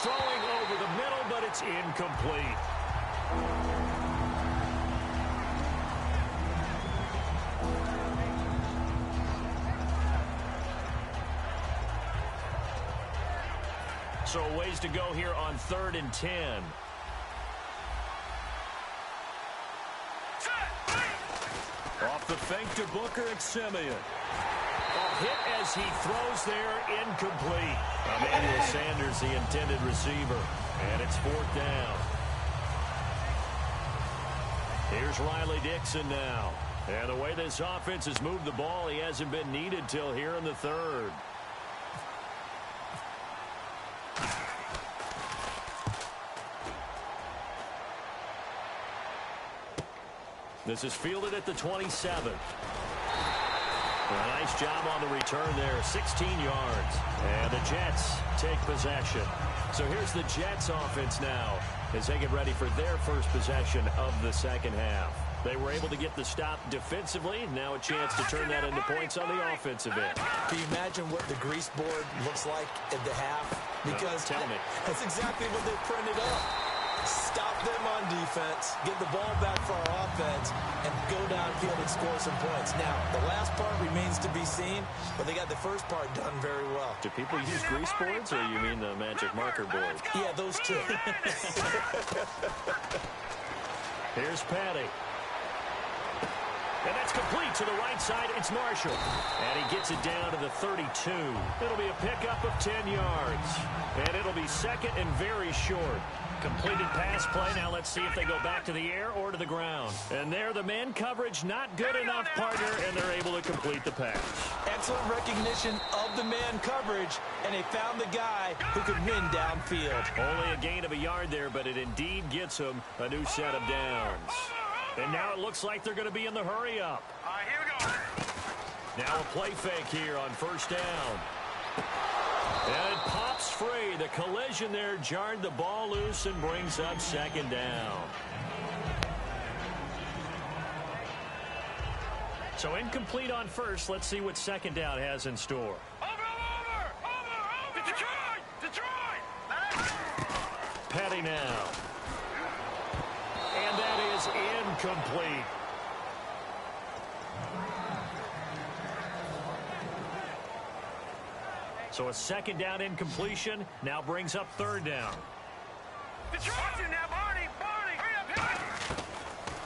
Throwing over the middle, but it's incomplete. So a ways to go here on 3rd and 10. Off the fake to Booker, it's Simeon. A hit as he throws there, incomplete. Emmanuel Sanders, the intended receiver. And it's 4th down. Here's Riley Dixon now. And the way this offense has moved the ball, he hasn't been needed till here in the 3rd. This is fielded at the 27. A nice job on the return there, 16 yards. And the Jets take possession. So here's the Jets offense now as they get ready for their first possession of the second half. They were able to get the stop defensively. Now a chance to turn that into points on the offensive end. Can you imagine what the grease board looks like at the half? Because tell me. That's exactly what they printed up. Stop them on defense, get the ball back for our offense, and go downfield and score some points. Now, the last part remains to be seen, but they got the first part done very well. Do people use grease boards, or you mean the magic marker board? Yeah, those two. Here's Patty. And that's complete to the right side. It's Marshall. And he gets it down to the 32. It'll be a pickup of 10 yards. And it'll be second and very short. Completed pass play. Now let's see if they go back to the air or to the ground. And there, the man coverage not good enough, partner, and they're able to complete the pass. Excellent recognition of the man coverage, and they found the guy who could win downfield. Only a gain of a yard there, but it indeed gets him a new set of downs. And now it looks like they're going to be in the hurry-up. All right, here we go. Now a play fake here on first down. And it pops free. The collision there jarred the ball loose and brings up second down. So incomplete on first. Let's see what second down has in store. Over. Detroit. Petty now. And that is incomplete. So a second down incompletion now brings up third down. Detroit now, Barney. Hurry up.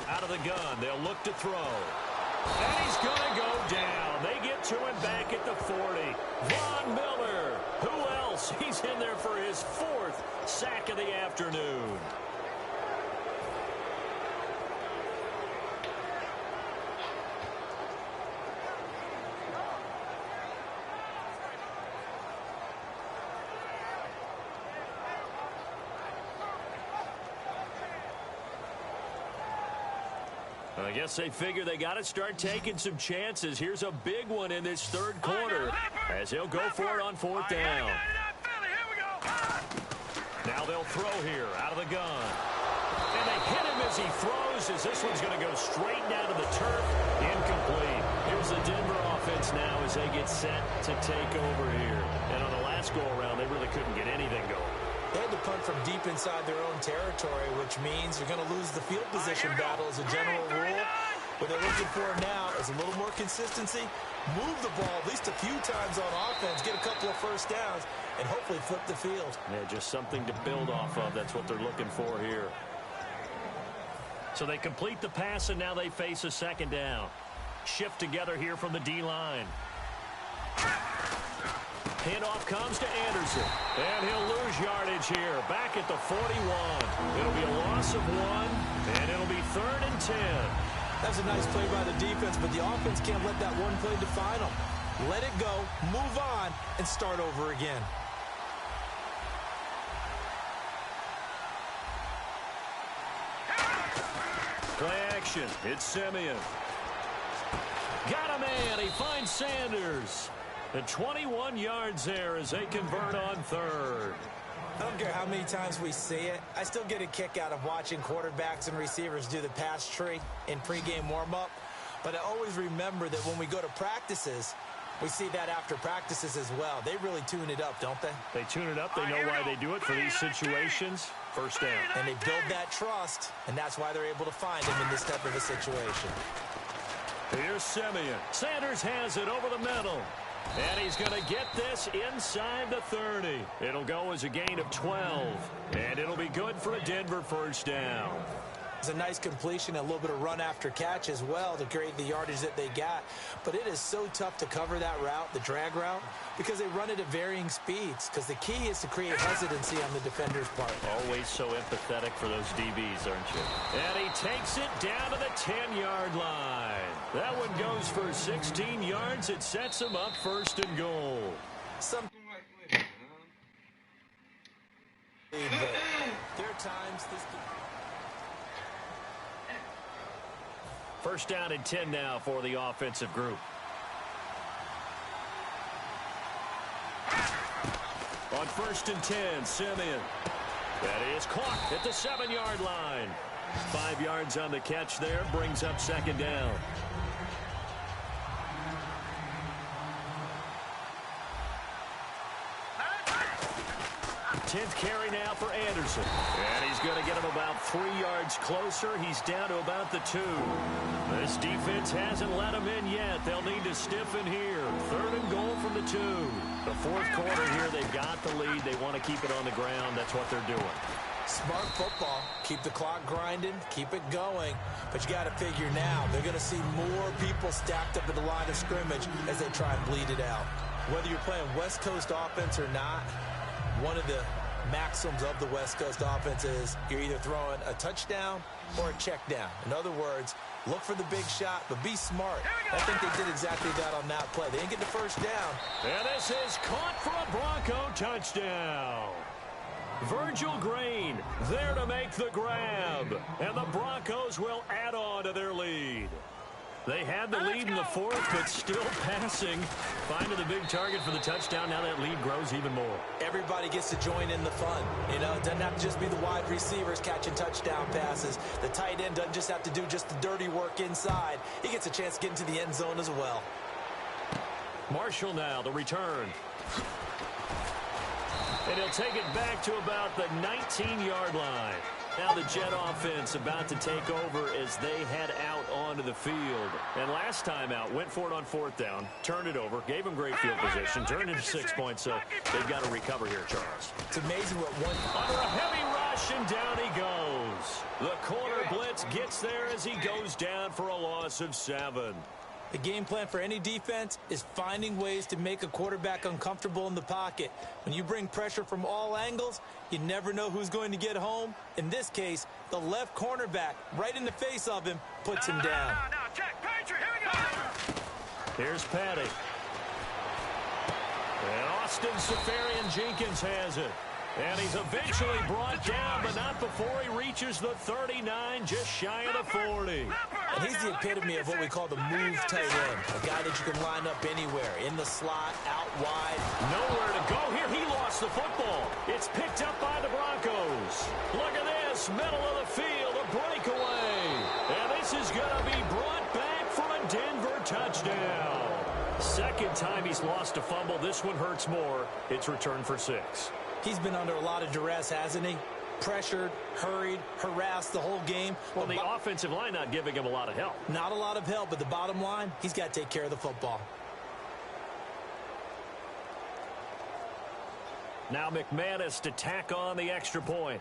Out out of the gun. They'll look to throw. And he's going to go down. They get to him back at the 40. Von Miller. Who else? He's in there for his 4th sack of the afternoon. I guess they figure they got to start taking some chances. Here's a big one in this 3rd quarter as he'll go for it on 4th down. Now they'll throw here out of the gun. And they hit him as he throws, as this one's going to go straight down to the turf. Incomplete. Here's the Denver offense now as they get set to take over here. And on the last go-around, they really couldn't get anything going. They had to punt from deep inside their own territory, which means you're going to lose the field position battle as a general rule. What they're looking for now is a little more consistency, move the ball at least a few times on offense, get a couple of first downs, and hopefully flip the field. Yeah, just something to build off of. That's what they're looking for here. So they complete the pass, and now they face a 2nd down. Shift together here from the D-line. Handoff comes to Anderson, and he'll lose yardage here. Back at the 41. It'll be a loss of 1, and it'll be 3rd and 10. That's a nice play by the defense, but the offense can't let that one play define them. Let it go, move on, and start over again. Play action. It's Simeon. Got a man. He finds Sanders. And 21 yards there as they convert on 3rd. I don't care how many times we see it. I still get a kick out of watching quarterbacks and receivers do the pass tree in pregame warm-up. But I always remember that when we go to practices, we see that after practices as well. They really tune it up, don't they? They tune it up. They know why they do it for these situations. 1st down. And they build that trust, and that's why they're able to find him in this type of a situation. Here's Simeon. Sanders has it over the middle. And he's going to get this inside the 30. It'll go as a gain of 12. And it'll be good for a Denver 1st down. It's a nice completion, a little bit of run after catch as well to create the yardage that they got. But it is so tough to cover that route, the drag route, because they run it at varying speeds. Because the key is to create hesitancy on the defender's part. Always so empathetic for those DBs, aren't you? And he takes it down to the 10-yard line. That one goes for 16 yards. It sets him up 1st and goal. There are times this. 1st down and 10 now for the offensive group. On 1st and 10, Simeon. That is caught at the 7-yard line. 5 yards on the catch there, brings up 2nd down. 10th carry now for Anderson. And he's going to get him about 3 yards closer. He's down to about the 2. This defense hasn't let him in yet. They'll need to stiffen here. 3rd and goal from the 2. The 4th quarter here, they've got the lead. They want to keep it on the ground. That's what they're doing. Smart football. Keep the clock grinding. Keep it going. But you got to figure now, they're going to see more people stacked up at the line of scrimmage as they try and bleed it out. Whether you're playing West Coast offense or not, one of the maxims of the West Coast offense is you're either throwing a touchdown or a check down. In other words, look for the big shot, but be smart. I think they did exactly that on that play. They didn't get the 1st down. And this is caught for a Bronco touchdown. Virgil Green there to make the grab. And the Broncos will add on to their lead. They had the lead in the 4th, but still passing. Finding the big target for the touchdown. Now that lead grows even more. Everybody gets to join in the fun. You know, it doesn't have to just be the wide receivers catching touchdown passes. The tight end doesn't just have to do just the dirty work inside. He gets a chance to get into the end zone as well. Marshall now, the return. And he'll take it back to about the 19-yard line. Now the Jet offense about to take over as they head out onto the field. And last time out, went for it on 4th down, turned it over, gave them great field position, turned into 6 points, so they've got to recover here, Charles. It's amazing what one... Under a heavy rush, and down he goes. The corner blitz gets there as he goes down for a loss of 7. The game plan for any defense is finding ways to make a quarterback uncomfortable in the pocket. When you bring pressure from all angles, you never know who's going to get home. In this case, the left cornerback, right in the face of him, puts him down. Here's Patty. And Austin Seferian-Jenkins has it. And he's eventually brought down, but not before he reaches the 39, just shy of the 40. And he's the epitome of what we call the move tight end. A guy that you can line up anywhere, in the slot, out wide. Nowhere to go here. He lost the football. It's picked up by the Broncos. Look at this, middle of the field, a breakaway. And this is going to be brought back for a Denver touchdown. Second time he's lost a fumble. This one hurts more. It's returned for 6. He's been under a lot of duress, hasn't he? Pressured, hurried, harassed the whole game. Well, the offensive line not giving him a lot of help. Not a lot of help, but the bottom line, he's got to take care of the football. Now McManus to tack on the extra point.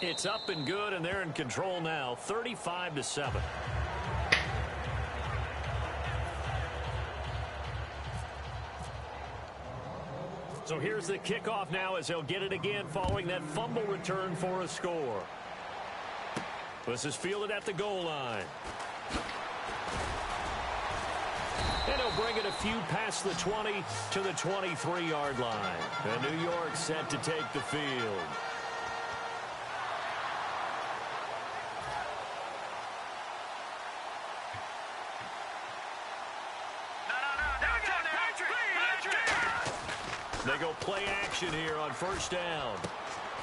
It's up and good, and they're in control now, 35-7. So here's the kickoff now as he'll get it again following that fumble return for a score. This is fielded at the goal line. And he'll bring it a few past the 20 to the 23-yard line. And New York set to take the field. They go play action here on first down.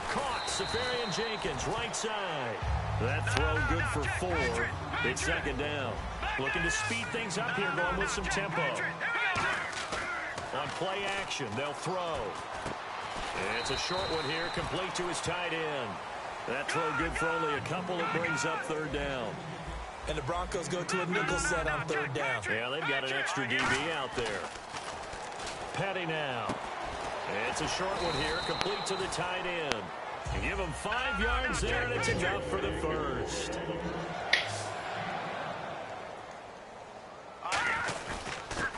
Caught, Seferian-Jenkins, right side. That throw good for 4. It's second down. Looking to speed things up here, going with some tempo. On play action, they'll throw. It's a short one here, complete to his tight end. That throw good for only a couple. It brings up third down. And the Broncos go to a nickel set on third down. Yeah, they've got an extra DB out there. Petty now. It's a short one here, complete to the tight end. Give him 5 yards there, and it's enough for the first.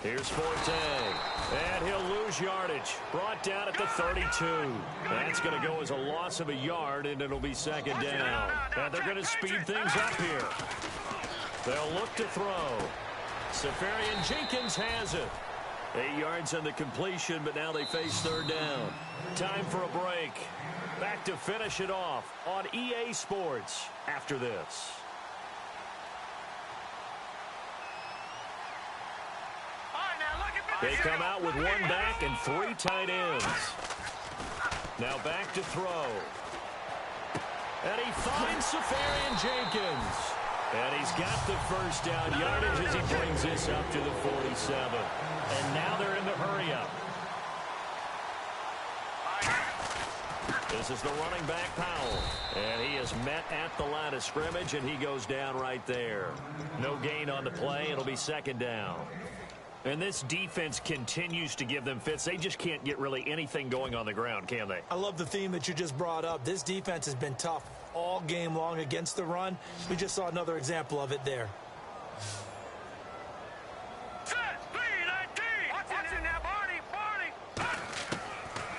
Here's Forte, and he'll lose yardage. Brought down at the 32. That's going to go as a loss of a yard, and it'll be second down. And they're going to speed things up here. They'll look to throw. Seferian-Jenkins has it. 8 yards on the completion, but now they face third down. Time for a break. Back to finish it off on EA Sports after this. They come out with 1 back and 3 tight ends. Now back to throw. And he finds Seferian-Jenkins. And he's got the first down yardage as he brings this up to the 47. And now they're in the hurry-up. This is the running back, Powell. And he is met at the line of scrimmage, and he goes down right there. No gain on the play. It'll be second down. And this defense continues to give them fits. They just can't get really anything going on the ground, can they? I love the theme that you just brought up. This defense has been tough all game long against the run. We just saw another example of it there.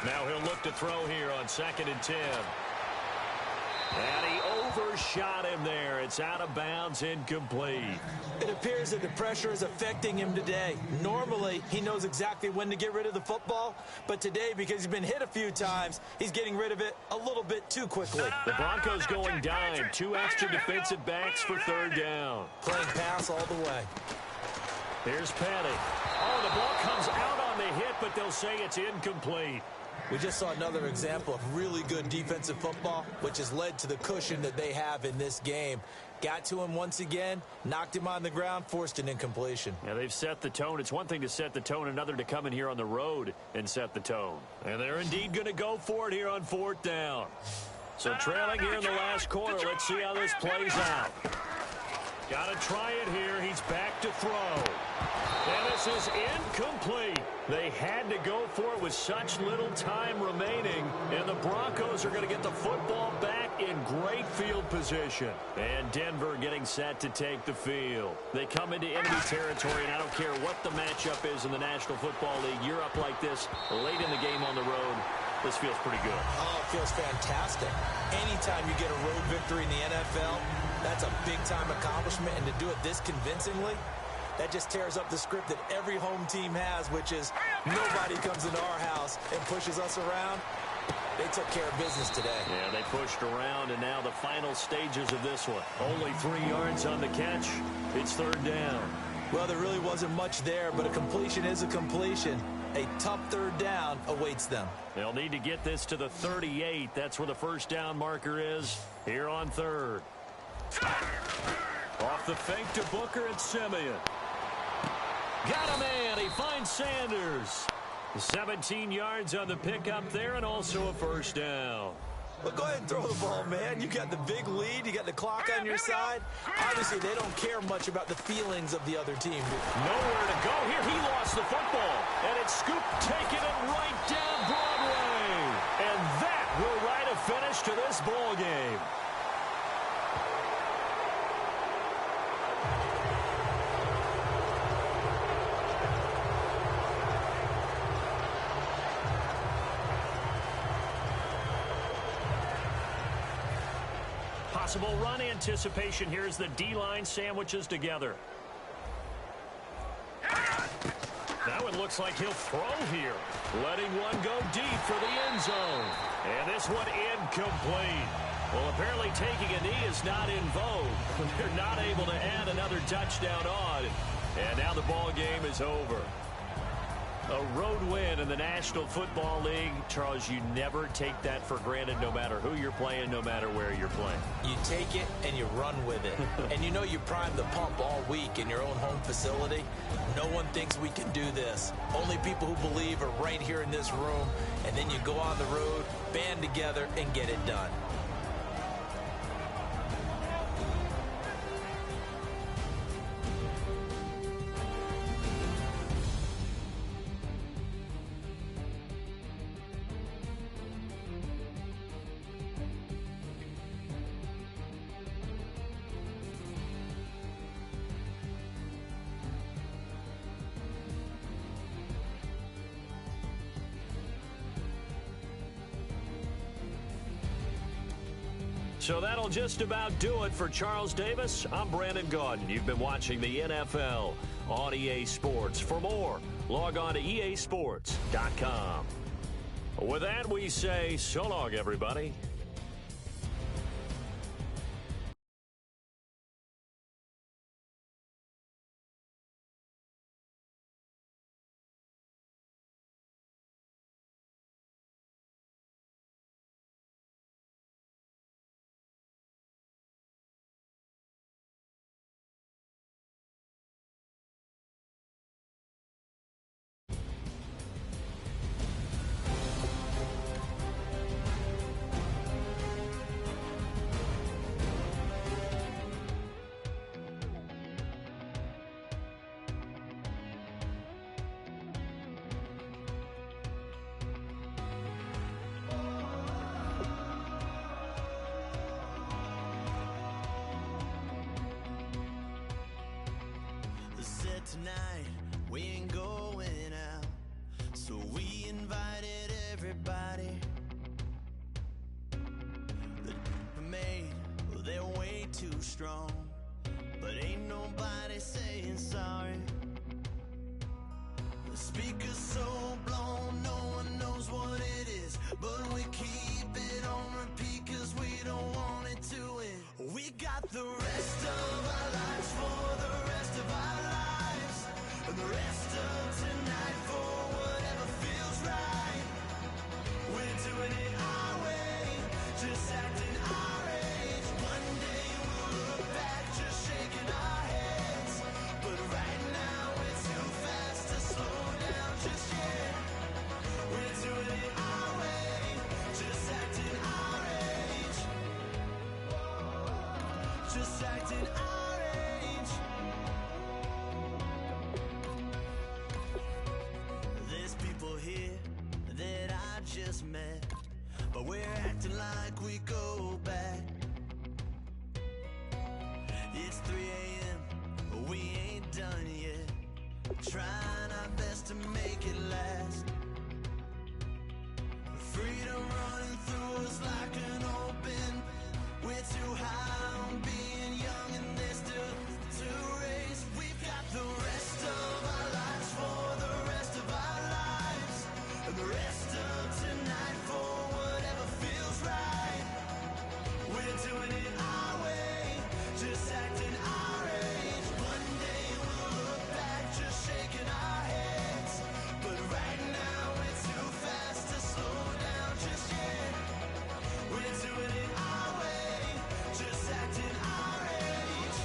Now he'll look to throw here on 2nd and 10. And he overshot him there. It's out of bounds, incomplete. It appears that the pressure is affecting him today. Normally, he knows exactly when to get rid of the football, but today, because he's been hit a few times, he's getting rid of it a little bit too quickly. The Broncos going dime. 2 extra defensive backs for third down. Playing pass all the way. Here's Petty. Oh, the ball comes out on the hit, but they'll say it's incomplete. We just saw another example of really good defensive football, which has led to the cushion that they have in this game. Got to him once again, knocked him on the ground, forced an incompletion. Yeah, they've set the tone. It's one thing to set the tone, another to come in here on the road and set the tone. And they're indeed going to go for it here on 4th down. So trailing here in the last quarter, let's see how this plays out. Got to try it here. He's back to throw. And this is incomplete. They had to go for it with such little time remaining. And the Broncos are going to get the football back in great field position. And Denver getting set to take the field. They come into enemy territory, and I don't care what the matchup is in the National Football League. You're up like this late in the game on the road. This feels pretty good. Oh, it feels fantastic. Anytime you get a road victory in the NFL, that's a big-time accomplishment. And to do it this convincingly, that just tears up the script that every home team has, which is nobody comes into our house and pushes us around. They took care of business today. Yeah, they pushed around, and now the final stages of this one. Only 3 yards on the catch. It's third down. Well, there really wasn't much there, but a completion is a completion. A tough third down awaits them. They'll need to get this to the 38. That's where the first down marker is here on third. Off the fake to Booker and Simeon. Got a man. He finds Sanders. 17 yards on the pickup there, and also a first down. Well, go ahead and throw the ball, man. You got the big lead. You got the clock on your side. Obviously, they don't care much about the feelings of the other team. Nowhere to go here. He lost the football, and it's scooped, taking it right down Broadway. And that will write a finish to this ball game. Possible run anticipation. Here's the D-line sandwiches together. Now it looks like he'll throw here. Letting one go deep for the end zone. And this one incomplete. Well, apparently taking a knee is not in vogue. They're not able to add another touchdown on. And now the ball game is over. A road win in the National Football League. Charles, you never take that for granted no matter who you're playing, no matter where you're playing. You take it and you run with it. And you know you primed the pump all week in your own home facility. No one thinks we can do this. Only people who believe are right here in this room. And then you go on the road, band together, and get it done. So that'll just about do it for Charles Davis. I'm Brandon Gaudin. You've been watching the NFL on EA Sports. For more, log on to easports.com. With that, we say so long, everybody. Tonight we ain't going out, so we invited everybody. The made, well, they're way too strong, but ain't nobody saying sorry. The speaker's so blown, no one knows what it is, but we keep it on repeat 'cause we don't want it to end. We got the rest of our lives for the rest of our lives. And the rest of tonight for whatever feels right. We're doing it our way, just acting our age. One day we'll look back just shaking our heads. But right now it's too fast to slow down just yet. We're doing it our way, just acting our age. Just acting our age. just met, but we're acting like we go back. It's 3 a.m., but we ain't done yet. Trying our best to make it last. Freedom running through us like an open. We're too high on being young and there's still to race. We've got the rest of our lives for the rest of our lives. And the rest of tonight for whatever feels right. We're doing it our way, just acting our age. One day we'll look back just shaking our heads. But right now we're too fast to slow down just yet. We're doing it our way, just acting our age.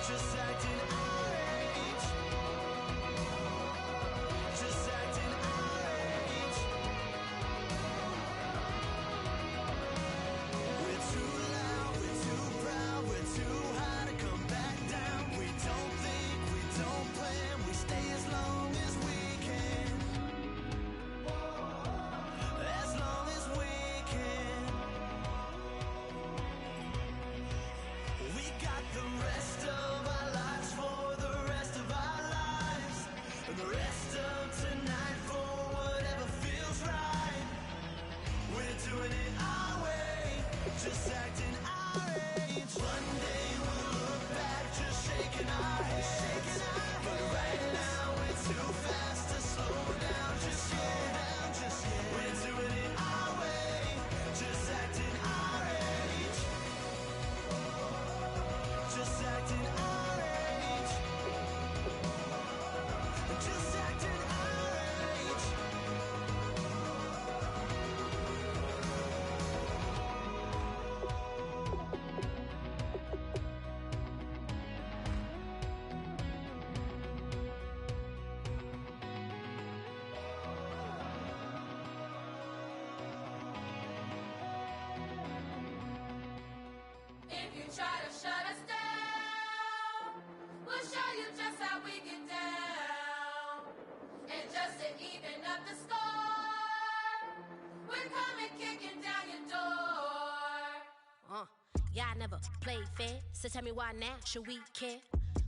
Just acting our age. Just acting our age. We're too loud, we're too proud, we're too high to come back down. We don't think, we don't plan, we stay as long as we can. As long as we can. We got the rest of our lives for the rest of our lives. And the rest of tonight for whatever feels right. We're doing it our way, just acting our age. One day we'll look back just shaking our heads. But right now we're too fast to slow down just yet. We're doing it our way, just acting our age. Just acting our age. Just acting our age. If you try to shut us down, we'll show you just how we get down. And just to even up the score, we're coming kicking down your door. Y'all never played fair, so tell me why now should we care?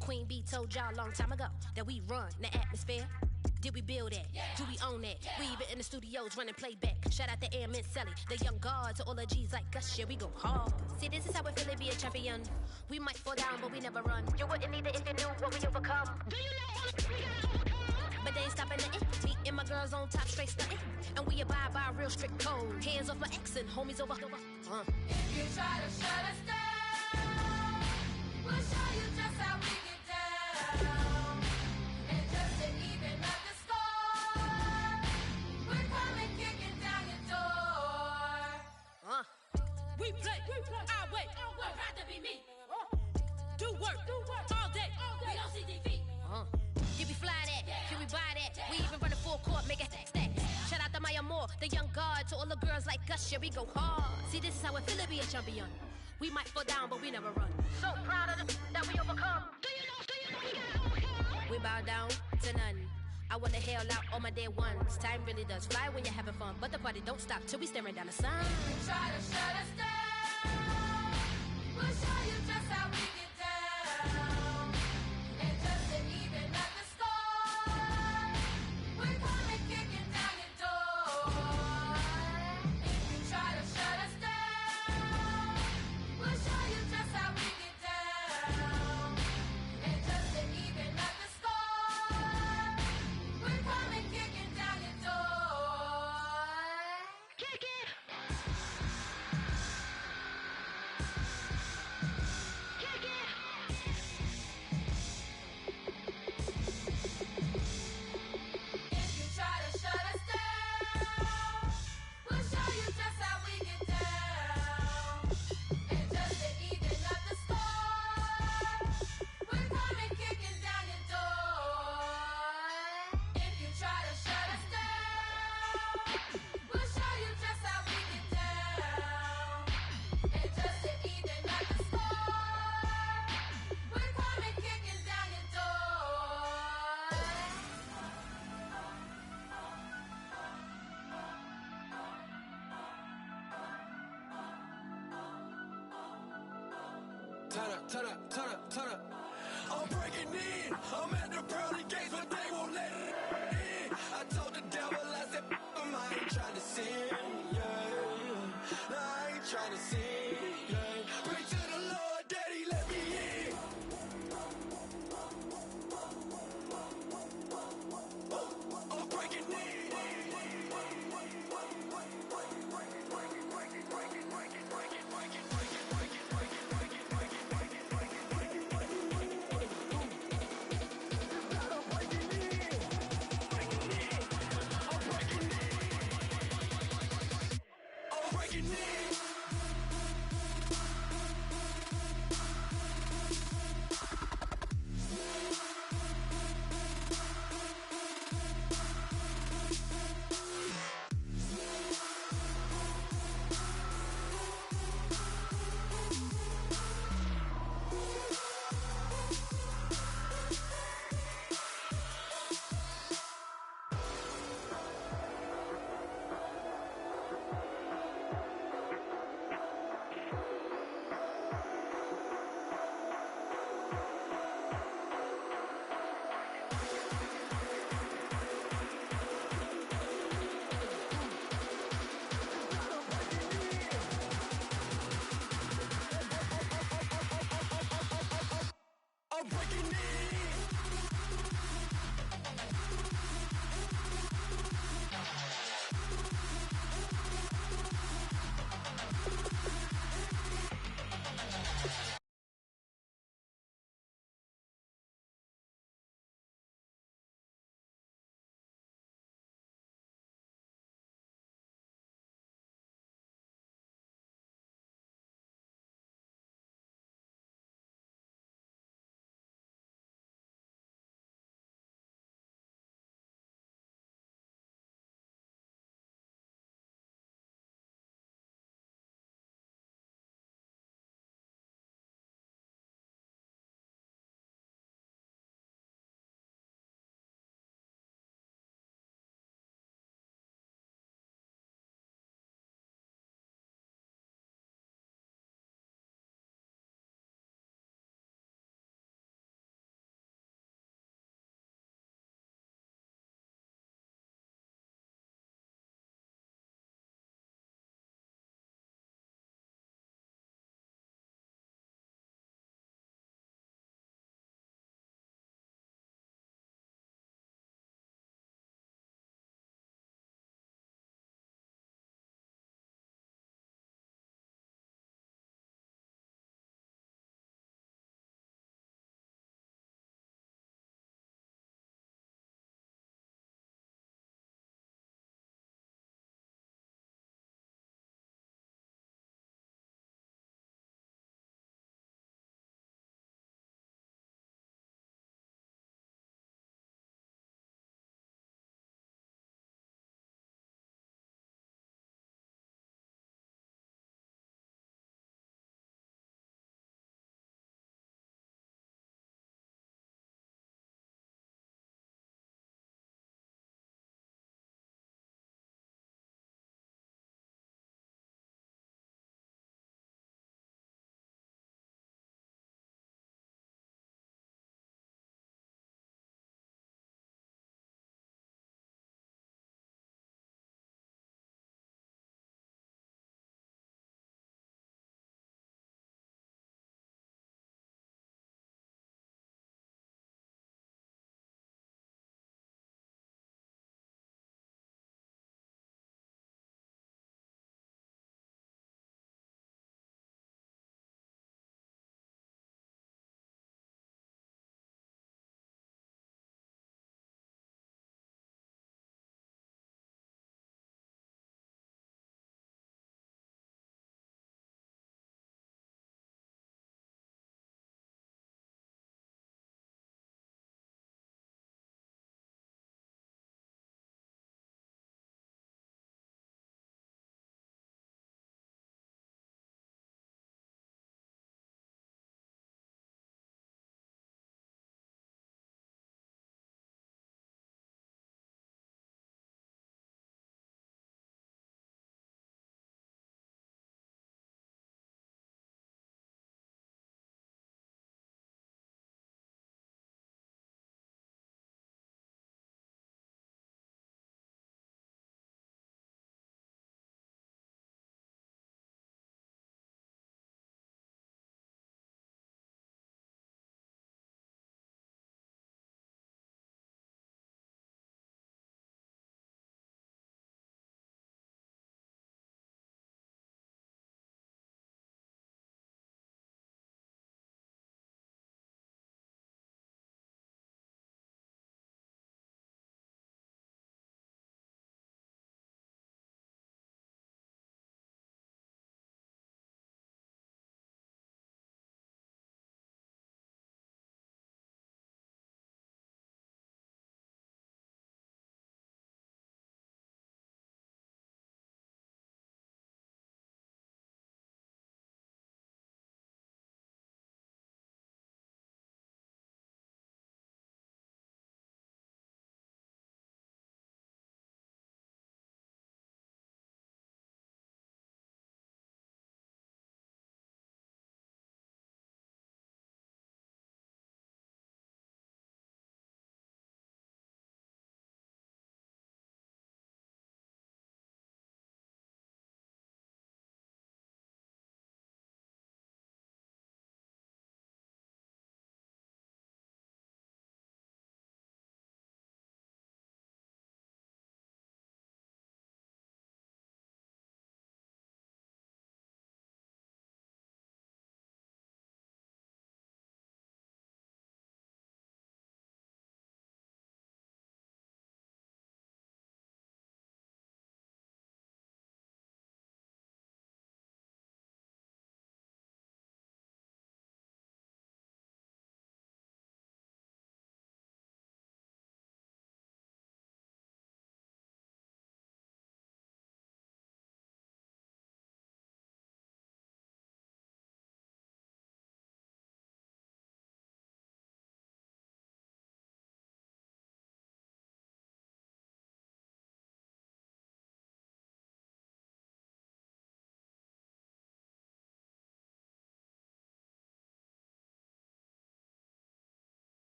Queen B told y'all a long time ago that we run the atmosphere. Did we build it? Do we own it? We even in the studios running playback. Shout out to Airman Sally, the young guard, to all the G's like us. Yeah, we go hard. See, this is how it feel to be a champion. We might fall down, but we never run. You wouldn't need it if you knew what we overcome. Do you know all the we gotta overcome? But they ain't stopping nothing. Me and my girls on top, straight stunting. And we abide by a real strict code. Hands off my ex and homies over. If you try to shut us down, we'll show you just how we get down. And just to even up the score, we're coming kicking down your door. We play our way. Would rather be me. Do work all day. We don't see defeat. Did we fly that? Can we buy that? We even run a full court, make it stack. Shout out to Maya Moore, the young guard, to all the girls like us. Yeah, we go hard. See, this is how it feel to be a champion. We might fall down, but we never run. So proud of the that we overcome. Do you know we gotta overcome? We bow down to none. I wanna hail out all my day ones. Time really does fly when you're having fun, but the party don't stop till we staring down the sun. If you try to shut us down, we'll show you just how we get down. And just to even up the score, we're coming kicking down your door. If you try to shut us down, we'll show you just how we get down. And just to even up the score, we're coming kicking down your door. Kick it! turn up, turn up, turn up, turn up. I'm breaking in. I'm at the pearly gates, but they won't let it in. I told the devil, I said, I ain't trying to sin, yeah. No, I ain't trying to sin, yeah. Pray to the Lord that he let me in. I'm breaking in.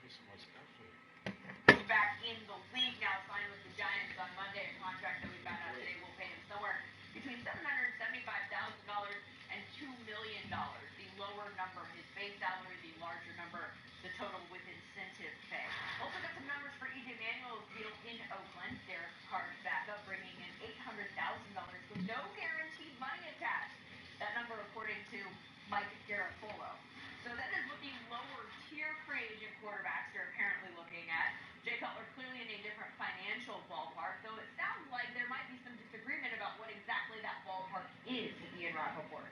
Back in the league now, signed with the Giants on Monday. A contract that we found out today will pay him somewhere between $775,000 and $2 million. The lower number, his base salary, the larger number, the total with incentive pay. Also got some numbers for E.J. Manuel's deal in Oakland. Derek Carr's backup, bringing in $800,000 with no guaranteed money attached. That number, according to Mike Garafolo. So that is what the lower tier free agent quarterbacks are apparently looking at. Jay Cutler clearly in a different financial ballpark, though it sounds like there might be some disagreement about what exactly that ballpark is, Ian Rappaport.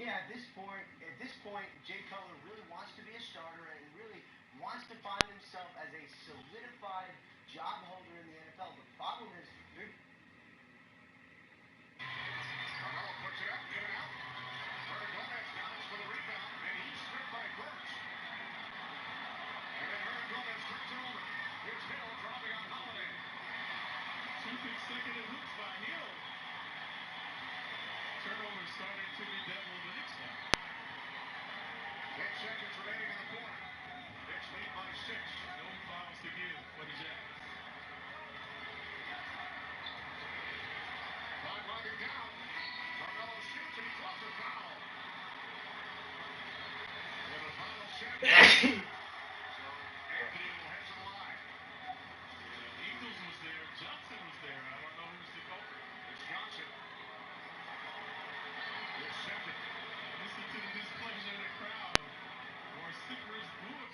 Yeah, at this point, Jay Cutler really wants to be a starter and really wants to find himself as a solidified job holder in the NFL. The problem is, Carmelo puts it up, in and out. Hernan Gomez dives for the rebound, and he's stripped by Burks. And then Hernan Gomez turns it over. It's Hill dropping on Holiday. 2 consecutive hoops by Hill. Turnover starting to be double the next time. 10 seconds remaining in the quarter. Knicks lead by 6. No fouls to give for the Jazz. Clock running down. Carmelo shoots and he draws a foul. With the final second. So Anthony will head to the line. Eagles was there. Johnson was there. I don't know who's the culprit. It's Johnson. His second. Listen to the displeasure of the crowd. Or Sickers booing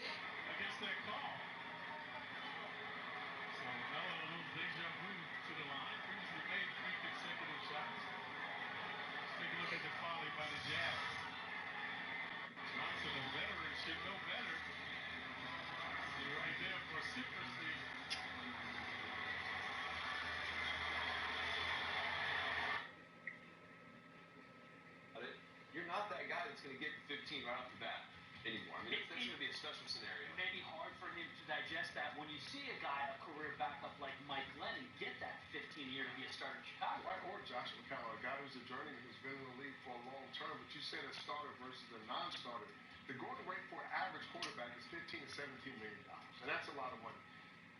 against that call. So Melo, a little deja vu to the line. Previously made 3 consecutive shots. Let's take a look at the folly by the Jazz. Johnson, a veteran, should know better. See right there for Sickers. You're not that guy that's going to get 15 right off the bat anymore. I mean, that's going to be a special scenario. It may be hard for him to digest that when you see a guy, a career backup like Mike Glennon, get that 15 year to be a starter in Chicago. Right, or Josh McCown, a guy who's a journeyman who's been in the league for a long term, but you said a starter versus a non-starter. The going rate for an average quarterback is $15 to $17 million, and that's a lot of money.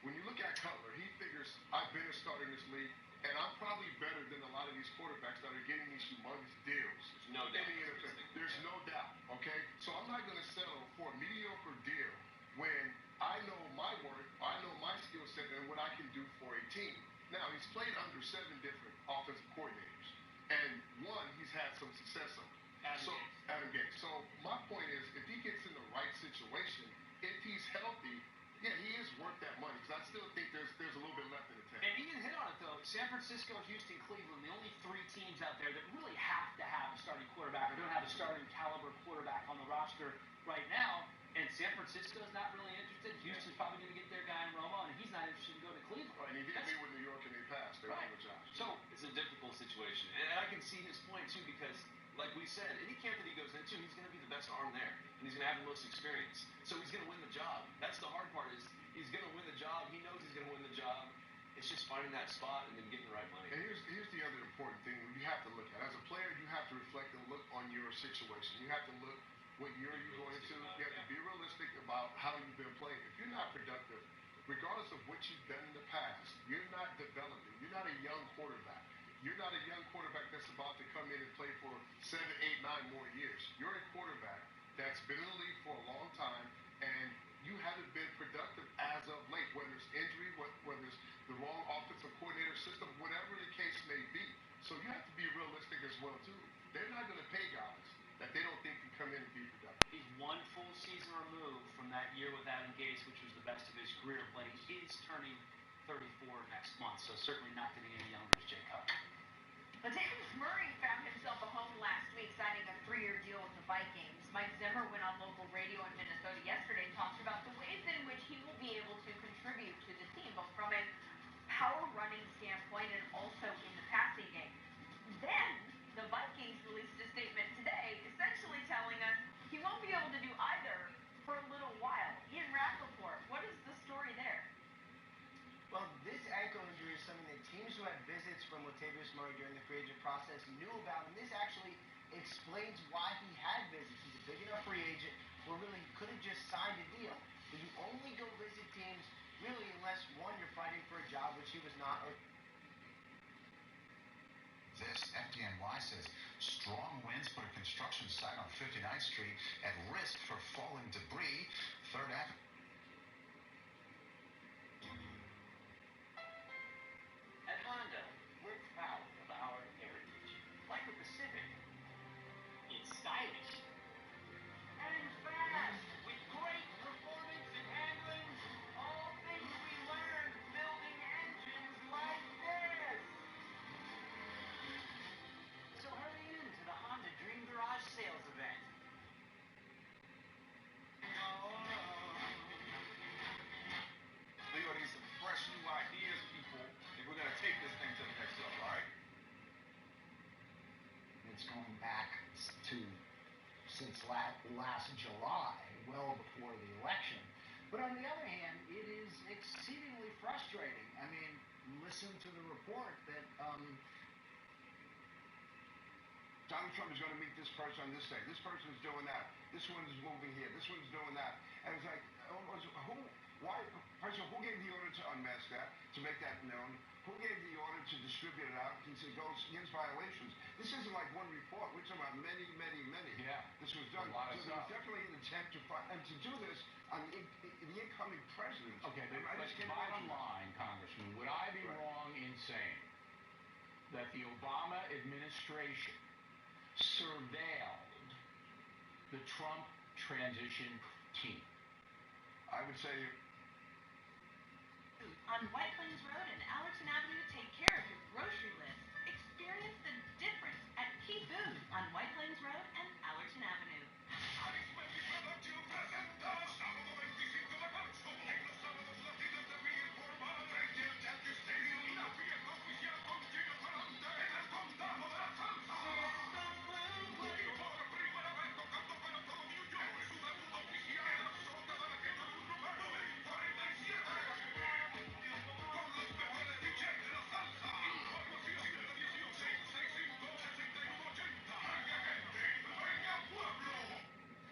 When you look at Cutler, he figures, I've been a starter in this league, and I'm probably better than a lot of these quarterbacks that are getting these humongous deals. No doubt. In the NFL. There's no doubt, okay? So I'm not going to settle for a mediocre deal when I know my worth, I know my skill set, and what I can do for a team. Now, he's played under 7 different offensive coordinators, and one he's had some success on. Adam Gase. So my point is, if he gets in the right situation, if he's healthy, yeah, he is worth that money. Because I still think there's a little bit left in the tank. And Ian hit on it, though. San Francisco, Houston, Cleveland, the only 3 teams out there that really have to have a starting quarterback or don't have a starting caliber quarterback on the roster right now. And San Francisco's not really interested. Houston's probably going to get their guy in Romo, and he's not interested in going to Cleveland. Right, and he did meet with New York and they passed. They won with Josh. So it's a difficult situation. And I can see his point, too, because like we said, any camp that he goes into, he's going to be the best arm there. And he's going to have the most experience. So he's going to win the job. That's the hard part is he's going to win the job. He knows he's going to win the job. It's just finding that spot and then getting the right money. And here's the other important thing you have to look at. As a player, you have to reflect and look on your situation. You have to look what year you're going into. You have to be realistic about how you've been playing. If you're not productive, regardless of what you've done in the past, you're not developing. You're not a young quarterback. You're not a young quarterback that's about to come in and play for 7, 8, 9 more years. You're a quarterback that's been in the league for a long time, and you haven't been productive as of late, whether it's injury, whether it's the wrong offensive coordinator system, whatever the case may be. So you have to be realistic as well, too. They're not going to pay guys that they don't think can come in and be productive. He's 1 full season removed from that year with Adam Gase, which was the best of his career, but he is turning 34 next month, so certainly not getting any younger as Jay Cutler. Latavius Murray found himself a home last week, signing a 3-year deal with the Vikings. Mike Zimmer went on local radio in Minnesota yesterday and talked about the ways in which he will be able to contribute to the team, both from a power running standpoint and also in the passing game. Then, the Vikings released a statement today, essentially telling us he won't be able to do either for a little while. Ian Rappaport, what is the story there? Well, this ankle injury is something that teams who had visits from Latavius Murray during the free agent process knew about, and this actually explains why he had visits. He's a big enough free agent where really he could have just signed a deal. But you was not. This, FDNY says, strong winds put a construction site on 59th Street at risk for falling debris. 3rd Avenue. At Honda, we're proud of our heritage. Like with the Civic, it's stylish and fast with great performance and handling. All things we learned building engines like this. So hurry in to the Honda Dream Garage sales event. Leo needs some fresh new ideas, people, if we're gonna take this thing to the next level, all right? It's going back to since last July, well before the election. But on the other hand, it is exceedingly frustrating. I mean, listen to the report that Donald Trump is going to meet this person on this day. This person is doing that. This one is moving here. This one's doing that. And it's like, first of all, who gave the order to unmask that, to make that known? Who gave the order to distribute it out since it goes against violations? This isn't like one report. We're talking about many, many, many. Yeah. This was done. A lot of so stuff. there's definitely an attempt to find, and to do this on the incoming president. Okay, but I just can't bottom imagine. line, Congressman, would I be wrong in saying that the Obama administration surveilled the Trump transition team? I would say on White Plains Road and Allerton Avenue, take care of your grocery list. Experience the difference at Key Food on White Plains Road and Allerton Avenue.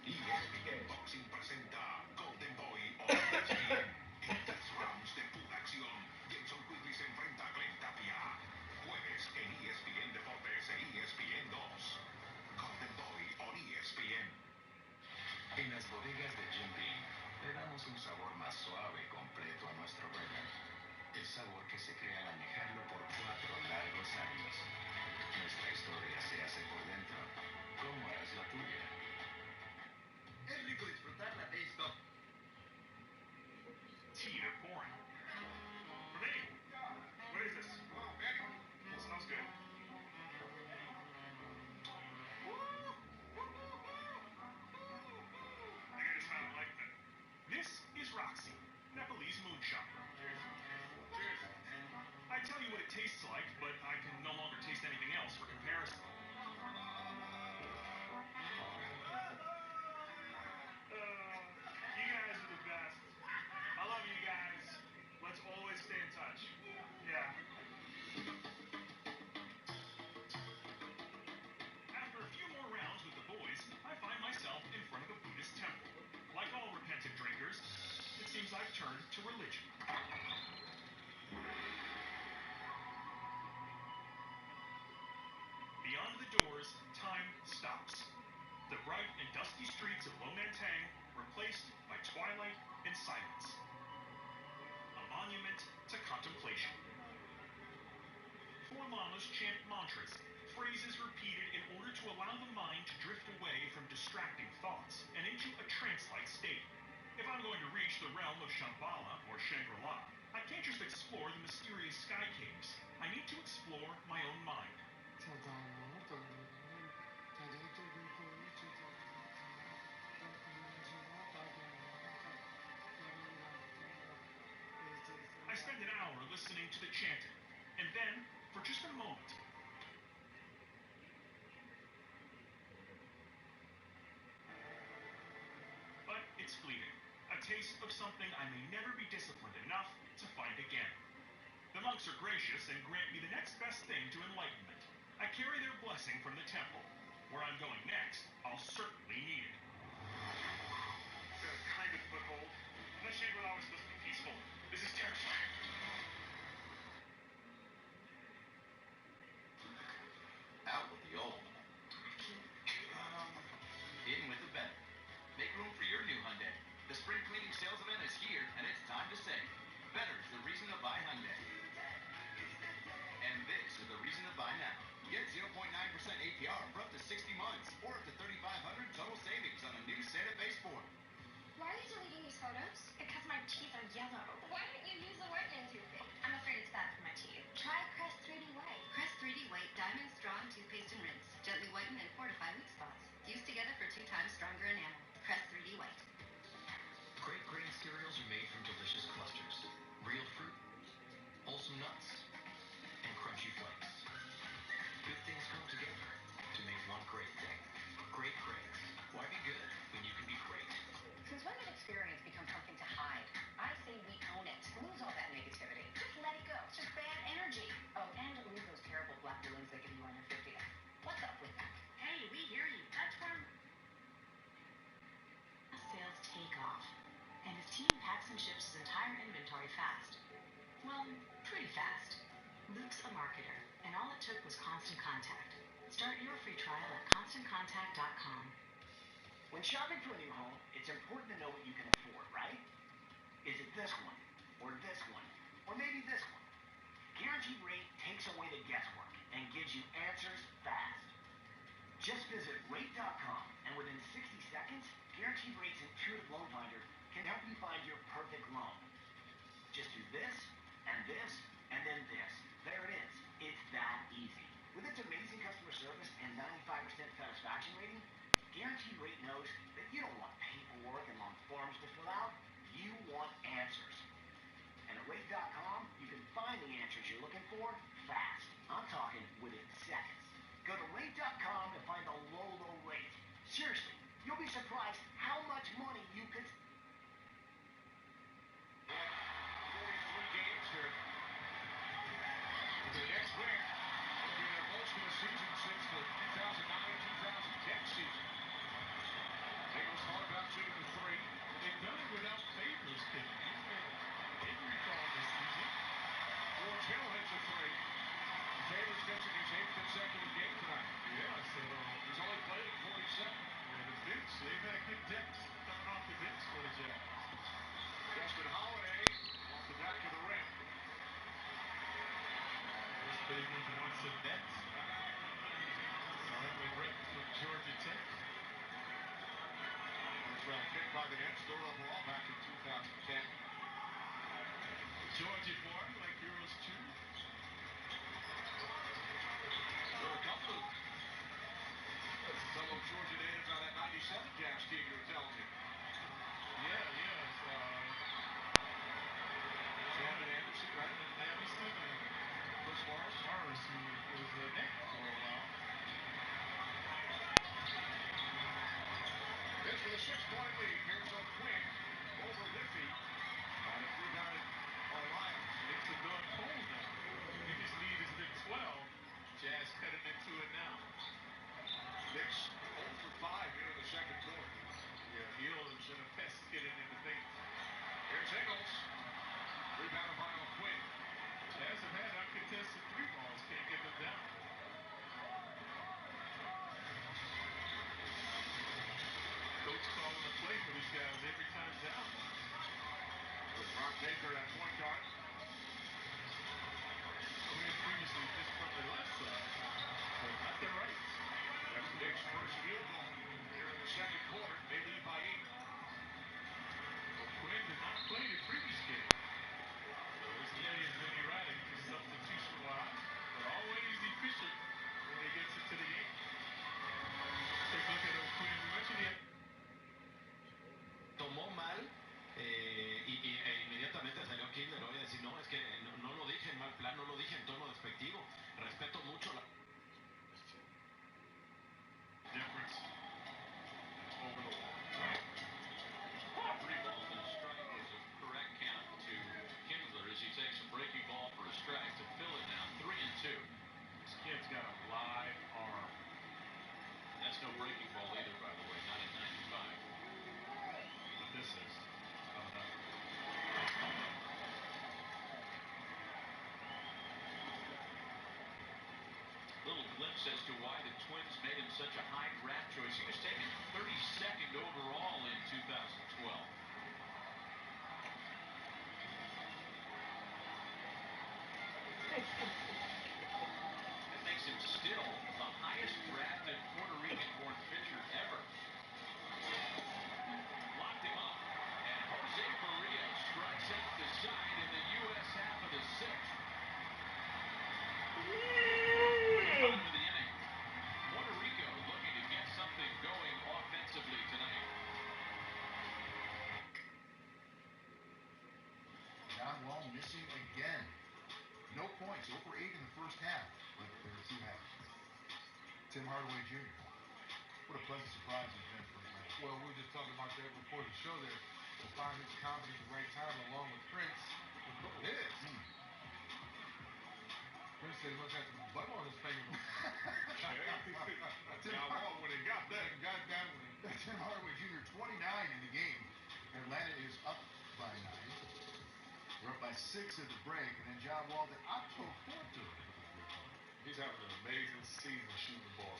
ESPN Boxing presenta Golden Boy o ESPN. En 3 rounds de pura acción, Jason Quigley se enfrenta a Glenn Tapia. Jueves en ESPN Deportes e ESPN 2. Golden Boy on ESPN. En las bodegas de Jim Beam, le damos un sabor más suave y completo a nuestro burger. El sabor que se crea al añejarlo por 4 largos años. Nuestra historia se hace por dentro. ¿Cómo es la tuya? es rico disfrutar la taste of tea they're pouring. For me? What is this? Oh, Benny. It smells good. I think I just found like that. This is Roxy, Nepalese moonshine. Cheers. Cheers. I tell you what it tastes like, but I can no longer taste anything else for comparison. You guys are the best. I love you guys. Let's always stay in touch. Yeah. After a few more rounds with the boys, I find myself in front of a Buddhist temple. Like all repentant drinkers, it seems I've turned to religion. Beyond the doors, time stops. The bright and dusty streets of Lomantang replaced by twilight and silence. A monument to contemplation. 4 lamas chant mantras, phrases repeated in order to allow the mind to drift away from distracting thoughts and into a trance-like state. If I'm going to reach the realm of Shambhala or Shangri-La, I can't just explore the mysterious sky caves. I need to explore my own mind. I spend an hour listening to the chanting, and then, for just a moment, but it's fleeting, a taste of something I may never be disciplined enough to find again. The monks are gracious and grant me the next best thing to enlightenment. I carry their blessing from the temple. Where I'm going next, I'll certainly need it. Got a kind of foothold. And the Shangri-La was supposed to be peaceful. This is terrifying. took was Constant Contact. Start your free trial at ConstantContact.com. When shopping for a new home, it's important to know what you can afford, right? Is it this one? Or this one? Or maybe this one? Guaranteed Rate takes away the guesswork and gives you answers fast. Just visit rate.com and within 60 seconds, Guaranteed Rate's intuitive loan finder can help you find your perfect loan. Just do this, and this, and then this. There it is. It's that easy. With its amazing customer service and 95% satisfaction rating, Guaranteed Rate knows that you don't want paperwork and long forms to fill out. You want answers. And at Rate.com, you can find the answers you're looking for fast. I'm talking within seconds. Go to Rate.com and find the low, low rate. Seriously, you'll be surprised how much money you could... 43 games here. The next win will be their most in the season since the 2009-2010 season. Bengals fall back 2-3. They've done it without Favors, Kenny. He's been injury-prone this season. George Hill hits a three. Favors missing his 8th consecutive game tonight. Yeah, so He's only played at 47. and the bench, they've had good depth coming off the bench for the Jags. Desmond Holiday off the back of the rim. This Favors wants a net. Finally ripped from Georgia Tech. First round pick by the Nets, third overall back in 2010. Georgia born like Heroes 2. There were a couple of fellow Georgia natives on that 97 Jazz team you were telling me. Yeah. Kevin Anderson, right? Anderson and Chris Morris. Morris, who was a Knick for a while. This with a 6-point lead. Here's a Quinn over Liffey. And it's rebounded by Lyles. It's a done cold now. Biggest lead has been 12. Jazz cutting into it now. Knicks 0 for 5 here in the second quarter. Yeah, Hills and a pest getting in the paint. Here's Ingles. Rebounded by Quinn. Jazz have had uncontested 3 balls. Can't get them down. Coach calling a play for these guys every time down. With Brock Baker at point guard. Quinn previously just from the left side, but not the right. That's the Knicks' first field goal here in the second quarter. They lead by 8. Well, Quinn did not play the previous game. So his play has been erratic. Substitution-wise, but always efficient when he gets into the game. Take a look at Quinn. We mentioned it. Tomó mal e inmediatamente salió Kilmer hoy a decir, no, es que no lo dije en mal plan, no lo dije en tono despectivo. Respeto mucho la... Difference over the wall. 3 balls and a strike is a correct count to Kimbler as he takes a breaking ball for a strike to fill it now 3-2. This kid's got a live arm. That's no breaking ball either, by the way, not in 95. But this is Little glimpse as to why the Twins made him such a high draft choice. He was taken 32nd overall in 2012. That makes him still the highest drafted Puerto Rican-born pitcher ever. Locked him up, and Jose Barrios strikes out the side in the U.S. half of the 6th. Bottom of the inning. Puerto Rico looking to get something going offensively tonight. John Wall missing again. No points, 0 for 8 in the first half, but there were 2 halves. Tim Hardaway Jr. What a pleasant surprise he's been for his man. Well, we were just talking about that before the show there. To find his confidence at the right time along with Prince. It is. Prince said he must have some bum on his finger. Tim Hardaway when he got that. Got that one. Tim Hardaway Jr. 29 in the game. Atlanta is up by 9. They're up by 6 at the break, and then John Wall, the Octo Porter. He's having an amazing season shooting the ball.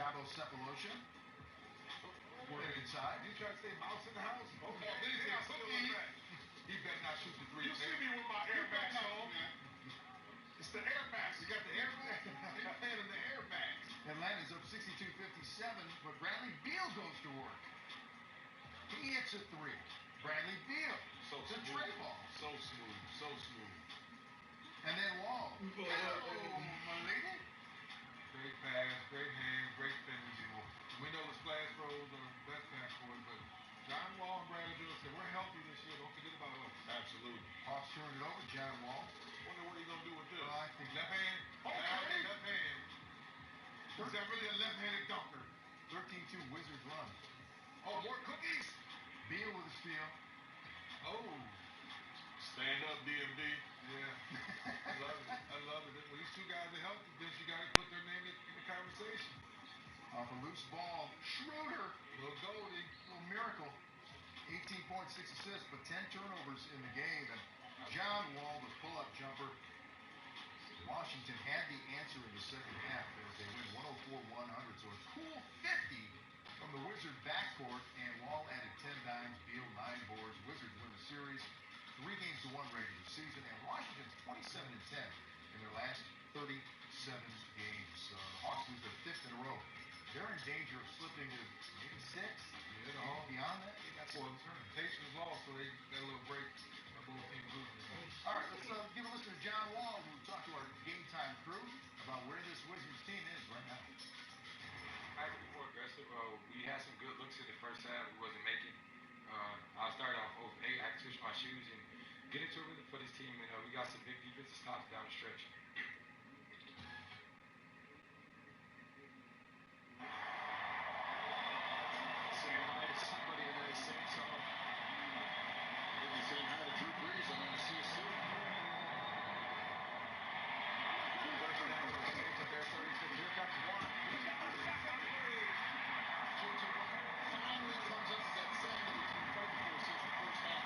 Cabo Cephalosha. Working inside. You try to say mouse in the house? Okay. Then he said cookies. He better not shoot the three. You see me with my Air Max on. It's the Air Max. You got the Air Max? He's playing in the Air Max. Atlanta's up 62-57, but Bradley Beal goes to work. He hits a three. Bradley Beal. So it's a smooth. tray ball. So smooth. So smooth. And then Wall. Oh, Malady. Great pass, great hands, great finish. We know the splash rolls are the best backcourt, but John Wall and Bradley Beal said, we're healthy this year. Don't forget about us. Absolutely. Hawks turned it over. John Wall. Wonder what he's going to do with this. I think left hand. Okay. Left hand. Is that really a left-handed dunker? 13-2 Wizards run. Oh, more cookies? Beal with a steal. Oh. Stand up, DMD. Yeah. I love it. I love it. When these two guys are healthy, then you got to put their name in the conversation. Off a loose ball. Schroeder. Little Goldie. Little miracle. 18 points, 6 assists, but 10 turnovers in the game. And John Wall, the pull-up jumper. Washington had the answer in the second half as they win 104-100. So a cool 50 from the Wizard backcourt, and Wall added 10 dimes, Beal 9 boards. Wizards win the series 3-1 regular season, and Washington's 27-10 in their last 37 games. The Hawks lose their 5th in a row. They're in danger of slipping to maybe 6. Yeah, the Hawks. Beyond that, they got some concern. Rotation is lost, so they got a little break. Both teams losing. All right, let's give a listen to John Wall, who talked to our Game Time crew about where this Wizards team is right now. Back to be more aggressive. We had some good looks in the first half. We wasn't making. I started off 0-8. I had to switch my shoes and get into a rhythm for this team. And we got some big defensive stops down the stretch. Saying hi to somebody in that same song. We'll be saying hi to Drew Brees. I'm going to see you soon. First down for the Saints at their 36. Here comes one. J.J. Watt finally comes up with that sound that he's been fighting for since the first half.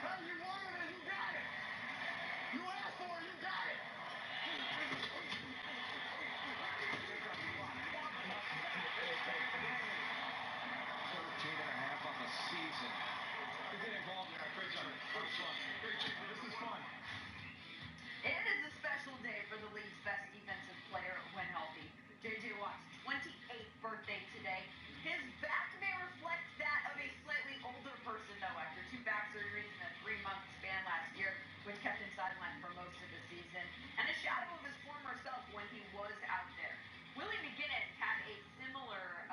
Hey, you wanted it, you got it. You asked for it, you got it. 13.5 on the season. Get involved. Yeah, great job. Great job. This is fun. It is a special day for the league's best defensive player when healthy. J.J. Watt's 28th birthday today. His back may reflect that of a slightly older person, though, after 2 back surgeries in a 3-month span last year, which kept him sidelined for most of the season, and a shadow of his former self when he was out there. Willie McGinnis had a similar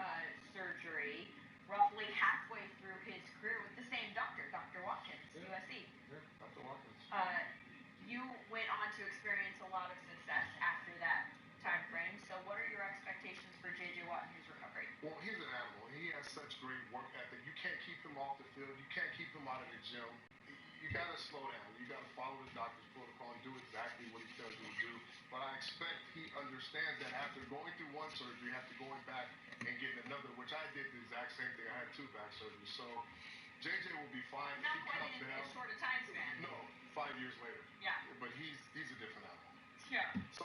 surgery roughly halfway through his career with the same doctor, Dr. Watkins, USC. Yeah, Dr. Watkins. You went on to experience a lot of success after that time frame. So what are your expectations for J.J. Watt and his recovery? Well, he's an animal. He has such great work ethic. You can't keep him off the field. You can't keep him out of the gym. You got to slow down. You got to follow the doctor's protocol and do exactly what he tells you to do. But I expect he understands that after going through one surgery, after going back and getting another, which I did the exact same thing. I had 2 back surgeries. So JJ will be fine. Not He quite comes in down. as short a time span. No, 5 years later. Yeah. But he's a different animal. Yeah. So,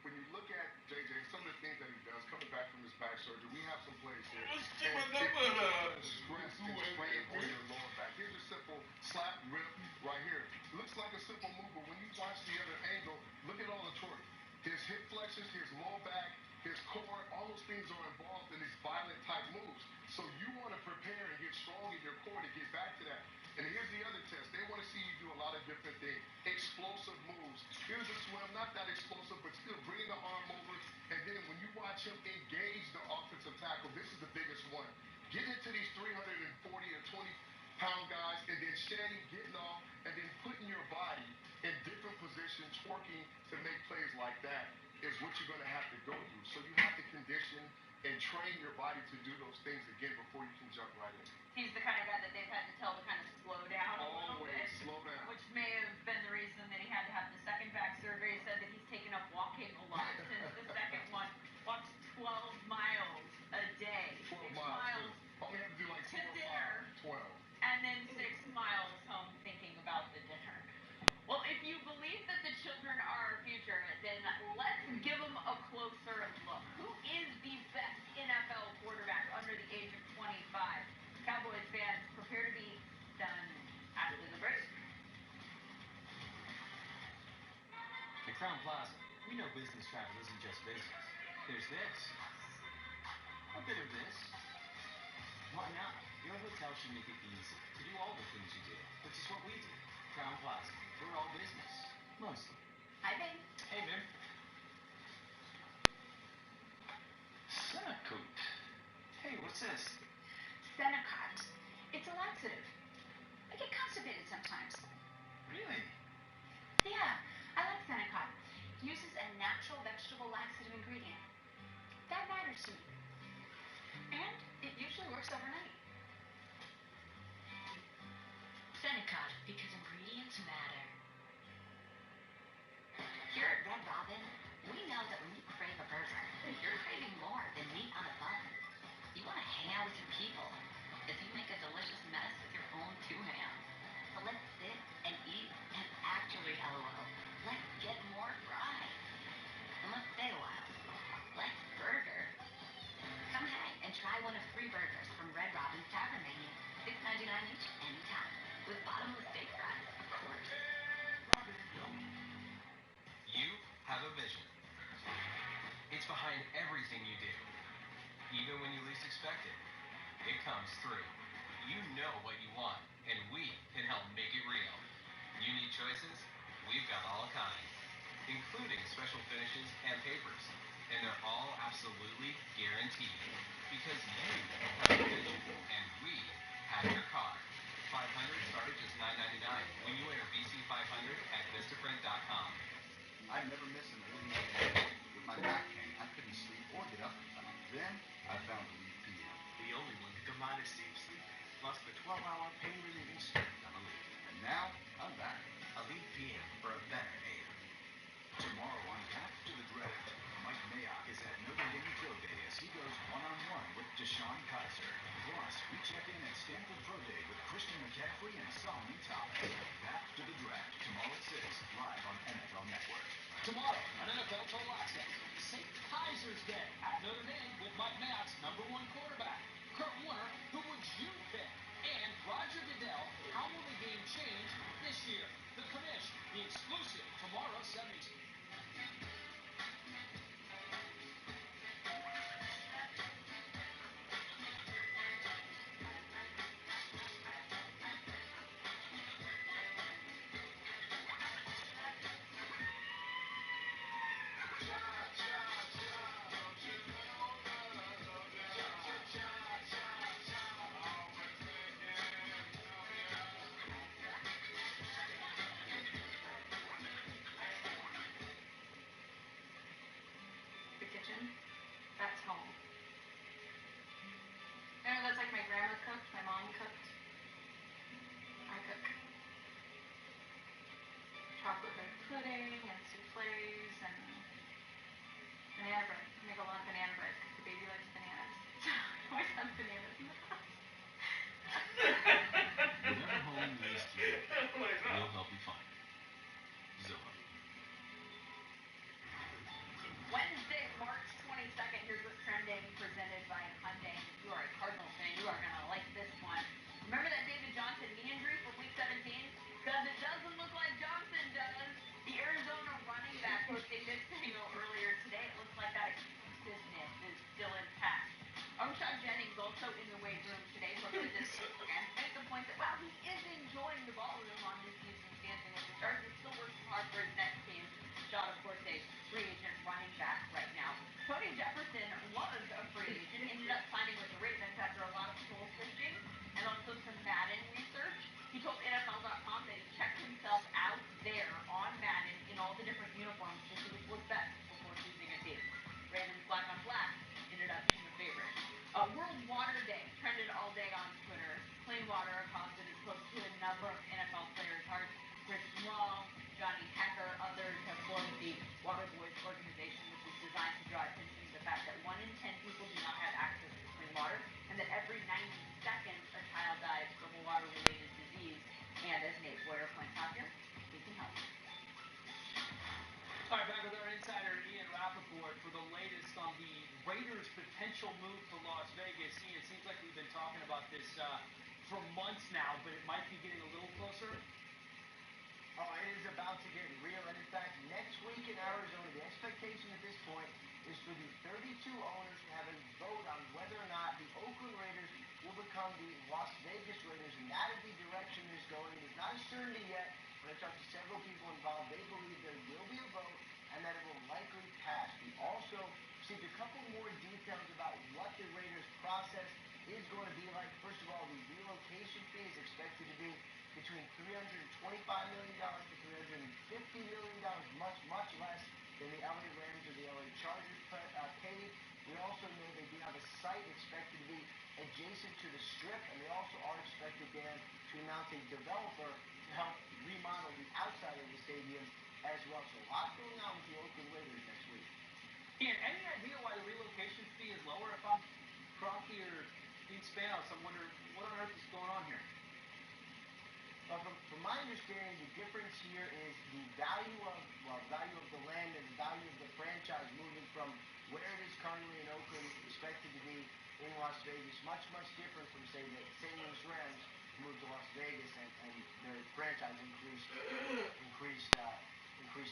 when you look at JJ, some of the things that he does, coming back from his back surgery, we have some plays here. Let's give And another stress and strain on your lower back. Here's a simple slap rip right here. Looks like a simple move, but when you watch the other angle, look at all the torque. His hip flexors, his lower back, his core, all those things are involved in these violent type moves. So you want to prepare and get strong in your core to get back to that. And here's the other test. They want to see you do a lot of different things. Explosive moves. Here's a swim, not that explosive, but still bringing the arm over. And then when you watch him engage the offensive tackle, this is the biggest one. Getting into these 340 or 20-pound guys and then shedding, getting off, and then putting your body in different positions, twerking to make plays like that is what you're going to have to go through. So you have to condition and train your body to do those things again before you can jump right in. He's the kind of guy that they've had to tell to kind of slow down a little Always bit. slow down. Which may have been the reason that he had to have the second back surgery. He said that he's taken up walking a lot since the second one. Walks 12 miles a day. 12 6 miles. All you have to do like to 4 or 5, dinner. 12. And then 6 miles home thinking about the dinner. Well, if you believe that the children are our future, You know business travel isn't just business. There's this. A bit of this. Why not? Your hotel should make it easy to do all the things you do, which is what we do. Crown Plaza. We're all business. Mostly. Hi, babe. Hey, babe. Senacoot. Hey, what's this? Senecot. It's a laxative. I get constipated sometimes. Really? Yeah, I like Senecot. It uses a natural vegetable laxative ingredient. That matters to me. And it usually works overnight. Senecot, because ingredients matter. Here at Red Robin, we know that when you crave a burger, you're craving more than meat on a bun. You want to hang out with your people as you make a delicious mess with your own two hands. So let's sit and eat and actually LOL. Let's get more fries. And let's stay a while. Let's burger. Come hang and try one of 3 burgers from Red Robin's Tavern menu. $6.99 each, anytime. With bottomless steak fries, of course. You have a vision. It's behind everything you do. Even when you least expect it, it comes through. You know what you want, and we can help make it real. You need choices? We've got all kinds, including special finishes and papers. And they're all absolutely guaranteed. Because you have a vision, and we have your car. 500 start at just $9.99 when you enter VC500 at Vistaprint.com. I'd never miss an early morning walk. With my back pain, I couldn't sleep or get up in time. Then I found Elite PM. The only one to combine a safe sleep, plus the 12-hour pain-relieving strength of Elite. And now, I'm back. Elite PM for a better AM. Tomorrow on Path to the Draft, Mike Mayock is at Notre Dame Pro Day as he goes one-on-one with Deshaun Kaiser. Plus, we check in at Stanford Pro Day with Christian McCaffrey and Solomon Thomas. Path to the Draft, tomorrow at 6, live on NFL Network. Tomorrow on NFL Total Access, St. Kaiser's Day at Notre Dame with Mike Mayock's #1 quarterback, Kurt Warner. Who would you pick? And Roger Goodell. How will the game change this year? The Commish, the exclusive tomorrow 70s. The kitchen, that's home. And that's like my grandma cooked, my mom cooked. I cook. Chocolate milk pudding and souffles and banana bread. I make a lot of banana bread because the baby likes bananas. So I always have bananas in the house. Whatever home needs to you, we'll help you find it. Zillow. Wednesday, March 22nd. Here's what's trending, presented by Hyundai. If you are a Cardinals fan, you are going to like this one. Remember that David Johnson knee injury from Week 17? Because it doesn't look like Johnson does. The Arizona running back posted this video earlier today. It looks like that explosiveness is still intact. Armstrong Jennings also in the weight room today posted this and made the point that while he is enjoying the ballroom on this season dancing with the stars, he's still working hard for his next team. Shot, of course, a free agent running back right now. Tony Jefferson was a free agent, ended up signing with the Ravens after a lot of soul searching and also some Madden research. He told NFL.com that he checked himself out there on Madden in all the different uniforms to see which was best before choosing a team. Ravens black on black ended up being a favorite. World Water Day trended all day on Twitter. Clean water accosted is close to a number of NFL players' hearts. Chris Long, Johnny Hecker, others have formed the Water Boys organization, which is designed to draw attention to the fact that 1 in 10 people do not have access to clean water, and that every 90 seconds a child dies from a water-related disease. And as Nate Boyer points out here, we can help. All right, back with our insider Ian Rappaport for the latest on the Raiders' potential move to Las Vegas. Ian, it seems like we've been talking about this for months now, but it might be getting a little closer. Oh, it is about to get real. And in fact, next week in Arizona, the expectation at this point is for the 32 owners to have a vote on whether or not the Oakland Raiders will become the Las Vegas Raiders. And that is the direction it's going. It is not a certainty yet, but I talked to several people involved. They believe there will be a vote and that it will likely pass. We also received a couple more details about what the Raiders process is going to be like. First of all, the relocation fee is expected to be between $325 million to $350 million, much less than the LA Rams or the LA Chargers paid. We also know they do have a site expected to be adjacent to the Strip, and they also are expected, Dan, to announce a developer to help remodel the outside of the stadium as well. So a lot going on with the Oakland Raiders next week. Ian, any idea why the relocation fee is lower? If I'm Kroenke or Dean Spanos, I'm wondering what on earth is going on here. From my understanding, the difference here is the value of the land and the value of the franchise moving from where it is currently in Oakland, expected to be in Las Vegas, much different from, say, the St. Louis Rams moved to Las Vegas and their franchise increased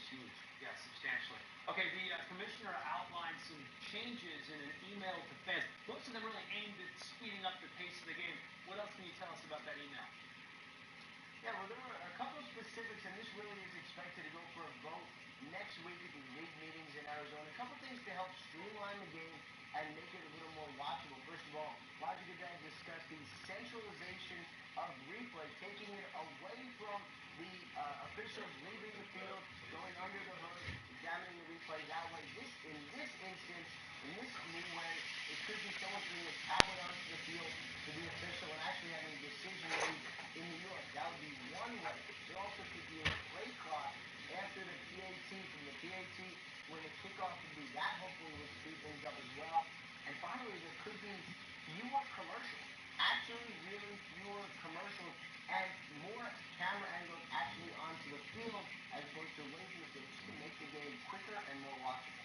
huge. Yeah, substantially. Okay, the commissioner outlined some changes in an email to fans. Most of them really aimed at speeding up the pace of the game. What else can you tell us about that email? Yeah, well, there were a couple of specifics, and this really is expected to go for a vote next week at the league meetings in Arizona. A couple things to help streamline the game and make it a little more watchable. First of all, Roger Goodell discussed the centralization of replay, taking it away from the officials leaving the field, going under the hood, examining the replay that way. In this instance, in this new way, it could be someone bringing a tablet onto the field to the official and actually having a decision made in New York. That would be one way. There also could be a play clock after the PAT, from the PAT when the kickoff would be. That hopefully would speed things up as well. And finally, there could be fewer commercials. Actually, really fewer commercials and more camera angles actually onto the field as opposed to away from the field, just to make the game quicker and more watchable.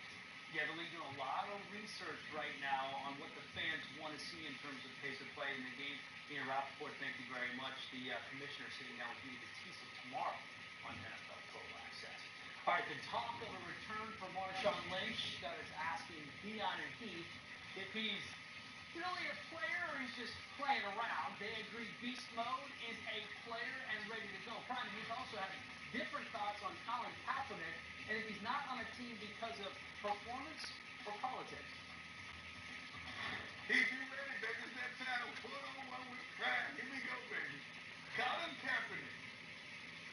Yeah, the league doing a lot of research right now on what the fans want to see in terms of pace of play in the game. Ian Rappaport, thank you very much. The commissioner sitting down with me to tease it tomorrow on NFL Total Access. All right, the talk of a return for Marshawn Lynch that is asking Dion and Heath if he's really a player or he's just playing around. They agree beast mode is a player and ready to go. Prime, he's also had different thoughts on Colin Kaepernick and if he's not on a team because of performance or politics. If you ready, baby, it's that time to put on what we try. Here we go, baby. Colin Kaepernick.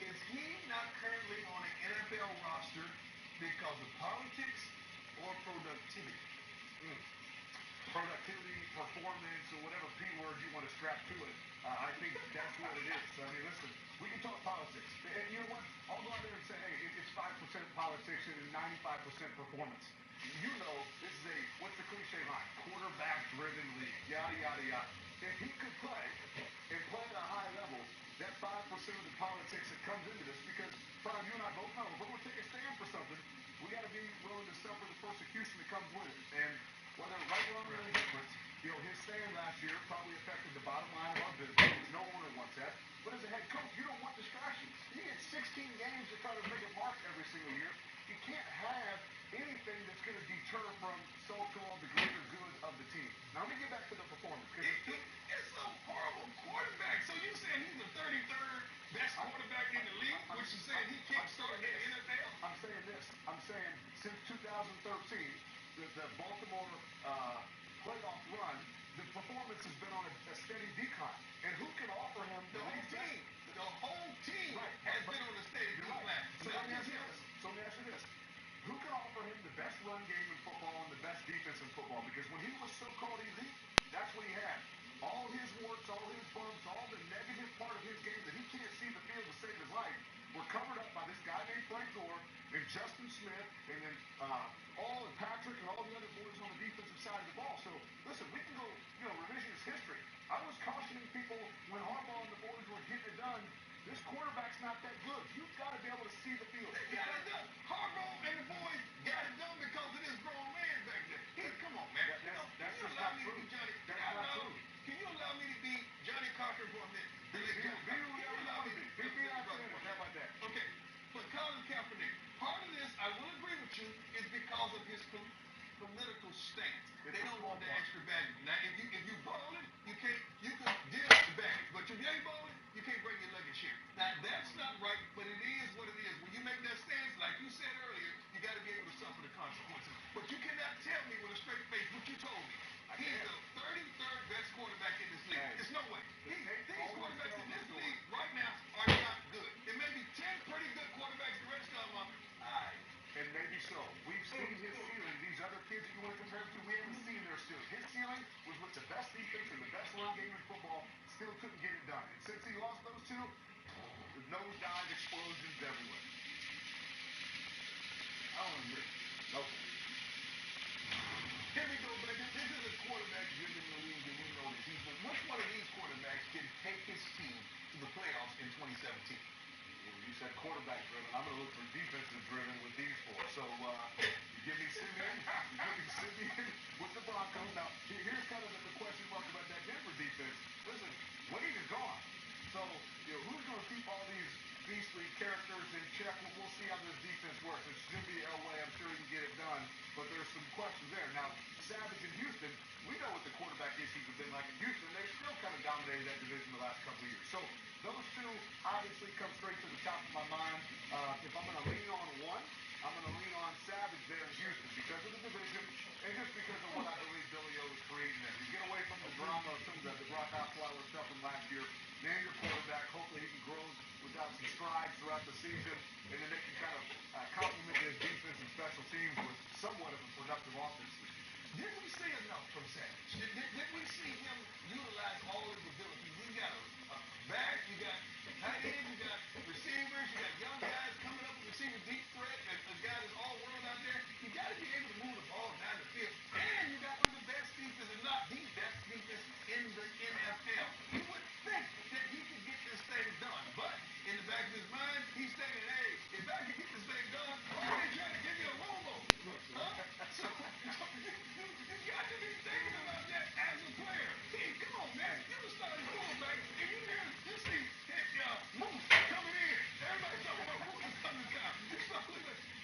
Is he not currently on an NFL roster because of politics or productivity? Productivity, performance, or whatever P word you want to strap to it. I think that's what it is. I mean, listen, we can talk politics. And you know what? I'll go out there and say, hey, it's 5% politics and 95% performance. You know, this is what's the cliche line? Quarterback-driven league, yada, yada, yada. If he could play and play at a high level, that 5% of the politics that comes into this, because, Brian, you and I both know, if we're going to take a stand for something, we got to be willing to suffer the persecution that comes with it. And whether right, wrong, or indifferent, you know, his stand last year probably affected the bottom line of our business. No owner wants that. But as a head coach, you don't want distractions. You get 16 games to try to make a mark every single year. You can't have anything that's going to deter from so-called the greater good of the team. Now, let me get back to the performance. It's a horrible quarterback. So you saying he's the 33rd best quarterback in the league, which is saying he can't start in the NFL? I'm saying this. I'm saying since 2013, the Baltimore playoff run, the performance has been on a steady decline. And who can offer him the whole team has been on a steady decline. So let me ask you this. Who can offer him the best run game in football and the best defense in football? Because when he was so-called elite, that's what he had. All his warts, all his bumps, all the negative part of his game that he can't see the field to save his life were covered up by this guy named Frank Gore and Justin Smith and then and Patrick and all the other boys on the defensive side of the ball. So, listen, we can go, revisionist history. I was cautioning people when Harbaugh and the boys were getting it done. This quarterback's not that good. You've got to be able to see the field. They got it done. Harbaugh and the boys got it done because of this grown man back there. Hey, come on, man. That's just allow not me true. to be Johnny? That's not true. Can you allow me to be Johnny Cochran for a minute? Be who you want me to be. Be out there. How about that? Okay. two, the nosedive explosions everywhere. I don't agree. Nope. Here we go, baby. This is a quarterback driven in the league, and we know that he's been. Which one of these quarterbacks can take his team to the playoffs in 2017? Well, you said quarterback driven. I'm going to look for defensive driven with these four. So you give me Simeon. You give me Simeon with the Broncos. Now, here's kind of the question mark about that Denver defense. Listen, Wade is gone. So, who's going to keep all these beastly characters in check? We'll see how this defense works. It's Jimmy Elway. I'm sure he can get it done, but there's some questions there. Now, Savage in Houston, we know what the quarterback issues have been like in Houston. They've still kind of dominated that division the last couple of years. So, those two obviously come straight to the top of my mind. If I'm going to lean on one, I'm going to lean on Savage there in Houston because of the division and just because of what I believe Billy O is creating there. You get away from the drama of some of the Brock Osweiler stuff from last year. Name your quarterback. Hopefully he can grow without some strides throughout the season, and then they can kind of complement his defense and special teams with somewhat of a productive offense. Did we see enough from Savage? Did we see him utilize all his abilities? You got a back, you got tight ends, you got receivers, you got young guys coming up with receiving deep threat, and a guy that's all world out there. You got to be able to move the ball down the field, and you got one of the best defenses, if not the best defense in the NFL. You would think that he could get this thing done, but in the back of his mind, he's thinking, hey, if I can get this thing done, why are they trying to give me a Romo? Huh? So you got to be thinking about that as a player. Hey, come on, man. You're the starting quarterback, and you see Moose coming in. Everybody's talking about Moose coming to town. You're like,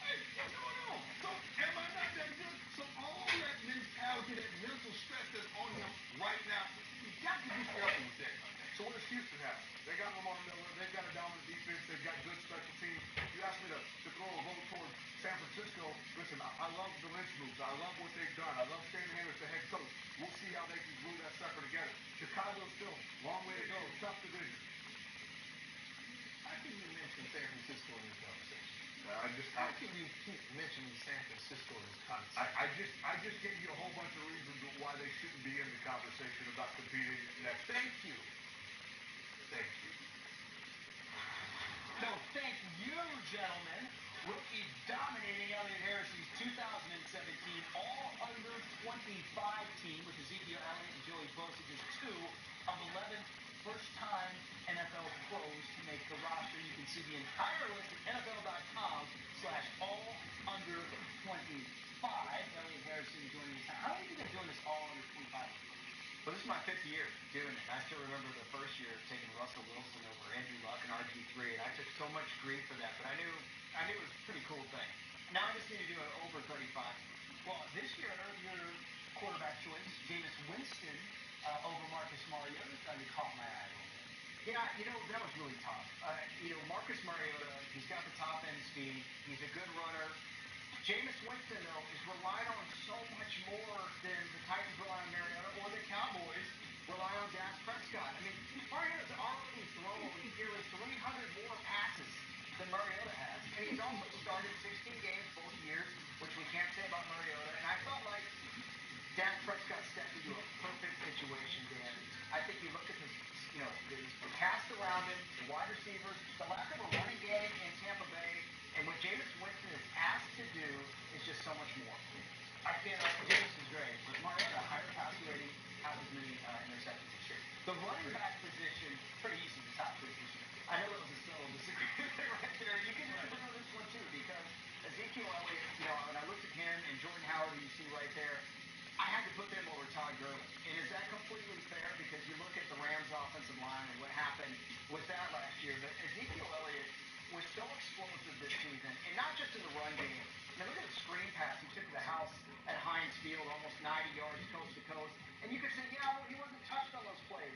hey, what's going on? So am I not that good? So all that mentality, that mental stress that's on him right now, you got to be careful with that. So what does Houston have? They got Lamar Miller. They've got a dominant defense. They've got good special teams. You asked me to throw a vote towards San Francisco. Listen, I love the Lynch moves. I love what they've done. I love Shanahan as the head coach. We'll see how they can glue that sucker together. Chicago's still long way to go. Tough division. How can you mention San Francisco in this conversation? How can you keep mentioning San Francisco in this conversation? I just gave you a whole bunch of reasons why they shouldn't be in the conversation about competing next. Thank you. Thank you. No, thank you, gentlemen. Rookie dominating Elliott Harris's 2017 all-under 25 team with Ezekiel Elliott and Joey Bosa, just 2 of 11 first-time NFL pros to make the roster. You can see the entire list at NFL.com/all-under-25. Elliott Harrison joining us. How long have you been doing this all-under 25? Well, this is my 5th year doing it. I still remember the first year taking Russell Wilson over Andrew Luck and RG3, and I took so much grief for that, but I knew it was a pretty cool thing. Now I just need to do it over 35. Well, this year, your quarterback choice, Jameis Winston over Marcus Mariota, kind of caught my eye a little bit. Yeah, that was really tough. Marcus Mariota, he's got the top end speed. He's a good runner. Jameis Winston, though, is relied on so much more than the Titans rely on Mariota or the Cowboys rely on Dak Prescott. I mean, Mariota's already thrown nearly 300 more passes than Mariota has. And he's also started 16 games both years, which we can't say about Mariota. And I felt like Dak Prescott stepped into a perfect situation, Dan. I think you look at the cast around him, the wide receivers, the lack of a running game in Tampa Bay, and what Jameis Winston is asked to do is just so much more. Jameis is great, but Mariota, higher passer rating, half as many interceptions this year. The running back position, pretty easy to top 3 this year. I know it was a subtle disagreement right there. You can disagree on this one, too, because Ezekiel Elliott, when I looked at him and Jordan Howard, you see right there, I had to put them over Todd Gurley. And is that completely fair? Because you look at the Rams' offensive line and what happened with that last year. But Ezekiel Elliott was so explosive this season, and not just in the run game. Look at the screen pass he took to the house at Heinz Field, almost 90 yards coast to coast. And you could say, yeah, well, he wasn't touched on those plays.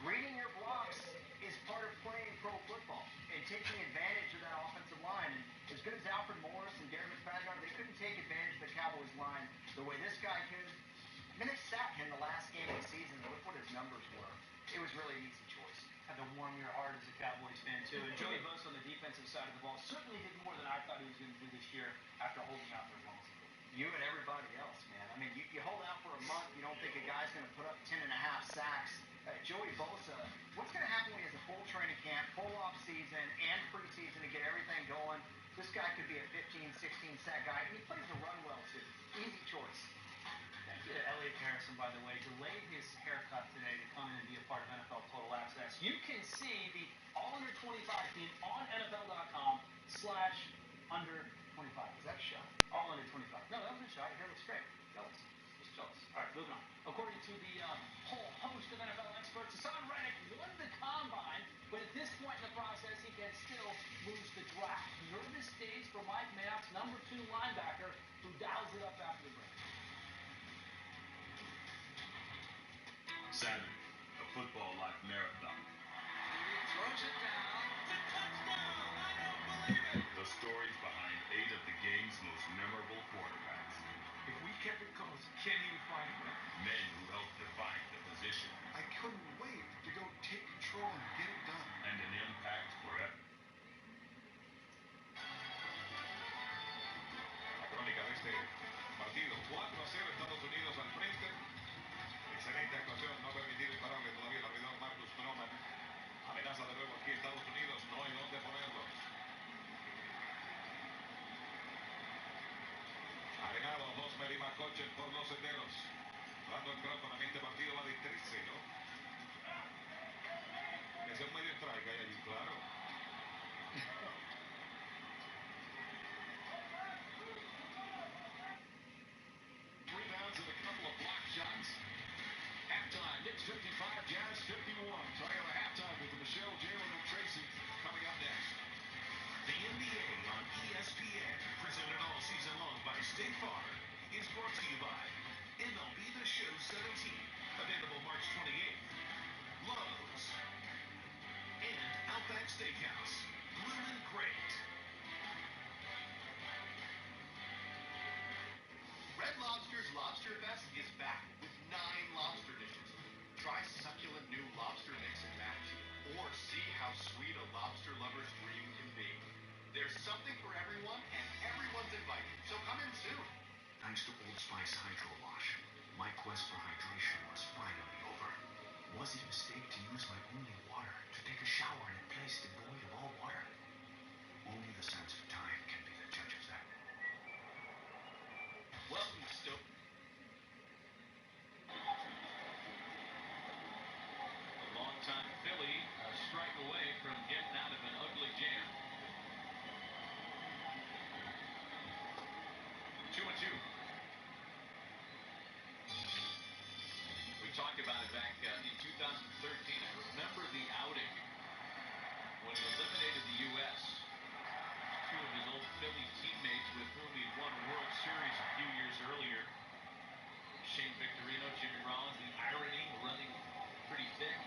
Reading your blocks is part of playing pro football and taking advantage of that offensive line. And as good as Alfred Morris and Darren McFadden, they couldn't take advantage of the Cowboys line the way this guy could. I mean, they sat him the last game of the season, and look what his numbers were. It was really an easy choice. Had to warm your heart as a Cowboys fan, too. And Joey Bosa on the defensive side of the ball certainly did more than I thought he was going to do this year after holding out for almost a year. You and everybody else, man. I mean, you hold out for a month, you don't think a guy's going to put up 10.5 sacks. Joey Bosa, what's going to happen when he has a full training camp, that could be a 15, 16 sack guy. And he plays the run well, too. Easy choice. Thank you to Elliot Harrison, by the way, delayed his haircut today to come in and be a part of NFL Total Access. You can see the All-Under-25 team on NFL.com/under25. Is that a shot? All-Under-25. No, that wasn't a shot. Your hair looks great. Jealous. Just jealous. All right, moving on. According to the whole host of NFL experts, Hassan Reddick won the combine, but at this point in the process, he can still lose the draft. Nervous days for Mike Mayock's number 2 linebacker, who dials it up after the break. Saturday, a football life marathon. Throws it down. The touchdown! I don't believe it! The stories behind 8 of the game's most memorable quarterbacks. If we kept it close, can't even find it. Men who helped define the position. I couldn't wait to go take control and get it done. And an impact forever. La crónica de este partido, 4-0 Estados Unidos al frente. Excelente actuación, no permitir imparable todavía el abridor Marcus Stroman. Amenaza de nuevo aquí Estados Unidos, no hay dónde ponerlos. Arenado, Hosmer y McCutcheon por los senderos. Brandon Crawford en este partido va de 13, ¿no? Es un medio strike hay allí, claro. Rebounds and a couple of block shots. Halftime, Knicks 55, Jazz 51. Talking about halftime with Michelle, Jalen, and Tracy coming up next. The NBA on ESPN, presented all season long by State Farm, is brought to you by MLB The Show 17, available March 28th, Lowe's, and Outback Steakhouse, Bloomin' Great. Red Lobster's Lobster Fest is back with 9 lobster dishes. Try succulent new lobster mix and match, or see how sweet a lobster lover's dream can be. There's something for everyone, and everyone's invited, so come in soon. Thanks to Old Spice Hydro Wash, my quest for hydration was finally over. Was it a mistake to use my only water to take a shower in a place devoid of all water? Only the sands of time can be the judge of that. Welcome to Stoke. A long-time Philly, a strike away from getting out of an ugly jam. 2-2. We talked about it back in 2013. I remember the outing when he eliminated the U.S. 2 of his old Philly teammates with whom he'd won a World Series a few years earlier. Shane Victorino, Jimmy Rollins, the irony running pretty thick.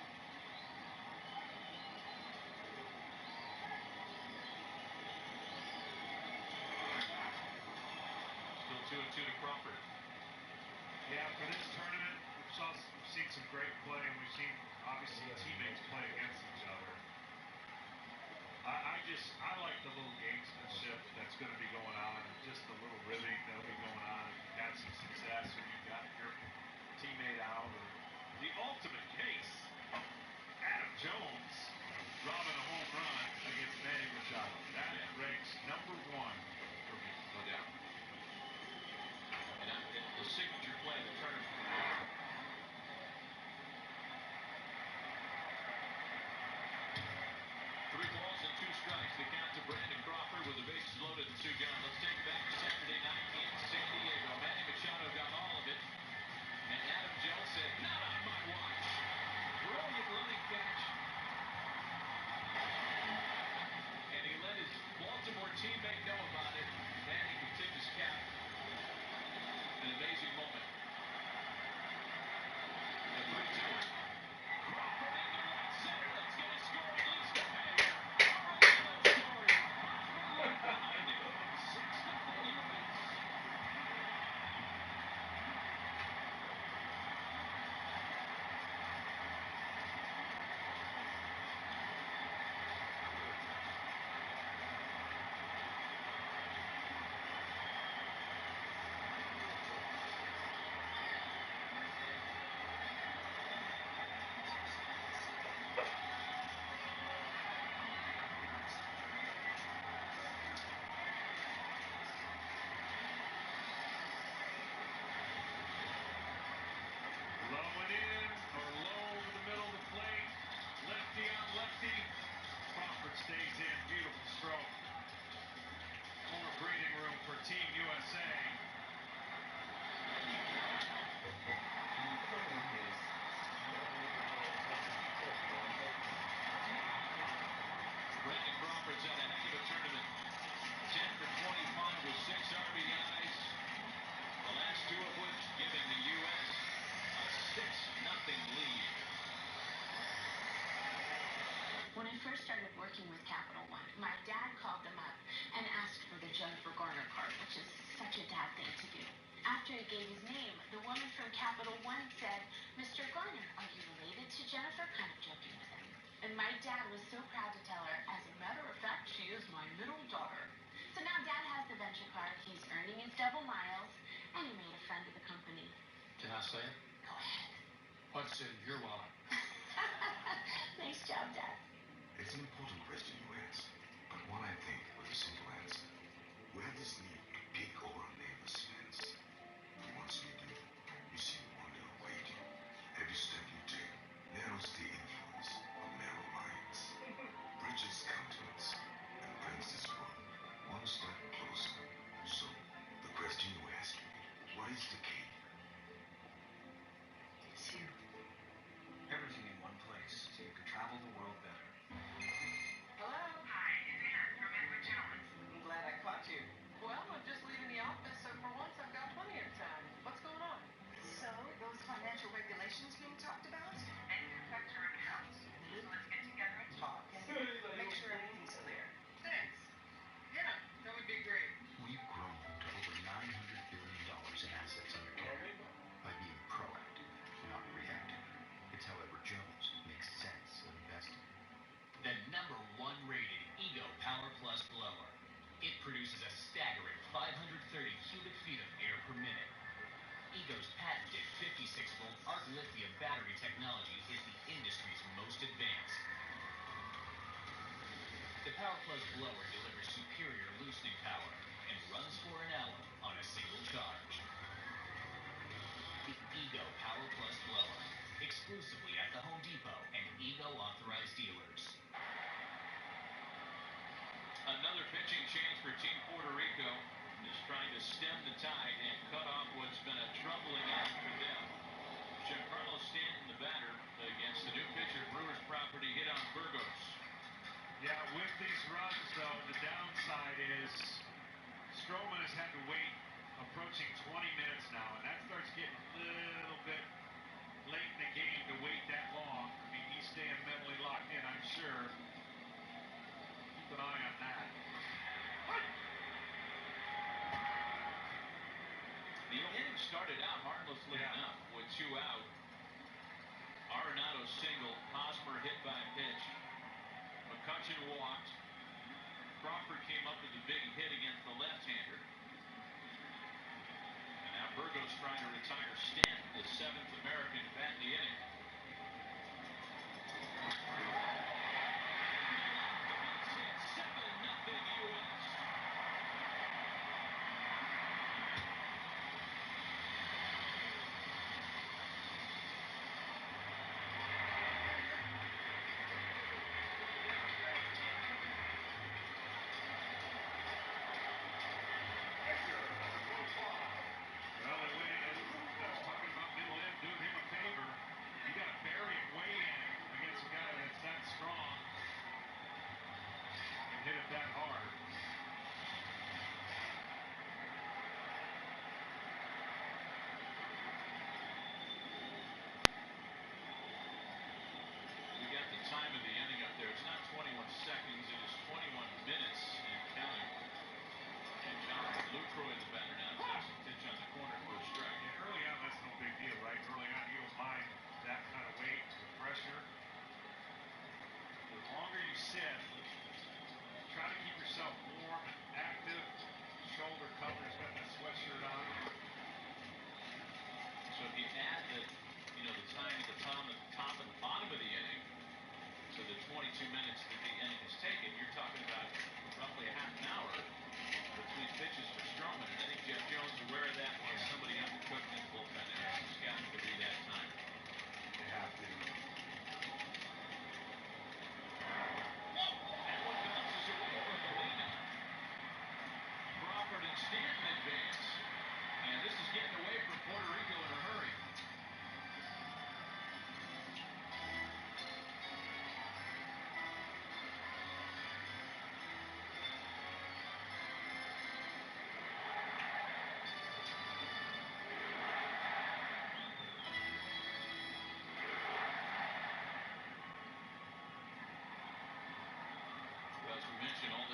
Still 2-2 to Crawford. Yeah, for this tournament, we've seen some great play, and we've seen, obviously, teammates play against each other. I like the little gamesmanship that's going to be going on, and just the little ribbing that'll be going on. If you've had some success, or you got your teammate out, or The ultimate case. Adam Jones robbing a home run against Manny Machado. That ranks number 1 for me. No doubt. And the signature play of the tournament. 3 balls and 2 strikes. The count to Brandon Crawford with the bases loaded and 2 gone. Let's take it back to Saturday night in San Diego. Manny Machado got all of it. And Adam Jones said, not on my watch. Brilliant running catch Conference had a heck of a tournament. 10 for 25 with 6 RBIs. The last 2 of which giving the U.S. a 6-0 lead. When I first started working with Capital One, my dad called them up and asked for the Jennifer Garner card, which is such a dad thing to do. After he gave his name, the woman from Capital One said, "Mr. Garner, are you related to Jennifer?" Kind of joking with him. And my dad was so proud to tell her, "As a matter of fact, she is my middle daughter." So now dad has the venture card, he's earning his double miles, and he made a friend of the company. Can I say it? Go ahead. What's in your wallet? Nice job, Dad. It's an important question you ask, but one I think with a simple answer. Where does need to peek over a neighbor's fence? And once we do, you see the wonder awaiting. Every step you take narrows the influence of narrow minds. Bridges countenance and brings this world one step closer. So, the question you ask me, what is the key? It's you. Everything in one place, so you can travel the world better. Hello? Hi, it's Ann from Edward Jones. I'm glad I caught you. Well, I'm just leaving the office, so for once I've got plenty of time. What's going on? So, those financial regulations being talked about, they can affect your accounts. So let's get together and talk and make sure everything's clear. Thanks. Yeah, that would be great. We've grown to over $900 billion in assets under care by being proactive, not reactive. It's how Edward Jones makes sense of investing. The #1 rated Ego Power Plus blower. It produces a staggering 530 cubic feet of air per minute. Ego's patented 56-volt arc lithium battery technology is the industry's most advanced. The Power Plus blower delivers superior loosening power and runs for an hour on a single charge. The Ego Power Plus blower, exclusively at the Home Depot and Ego authorized dealers. Another pitching change for Team Puerto Rico is trying to stem the tide and cut off what's been a troubling act for them. Giancarlo Stanton, the batter, against the new pitcher, Brewers property, hit on Burgos. Yeah, with these runs, though, the downside is Stroman has had to wait approaching 20 minutes now, and that starts getting a little bit late in the game to wait that long. I mean, he's staying mentally locked in, I'm sure. Keep an eye on that. The inning started out harmlessly enough with 2 out. Arenado single, Hosmer hit by a pitch. McCutchen walked. Crawford came up with a big hit against the left-hander. And now Burgos trying to retire Stanton, the 7th American to bat in the inning. Well, they went in. I was talking about middle in, doing him a favor. You got to bury it way in against a guy that's that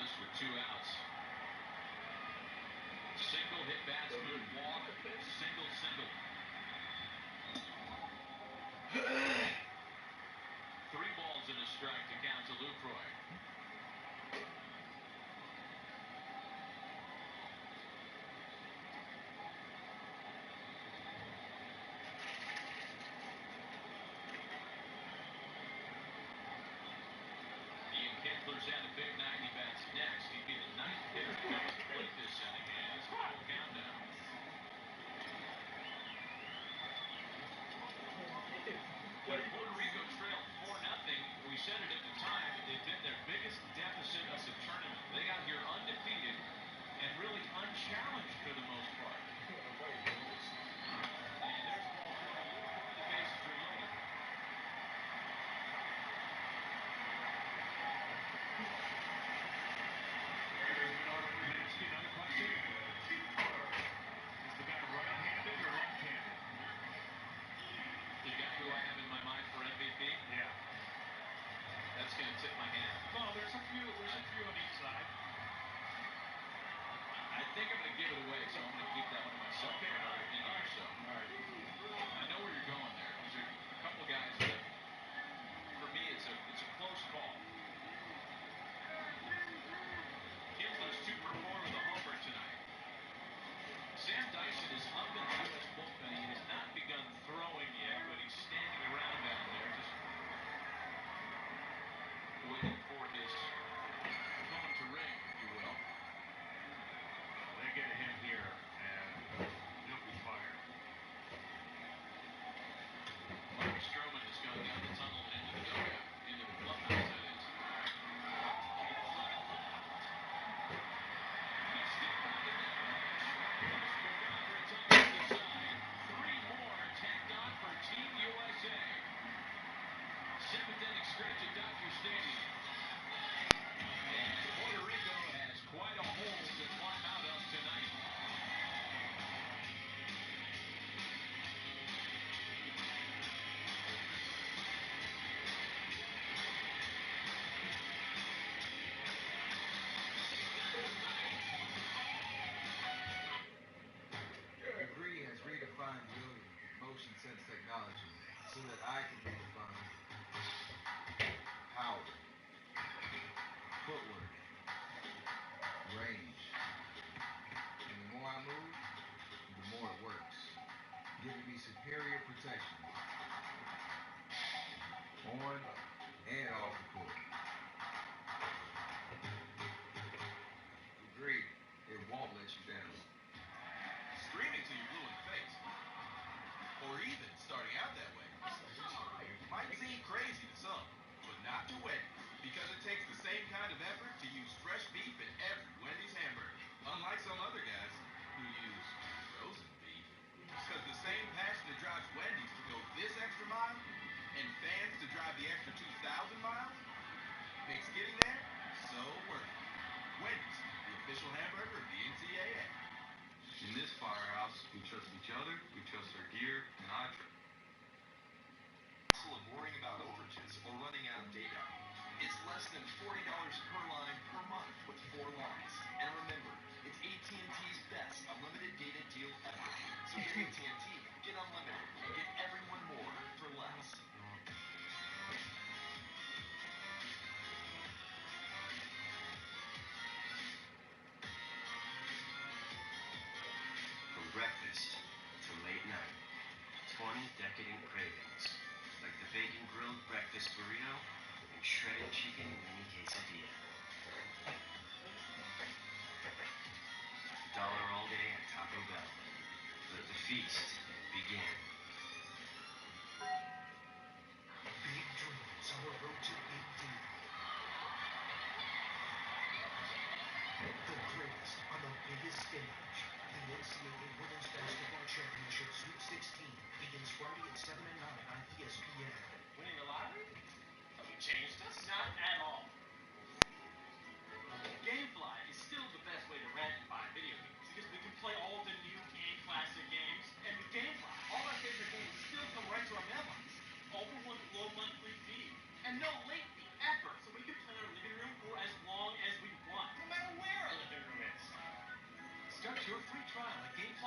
scoreless with 2 outs. Single hit batsman walk. Single. 3 balls and a strike to count to Lucroy. Ian Kinsler's had a big 90 bats next. He'd be the 9th hitter to make the plate this inning as the full countdown. When Puerto Rico trailed 4-0, we said it at the time, they've been their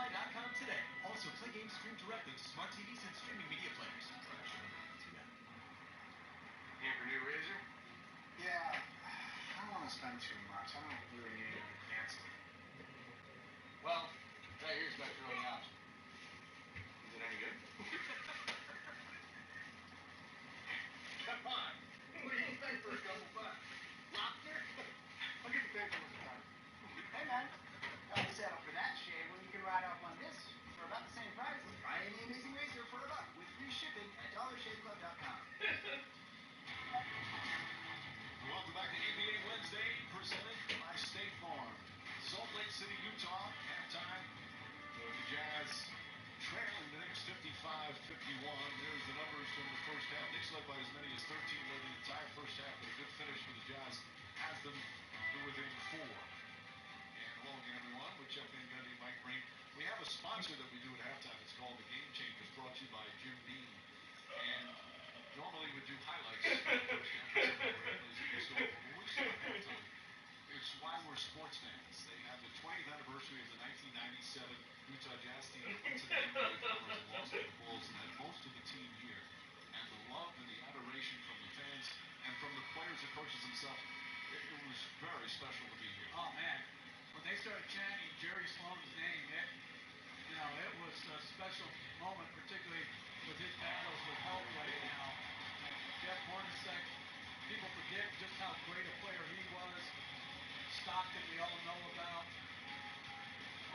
PlayFly.com today. Also, play games streamed directly to smart TVs and streaming media players. Here for new razor? Yeah, I don't want to spend too much. I don't really need anything fancy. Well, right here's my throwing option. Is it any good? Come on. What do you think for a couple bucks? Lobster? I'll give you $10 a time. Hey, man. Don't settle for that shave when you can ride off on this for about the same price. Try any amazing razor for $1 with free shipping at DollarShaveClub.com. Welcome back to NBA Wednesday, presented by State Farm. Salt Lake City, Utah, halftime. The Jazz trailing the Knicks 55-51. There's the numbers from the first half. Knicks led by as many as 13 led the entire first half, but a good finish for the Jazz has them to within 4. And hello again, everyone, with Jeff Van Gundy and Mike Breen. We have a sponsor that we do at halftime. It's called The Game Changers, brought to you by Jim Beam. And normally we do highlights of the first half. It's why we're sports fans. They have the 20th anniversary of the 1997 Utah Jazz team that went to the NBA Finals and lost to the Bulls and had most of the team here. And the love and the adoration from the fans and from the players and coaches themselves, it was very special to be here. Oh, man. When they started chanting Jerry Sloan's name, it was a special moment, particularly with his battles with health right now. Jeff Hornacek, people forget just how great a player he was. Stockton, we all know about.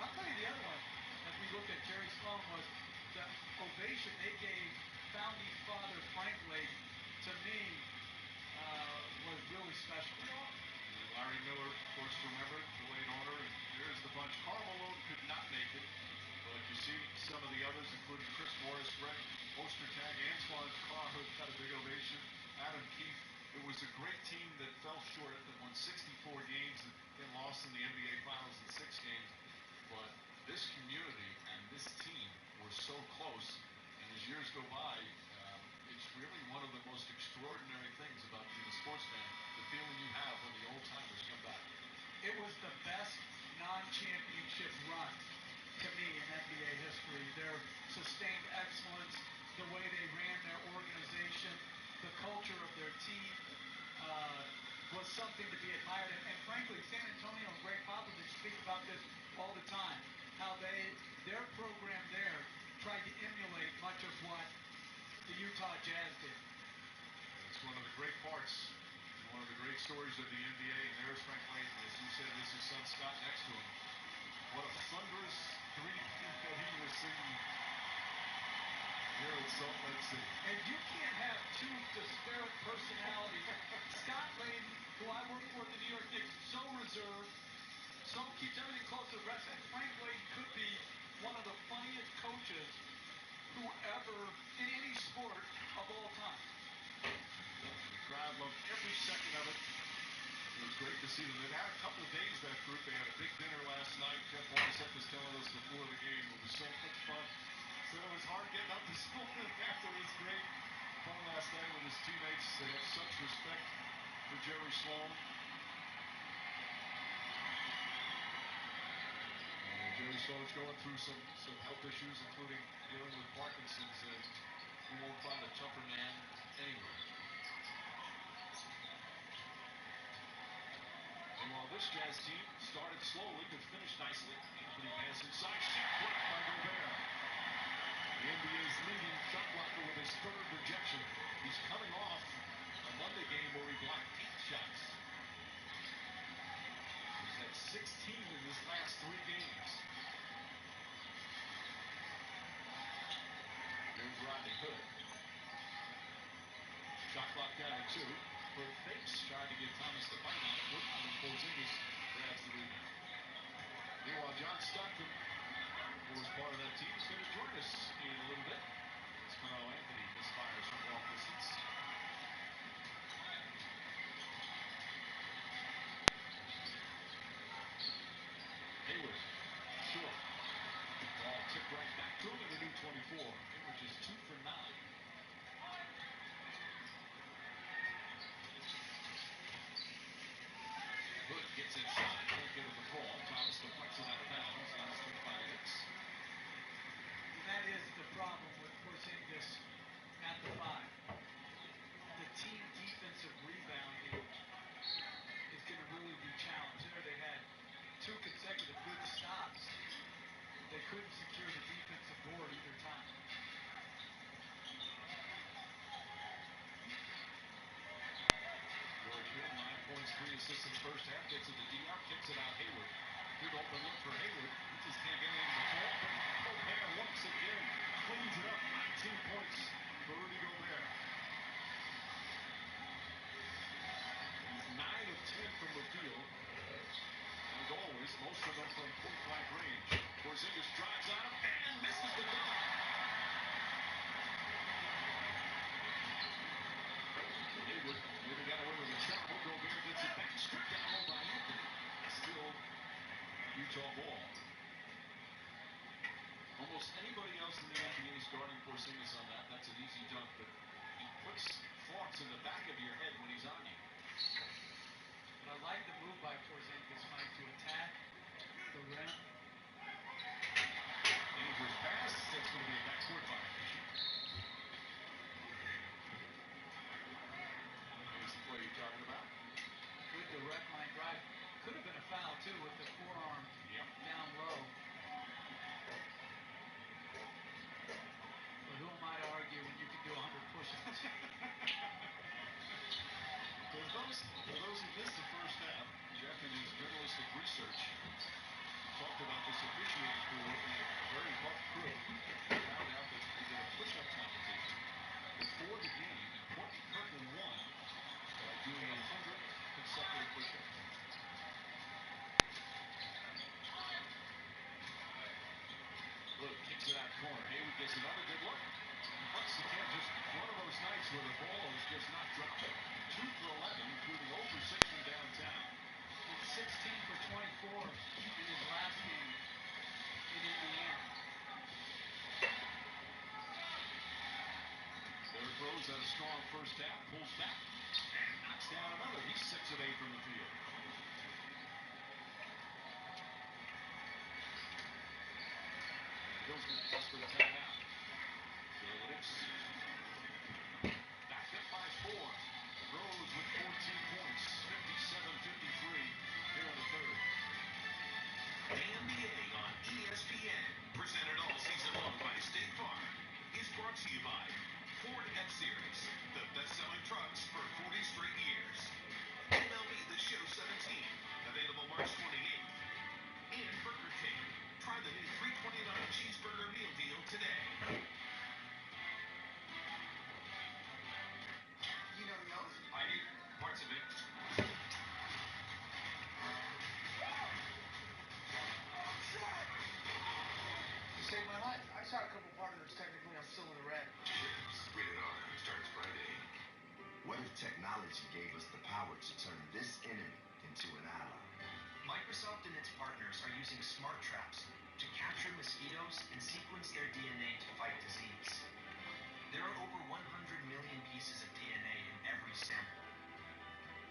I'll tell you the other one, as we look at Jerry Sloan, was the ovation they gave founding father Frank Lake, to me, was really special. Larry Miller, of course, remembered, the late owner, and there's the bunch. Karl Malone could not make it, but you see some of the others, including Chris Morris, Greg Ostertag, Antoine Carhood got a big ovation, Adam Keefe. It was a great team that fell short, that won 64 games and then lost in the NBA Finals in 6 games. But this community and this team were so close, and as years go by, it's really one of the most extraordinary things about being a sports fan, the feeling you have when the old timers come back. It was the best non-championship run to me in NBA history. Their sustained excellence, the way they ran their organization, the culture of their team was something to be admired. And frankly, San Antonio and Greg Popovich speak about this all the time, how their program there tried to emulate much of what the Utah Jazz did. It's one of the great parts, one of the great stories of the NBA, and there's Frank Layton. As you said, this is son Scott next to him. What a thunderous greeting that he was singing here at Salt Lake City. And you can't have two disparate personalities. Scott Layton, who I worked for at the New York Knicks, so reserved, so keeps everything close to the rest. And Frank Layton could be one of the funniest coaches who ever, in any sport of all time. The crowd loved every second of it. It was great to see them. They've had a couple of days, that group. They had a big dinner last night. Jeff Hornacek was telling us before the game. It was so much fun. So it was hard getting up this morning after this great fun last night with his teammates. They have such respect for Jerry Sloan. And Jerry Sloan's going through some health issues, including dealing with Parkinson's, and you won't find a tougher man anywhere. And while this Jazz team started slowly but finished nicely, Anthony pass inside, shot blocked by Gobert. The NBA's leading shot blocker with his 3rd rejection. He's coming off a Monday game where he blocked 8 shots. He's had 16 in his last 3 games. Here's Rodney Hood. Shot clock down at 2. But fakes tried to get Thomas to fight on it. Wouldn't, and Porzingis grabs the rebound. Meanwhile, John Stockton, who was part of that team, is going to join us in a little bit. As Carmelo Anthony misfires from long distance. Hayward, short. Ball tipped right back to him in the new 24. Hayward is 2 for 9. Hood gets inside, can't get him the ball. Thomas deflects it out of bounds. Last hit by Hicks. Vegas at the 5. The team defensive rebounding is going to really be challenged. There they had 2 consecutive good stops. They couldn't secure the defensive board either time. George Hill, 9 points, 3 assists in the first half. Gets it to Diop, kicks it out Hayward. Good open look for Hayward. He just can't get anything to fall. But Gobert once again cleans it up. 19 points for Rudy Gobert. He's 9 of 10 from the field. As always, most of them from point-blank range. Porzingis drives on him and misses the dunk. Hayward maybe got away with a travel. Gobert gets it back. Stripped down low by Anthony. Still Utah ball. Almost anybody else in the NBA starting Porzingis on that. That's an easy dunk, but he puts thoughts in the back of your head when he's on you. But I like the move by Porzingis, Mike, to attack the rim. Dangerous pass. That's going to be a backcourt violation. Here's the play you're talking about. Good direct line drive. Could have been a foul, too, with the forearm down low. But who am I to argue when you can do 100 push-ups? For those who missed the first half, Jeff in his journalistic research talked about this officiating crew working a very rough crew. Found out that they did a push-up competition before the game, and Courtney Kirkland won by doing 100 consecutive push-ups. Look, kicks it out corner. Hayward gets another good look. Once again, just one of those nights where the ball is just not dropping. 2 for 11, including 0 for 6 from downtown. And 16 for 24 in his last game in Indiana. Derrick Rose had a strong first half, pulls back, and knocks down another. He's 6 of 8 from the field. Bill's going to ask for the timeout. Analytics. Back up by 4. Rose with 14 points, 57-53 here in the third. NBA on ESPN, presented all season long by State Farm, is brought to you by Ford F-Series, the best-selling trucks for 40 straight years. MLB The Show 17, available March 28th. And Burger King. Try the new $3.29 cheeseburger meal deal today. You know yours? I do. Parts of it. You saved my life. I shot a couple partners. Technically, I'm still in the red. Chips. Rated R. Starts Friday. What if technology gave us the power to turn this enemy into an ally? Microsoft and its partners are using smart traps to capture mosquitoes and sequence their DNA to fight disease. There are over 100 million pieces of DNA in every sample.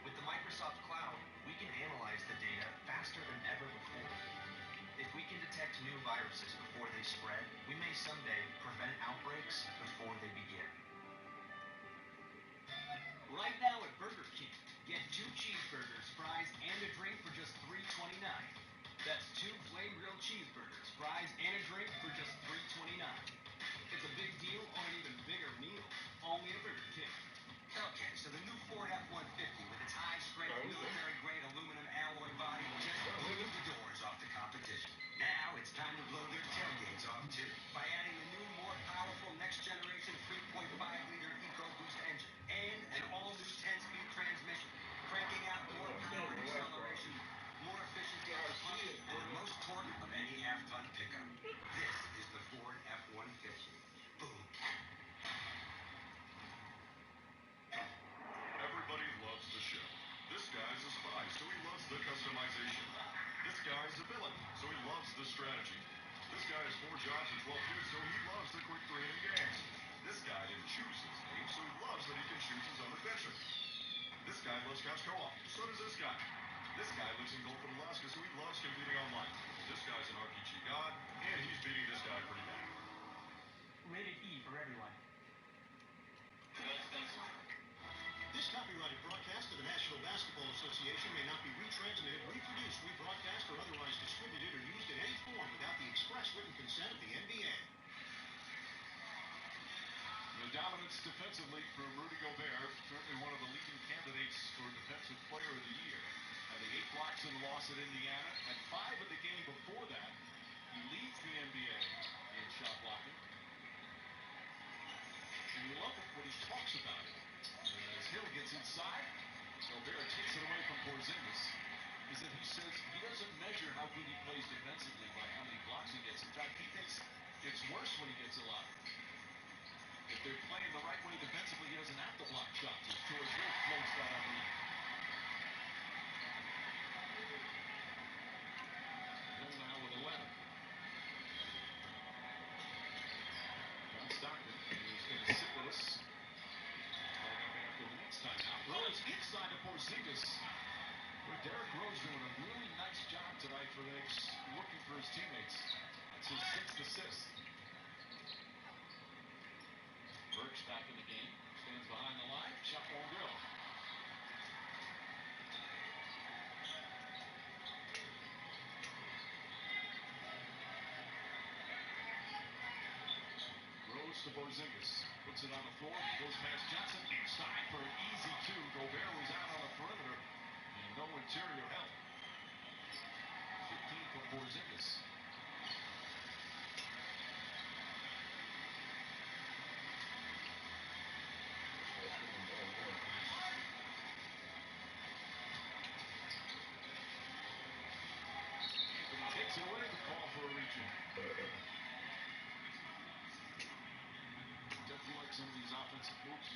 With the Microsoft Cloud, we can analyze the data faster than ever before. If we can detect new viruses before they spread, we may someday prevent outbreaks before they begin. Right now at Burger King, get 2 cheeseburgers, fries, and a drink for just $3.29. That's 2 flame grilled cheeseburgers, fries, and a drink for just $3.29. It's a big deal or an even bigger meal, only at Burger King. Okay, so the new Ford F-150 with its high-strength military-grade aluminum alloy body just blew the doors off the competition. Now it's time to blow their tailgates off too by adding the new, more powerful next-generation 3.5-liter EcoBoost engine and an all-new 10-speed transmission, cranking out more power and acceleration, more efficient gas, and the most torque of any half-ton pickup. This is the Ford F-150. Boom. Everybody loves the show. This guy's a spy, so he loves the customization. This guy's a villain, so he loves the strategy. This guy has 4 jobs and 12 kids, so he loves the quick 3-inning games. This guy didn't choose his name, so he loves that he can choose his own adventure. This guy loves couch co-op, so does this guy. This guy lives in Gulf, Alaska, so he loves competing online. This guy's an RPG god, and he's beating this guy pretty bad. Rated E for everyone. This copyrighted broadcast of the National Basketball Association may not be retransmitted, reproduced, rebroadcast, or otherwise distributed or used in any form without the express written consent of the NBA. The dominance defensively from Rudy Gobert, certainly one of the leading candidates for Defensive Player of the Year. Having 8 blocks in the loss at Indiana and 5 in the game before that. He leads the NBA in shot blocking. And you love it when he talks about it. As Hill gets inside, Gobert takes it away from Porzingis. Is that he says he doesn't measure how good he plays defensively by how many blocks he gets. In fact, he thinks it's worse when he gets a lot. If they're playing the right way defensively, he doesn't have to block shots. As George Hill floats that underneath. Hill now with 11. John Stockton is going to sit with us. Coming up after the next timeout. Rose inside to Porzingis. Well, Derrick Rose doing a really nice job tonight for Vegas, looking for his teammates. That's his 6th assist. Burks back in the game. Stands behind the line. Shot won't go. Rose to Porzingis. Puts it on the floor. Goes past Johnson. Inside for an easy 2. Gobert was out on the perimeter. And no interior help. 15 for Porzingis. Takes it away, the call for a region. Jeff, you like some of these offensive moves?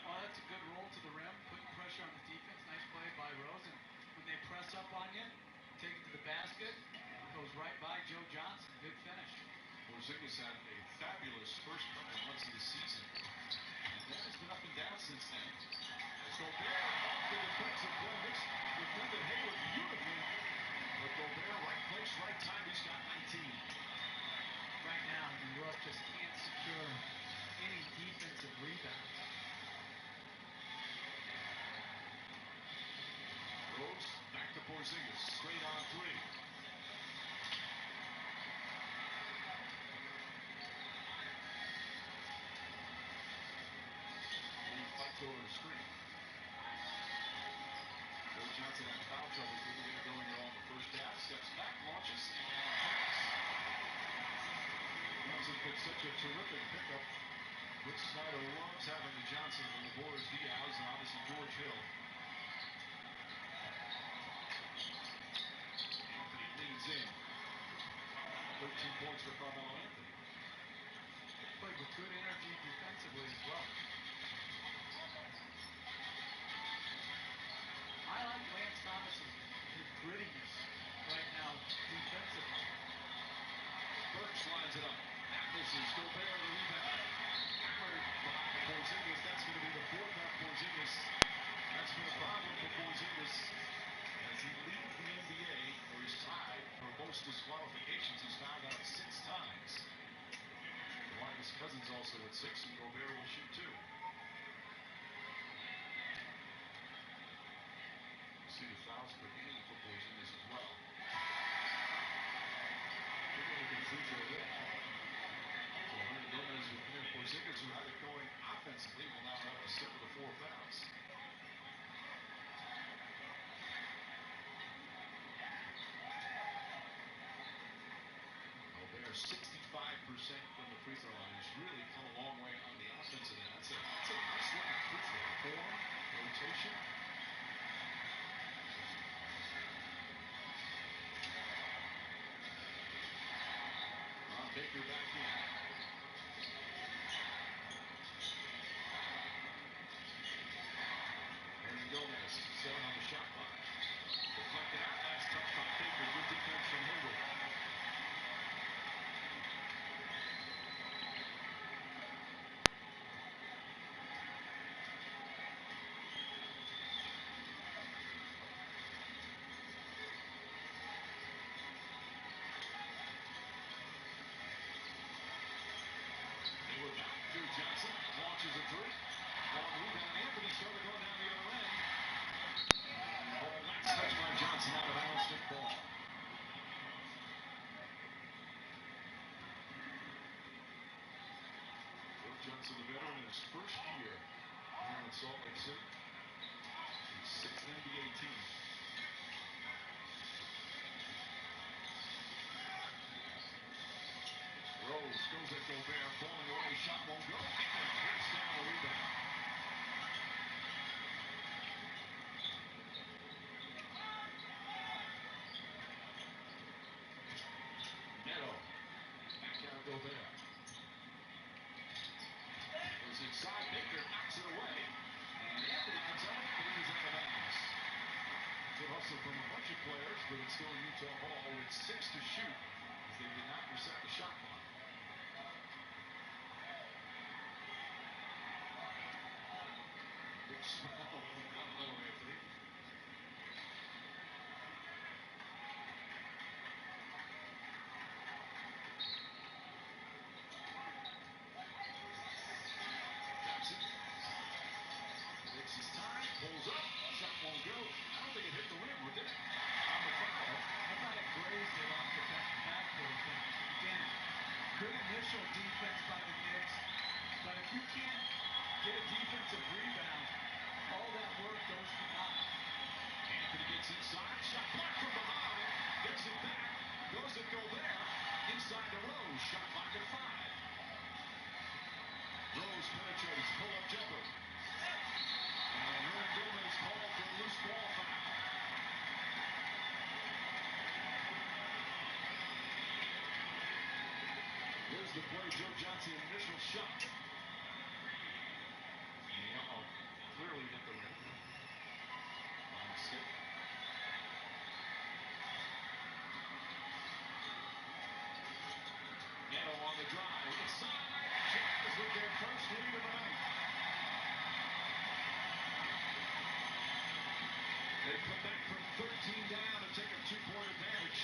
Well, that's a good roll to the rim, putting pressure on the defense. Nice play by Rose. And when they press up on you, take it to the basket. Goes right by Joe Johnson. Good finish. Porzingis had a fabulous first couple of months of the season. And then it's been up and down since then. Gobert off the defensive play. Defended Hayward beautifully. But Gobert, right place, right time. He's got 19. Right now, the Russ just can't secure any defensive rebounds. Rose back to Porzingis. Straight on 3. And he fights over the screen. Joe Johnson had foul trouble. Couldn't get it going at all in the first half. Steps back, launches, and pass. Johnson put such a terrific pickup. Rick Snyder loves having the Johnsons and the Boris Diaz and obviously George Hill. Anthony leans in. 13 points for Carmelo Anthony. Played with good energy defensively as well. I like Lance Thomas's grittiness right now defensively. Burks lines it up. That misses. Gobert the rebound. Hammered by Porzingis. That's going to be the 4th on Porzingis. That's been a problem for Porzingis as he leads the NBA, where he's tied for most disqualifications. He's fouled out 6 times. Marcus Cousins also at 6, and Gobert will shoot 2. See the fouls per game for Porzingis as well. Free throw there. So Hernangomez and Porzingis, who had it going offensively, will now have to sit with the 4 fouls. Gobert 65% from the free throw line. He's really come a long way on the offensive end. That's a nice looking free throw. Form, rotation. Baker back in. Hernangomez set on the shot clock. Deflected out. Last touch by Baker. Good defense from Hayward. Salt Lake City. 690-18. Rose goes at Gobert, falling away, shot won't go. Allen takes down the rebound. Neto, back out Gobert. Goes inside, Baker knocks it away. And Anthony comes out, but he's out of bounds. Good hustle from a bunch of players, but it's still Utah ball with 6 to shoot as they did not reset the shot clock. Big smile from Carmelo Anthony. Johnson takes his time, pulls up, shot won't go. I don't think it hit the rim, did it? On the foul. I thought it grazed it off the backboard, but again, good initial defense by the Knicks, but if you can't get a defensive rebound, all that work goes for naught. Anthony gets inside, shot blocked from behind, gets it back, goes to Gobert, inside to Rose, shot clock at 5. Rose penetrates, pull-up jumper. And Hernan Gomez called for a loose ball foul. Here's the play, Joe Johnson, initial shot. Yeah, clearly hit the rim. Long skip. Neto on the drive, inside. Jazz with their first lead of the night. They come back from 13 down and take a 2-point advantage.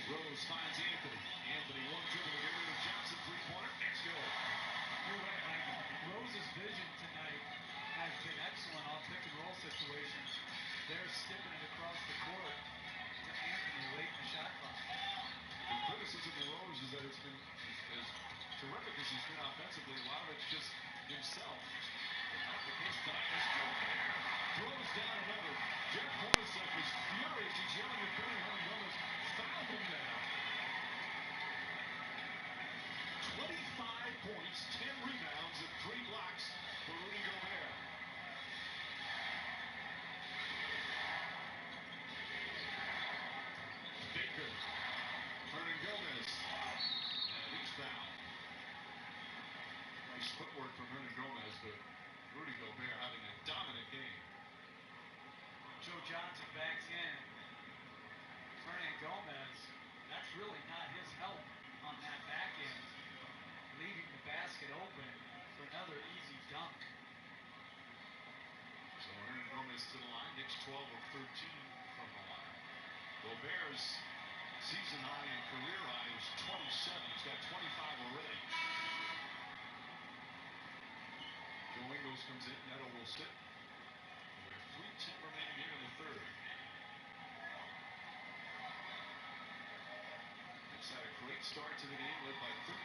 Rose finds Anthony. Anthony one dribble to get rid of Johnson, 3-pointer. Next go. You're right, Mike. Rose's vision tonight has been excellent on pick and roll situations. They're skipping it across the court to Anthony late in the shot clock. The criticism of Rose is that it's been as terrific as he's been offensively. A lot of it's just himself. But not the case tonight. As Gobert throws down another. Jeff Hornacek is furious. He's yelling at Barry Hernan Gomez. Foul him now. 25 points, 10 rebounds, and 3 blocks for Rudy Gobert. Baker. Hernan Gomez. And he's fouled. Nice footwork from Hernan Gomez, but Rudy Gobert having a dominant game. Joe Johnson backs in. Hernan Gomez, that's really not his help on that back end, leaving the basket open for another easy dunk. So Hernan Gomez to the line, Knicks 12 of 13 from the line. Gobert's season high and career high is 27. He's got 25 already. Joe Ingles comes in, Neto will sit. With 3:10 remaining here in the third. Knicks had a great start to the game, led by 13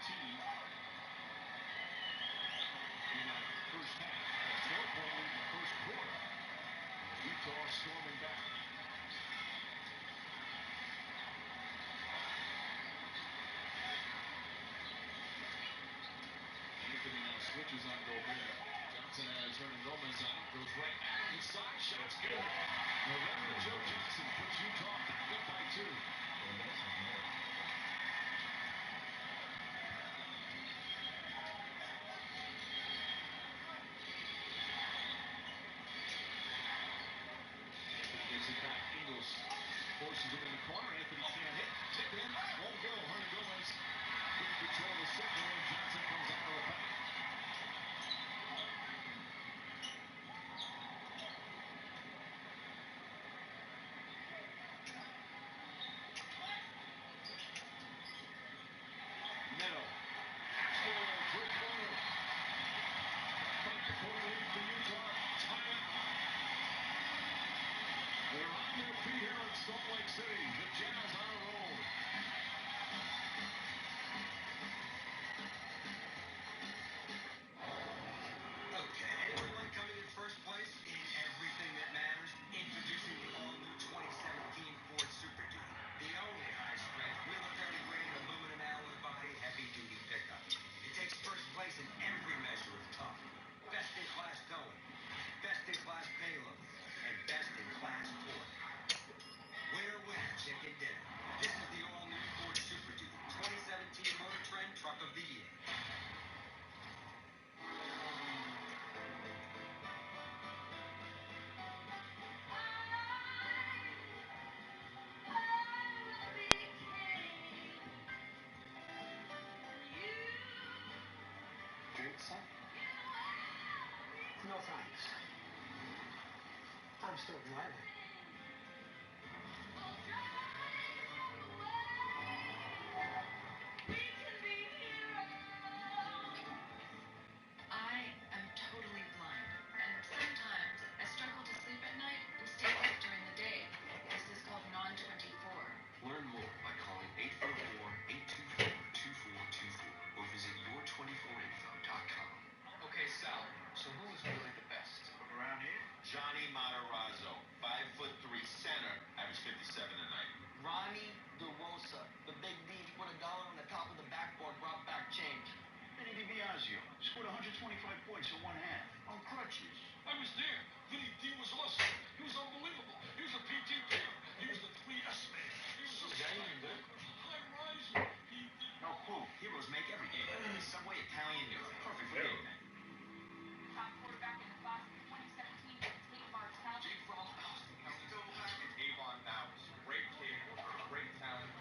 in that first half. Had a 12-point lead in the first quarter. Utah storming back. Anthony now switches on Gobert. Johnson has Hernan Gomez on. Goes right at him. Inside shot's good. November Joe Johnson puts Utah back up by 2. Gets it back. Ingles forces him in the corner. Anthony can't hit. Tip in. Won't go. Hernan Gomez couldn't control the second one. Johnson comes out of the paint. Salt Lake City. The Jazz on a roll. Okay, anyone coming in first place in everything that matters? Introducing the all-new 2017 Ford Super Duty. The only high-strength, wheel-of-pedigree, aluminum alloy body, heavy-duty pickup. It takes first place in every measure of tough. Best-in-class towing, best-in-class payload, and best-in-class torque. Winner, winner, chicken dinner. This is the all-new Ford Super Duty 2017 Motor Trend Truck of the Year. Drink some? No thanks. I'm still driving. I am totally blind, and sometimes I struggle to sleep at night and stay awake during the day. This is called non-24. Learn more by calling 844-824-2424 or visit your24info.com. Okay, Sal, so who is really the best? Around here, Johnny Matarazzo, 5'3" center, average 57 a night. Ronnie DeRosa, the big D, put $1 on the top of the backboard, brought back change. Vinny DiBiasio scored 125 points in one half on crutches. I was there. Vinny D was awesome. He was unbelievable. He was a PT player. He was the 3S man. He was so high riser. No clue. Heroes make every game. Subway Italian meal, perfect for game day. Top quarterback in the class of 2017 was Tate Martell. Jake Fromm, go back and Avon Bowers. Great kid, great talent.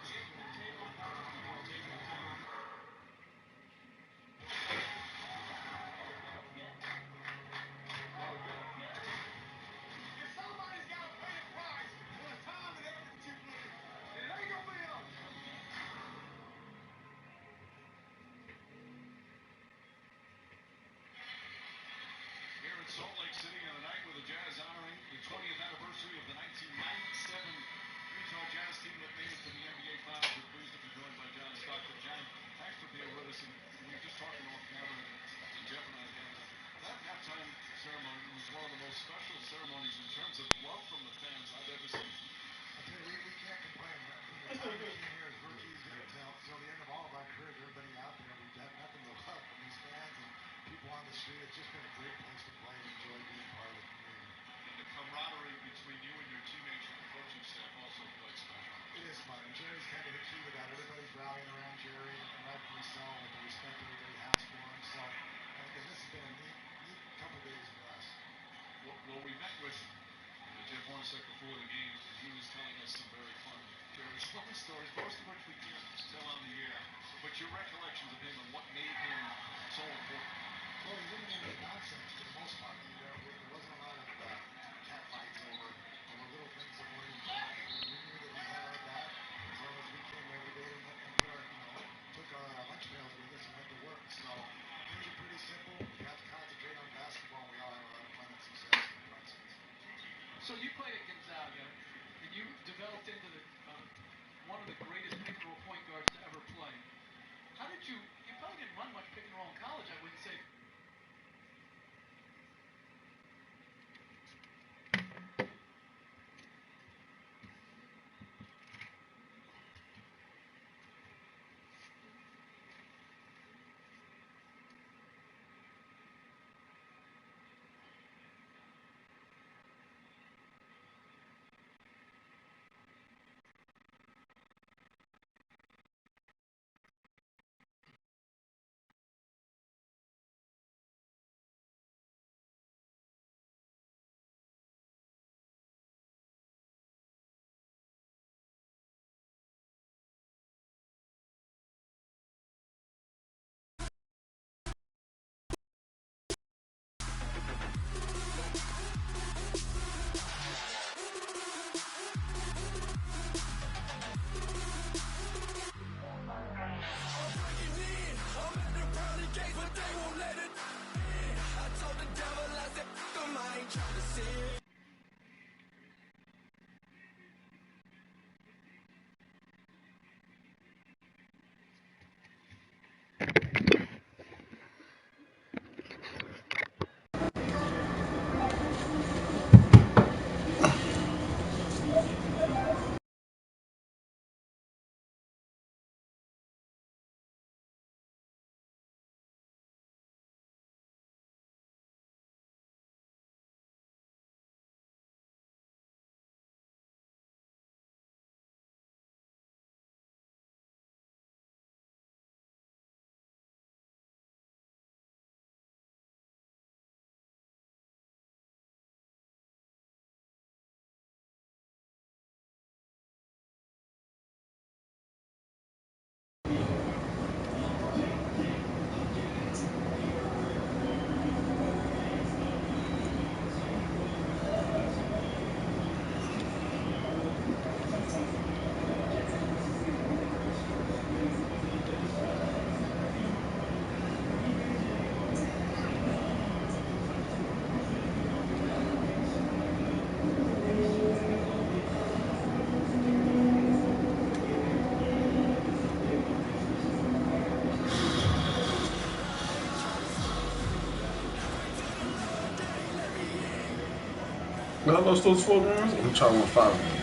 Somebody's got to pay the price for the time and effort that you put in. And it ain't gonna be us. Here in Salt Lake City on a night with the Jazz honoring the 20th anniversary of the 1997 Utah Jazz team that made it to the NBA Finals. We're pleased to be joined by John Stockton. John, thanks for being with us. And we were just talking off camera, and Jeff and I together. That halftime ceremony was one of the most special ceremonies in terms of love from the fans I've ever seen. I tell you, we can't complain. The time we came here as rookies, till the end of all of our careers, everybody out there, we've got nothing but love from these fans and people on the street. It's just been a great place to play and enjoy being part of the community. And the camaraderie between you and your teammates and the coaching staff also quite special. It is fun, and Jerry's kind of the key to that. Everybody's rallying around Jerry, and rightfully so, with the respect everybody has for him. So, again, this has been a neat couple days for us. Well, we met with Jeff Hornacek before the game, and he was telling us some very fun, very fun stories, most of which we can't tell on the air. But your recollections of him and what made him so important. Well, he didn't make nonsense for the most part. There wasn't a lot of cat fights over little things that weren't important. We knew that he had our back as long as we came every day and put our, took our lunch pails with us and went to work. So things are pretty simple. We got to concentrate on basketball, and we all had a lot of fun and success in the process. So you played at Gonzaga, and you developed into one of the greatest pick and roll point guards to ever play. How did you probably didn't run much pick and roll in college, I wouldn't say. When I lost those 4 rounds, I'm trying to win 5 rounds.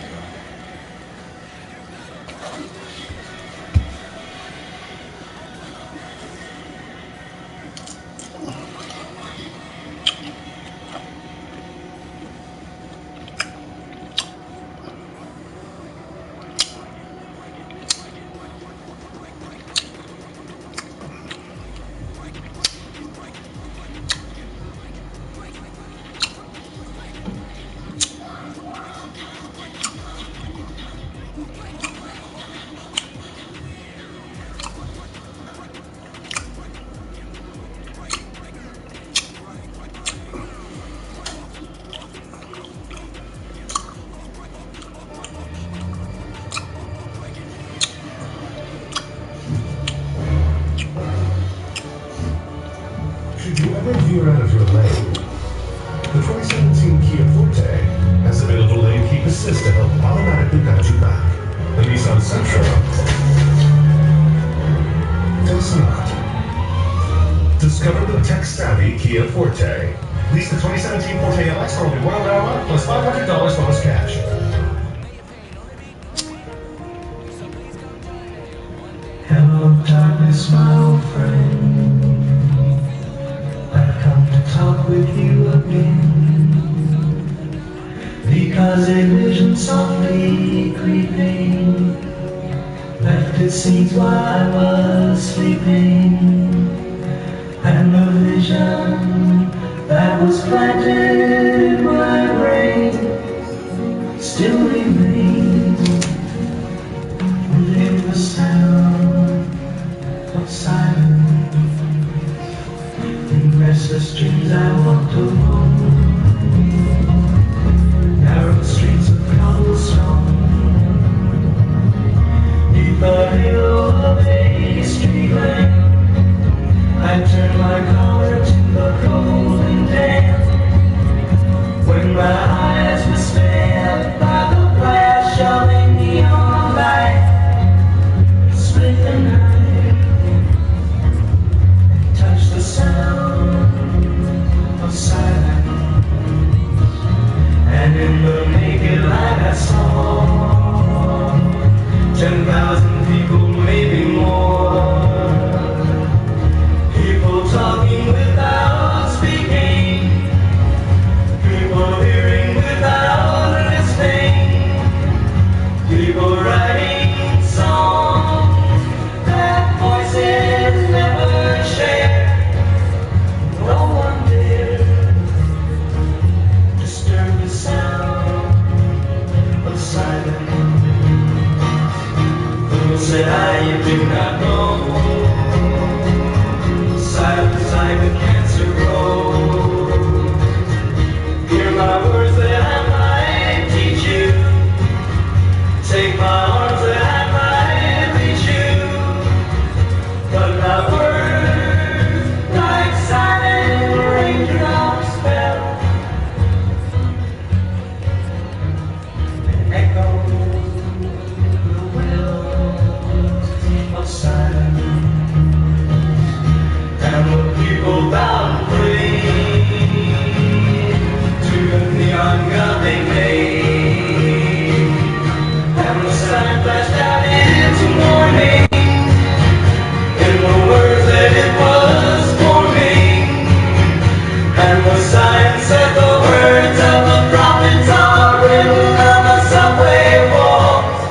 Should you ever veer out of your lane, the 2017 Kia Forte has available lane keep assist to help automatically guide you back. The Nissan Sentra does not. Discover the tech-savvy Kia Forte. Lease the 2017 Forte LX for only $100 a month plus $500 bonus cash. Hello, darkness, my old friend. I've come to talk with you again. Because a vision softly creeping left its seeds while I was sleeping. And the vision that was planted in my brain still remains within the sound of silence. In restless dreams I walked alone, narrow streets of cobblestone, neath the halo of a street lamp. I turned my collar to the cold and damp. When my eyes were stared by the flash of a neon light, split the night, and touched the sound of silence. And in the naked light I saw 10,000 people, maybe more. People talking without speaking, people hearing without listening, people writing songs that voices never share. No one dared disturb the sound of silence. Who said I do not know? Silence like a cancer grows. Hear my words that I might teach you. Take my arms that I might reach you. But my words, like silent raindrops, fell and echoed the wells of silence. And the people bowed and prayed to the neon god they made. And the sun flashed out into morning in the words that it was forming. And the sign said the words of the prophets are written on the subway walls,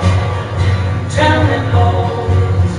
town and halls,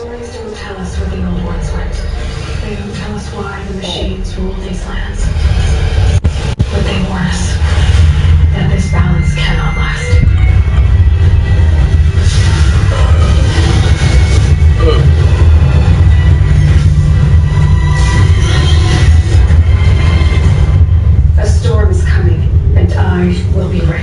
stories don't tell us where the old ones went. They don't tell us why the machines rule these lands. But they warn us that this balance cannot last. A storm is coming, and I will be ready.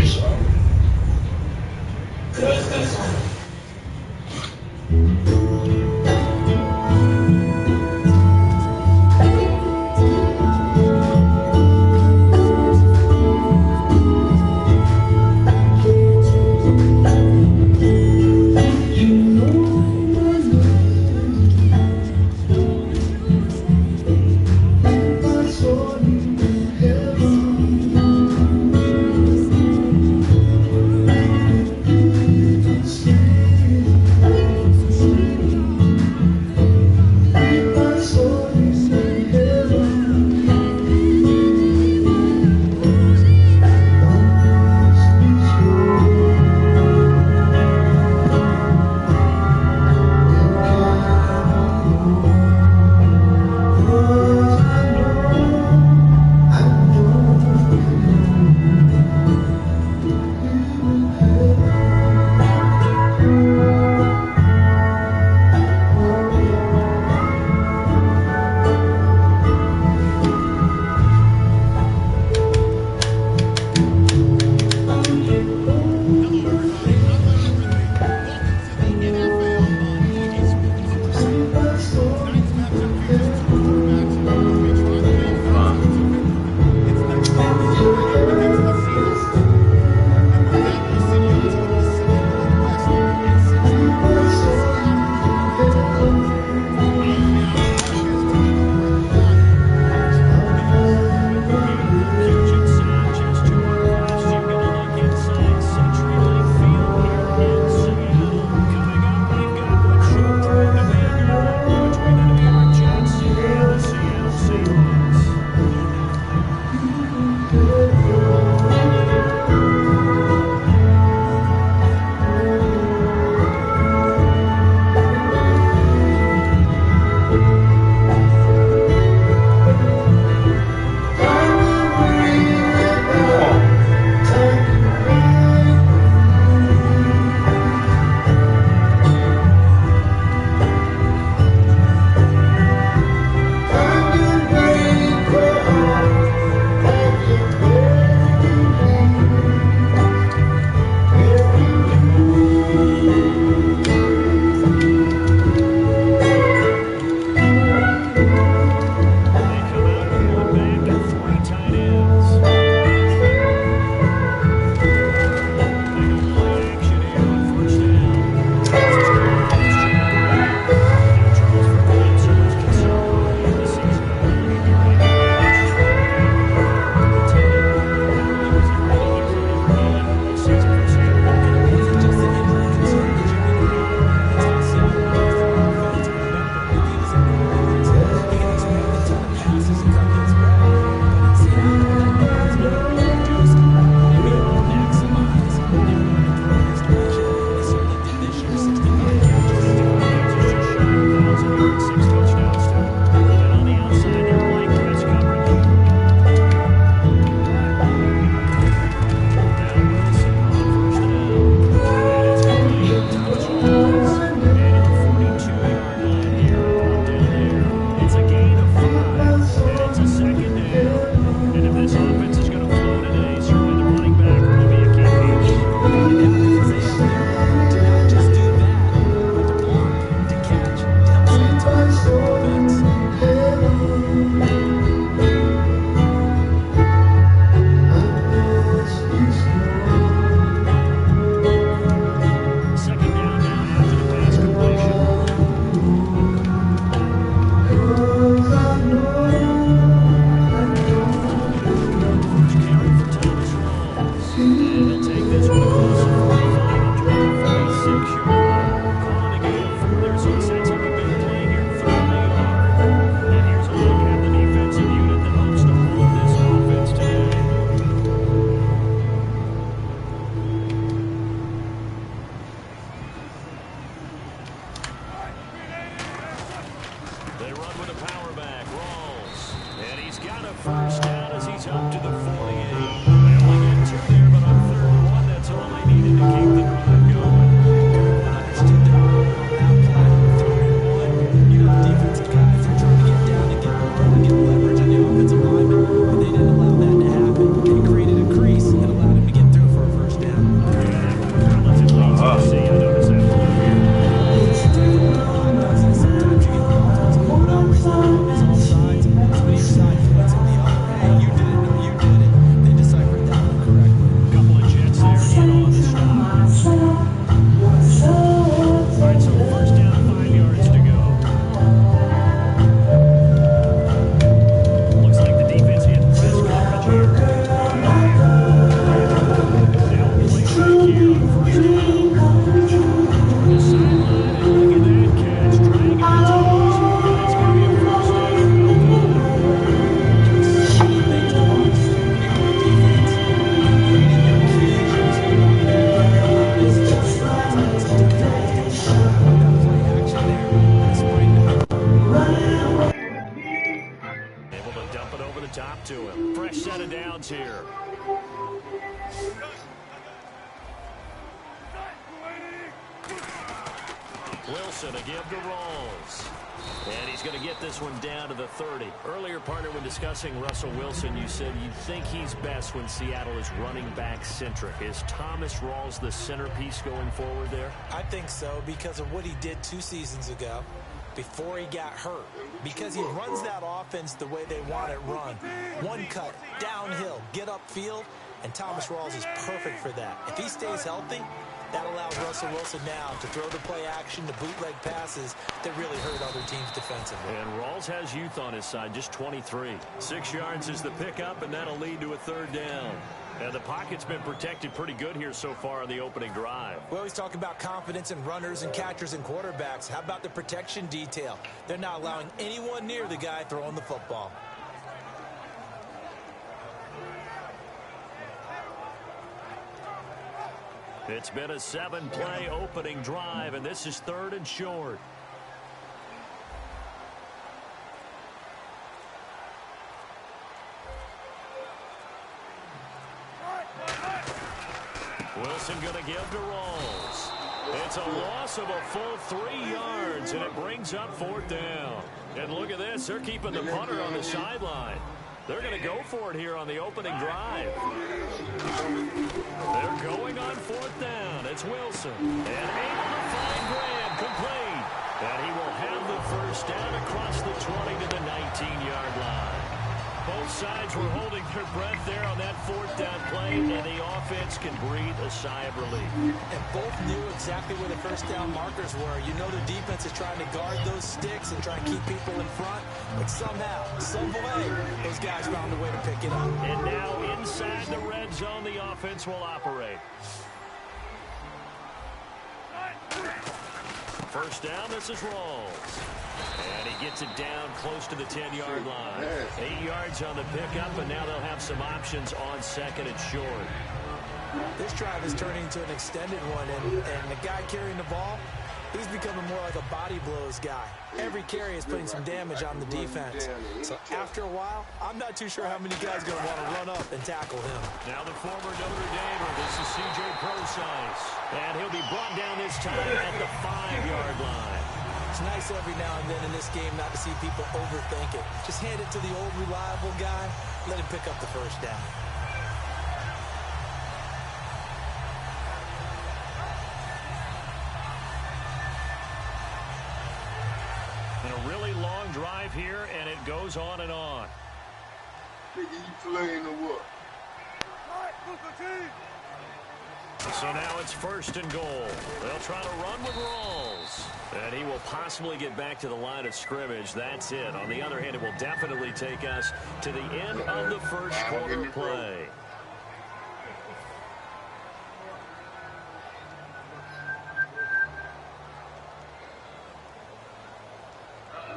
They run with a power back. Rawls. And he's got a first down as he's up to the 48. They only get 2 there, but on 3rd and 1, that's all they needed to keep the drive going. Understood that on that play. 3rd and 1. You know the defensive guys are trying to get down and get warm and get leverage on the offensive lineman, but they didn't allow that to happen. They created a crease and allowed him to get through for a first down. Relatively easy to see. I noticed that from here. Sometimes you get the offensive line always on all sides. Some of your side points on the other. Hey, you did it. You did it. They deciphered that one correctly. Couple of Jets there in on the stop. All right, so first down, 5 yards to go. Looks like the defense hit press coverage here. Now play back here on first down. The sideline, and look at that catch. Dragging the toes. It's going to be a first able to dump it over the top to him. Fresh set of downs here. Wilson to give to Rawls. And he's going to get this one down to the 30. Earlier, partner, when discussing Russell Wilson, you said you think he's best when Seattle is running back centric. Is Thomas Rawls the centerpiece going forward there? I think so because of what he did 2 seasons ago before he got hurt. Because he runs that offense the way they want it run. One cut, downhill, get upfield, and Thomas Rawls is perfect for that. If he stays healthy, that allows Russell Wilson now to throw the play action, the bootleg passes that really hurt other teams defensively. And Rawls has youth on his side, just 23. 6 yards is the pickup, and that'll lead to a 3rd down. And the pocket's been protected pretty good here so far on the opening drive. We always talk about confidence in runners and catchers and quarterbacks. How about the protection detail? They're not allowing anyone near the guy throwing the football. It's been a 7-play opening drive, and this is 3rd and short. Wilson going to give to Rawls. It's a loss of a full 3 yards, and it brings up 4th down. And look at this. They're keeping the punter on the sideline. They're going to go for it here on the opening drive. They're going on 4th down. It's Wilson. And able to find Graham complete. And he will have the first down across the 20 to the 19-yard line. Both sides were holding their breath there on that 4th down play, and the offense can breathe a sigh of relief. And both knew exactly where the first down markers were. You know the defense is trying to guard those sticks and try and keep people in front, but somehow, some way, those guys found a way to pick it up. And now inside the red zone, the offense will operate. First down, this is Rawls. And he gets it down close to the 10-yard line. 8 yards on the pickup, and now they'll have some options on 2nd and short. This drive is turning into an extended one, and the guy carrying the ball, he's becoming more like a body blows guy. Every carry is putting some damage on the defense. So after a while, I'm not too sure how many guys are going to want to run up and tackle him. Now the former Notre Damer, this is C.J. Prosise. And he'll be brought down this time at the 5-yard line. It's nice every now and then in this game not to see people overthink it. Just hand it to the old reliable guy, let him pick up the first down. And a really long drive here, and it goes on and on. Nigga, you playing or what? So now it's 1st and goal. They'll try to run with Rawls. And he will possibly get back to the line of scrimmage. That's it. On the other hand, it will definitely take us to the end of the first quarter play.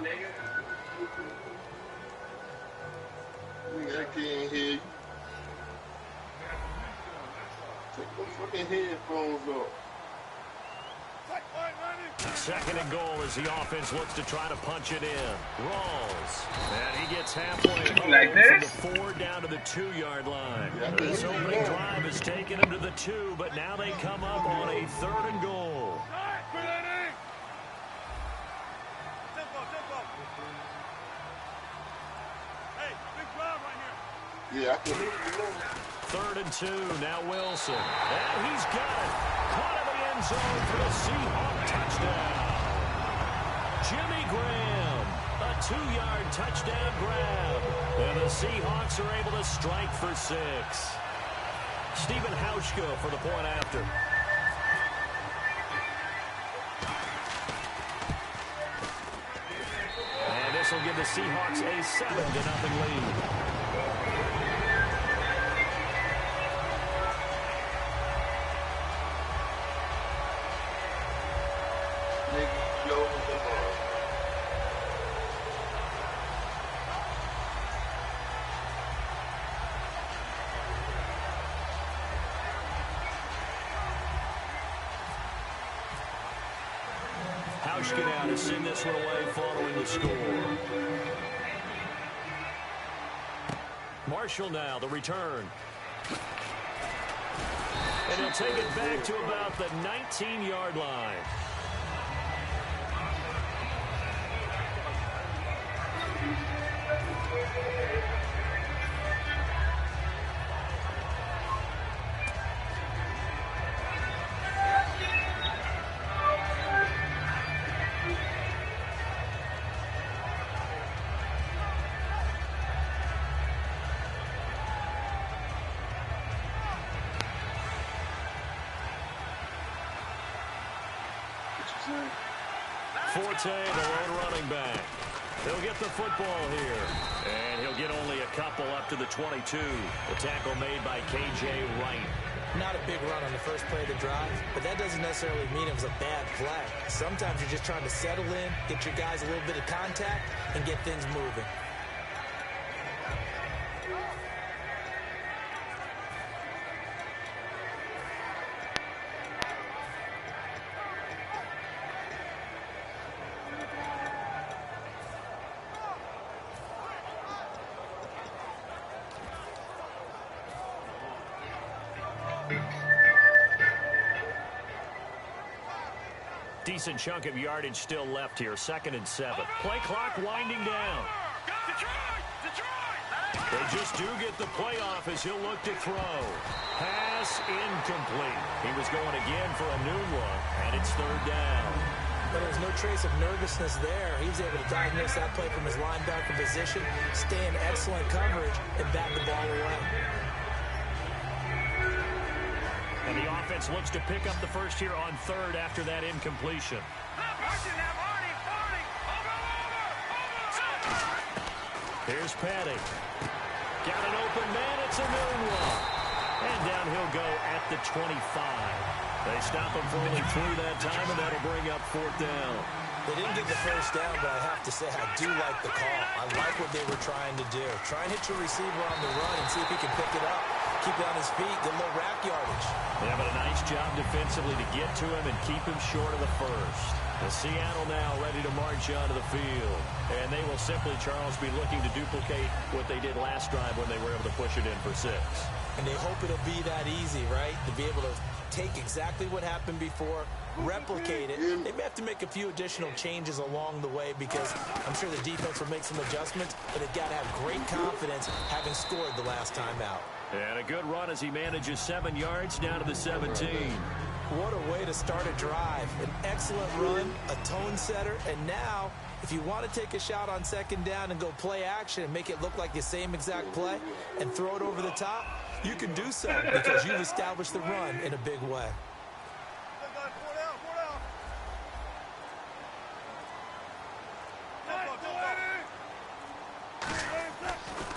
Nigga, I can't hear you. Take the fucking headphones off. Second and goal as the offense looks to try to punch it in. Rawls. And he gets halfway home like from this? the 4 down to the 2-yard line. This opening drive has taken him to the 2, but now they come up on a 3rd and goal. Yeah, I can. 3rd and 2, now Wilson. And he's got it. Caught in the end zone for the Seahawk touchdown. Jimmy Graham, a 2-yard touchdown grab. And the Seahawks are able to strike for 6. Stephen Hauschka for the point after. And this will give the Seahawks a 7-0 lead. Hauschka now to send this one away following the score. Marshall now, the return. And he'll take it back to about the 19-yard line. Forte, the lone running back. He'll get the football here. And he'll get only a couple up to the 22. The tackle made by K.J. Wright. Not a big run on the first play of the drive, but that doesn't necessarily mean it was a bad play. Sometimes you're just trying to settle in, get your guys a little bit of contact, and get things moving. Decent chunk of yardage still left here. 2nd and 7. Play clock winding down. They just do get the playoff as he'll look to throw. Pass incomplete. He was going again for a new one, and it's 3rd down. But there's no trace of nervousness there. He was able to diagnose that play from his linebacker position, stay in excellent coverage, and bat the ball away. And the offense looks to pick up the first here on 3rd after that incompletion. Here's Petty. Got an open man. It's a new one. And down he'll go at the 25. They stop him for only 3 that time, and that'll bring up 4th down. They didn't get the first down, but I have to say I do like the call. I like what they were trying to do. Try and hit your receiver on the run and see if he can pick it up. Keep it on his feet, get a little rack yardage. They have a nice job defensively to get to him and keep him short of the first. The Seattle now ready to march onto the field. And they will simply, Charles, be looking to duplicate what they did last drive when they were able to push it in for 6. And they hope it'll be that easy, right? To be able to take exactly what happened before, replicate it. They may have to make a few additional changes along the way because I'm sure the defense will make some adjustments, but they've got to have great confidence having scored the last time out. And a good run as he manages 7 yards down to the 17. What a way to start a drive. An excellent run, a tone setter, and now if you want to take a shot on 2nd down and go play action and make it look like the same exact play and throw it over the top, you can do so because you've established the run in a big way.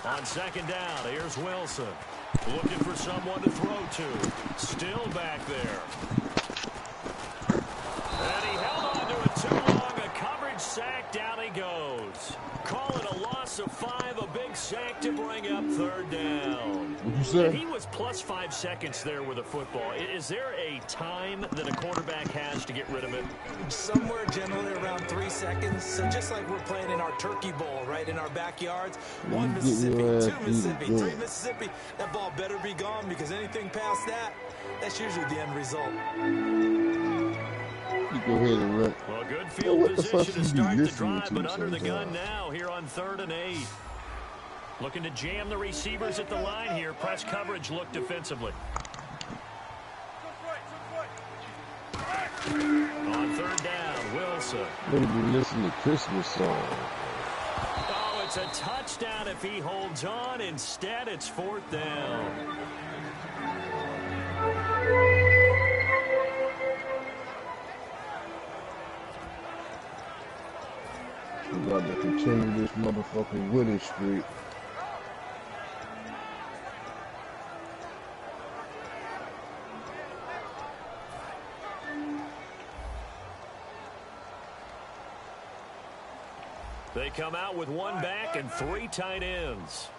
On 2nd down, here's Wilson. Looking for someone to throw to. Still back there. And he held on to it too long. A coverage sack. Down he goes. Call it a loss loss of 5, a big sack to bring up third down. What'd you say? And he was plus 5 seconds there with a football. Is there a time that a quarterback has to get rid of it? Somewhere generally around 3 seconds. So just like we're playing in our turkey bowl, right, in our backyards. 1 Mississippi, 2 Mississippi, 3 Mississippi. That ball better be gone because anything past that, that's usually the end result. You go ahead and run. Well, good field position to start the drive, but under the gun now here on 3rd and 8. Looking to jam the receivers at the line here. Press coverage look defensively. On 3rd down, Wilson. Maybe listen to Christmas song. Oh, it's a touchdown if he holds on. Instead, it's 4th down. We got to continue this motherfucking winning streak. They come out with 1 back and 3 tight ends.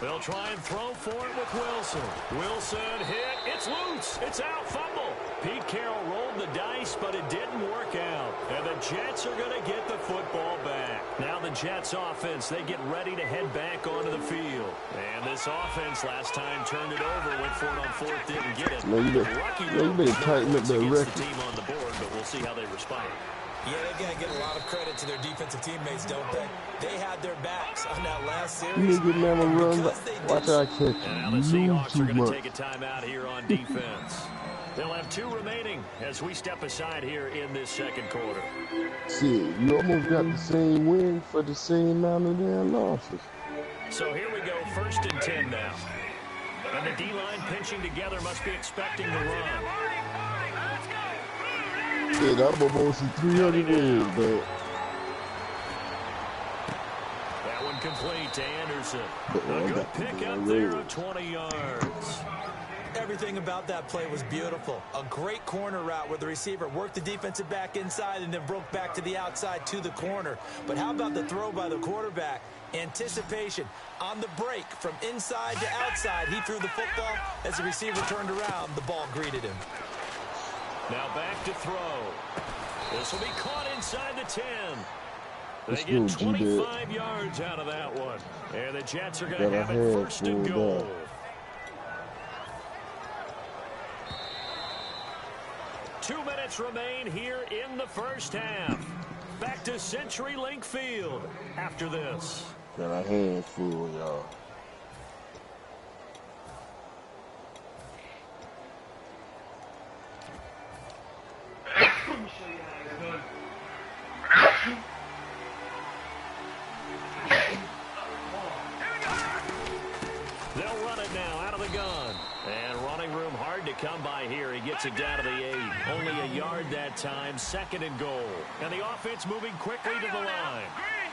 They'll try and throw for it with Wilson. Wilson hit. It's loose. It's out. Fumble. Pete Carroll rolled the dice, but it didn't work out. And the Jets are going to get the football back. Now the Jets offense, they get ready to head back onto the field. And this offense last time turned it over, went for it on 4th, didn't get it. No, you better tighten up that record. The team on the board, but we'll see how they respond. Yeah, they're going to get a lot of credit to their defensive teammates, don't they? They had their backs on that last series. You nigga never run. Watch out, catch And now the Seahawks are going to take a timeout here on defense. They'll have 2 remaining as we step aside here in this second quarter. See, you almost got the same win for the same amount of damn losses. So here we go, 1st and 10 now. And the D-line pinching together must be expecting the run. Shit, I'm almost at 300 wins, but that one complete to Anderson. A good pickup there of 20 yards. Everything about that play was beautiful. A great corner route where the receiver worked the defensive back inside and then broke back to the outside to the corner. But how about the throw by the quarterback? Anticipation on the break from inside to outside. He threw the football. As the receiver turned around, the ball greeted him. Now back to throw. This will be caught inside the 10. They Let's get go, 25 yards out of that one. And the Jets are going to have it 1st and goal. 2 minutes remain here in the first half. Back to CenturyLink Field after this. Got our hands full, y'all. They'll run it now out of the gun. And running room hard to come by here. He gets it down to the 8. Only a yard that time. 2nd and goal. And the offense moving quickly to the line.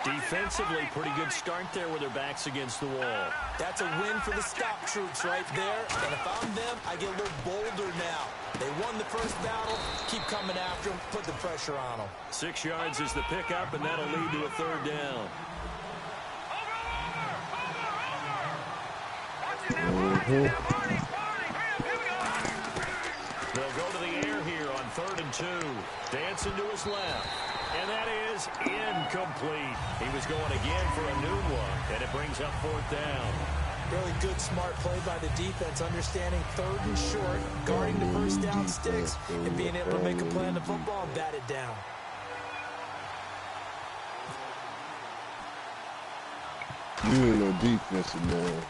Defensively, pretty good start there with their backs against the wall. That's a win for the stop troops right there. And if I'm them, I get a little bolder now. They won the first battle. Keep coming after them. Put the pressure on them. 6 yards is the pickup, and that'll lead to a 3rd down. They'll go to the air here on 3rd and 2. Dancing to his left. And that is incomplete. He was going again for a new one, and it brings up 4th down. Really good, smart play by the defense, understanding 3rd and short, guarding the first down sticks, and being able to make a play on the football and bat it down. You ain't no defensive, man.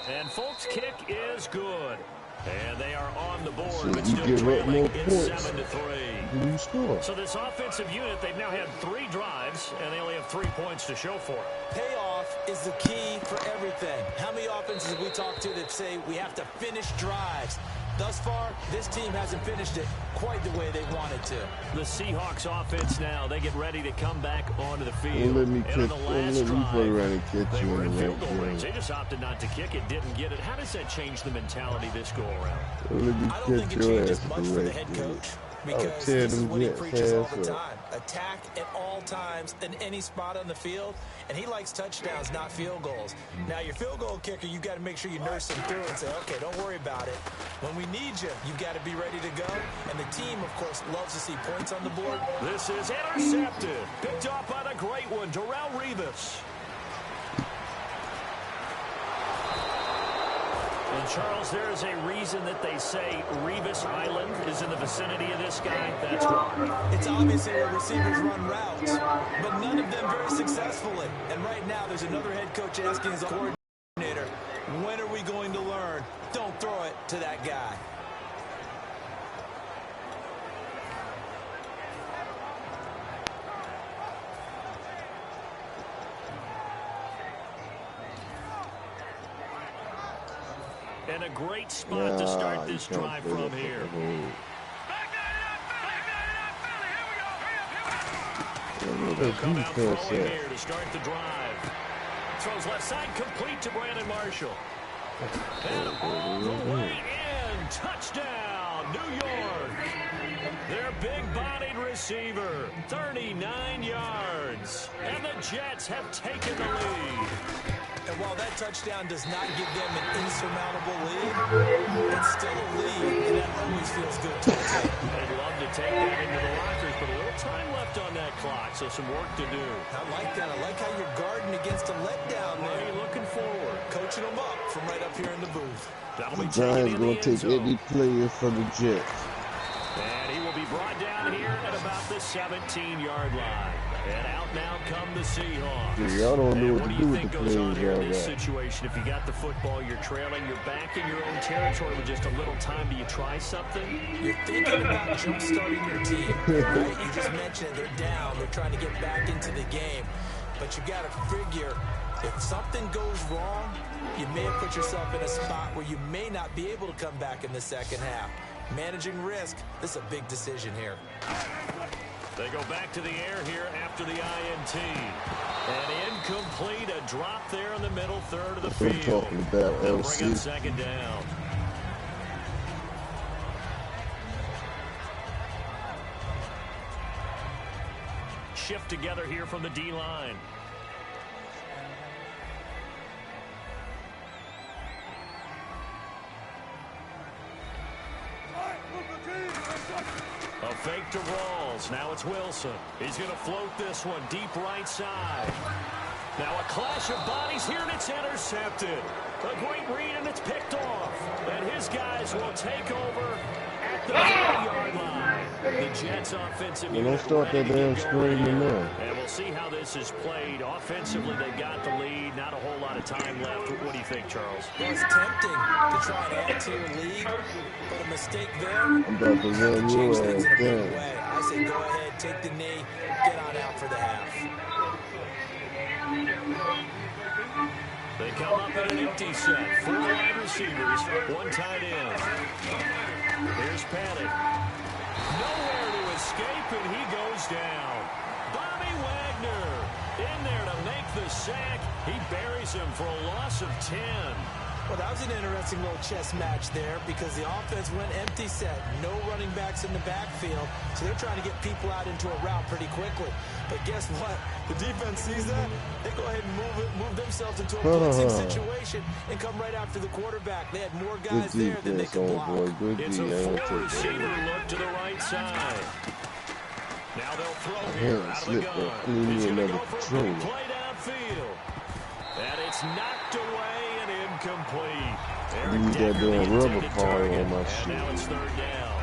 And Folks' kick is good. And they are on the board, So but you still give up trailing. more It's points. 7-3. You score. So this offensive unit, they've now had 3 drives, and they only have 3 points to show for it. Payoff is the key for everything. How many offenses have we talked to that say we have to finish drives? Thus far, this team hasn't finished it quite the way they wanted to. The Seahawks offense now, they get ready to come back onto the field. Don't let me And catch. on the Don't last let me play drive, around and catch they you were in in the field goal right range. They game. just opted not to kick it, didn't get it. How does that change the mentality this go around? Don't let me I don't think catch it your changes ass much in for the the right head game. coach. because tear this is them what he Jets preaches all ass the up. time. Attack at all times in any spot on the field, and he likes touchdowns, not field goals. Now, your field goal kicker, you've got to make sure you nurse him through and say, okay, don't worry about it. When we need you, you've got to be ready to go. And the team, of course, loves to see points on the board. This is intercepted. Picked off by the great one, Darrelle Revis. And, Charles, there is a reason that they say Revis Island is in the vicinity of this guy. That's why. It's obviously where receivers run routes, but none of them very successfully. And right now, there's another head coach asking his coordinator, when are we going to learn? Don't throw it to that guy. And a great spot to start this drive from here. They'll come out throwing here to start the drive. Throws left side, complete to Brandon Marshall. And all the way in. Touchdown, New York. Their big-bodied receiver, 39 yards. And the Jets have taken the lead. And while that touchdown does not give them an insurmountable lead, it's still a lead, and that always feels good to take. They'd love to take that into the lockers, but a little time left on that clock, so some work to do. I like that. I like how you're guarding against a letdown there. You're looking forward. Coaching them up from right up here in the booth. That'll be The Giants going to take any player for the Jets. And he will be brought down here at about the 17-yard line. And out now come the Seahawks. Y'all don't know what What to do do you with think the goes on players here in y'all this got. situation? If you got the football, you're trailing, you're back in your own territory with just a little time. Do you try something? You're thinking about jump-starting your team, right? You just mentioned they're down. They're trying to get back into the game. But you got to figure, if something goes wrong, you may have put yourself in a spot where you may not be able to come back in the second half. Managing risk, this is a big decision here. They go back to the air here after the INT. And incomplete, a drop there in the middle third of the field. They'll bring up second down. Shift together here from the D-line. A fake to Rawls. Now it's Wilson. He's going to float this one deep right side. Now a clash of bodies here, and it's intercepted. A great read, and it's picked off. And his guys will take over at the 40-yard line. The Jets offensive Don't unit start that damn screaming now. And we'll see how this is played. Offensively, they've got the lead. Not a whole lot of time left. What do you think, Charles? Well, it's tempting to try and add to your lead, but a mistake there I'm about to run change your things ass in a big down. way. I say go ahead, take the knee, get on out for the half. They come up at an empty set. 4 wide receivers, 1 tight end. Here's Paddock. Nowhere to escape, and he goes down. Bobby Wagner in there to make the sack. He buries him for a loss of 10. Well, that was an interesting little chess match there because the offense went empty set. No running backs in the backfield, so they're trying to get people out into a route pretty quickly. But guess what? The defense sees that. They go ahead and move themselves into a blitzing situation and come right after the quarterback. They had more guys there than they could block. It's a 4-receiver look to the right side. Now they'll throw here out of the gun. He's going to go for a big play downfield. And it's knocked away and incomplete. Leave that damn rubber ball on my shit. Now it's third down.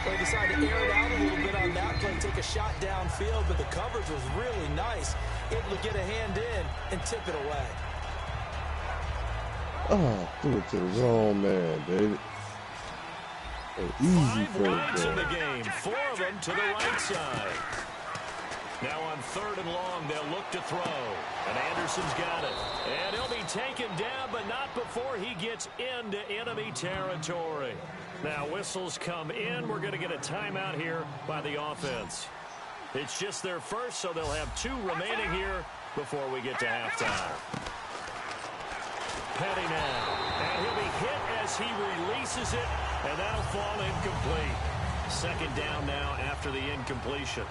They decided to air it out a little bit on that play, take a shot downfield, but the coverage was really nice. Able to get a hand in and tip it away. Oh, threw it to the wrong man, David. An easy 5 first rides in the down. game, 4 of them to the right side. Now on 3rd and long, they'll look to throw. And Anderson's got it. And he'll be taken down, but not before he gets into enemy territory. Now whistles come in. We're going to get a timeout here by the offense. It's just their first, so they'll have 2 remaining here before we get to halftime. Petty now. And he'll be hit as he releases it, and that'll fall incomplete. Second down now after the incompletion.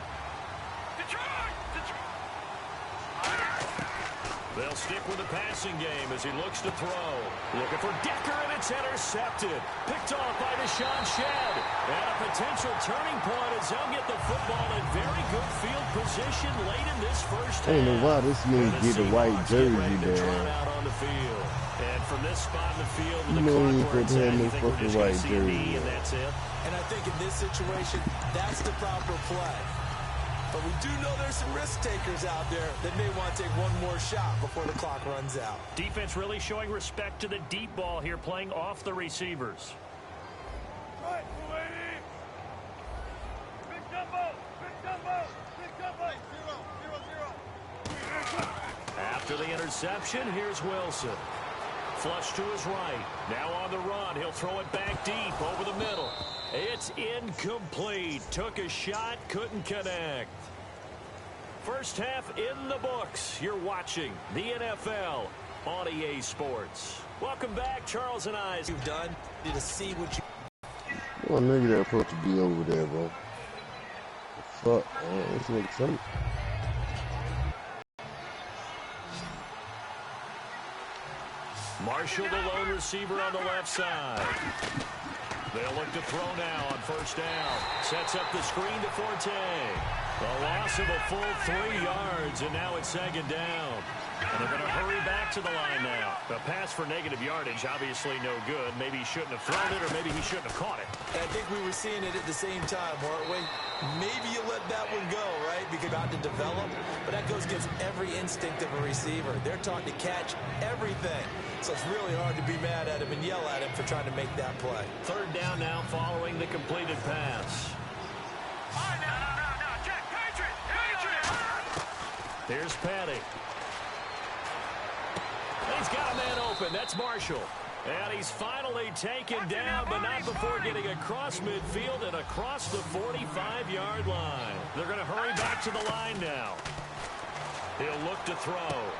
They'll stick with the passing game as he looks to throw. Looking for Decker, and it's intercepted. Picked off by Deshaun Shedd. And a potential turning point as they'll get the football in very good field position late in this first half. I don't know why this nigga get the white jersey down. Out on the field. And from this spot in the field, you know he could have no fucking white jersey. And that's it. And I think in this situation, that's the proper play. But we do know there's some risk takers out there that may want to take one more shot before the clock runs out. Defense really showing respect to the deep ball here, playing off the receivers. Right, big jumbo, zero. After the interception, here's Wilson. Flush to his right. Now on the run. He'll throw it back deep over the middle. It's incomplete. Took a shot, couldn't connect. First half in the books. You're watching the NFL on EA Sports. Welcome back, Charles and I. You've done to see what you... Well, nigga that's supposed to be over there, bro. Fuck, man. This nigga something. Marshall, the lone receiver on the left side. They'll look to throw now on first down. Sets up the screen to Forte. A loss of a full 3 yards, and now it's second down. And they're going to hurry back to the line now. The pass for negative yardage, obviously no good. Maybe he shouldn't have thrown it, or maybe he shouldn't have caught it. I think we were seeing it at the same time, weren't we? Maybe you let that one go, right? Because about to develop. But that goes against every instinct of a receiver. They're taught to catch everything. So it's really hard to be mad at him and yell at him for trying to make that play. Third down now following the completed pass. Here's Petty. He's got a man open. That's Marshall. And he's finally taken down, but not before getting across midfield and across the 45-yard line. They're going to hurry back to the line now. He'll look to throw.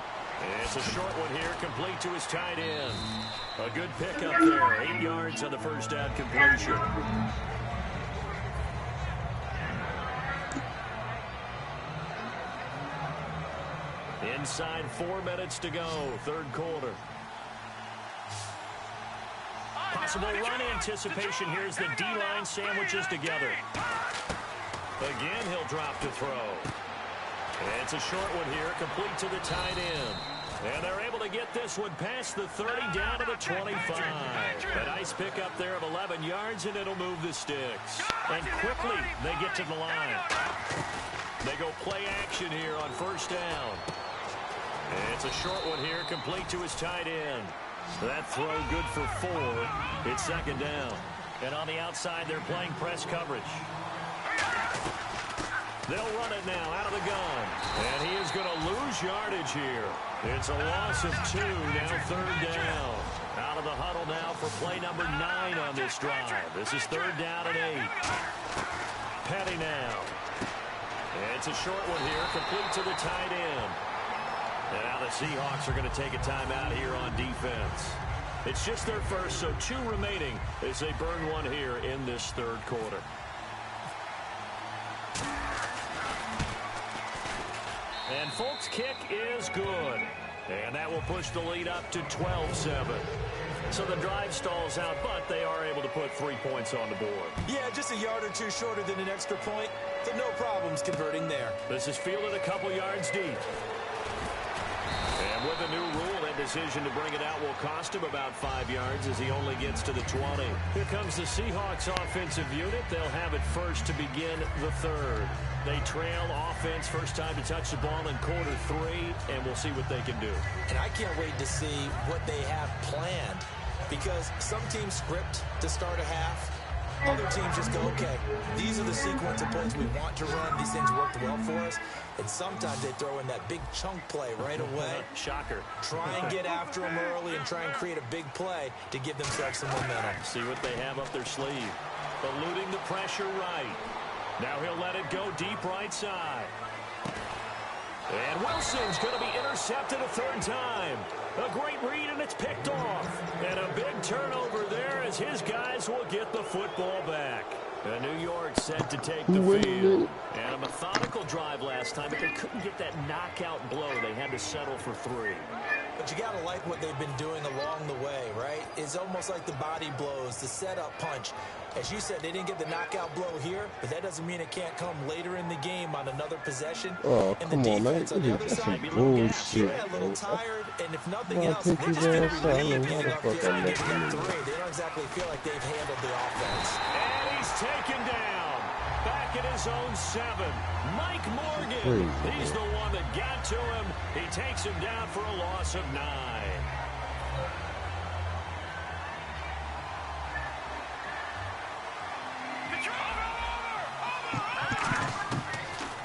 It's a short one here, complete to his tight end. A good pickup there, 8 yards on the first down completion. Inside 4 minutes to go, third quarter. Possible run anticipation. Here's the D-line sandwiches together. Again, he'll drop to throw. It's a short one here, complete to the tight end. And they're able to get this one past the 30 down to the 25. A nice pickup there of 11 yards, and it'll move the sticks. And quickly, they get to the line. They go play action here on first down. It's a short one here, complete to his tight end. That throw good for 4. It's second down. And on the outside, they're playing press coverage. They'll run it now out of the gun. And he is going to lose yardage here. It's a loss of 2, now third down. Out of the huddle now for play number 9 on this drive. This is third down and 8. Petty now. It's a short one here, complete to the tight end. And now the Seahawks are going to take a timeout here on defense. It's just their first, so 2 remaining as they burn one here in this third quarter. And Folk's kick is good. And that will push the lead up to 12-7. So the drive stalls out, but they are able to put 3 points on the board. Yeah, just a yard or 2 shorter than an extra point. So no problems converting there. This is fielded a couple yards deep. And with a new rule, that decision to bring it out will cost him about 5 yards as he only gets to the 20. Here comes the Seahawks offensive unit. They'll have it first to begin the third. They trail offense, first time to touch the ball in quarter 3, and we'll see what they can do. And I can't wait to see what they have planned, because some teams script to start a half. Other teams just go, okay, these are the sequence of plays we want to run. These things worked well for us. And sometimes they throw in that big chunk play right away. Shocker. Try and get after them early and try and create a big play to give themselves some momentum. See what they have up their sleeve. Eluding the pressure right. Now he'll let it go deep right side. And Wilson's going to be intercepted a third time. A great read, and it's picked off. And a big turnover there as his guys will get the football back. New York set to take Who the win field. it? And a methodical drive last time, but they couldn't get that knockout blow. They had to settle for 3. But you got to like what they've been doing along the way, right? It's almost like the body blows, the setup punch. As you said, they didn't get the knockout blow here, but that doesn't mean it can't come later in the game on another possession. Oh, And come the on, man. defense on the other That's side, some a little gassed, bullshit, yeah, a little bro. tired, and if nothing I'll else, take they're his just going to ass be out. I don't relieved know getting how the fuck upfield I'm and getting making that it. 3. They don't exactly feel like they've handled the offense. And he's taken down. Back at his own 7. Mike Morgan. Crazy, He's the one that got to him. He takes him down for a loss of 9.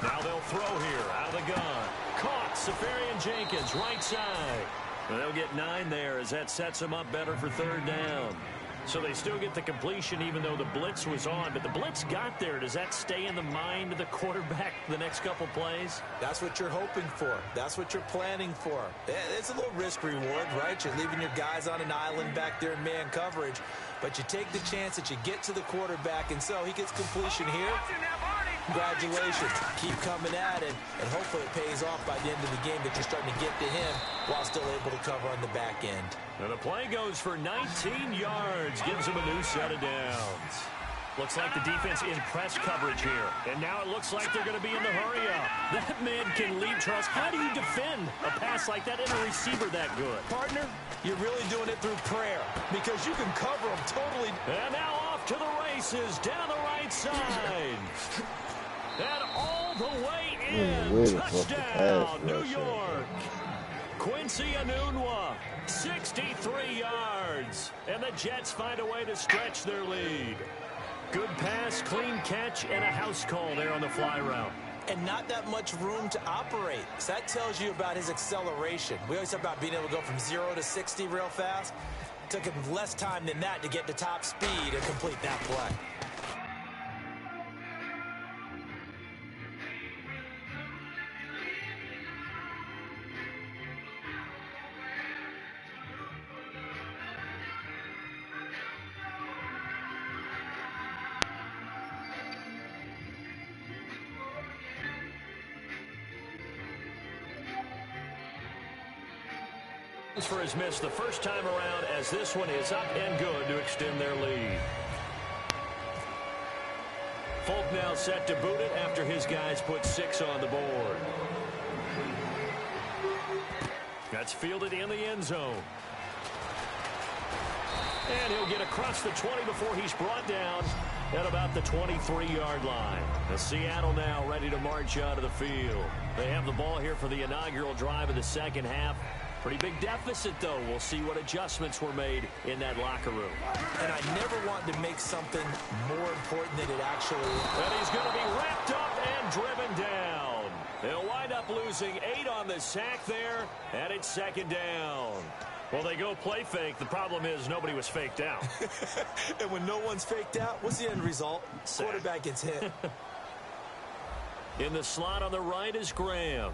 Now they'll throw here out of the gun. Caught. Safarian Jenkins, right side. And they'll get 9 there as that sets them up better for 3rd down. So they still get the completion even though the blitz was on. But the blitz got there. Does that stay in the mind of the quarterback the next couple plays? That's what you're hoping for. That's what you're planning for. It's a little risk reward, right? You're leaving your guys on an island back there in man coverage, but you take the chance that you get to the quarterback, and so he gets completion here. Congratulations. Keep coming at it, and hopefully it pays off by the end of the game that you're starting to get to him while still able to cover on the back end. And the play goes for 19 yards. Gives him a new set of downs. Looks like the defense in press coverage here. And now it looks like they're going to be in the hurry up. That man can lead trust. How do you defend a pass like that and a receiver that good? Partner, you're really doing it through prayer because you can cover them totally. And now off to the races down the right side. And all the way in. Touchdown, New York. Quincy Enunwa, 63 yards. And the Jets find a way to stretch their lead. Good pass, clean catch, and a house call there on the fly route. And not that much room to operate. So that tells you about his acceleration. We always talk about being able to go from 0 to 60 real fast. It took him less time than that to get to top speed and complete that play. For his miss the first time around, as this one is up and good to extend their lead. Folk now set to boot it after his guys put 6 on the board. That's fielded in the end zone. And he'll get across the 20 before he's brought down at about the 23-yard line. And Seattle now ready to march out of the field. They have the ball here for the inaugural drive of the second half. Pretty big deficit, though. We'll see what adjustments were made in that locker room. And I never wanted to make something more important than it actually is. And he's going to be wrapped up and driven down. They'll wind up losing 8 on the sack there, and it's 2nd down. Well, they go play fake. The problem is nobody was faked out. And when no one's faked out, what's the end result? Sack. Quarterback gets hit. In the slot on the right is Graham.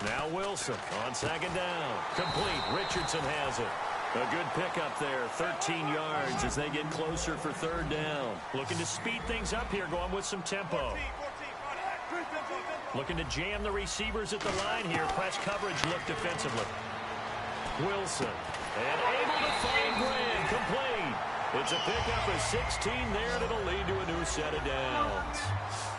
Now Wilson on 2nd down. Complete. Richardson has it. A good pickup there. 13 yards as they get closer for 3rd down. Looking to speed things up here, going with some tempo. Looking to jam the receivers at the line here. Press coverage look defensively. Wilson. And able to find Graham. Complete. It's a pickup of 16 there, and it'll lead to a new set of downs.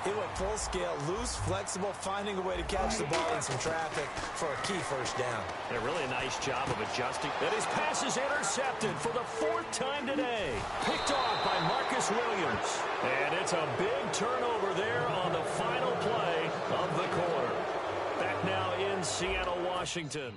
He went full scale, loose, flexible, finding a way to catch the ball in some traffic for a key 1st down. Yeah, really a nice job of adjusting. And his pass is intercepted for the 4th time today. Picked off by Marcus Williams. And it's a big turnover there on the final play of the quarter. Back now in Seattle, Washington.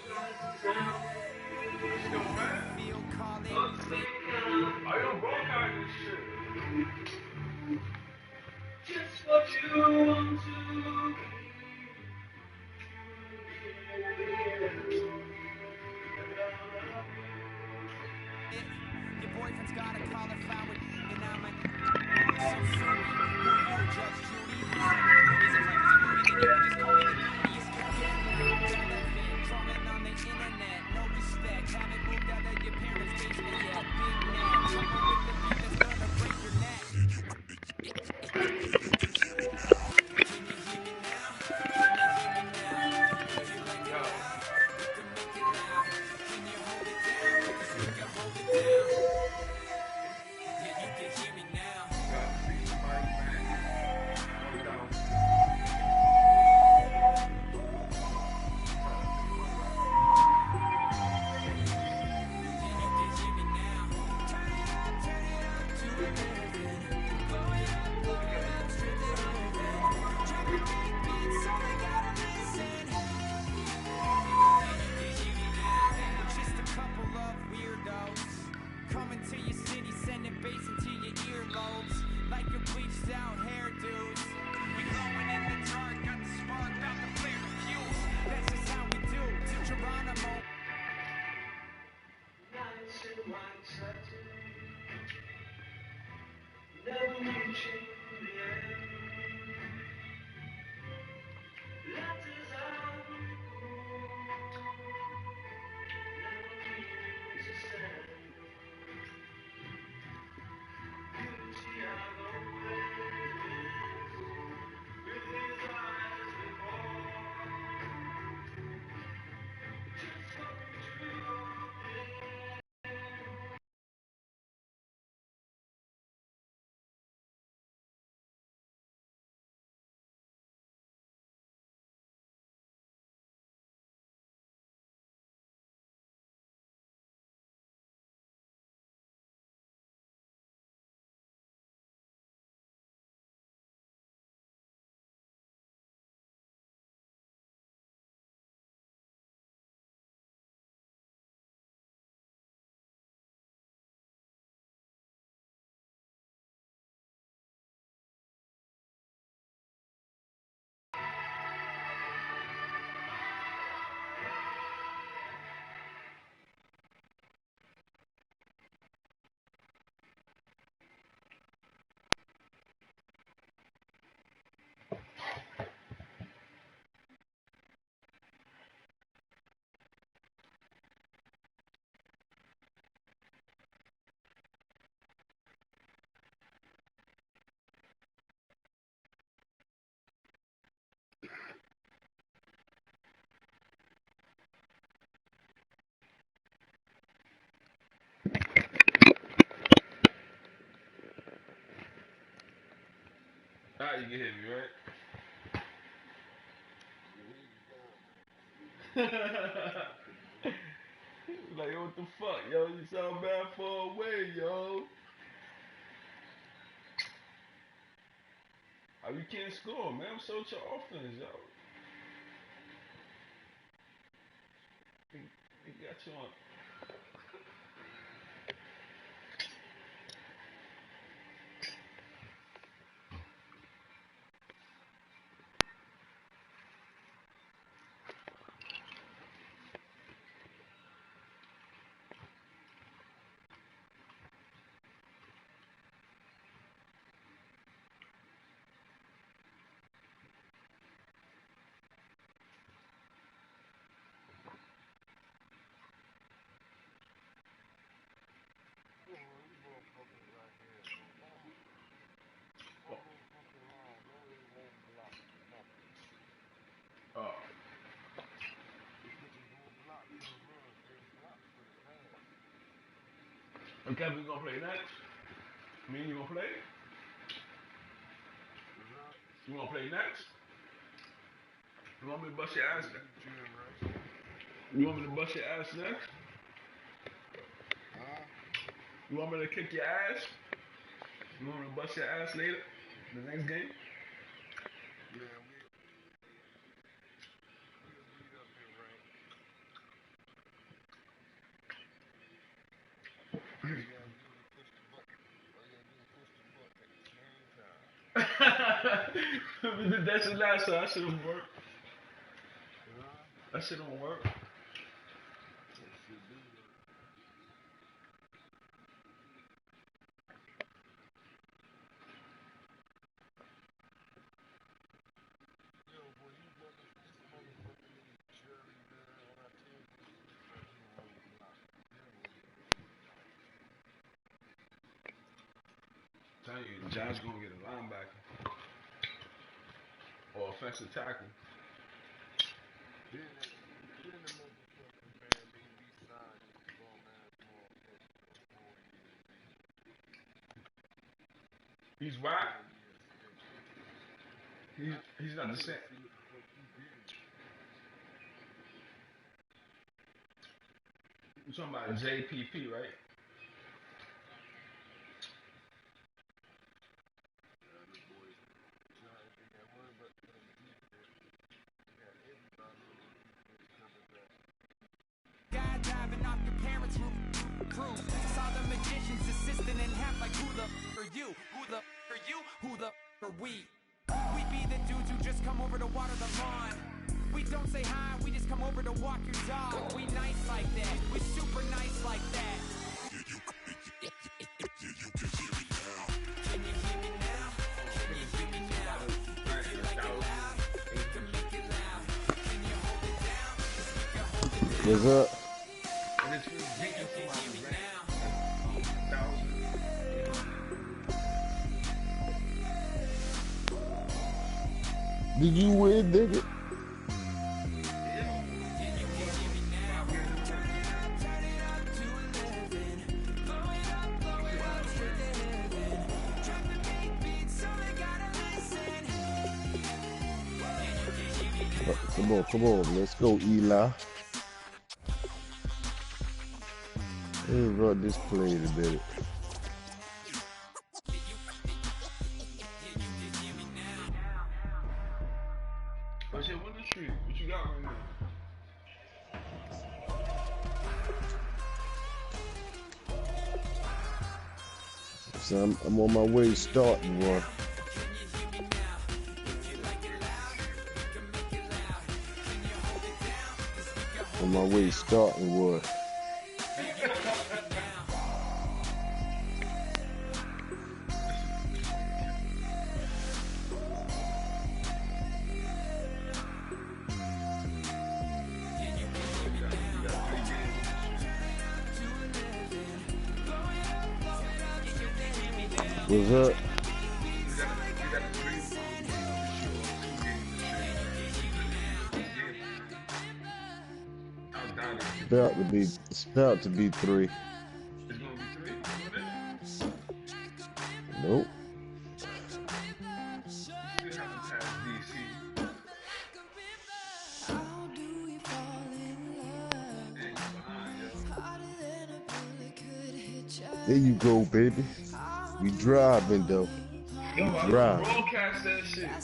I don't bronchitis and shit. Just what you want to Your boyfriend's got a cauliflower and I'm so sue me. Who are you, Judge Judy? Is it like a movie? Then you can just call me the Goonies. Get now, relevant, trolling on the internet. No respect, haven't moved out of your parents' basement yet. Big man, trouble with the beat that's gonna break your neck. Can you hear me now? Can you hear me now? If you like it loud, we can make it loud. Can you hold it down? Cause we can hold it down. Yeah, you can hear me now. Coming to your city, sending bass into your earlobes, like your bleached out hairdos. We glowing in the dark, got the spark, about to flare the fuse. That's just how we do. To Geronimo. nights in white satin, never reaching the end. Letters out, never meaning to send. Beauty I've always with his eyes before. Just coming true. Alright, you can hear me, right? Like, yo, what the fuck, yo? You sound bad far away, yo. Oh, you can't score, man. I'm so your offense, yo. He got you on. Oh. Okay, we gonna play next? Me and you gonna play? You wanna play next? You want me to bust your ass next? You want me to bust your ass next? You want me to kick your ass? You want me to bust your ass later? The next game? We did that shit last time. That shit don't work. That shit don't work. Tell you, Josh gonna get a linebacker or offensive tackle. He's wide. He's not the same. You're talking about JPP, right? Guy driving off your parents' roof. Saw the magician's assistant and half like who the are you? Who the are you? Who the are we? We be the dudes who just come over to water the lawn. We don't say hi, we just come over to walk your dog. We nice like that, we super nice like that. Can you hear me now? Can you hear me now? If you like it loud, you can make it loud. Can you hold it down? You can hold it down. What's up? And it's ridiculous for my Did you win, nigga? Come on, let's go, Eli. Let me run this play in a minute. What's your winning streak? What you got right now? So I'm on my way starting one. On my way starting one. What's up? It's about to be 3. It's gonna be 3? Nope. There you go, baby. We driving though. Yo, I Drive. broadcast that shit. How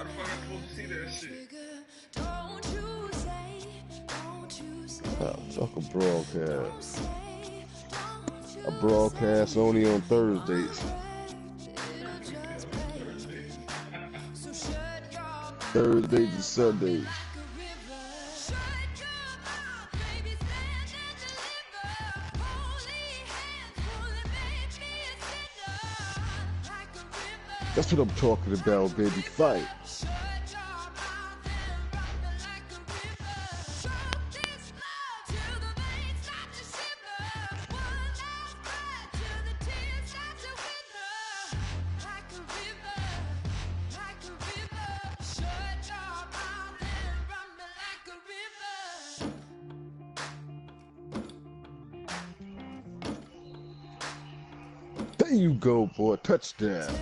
the fuck I supposed to see that shit? Fuck a broadcast. A broadcast only on Thursdays. Thursdays and Sundays. That's what I'm talking about, baby. Fight. There you go, boy. Touchdown.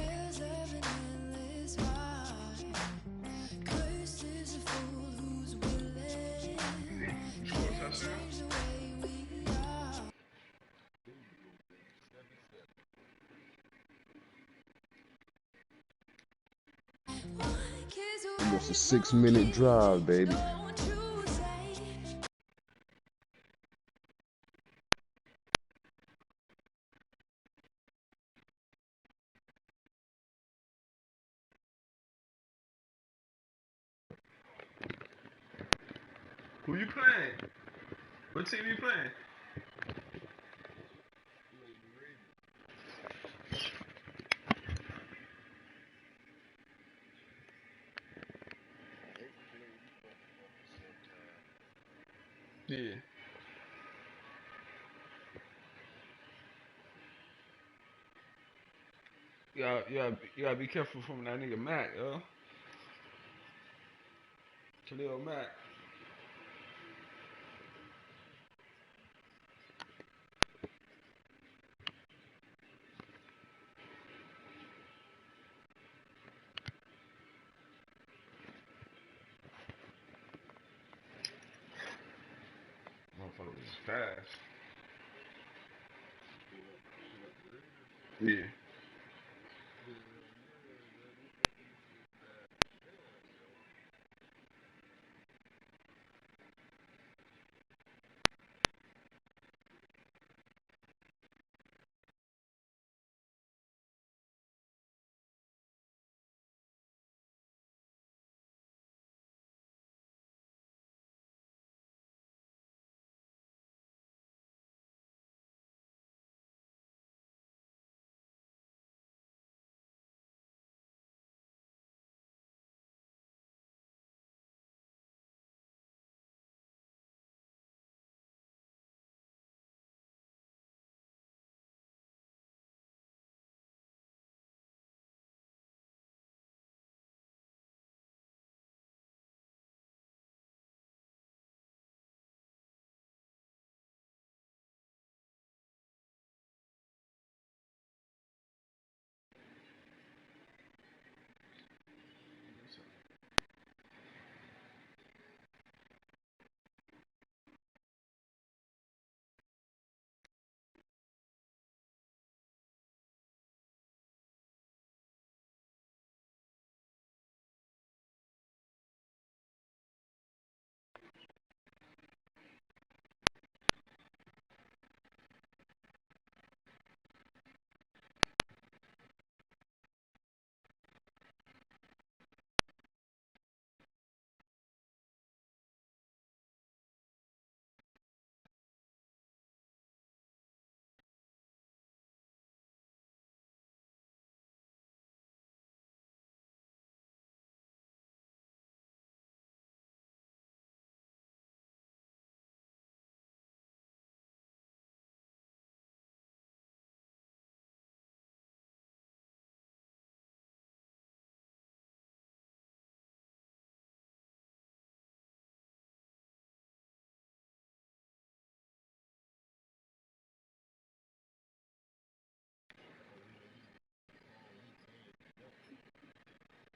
Almost a 6-minute drive, baby. Who you playing? What team you playing? Yeah. You gotta be careful from that nigga Matt, yo. Khalil Matt. Motherfucker was fast. Yeah.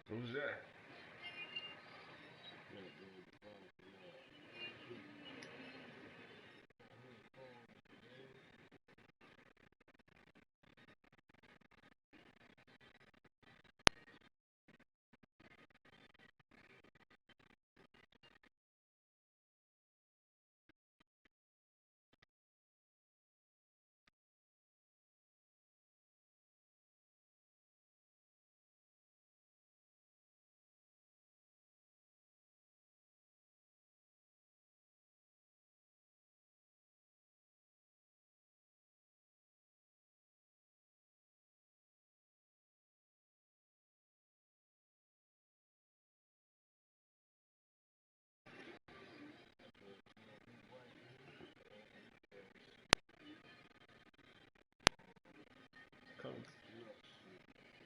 Who's that?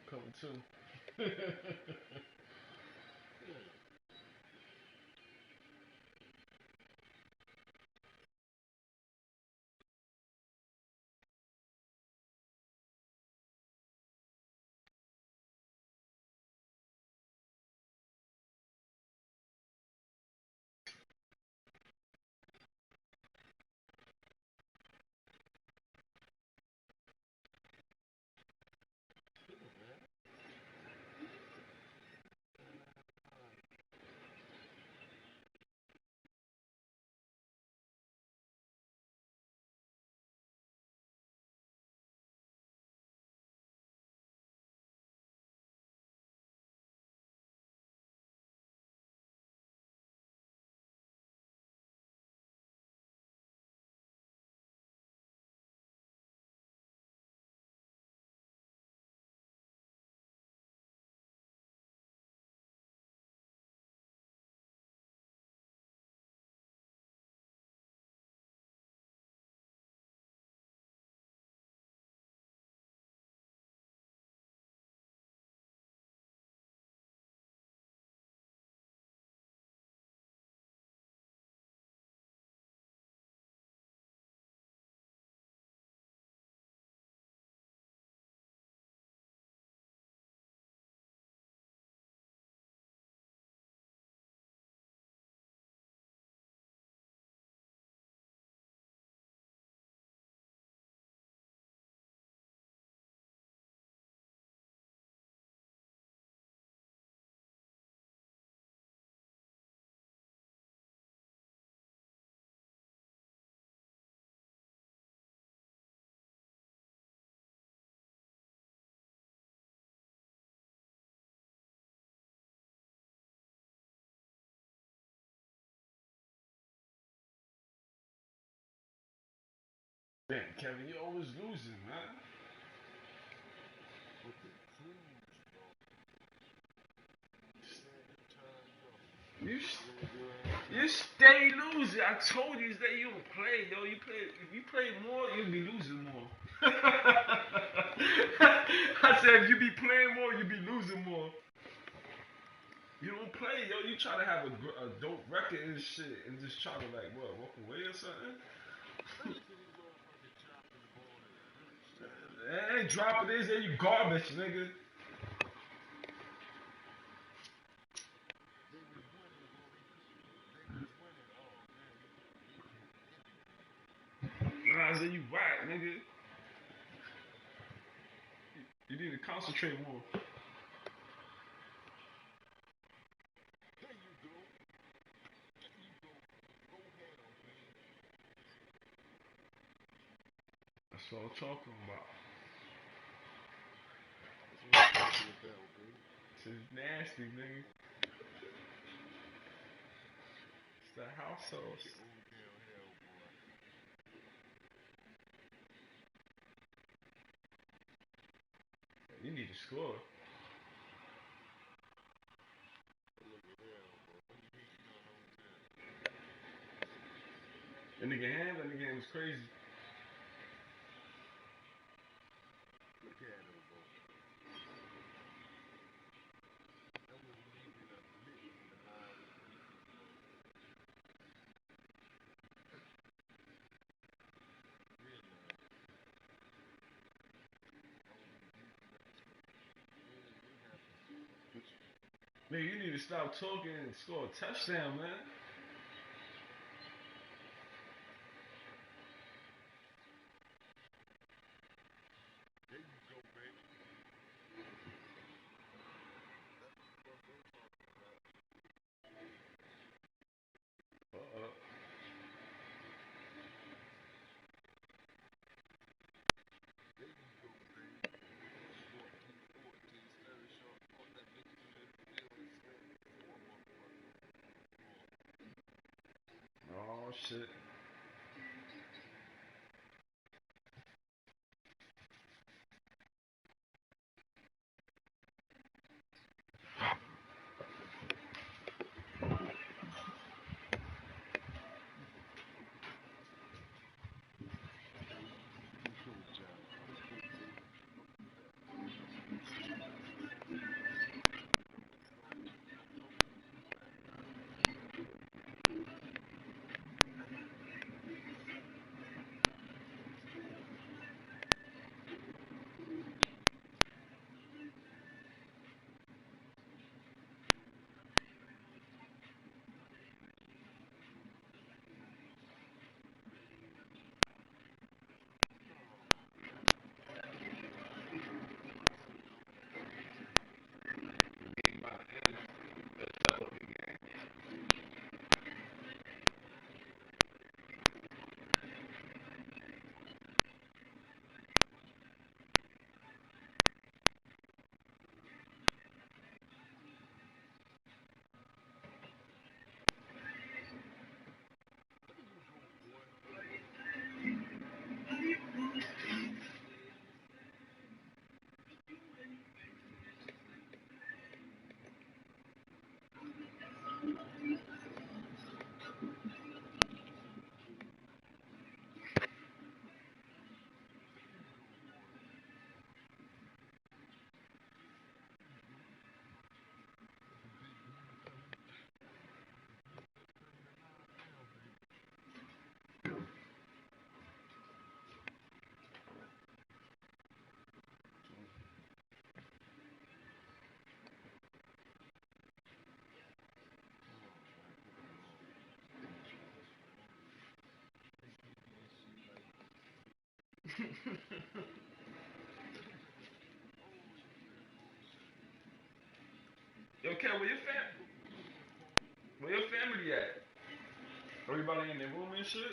Coming too. Damn, Kevin, you always losing, man. You stay losing. I told you that you don't play, yo. You play if you play more, you'll be losing more. I said if you be playing more, you be losing more. You don't play, yo. You try to have a dope record and shit, and just try to like what walk away or something. And drop it is and you garbage, nigga. Nah, I said you whack, nigga. You need to concentrate more. That's what I'm talking about. This is nasty, nigga. It's the house sauce. You need to score. That nigga hand was crazy. Nigga, you need to stop talking and score a touchdown, man. Oh shit. Yo, Ken, where your family at? Everybody in their room and shit?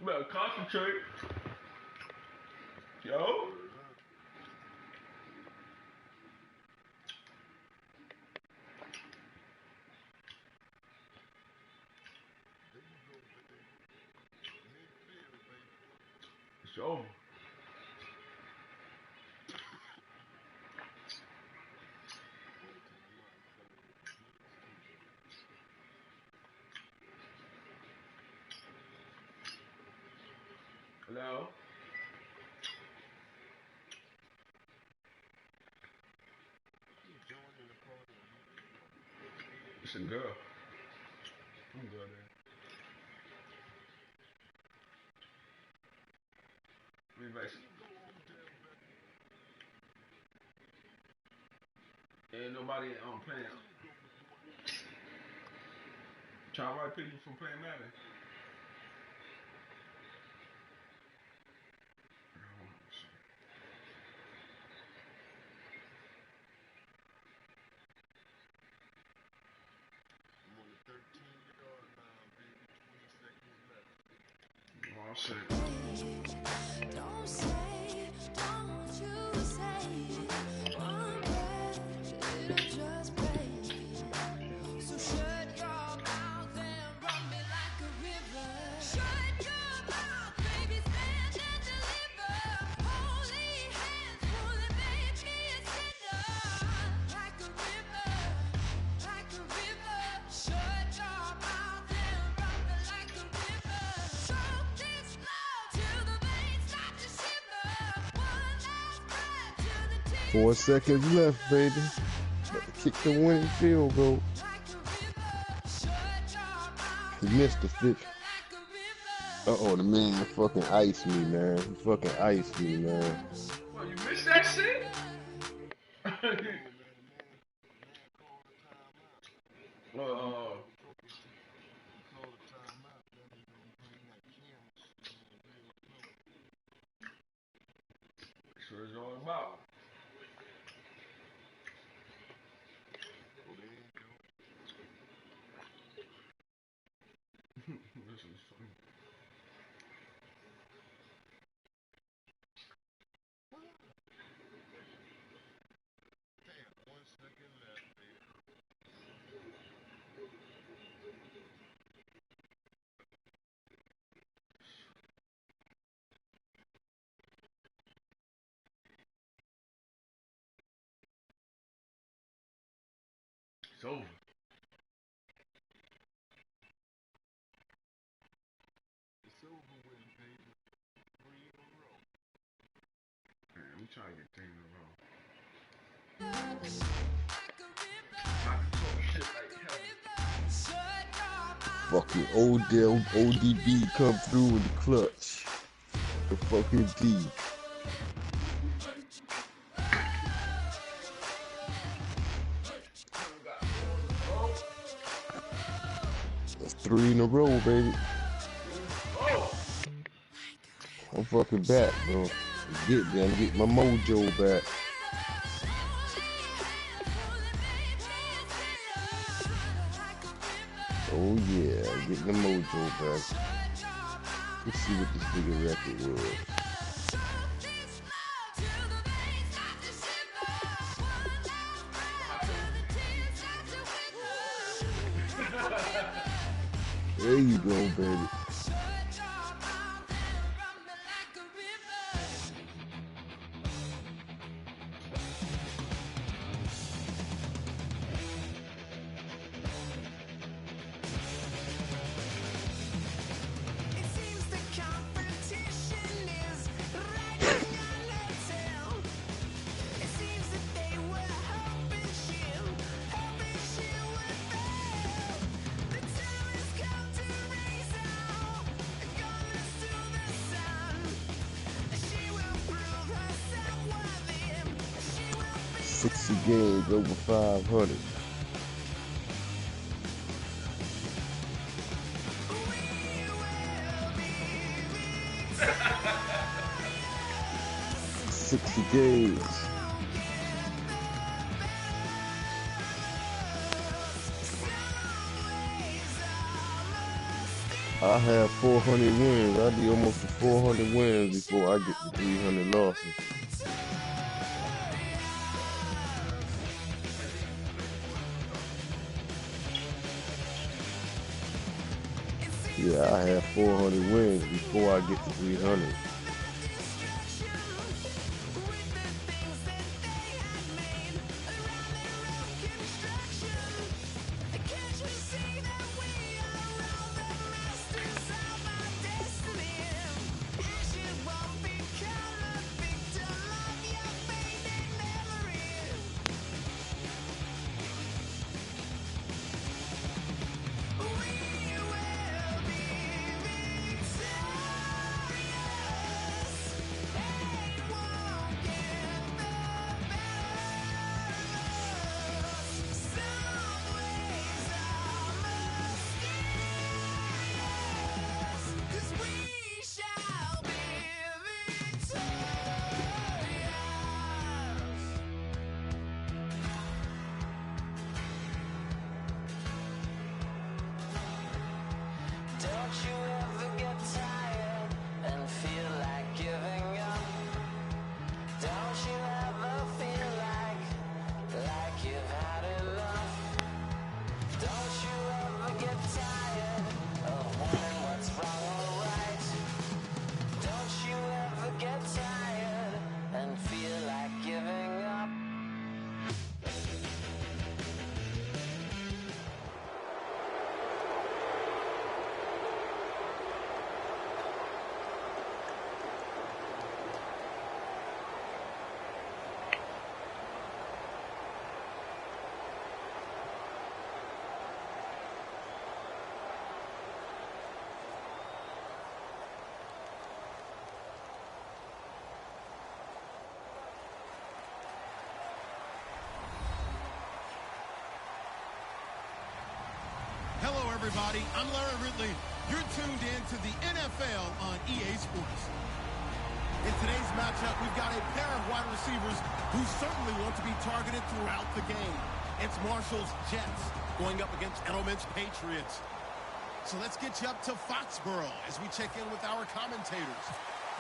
Better concentrate. Yo. It's over. Hello? It's a girl. I'm good there. Ain't nobody playing. Try to write people from playing Madden. Oh shit. Don't say, don't you say, one breath, it'll just break. So shut your mouth and run me like a river. Shut your mouth, baby, stand and deliver. Holy hands, pulling, make me a sinner. Like a river, like a river. Shut your mouth and run me like a river. Choke this love till the veins start to shiver. One last breath till the tears 4 seconds left, baby. About to kick the winning field goal. He missed the pitch. Uh-oh, the man fucking iced me, man. He fucking iced me, man. Well, you missed that shit? That's what it's all about. This is funny. It's over. Man, I'm trying to get 3 in a row. I can talk shit like hell. Fucking Odell, ODB come through with the clutch. The fucking D. That's 3 in a row, baby. I'm fucking back, bro. I'm getting my mojo back. Oh yeah, I'm getting the mojo back. Let's see what this nigga record was. There you go, baby. Games over 500. $60 games. I have 400 wins. I'll be almost to 400 wins before I get to 300 losses. Yeah, I have 400 wins before I get to 300. Hello, everybody. I'm Larry Ridley. You're tuned in to the NFL on EA Sports. In today's matchup, we've got a pair of wide receivers who certainly want to be targeted throughout the game. It's Marshall's Jets going up against Edelman's Patriots. So let's get you up to Foxborough as we check in with our commentators,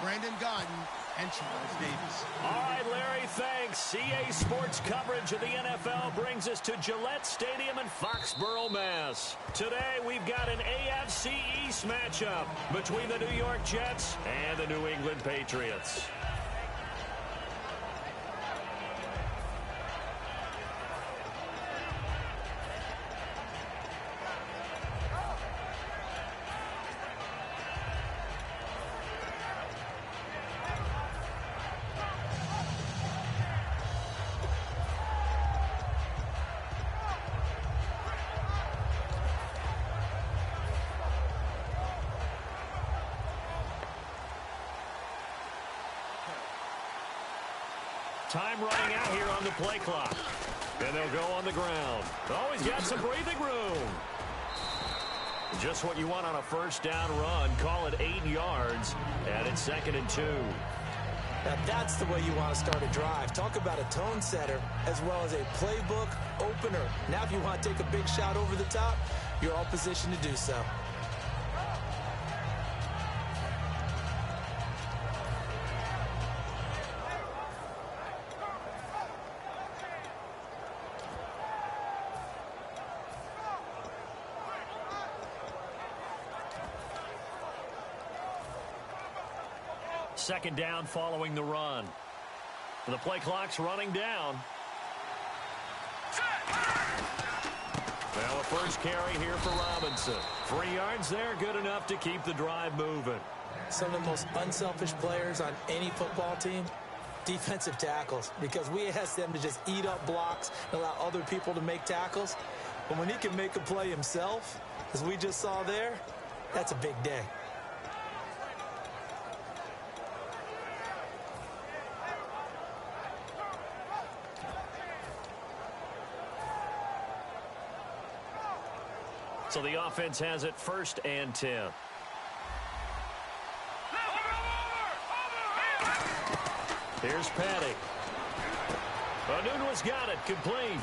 Brandon Godden and Charles Davis. All right, Larry, thanks. EA Sports coverage of the NFL brings us to Gillette Stadium in Foxborough, Mass. Today, we've got an AFC East matchup between the New York Jets and the New England Patriots. Time running out here on the play clock. And they'll go on the ground. Oh, he's got some breathing room. Just what you want on a first down run. Call it 8 yards. And it's 2nd and 2. Now that's the way you want to start a drive. Talk about a tone setter as well as a playbook opener. Now if you want to take a big shot over the top, you're all positioned to do so. Second down following the run. The play clock's running down. Now a first carry here for Robinson. 3 yards there, good enough to keep the drive moving. Some of the most unselfish players on any football team, defensive tackles, because we ask them to just eat up blocks and allow other people to make tackles. But when he can make a play himself, as we just saw there, that's a big day. So the offense has it 1st and 10. Here's Petty. Anunwa's got it, complete.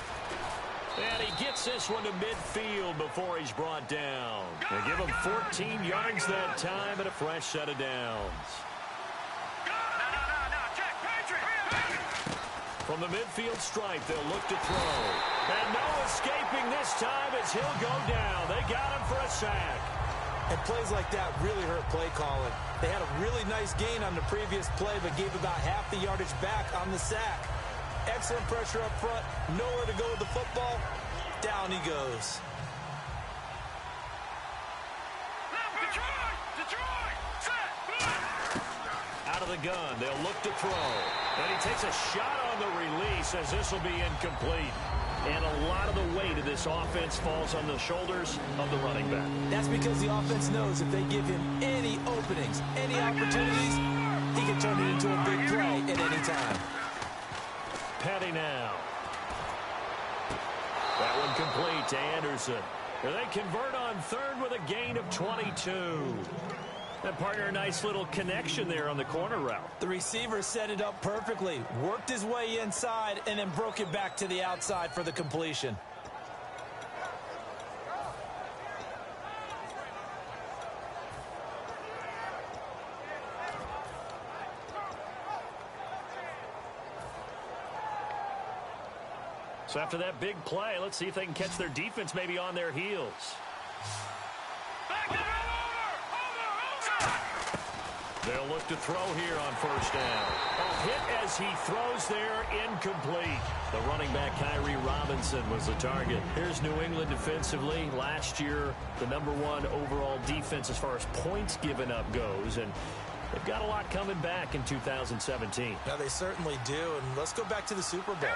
And he gets this one to midfield before he's brought down. They give him 14 yards that time and a fresh set of downs. From the midfield stripe, they'll look to throw. And no escaping this time as he'll go down. They got him for a sack. And plays like that really hurt play calling. They had a really nice gain on the previous play, but gave about half the yardage back on the sack. Excellent pressure up front. Nowhere to go with the football. Down he goes. Out of the gun, they'll look to throw. And he takes a shot on the release as this will be incomplete. And a lot of the weight of this offense falls on the shoulders of the running back. That's because the offense knows if they give him any openings, any opportunities, he can turn it into a big play at any time. Petty now. That one complete to Anderson. They convert on third with a gain of 22. And partner, a nice little connection there on the corner route. The receiver set it up perfectly, worked his way inside, and then broke it back to the outside for the completion. So after that big play, let's see if they can catch their defense maybe on their heels. They'll look to throw here on first down. A hit as he throws there, incomplete. The running back, Kyrie Robinson, was the target. Here's New England defensively. Last year, the #1 overall defense as far as points given up goes. And they've got a lot coming back in 2017. Now, they certainly do. And let's go back to the Super Bowl.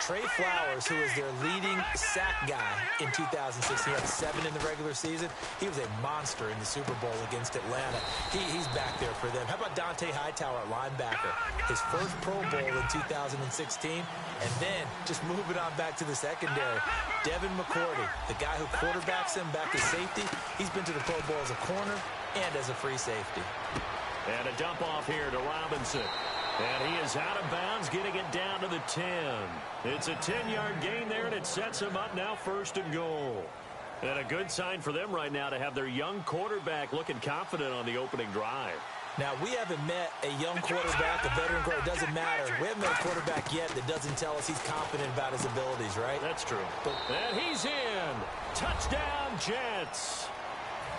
Trey Flowers, who was their leading sack guy in 2006, he had 7 in the regular season. He was a monster in the Super Bowl against Atlanta. He's back there for them. How about Dante Hightower at linebacker? His first Pro Bowl in 2016, and then just moving on back to the secondary. Devin McCourty, the guy who quarterbacks him back to safety, he's been to the Pro Bowl as a corner and as a free safety. And a dump off here to Robinson. And he is out of bounds, getting it down to the 10. It's a 10-yard gain there, and it sets him up now 1st and goal. And a good sign for them right now to have their young quarterback looking confident on the opening drive. Now, we haven't met a young quarterback, a veteran quarterback. It doesn't matter. We haven't met a quarterback yet that doesn't tell us he's confident about his abilities, right? That's true. And he's in. Touchdown, Jets.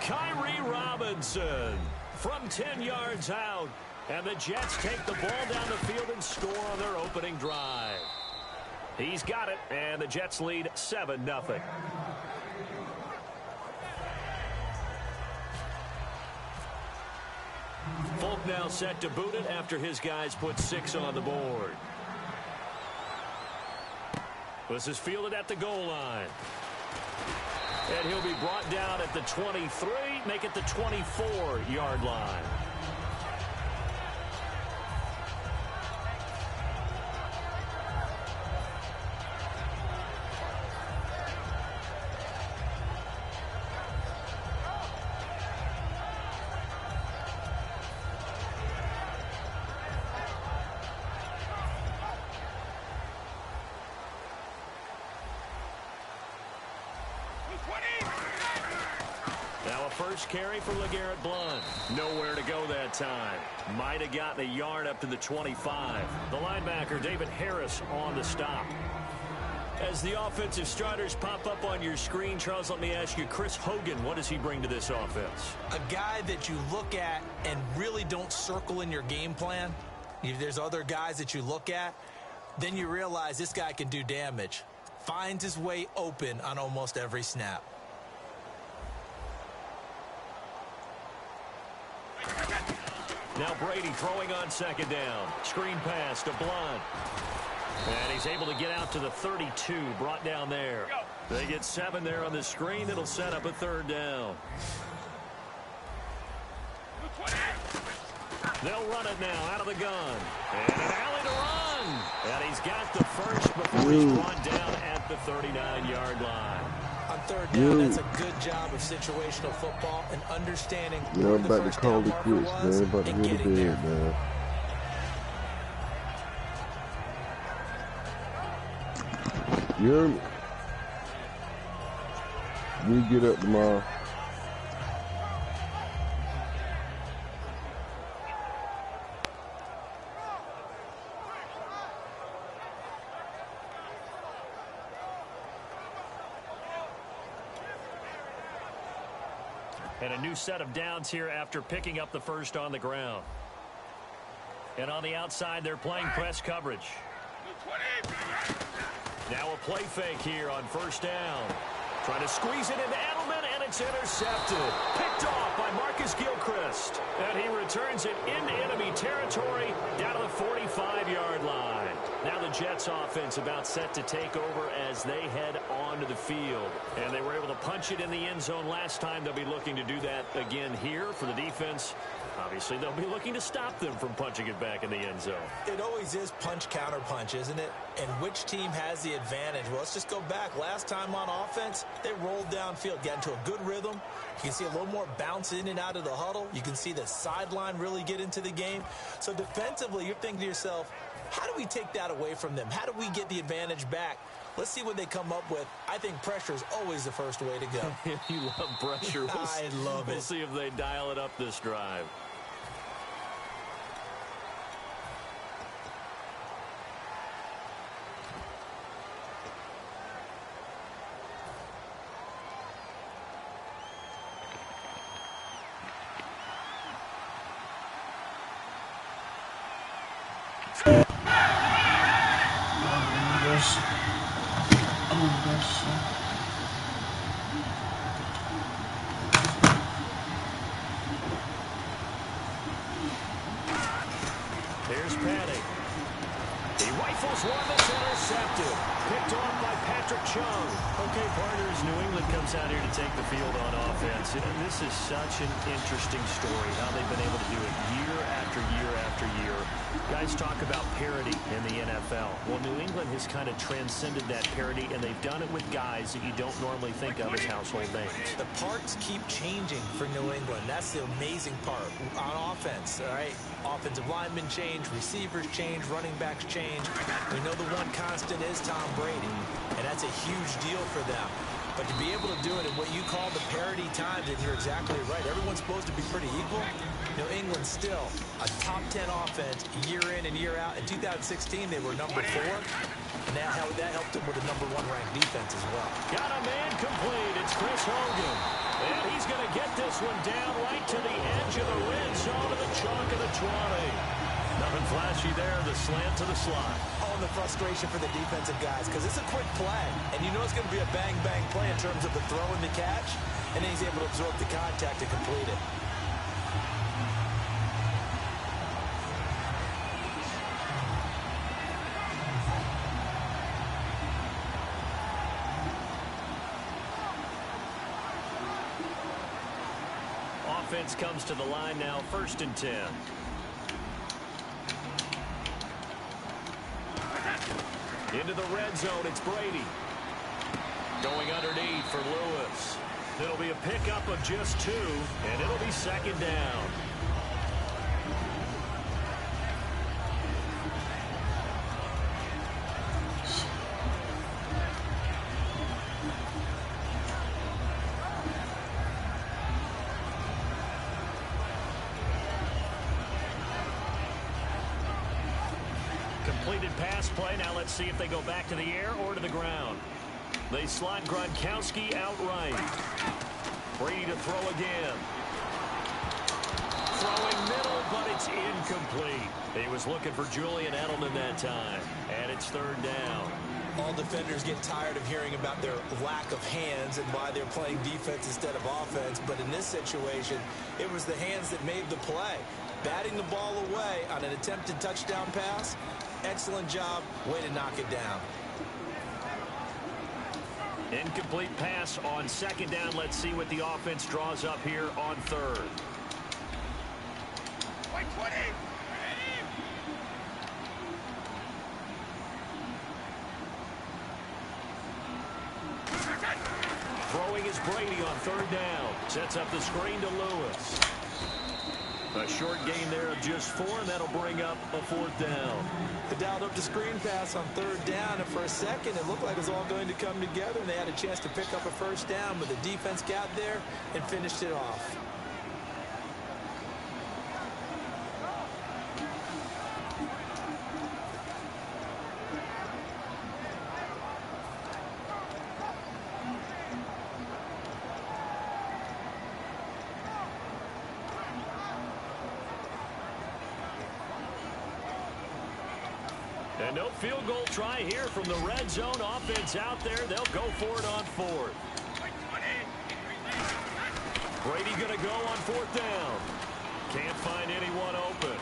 Kyrie Robinson from 10 yards out. And the Jets take the ball down the field and score on their opening drive. He's got it, and the Jets lead 7-0. Folk now set to boot it after his guys put 6 on the board. This is fielded at the goal line. And he'll be brought down at the 23, make it the 24-yard line. Now a first carry for LeGarrette Blount. Nowhere to go that time. Might have gotten a yard up to the 25. The linebacker, David Harris, on the stop. As the offensive starters pop up on your screen, Charles, let me ask you, Chris Hogan, what does he bring to this offense? A guy that you look at and really don't circle in your game plan. If there's other guys that you look at, then you realize this guy can do damage. Finds his way open on almost every snap. Now Brady throwing on 2nd down. Screen pass to Blount. And he's able to get out to the 32, brought down there. They get 7 there on the screen. It'll set up a 3rd down. They'll run it now out of the gun. And an alley to run. And he's got the first before he's brought down at the 39-yard line. On 3rd down, that's a good job of situational football and understanding Yeah, I'm about to call it quits, man. About to hit the bed, man. You hear me? We get up tomorrow. And a new set of downs here after picking up the first on the ground. And on the outside, they're playing press coverage. Now a play fake here on first down. Trying to squeeze it into Edelman, and it's intercepted. Picked off by Marcus Gilchrist. And he returns it into enemy territory down to the 45-yard line. Now the Jets offense about set to take over as they head onto the field. And they were able to punch it in the end zone last time. They'll be looking to do that again here for the defense. Obviously, they'll be looking to stop them from punching it back in the end zone. It always is punch, counter punch, isn't it? And which team has the advantage? Well, let's just go back. Last time on offense, they rolled downfield, got into a good rhythm. You can see a little more bounce in and out of the huddle. You can see the sideline really get into the game. So defensively, you're thinking to yourself, how do we take that away from them? How do we get the advantage back? Let's see what they come up with. I think pressure is always the first way to go. You love pressure. I love it. We'll see if they dial it up this drive. Here's Penny. He rifles one that's intercepted. Picked off by Patrick Chung. Okay, partners, New England comes out here to take the field on offense. You know, this is such an interesting story, how they've been able to do it year after year after year. Guys talk about parity in the NFL. Well, New England has kind of transcended that parity, and they've done it with guys that you don't normally think of as household names. The parts keep changing for New England. That's the amazing part on offense, all right? Offensive linemen change, receivers change, running backs change. We know the one constant is Tom Brady, and that's a huge deal for them. But to be able to do it in what you call the parity times, and you're exactly right, everyone's supposed to be pretty equal. New England still a top 10 offense year in and year out. In 2016, they were number 4, and that helped them with a number 1 ranked defense as well. Got a man complete. It's Chris Hogan. And he's going to get this one down right to the edge of the red zone of the chalk of the 20. Nothing flashy there. The slant to the slot. Oh, and the frustration for the defensive guys, because it's a quick play. And you know it's going to be a bang-bang play in terms of the throw and the catch. And then he's able to absorb the contact and complete it. Offense comes to the line now, 1st and 10. Into the red zone, it's Brady. Going underneath for Lewis. It'll be a pickup of just 2, and it'll be 2nd down. Completed pass play. Now let's see if they go back to the air or to the ground. They slot Gronkowski outright. Brady to throw again. Throwing middle, but it's incomplete. He was looking for Julian Edelman that time. And it's 3rd down. All defenders get tired of hearing about their lack of hands and why they're playing defense instead of offense. But in this situation, it was the hands that made the play. Batting the ball away on an attempted touchdown pass. Excellent job. Way to knock it down. Incomplete pass on 2nd down. Let's see what the offense draws up here on 3rd. Throwing is Brady on 3rd down. Sets up the screen to Lewis. A short gain there of just 4, and that'll bring up a 4th down. They dialed up the screen pass on 3rd down, and for a second it looked like it was all going to come together, and they had a chance to pick up a 1st down, but the defense got there and finished it off. And no field goal try here from the red zone. Offense out there. They'll go for it on 4th. Brady going to go on 4th down. Can't find anyone open.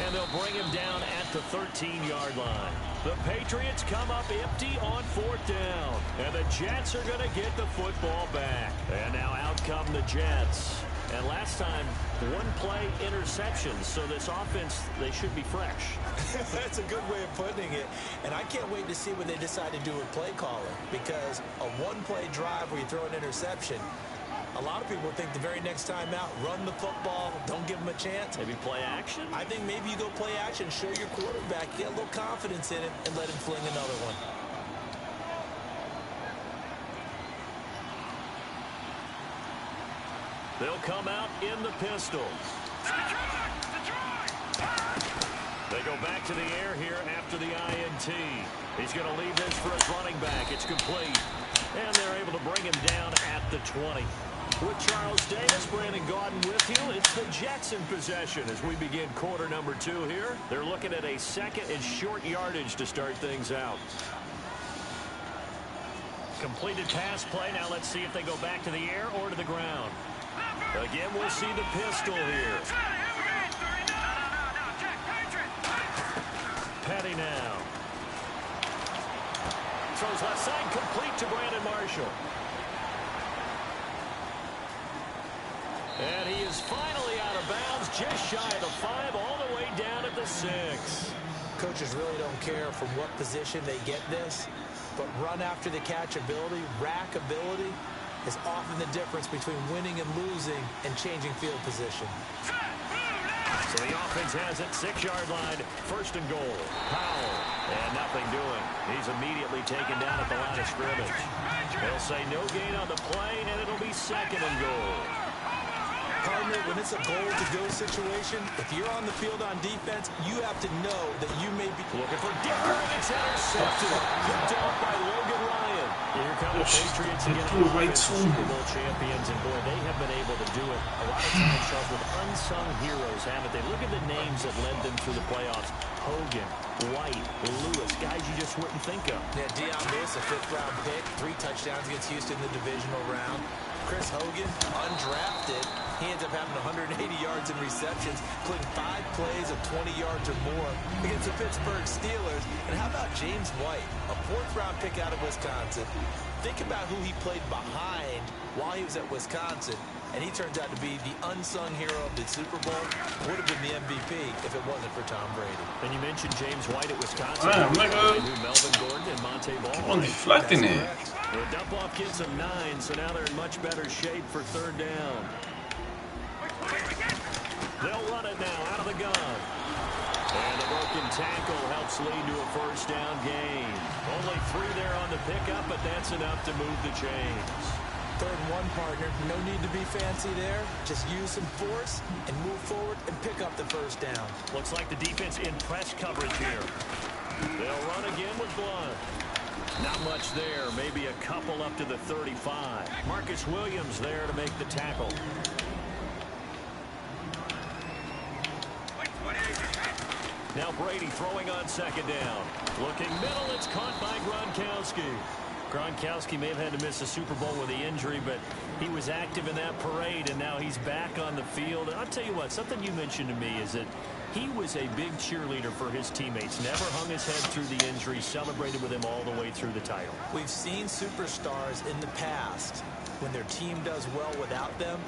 And they'll bring him down at the 13-yard line. The Patriots come up empty on 4th down. And the Jets are going to get the football back. And now out come the Jets. And last time, 1-play interceptions. So this offense, they should be fresh. That's a good way of putting it. And I can't wait to see what they decide to do with play calling. Because a 1-play drive where you throw an interception, a lot of people think the very next time out, run the football, don't give them a chance. Maybe play action? I think maybe you go play action, show your quarterback, get a little confidence in it, and let him fling another one. They'll come out in the pistol. They go back to the air here after the INT. He's going to leave this for his running back. It's complete. And they're able to bring him down at the 20. With Charles Davis, Brandon Gaudin with you. It's the Jets in possession as we begin quarter number 2 here. They're looking at a 2nd and short yardage to start things out. Completed pass play. Now let's see if they go back to the air or to the ground. Again, we'll see the pistol here. Petty now. Throws left side, complete to Brandon Marshall. And he is finally out of bounds, just shy of the 5, all the way down at the 6. Coaches really don't care from what position they get this, but run after the catch ability, rack ability, is often the difference between winning and losing and changing field position. So the offense has it, 6-yard line, 1st and goal. Powell, and nothing doing. He's immediately taken down at the line of scrimmage. They'll say no gain on the play, and it'll be 2nd and goal. Partner, when it's a goal-to-go situation, if you're on the field on defense, you have to know that you may be looking for Dicker, and it's intercepted. Picked off by Logan Ryan. Here come the Patriots again, Super Bowl champions, and boy, they have been able to do it a lot of times, Charles, with unsung heroes, haven't they? Look at the names that led them through the playoffs. Hogan, White, Lewis, guys you just wouldn't think of. Yeah, Deion Lewis, a 5th-round pick, 3 touchdowns against Houston in the divisional round. Chris Hogan, undrafted. He ends up having 180 yards in receptions, including 5 plays of 20 yards or more against the Pittsburgh Steelers. And how about James White, a 4th-round pick out of Wisconsin? Think about who he played behind while he was at Wisconsin, and he turns out to be the unsung hero of the Super Bowl. Would have been the MVP if it wasn't for Tom Brady. And you mentioned James White at Wisconsin. Melvin Gordon and Monte Ball. Keep on deflecting it. The dump-off gets them 9, so now they're in much better shape for 3rd down. They'll run it now out of the gun. And the broken tackle helps lead to a 1st down gain. Only 3 there on the pickup, but that's enough to move the chains. 3rd and 1, partner. No need to be fancy there. Just use some force and move forward and pick up the 1st down. Looks like the defense in press coverage here. They'll run again with Blunt. Not much there. Maybe a couple up to the 35. Marcus Williams there to make the tackle. Now Brady throwing on 2nd down. Looking middle, it's caught by Gronkowski. Gronkowski may have had to miss a Super Bowl with the injury, but he was active in that parade, and now he's back on the field. And I'll tell you what, something you mentioned to me is that he was a big cheerleader for his teammates. Never hung his head through the injury, celebrated with him all the way through the title. We've seen superstars in the past, when their team does well without them,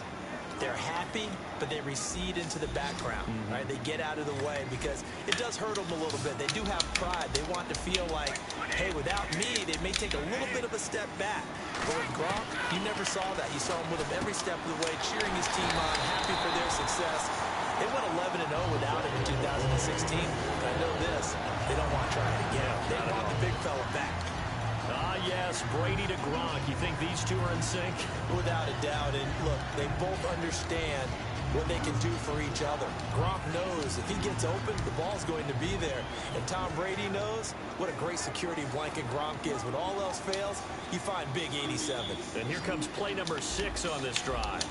they're happy, but they recede into the background, right? They get out of the way because it does hurt them a little bit. They do have pride. They want to feel like, hey, without me, they may take a little bit of a step back. But with Gronk, you never saw that. You saw him with him every step of the way, cheering his team on, happy success. They went 11-0 without him in 2016. But I know this, they don't want to try it again. They want the big fella back. Ah, yes, Brady to Gronk. You think these two are in sync? Without a doubt. And look, they both understand what they can do for each other. Gronk knows if he gets open, the ball's going to be there. And Tom Brady knows what a great security blanket Gronk is. When all else fails, you find big 87. And here comes play number 6 on this drive.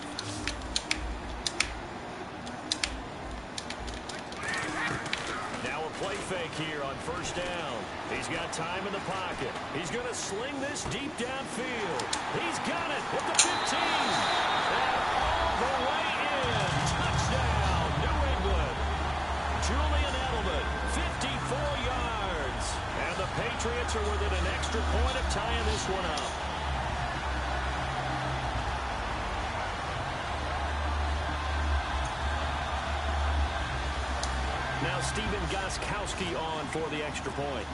Now a play fake here on first down. He's got time in the pocket. He's going to sling this deep downfield. He's got it at the 15. And all the way in. Touchdown, New England. Julian Edelman, 54 yards. And the Patriots are within an extra point of tying this one up. Now Stephen Gostkowski on for the extra point.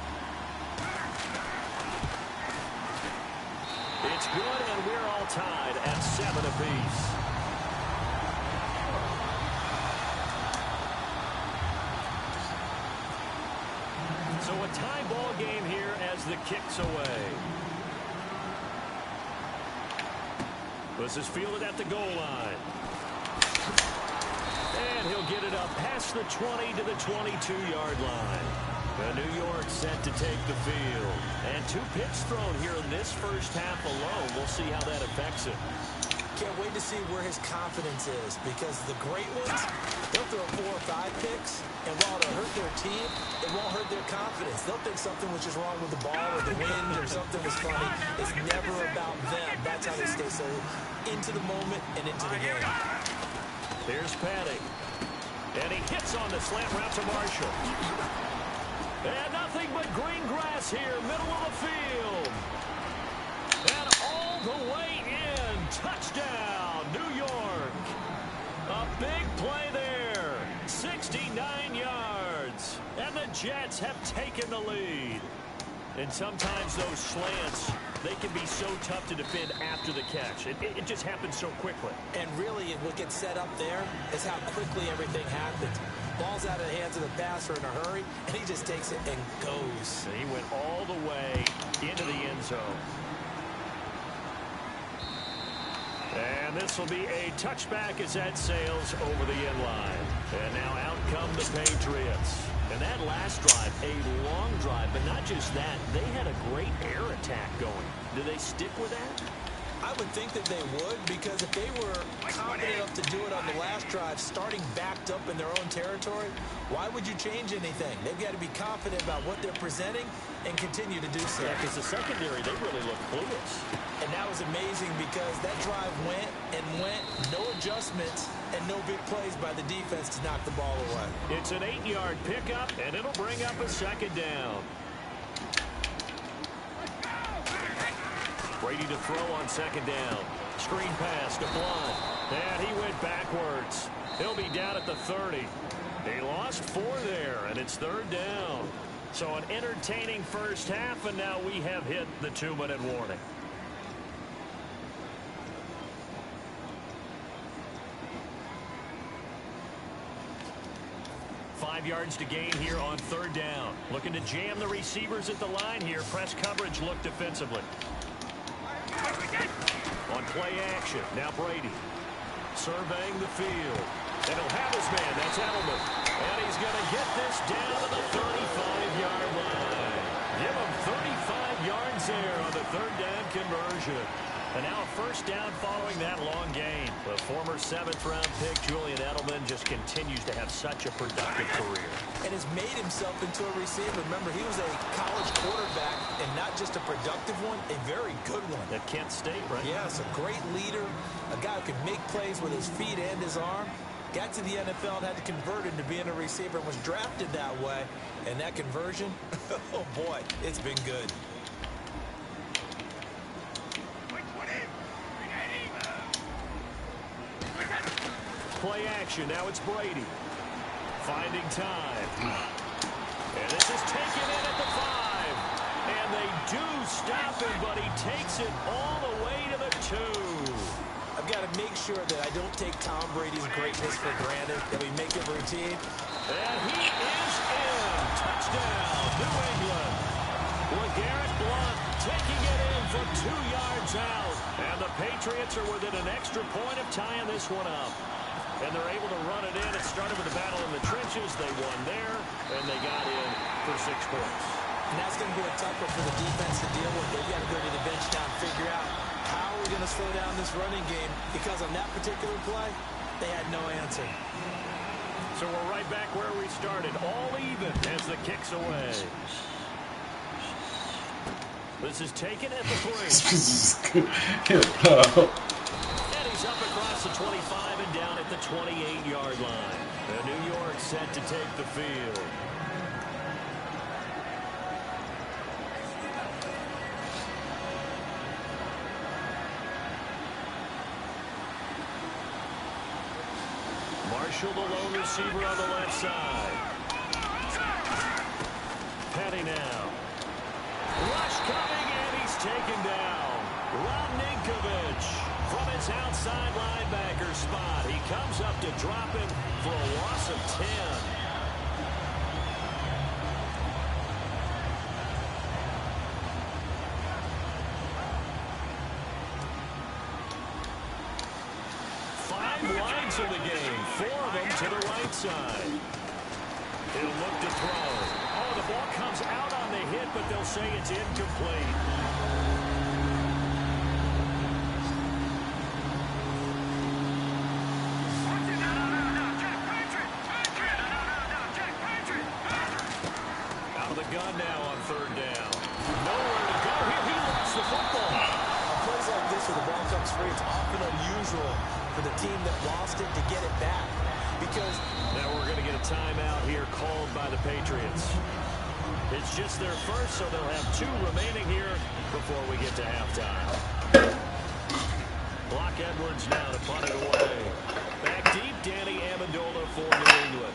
It's good, and we're all tied at 7 apiece. So a tie ball game here as the kick's away. This is fielded at the goal line. And he'll get it up past the 20 to the 22-yard line. The New York set to take the field. And 2 picks thrown here in this first half alone. We'll see how that affects him. Can't wait to see where his confidence is, because the great ones, they'll throw 4 or 5 picks, and while it'll hurt their team, it won't hurt their confidence. They'll think something was just wrong with the ball or the wind or something was funny. It's never about them. That's how they stay so into the moment and into the game. Here's Patty. And he hits on the slant route to Marshall. And nothing but green grass here, middle of the field. And all the way in. Touchdown, New York. A big play there. 69 yards. And the Jets have taken the lead. And sometimes those slants, they can be so tough to defend after the catch. It just happens so quickly. And really, what gets set up there is how quickly everything happens. Ball's out of the hands of the passer in a hurry, and he just takes it and goes. And he went all the way into the end zone. And this will be a touchback as that sails over the end line. And now out come the Patriots. And that last drive, a long drive, but not just that. They had a great air attack going. Do they stick with that? I would think that they would, because if they were confident enough to do it on the last drive, starting backed up in their own territory, why would you change anything? They've got to be confident about what they're presenting and continue to do so. Yeah, because the secondary, they really look clueless. And that was amazing, because that drive went and went, no adjustments, and no big plays by the defense to knock the ball away. It's an 8-yard pickup, and it'll bring up a second down. Brady to throw on second down. Screen pass to Blunt. And he went backwards. He'll be down at the 30. They lost 4 there, and it's 3rd down. So an entertaining first half, and now we have hit the 2-minute warning. Five yards to gain here on 3rd down. Looking to jam the receivers at the line here. Press coverage look defensively. On play action, now Brady surveying the field. And he'll have his man, that's Edelman. And he's going to get this down to the 35-yard line. Give him 35 yards there on the 3rd down conversion. And now a first down following that long gain. The former 7th-round pick, Julian Edelman, just continues to have such a productive career. And has made himself into a receiver. Remember, he was a college quarterback, and not just a productive one, a very good one. At Kent State, right? Yes, a great leader, a guy who could make plays with his feet and his arm. Got to the NFL and had to convert into being a receiver and was drafted that way. And that conversion, oh boy, it's been good. Play action, now it's Brady. Finding time. And this is taken in at the 5. And they do stop him, but he takes it all the way to the 2. I've got got to make sure that I don't take Tom Brady's greatness for granted, that we make it routine. And he is in. Touchdown, New England. LeGarrette Blount taking it in from 2 yards out. And the Patriots are within an extra point of tying this one up. And they're able to run it in. It started with a battle in the trenches. They won there, and they got in for 6 points. And that's going to be a tough one for the defense to deal with. They've got to go to the bench now and figure out how are we going to slow down this running game, because on that particular play, they had no answer. So we're right back where we started, all even as the kick's away. This is taken at the 3. And he's up across the 25 and down at the 28-yard line. And New York set to take the field. Marshall, the lone receiver on the left side. Petty now. Rush coming, and he's taken down. Rob Ninkovich from his outside linebacker spot. He comes up to drop him for a loss of 10. In the game, 4 of them to the right side. He'll look to throw. Oh, the ball comes out on the hit, but they'll say it's incomplete. Out of the gun now on 3rd down. Nowhere to go here. He lost the football. On plays like this where the ball comes free, it's often unusual for the team that lost it to get it back, because now we're going to get a timeout here called by the Patriots. It's just their first, so they'll have 2 remaining here before we get to halftime. Brock Edwards now to punt it away. Back deep, Danny Amendola for New England.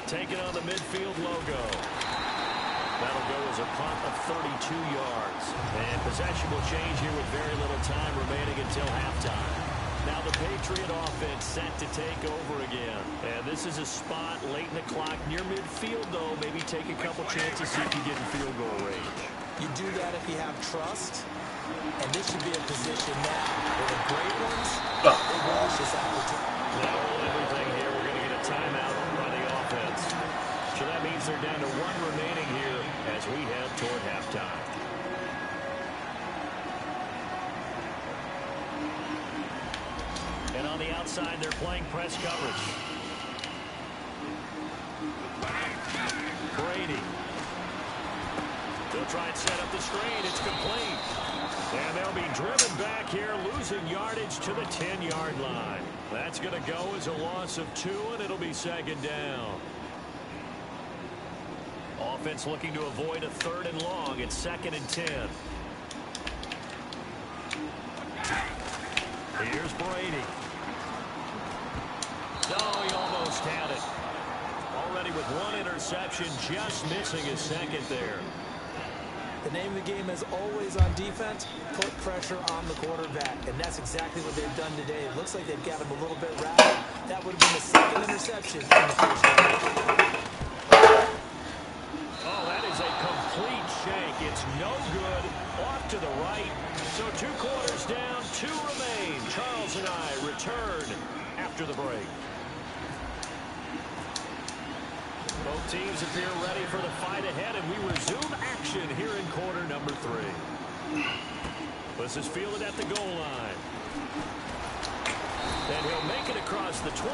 Taking on the midfield logo. That'll go as a punt of 32 yards. And possession will change here with very little time remaining until halftime. Now the Patriot offense set to take over again. And this is a spot late in the clock near midfield, though. Maybe take a couple chances, see if you get in field goal range. You do that if you have trust. And this should be a position now where the great ones, they relish this opportunity. Now everything here, we're going to get a timeout by the offense. So that means they're down to 1 remaining here as we head toward halftime. And on the outside, they're playing press coverage. Brady. They'll try and set up the screen. It's complete. And they'll be driven back here, losing yardage to the 10-yard line. That's going to go as a loss of 2, and it'll be 2nd down. Offense looking to avoid a 3rd and long. It's 2nd and 10. Here's Brady. Oh, he almost had it. Already with 1 interception, just missing his 2nd there. The name of the game is always on defense, put pressure on the quarterback. And that's exactly what they've done today. It looks like they've got him a little bit rattled. That would have been the 2nd interception in the first half. Oh, that is a complete shank. It's no good. Off to the right. So 2 quarters down, 2 remain. Charles and I return after the break. Both teams appear ready for the fight ahead, and we resume action here in quarter number 3. This is fielded at the goal line. And he'll make it across the 20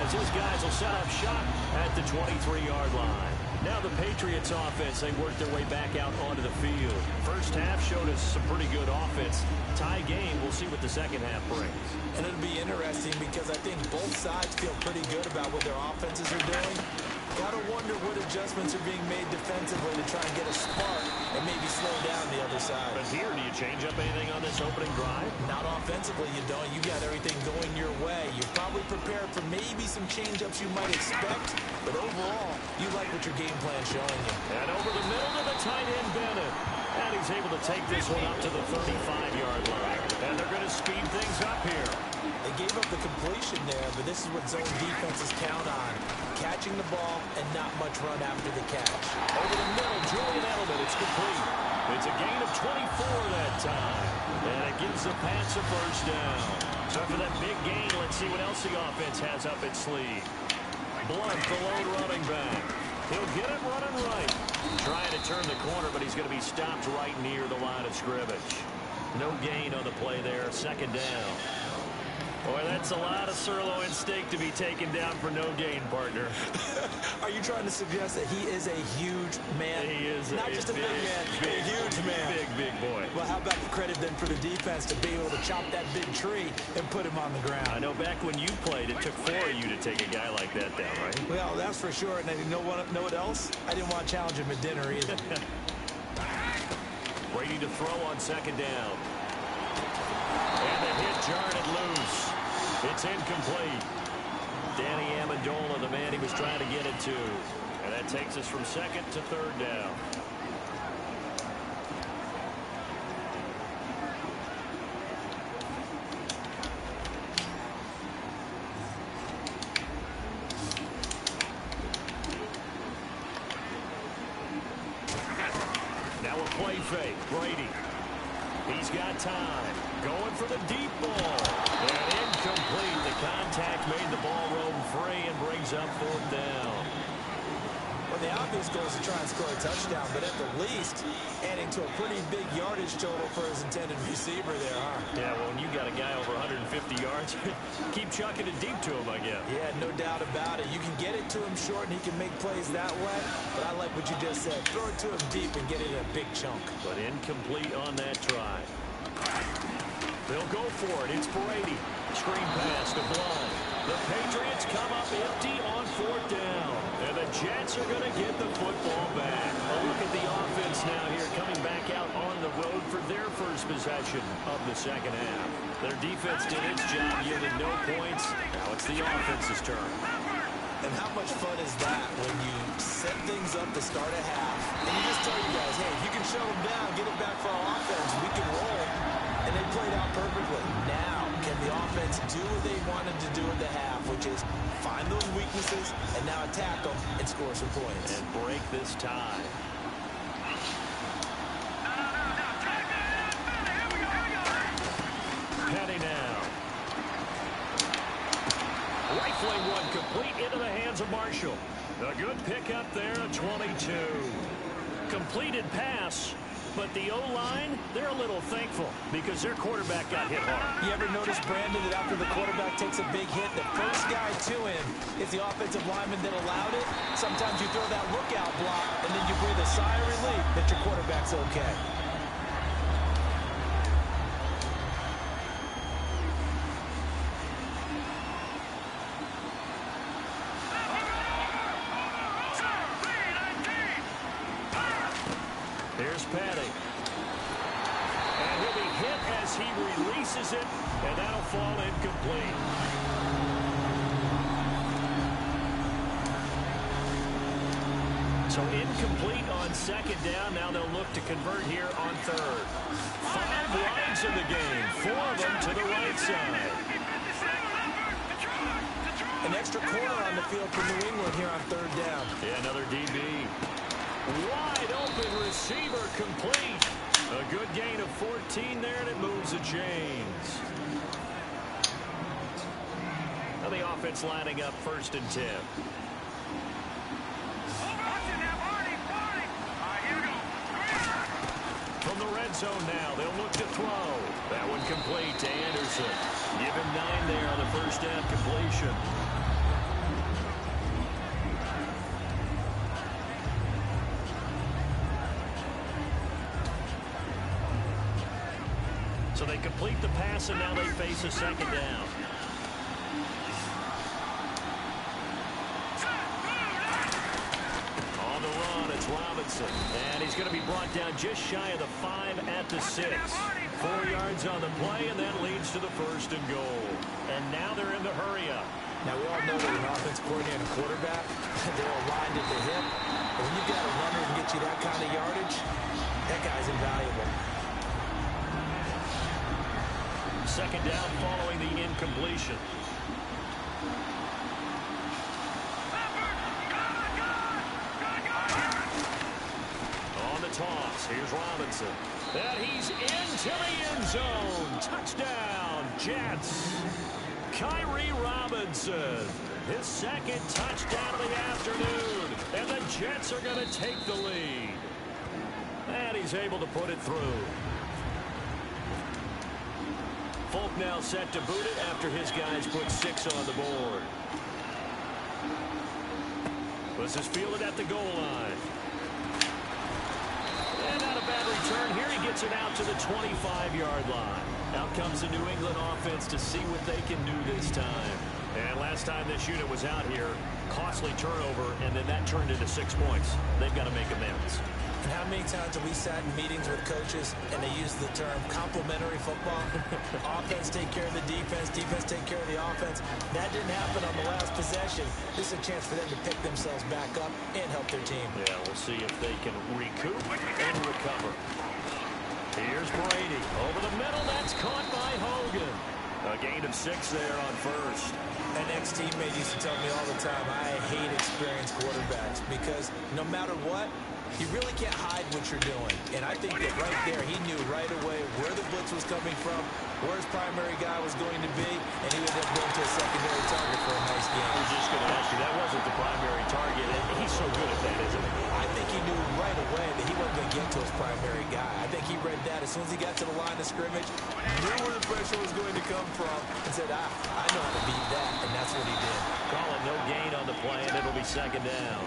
as his guys will set up shop at the 23-yard line. Now the Patriots offense, they work their way back out onto the field. First half showed us some pretty good offense. Tie game, we'll see what the second half brings. And it'll be interesting because I think both sides feel pretty good about what their offenses are doing. Gotta wonder what adjustments are being made defensively to try and get a spark and maybe slow down the other side. But here, do you change up anything on this opening drive? Not offensively, you don't. You got everything going your way. You're probably prepared for maybe some change-ups you might expect, but overall, you like what your game plan's showing you. And over the middle to the tight end, Bennett. And he's able to take this one up to the 35-yard line. And they're going to speed things up here. They gave up the completion there, but this is what zone defenses count on. Catching the ball and not much run after the catch. Over the middle, Julian Edelman, it's complete. It's a gain of 24 that time. And it gives the Pats a first down. So for that big gain, let's see what else the offense has up its sleeve. Blunt, the lone running back. He'll get it running right. Trying to turn the corner, but he's going to be stopped right near the line of scrimmage. No gain on the play there. Second down. Boy, that's a lot of sirloin steak to be taken down for no gain, partner. Are you trying to suggest that he is a huge man? He is not just a big man, a huge man. Big boy. Well, how about the credit then for the defense to be able to chop that big tree and put him on the ground? I know back when you played, it took 4 of you to take a guy like that down, right? Well, that's for sure. And you know what else? I didn't want to challenge him at dinner either. Brady to throw on second down. And the hit jarred it loose. It's incomplete. Danny Amendola, the man he was trying to get it to. And that takes us from second to third down. Now a play fake. Brady. He's got time. Going for the deep ball. And incomplete. The contact made the ball roam free and brings up fourth down. Well, the obvious goal is to try and score a touchdown, but at the least, adding to a pretty big yardage total for his intended receiver there, huh? Yeah, well, when you got a guy over 150 yards, keep chucking it deep to him, I guess. Yeah, no doubt about it. You can get it to him short, and he can make plays that way, but I like what you just said. Throw it to him deep and get it in a big chunk. But incomplete on that try. They'll go for it. It's Brady. Screen pass to Blunt. The Patriots come up empty on fourth down. And the Jets are going to get the football back. A look at the offense now here coming back out on the road for their first possession of the second half. Their defense did its job, yielded no points. Now it's the offense's turn. And how much fun is that when you set things up to start a half, and you just tell you guys, hey, if you can shut them down, get it back for our offense, we can roll. And they played out perfectly. Now, can the offense do what they wanted to do at the half, which is find those weaknesses and now attack them and score some points. And break this tie. Petty now. Rifling one complete into the hands of Marshall. A good pickup there at 22. Completed pass. But the O-line, they're a little thankful because their quarterback got hit hard. You ever notice, Brandon, that after the quarterback takes a big hit, the first guy to him is the offensive lineman that allowed it? Sometimes you throw that lookout block, and then you breathe a sigh of relief that your quarterback's okay. Here's Petty. And he'll be hit as he releases it, and that'll fall incomplete. So incomplete on second down. Now they'll look to convert here on third. 5 rides in the game, 4 of them to the right side. An extra corner on the field for New England here on third down. Yeah, another DB. Wide open receiver complete. A good gain of 14 there, and it moves the chains. Now the offense lining up 1st and 10. From the red zone now, they'll look to throw. That one complete to Anderson. Give him 9 there on the first down completion. So they complete the pass, and now they face a second down. Robinson. And he's going to be brought down just shy of the 5 at the 6. 4 yards on the play, and that leads to the 1st and goal. And now they're in the hurry-up. Now, we all know that an offense coordinator and quarterback, they're aligned at the hip. But when you've got a runner who can get you that kind of yardage, that guy's invaluable. 2nd down following the incompletion. On the toss, here's Robinson. And he's into the end zone. Touchdown, Jets. Kyrie Robinson, his 2nd touchdown of the afternoon. And the Jets are going to take the lead. And he's able to put it through. Folk now set to boot it after his guys put 6 on the board. This is fielded at the goal line. And not a bad return here. He gets it out to the 25-yard line. Out comes the New England offense to see what they can do this time. And last time this unit was out here, costly turnover, and then that turned into 6 points. They've got to make amends. And how many times have we sat in meetings with coaches and they use the term complementary football? Offense take care of the defense, defense take care of the offense. That didn't happen on the last possession. This is a chance for them to pick themselves back up and help their team. Yeah, we'll see if they can recoup and recover. Here's Brady. Over the middle, that's caught by Hogan. A gain of 6 there on 1st. An ex-teammate used to tell me all the time, I hate experienced quarterbacks because no matter what, you really can't hide what you're doing. And I think that right there, he knew right away where the blitz was coming from, where his primary guy was going to be, and he would end up going to a secondary target for a nice game. I was just going to ask you, that wasn't the primary target. He's so good at that, isn't he? I think he knew right away that he wasn't going to get to his primary guy. I think he read that as soon as he got to the line of scrimmage, knew where the pressure was going to come from, and said, I know how to beat that, and that's what he did. Call it no gain on the play, and it'll be 2nd down.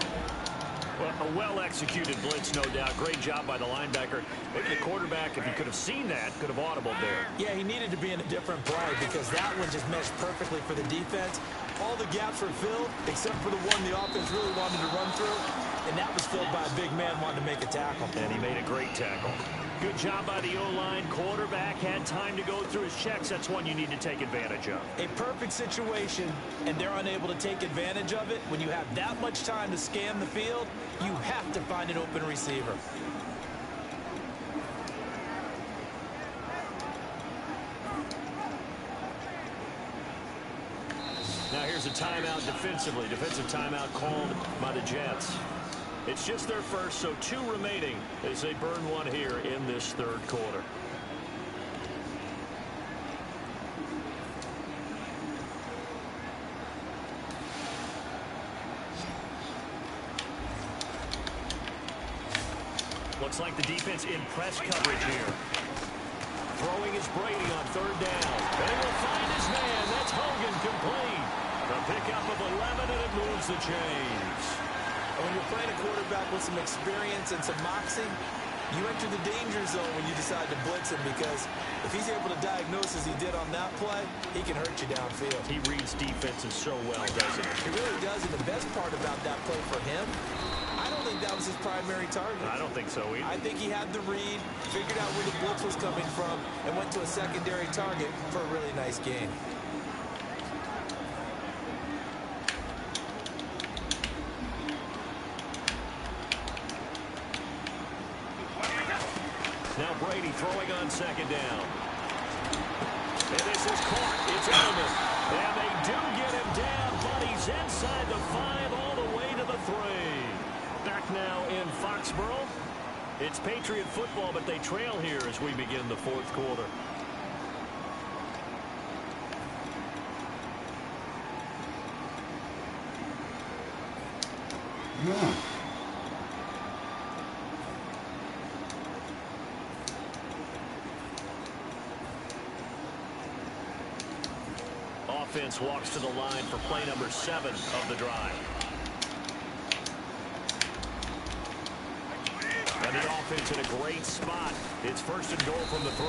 Well, a well-executed blitz, no doubt. Great job by the linebacker. Maybe the quarterback, if he could have seen that, could have audibled there. Yeah, he needed to be in a different play because that one just meshed perfectly for the defense. All the gaps were filled except for the one the offense really wanted to run through, and that was filled by a big man wanting to make a tackle. And he made a great tackle. Good job by the O-line. Quarterback had time to go through his checks. That's one you need to take advantage of. A perfect situation, and they're unable to take advantage of it. When you have that much time to scan the field, you have to find an open receiver. Now here's a timeout defensively. Defensive timeout called by the Jets. It's just their first, so 2 remaining as they burn one here in this 3rd quarter. Looks like the defense in press coverage here. Throwing is Brady on 3rd down. They will find his man. That's Hogan complete. The pickup of 11, and it moves the chains. When you're playing a quarterback with some experience and some moxie, you enter the danger zone when you decide to blitz him because if he's able to diagnose as he did on that play, he can hurt you downfield. He reads defenses so well, doesn't he? He really does, and the best part about that play for him, I don't think that was his primary target. I don't think so either. I think he had the read, figured out where the blitz was coming from, and went to a secondary target for a really nice gain. Now Brady throwing on 2nd down. And this is caught. It's Edelman. And they do get him down, but he's inside the 5 all the way to the 3. Back now in Foxborough. It's Patriot football, but they trail here as we begin the 4th quarter. Yeah. Offense walks to the line for play number 7 of the drive. And the offense in a great spot. It's 1st and goal from the 3.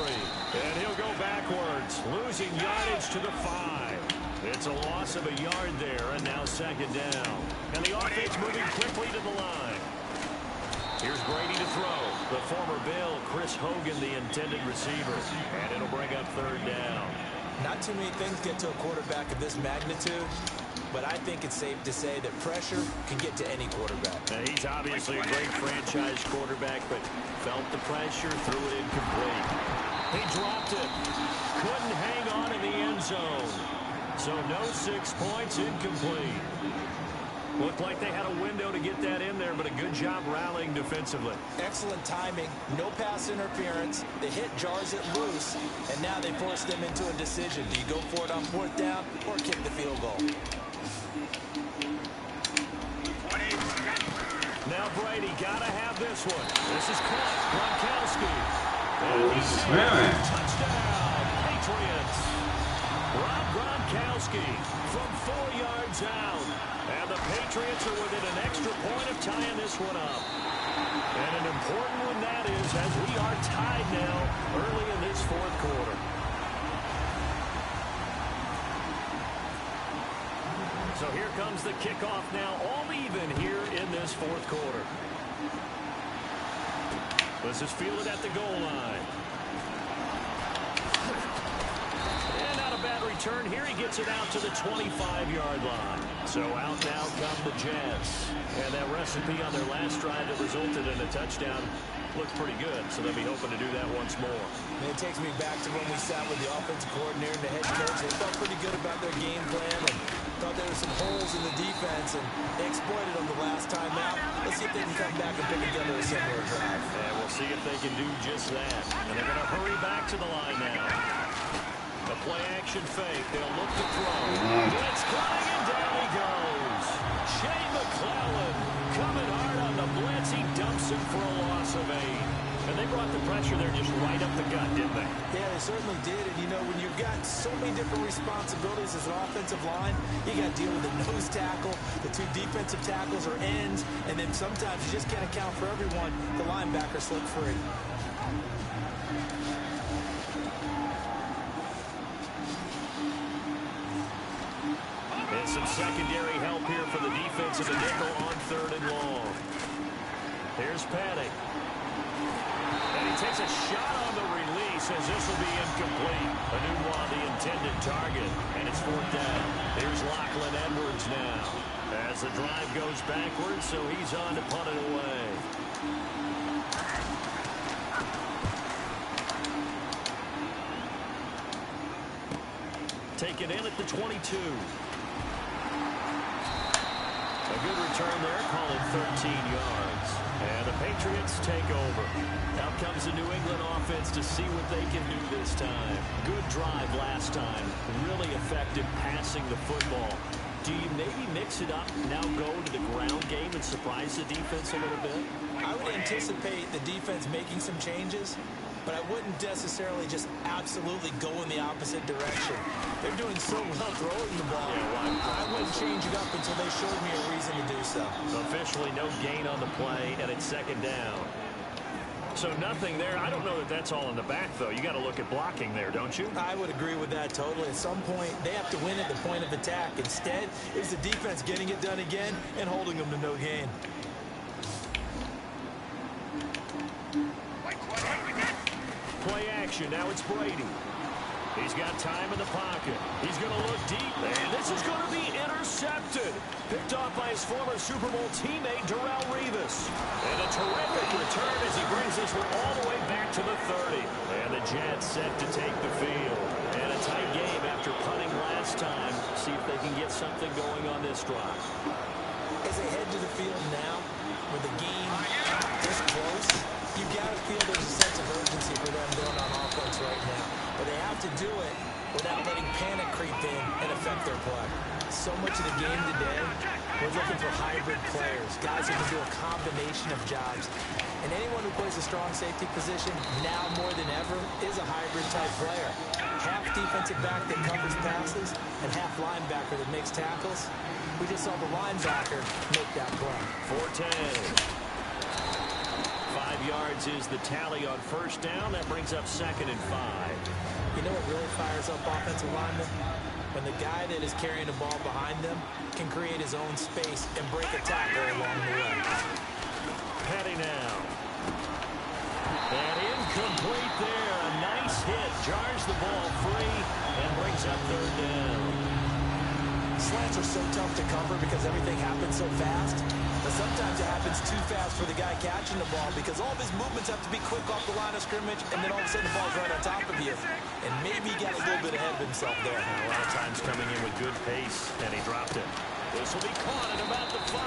And he'll go backwards, losing yardage to the 5. It's a loss of a yard there, and now 2nd down. And the offense moving quickly to the line. Here's Brady to throw. The former Bill, Chris Hogan, the intended receiver. And it'll bring up third down. Not too many things get to a quarterback of this magnitude, but I think it's safe to say that pressure can get to any quarterback. He's obviously a great franchise quarterback, but felt the pressure, threw it incomplete. He dropped it. Couldn't hang on in the end zone. So no 6 points, incomplete. Looked like they had a window to get that in there, but a good job rallying defensively. Excellent timing, no pass interference. The hit jars it loose, and now they force them into a decision. Do you go for it on fourth down or kick the field goal? Now Brady got to have this one. This is caught. Gronkowski. Touchdown, Patriots. Rob Gronkowski from 4 yards out. And the Patriots are within an extra point of tying this one up. And an important one that is, as we are tied now early in this fourth quarter. So here comes the kickoff now, all even here in this fourth quarter. This is fielded at the goal line. And not a bad return here. He gets it out to the 25-yard line. So out now come the Jets. And that recipe on their last drive that resulted in a touchdown looked pretty good. So they'll be hoping to do that once more. And it takes me back to when we sat with the offensive coordinator and the head coach. They felt pretty good about their game plan and thought there were some holes in the defense, and they exploited them the last time out. Let's see if they can come back and put together a similar drive. And we'll see if they can do just that. And they're going to hurry back to the line now. The play-action fake. They'll look to throw. Blitz coming, and down he goes. Shane McClellan coming hard on the blitz. He dumps it for a loss of 8. And they brought the pressure there just right up the gut, didn't they? Yeah, they certainly did. And, you know, when you've got so many different responsibilities as an offensive line, you got to deal with the nose tackle, the 2 defensive tackles or ends, and then sometimes you just can't account for everyone. The linebacker slipped free. And some secondary help here for the defense of the nickel on 3rd and long. Here's Panic. And he takes a shot on the release as this will be incomplete. Anunwa, the intended target, and it's 4th down. Here's Lachlan Edwards now as the drive goes backwards, so he's on to punt it away. Taken in at the 22. A good return there, call it 13 yards. And the Patriots take over. Out comes the New England offense to see what they can do this time. Good drive last time. Really effective passing the football. Do you maybe mix it up, now go to the ground game and surprise the defense a little bit? I would anticipate the defense making some changes, but I wouldn't necessarily just absolutely go in the opposite direction. They're doing so well throwing the ball. I wouldn't change it up until they showed me a reason to do so. Officially no gain on the play, and it's 2nd down. So nothing there. I don't know that that's all in the back, though. You got to look at blocking there, don't you? I would agree with that totally. At some point, they have to win at the point of attack. Instead, it's the defense getting it done again and holding them to no gain. Play action. Now it's Brady. He's got time in the pocket. He's going to look deep, and this is going to be intercepted. Picked off by his former Super Bowl teammate, Darrelle Revis. And a terrific return as he brings this one all the way back to the 30. And the Jets set to take the field. And a tight game after punting last time. See if they can get something going on this drive. As they head to the field now, with the game this close, you got to feel there's a sense of urgency for them going on offense right now. But they have to do it without letting panic creep in and affect their play. So much of the game today, we're looking for hybrid players, guys who can do a combination of jobs. And anyone who plays a strong safety position, now more than ever, is a hybrid-type player. Half defensive back that covers passes and half linebacker that makes tackles. We just saw the linebacker make that play. 4-10. 5 yards is the tally on 1st down. That brings up 2nd and 5. You know what really fires up offensive linemen? When the guy that is carrying the ball behind them can create his own space and break a tackle along the way. Petty now. And incomplete there. A nice hit. Jars the ball free and brings up third down. Slants are so tough to cover because everything happens so fast. But sometimes it happens too fast for the guy catching the ball because all of his movements have to be quick off the line of scrimmage, and then all of a sudden the ball's right on top of you. And maybe he got a little bit ahead of himself there. A lot of times coming in with good pace, and he dropped it. This will be caught at about the 5.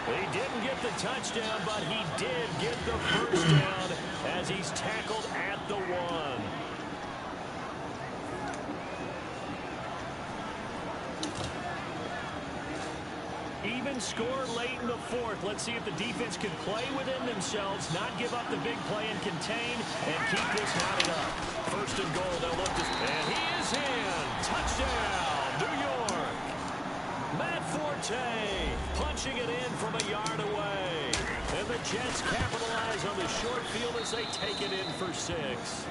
He didn't get the touchdown, but he did get the first down as he's tackled at the 1. Even score late in the 4th. Let's see if the defense can play within themselves, not give up the big play and contain, and keep this knotted up. First and goal, they'll look to... And he is in. Touchdown, New York. Matt Forte punching it in from a yard away. And the Jets capitalize on the short field as they take it in for 6.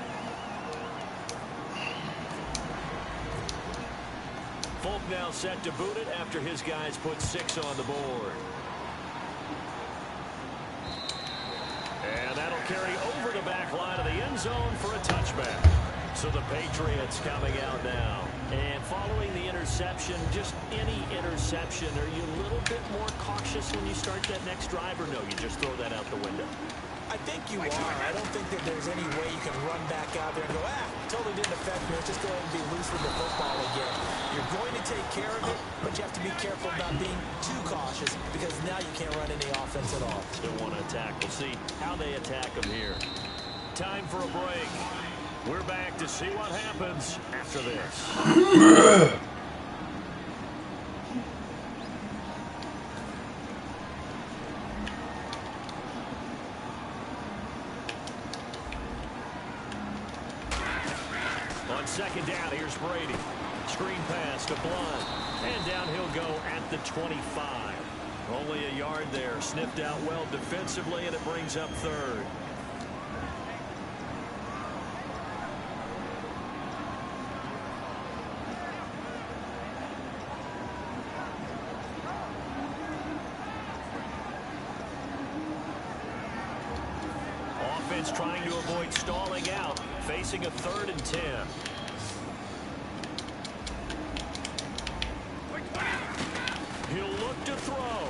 Folk now set to boot it after his guys put 6 on the board. And that'll carry over the back line of the end zone for a touchback. So the Patriots coming out now. And following the interception, just any interception, are you a little bit more cautious when you start that next drive, or no, you just throw that out the window? I think you are. I don't think that there's any way you can run back out there and go, totally didn't affect me. Let's just go ahead and be loose with the football again. You're going to take care of it, but you have to be careful about being too cautious because now you can't run any offense at all. Still want to attack. We'll see how they attack them here. Time for a break. We're back to see what happens after this. On second down, here's Brady. Screen pass to Blunt. And down he'll go at the 25. Only a yard there. Sniffed out well defensively, and it brings up third. Offense trying to avoid stalling out, facing a 3rd and 10. He'll look to throw.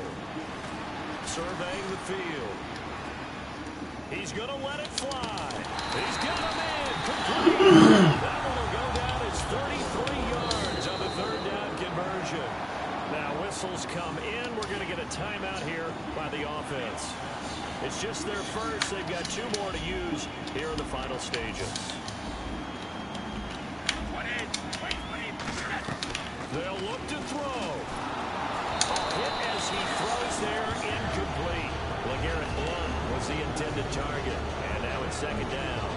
Surveying the field. He's going to let it fly. He's got him in. Complete. That one will go down. It's 33 yards on the 3rd down conversion. Now whistles come in. We're going to get a timeout here by the offense. It's just their first. They've got 2 more to use here in the final stages. They'll look to throw. Hit as he throws there, incomplete. LeGarrette Blunt was the intended target. And now it's 2nd down.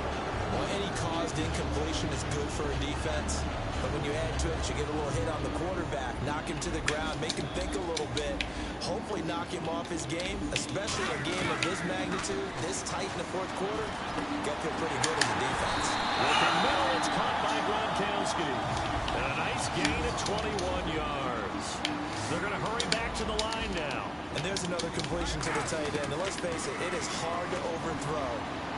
Well, any caused incompletion is good for a defense. But when you add to it, you get a little hit on the quarterback, knock him to the ground, make him think a little bit, hopefully knock him off his game, especially a game of this magnitude, this tight in the 4th quarter. Got to feel pretty good as a defense. Looking middle, it's caught by Gronkowski. And a nice gain of 21 yards. They're going to hurry back to the line now. And there's another completion to the tight end. And let's face it, it is hard to overthrow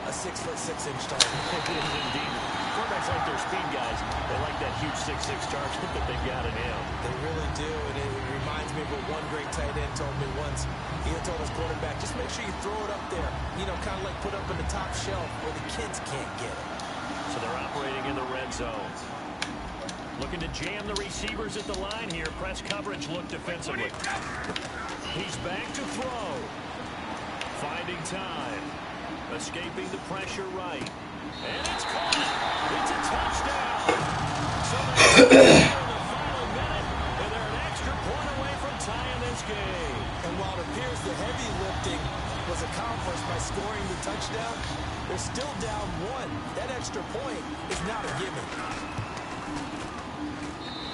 a 6'6" target. It is indeed. Quarterbacks like their speed guys. They like that huge 6'6" target that they've got in him. They really do, and it reminds me of what one great tight end told me once. He had told his quarterback, just make sure you throw it up there. You know, kind of like put up in the top shelf where the kids can't get it. So they're operating in the red zone. Looking to jam the receivers at the line here. Press coverage look defensively. He's back to throw. Finding time. Escaping the pressure right. And it's caught. It's a touchdown. So they're in the final minute, and they're an extra point away from tying this game. And while it appears the heavy lifting was accomplished by scoring the touchdown, they're still down 1. That extra point is not a gimme.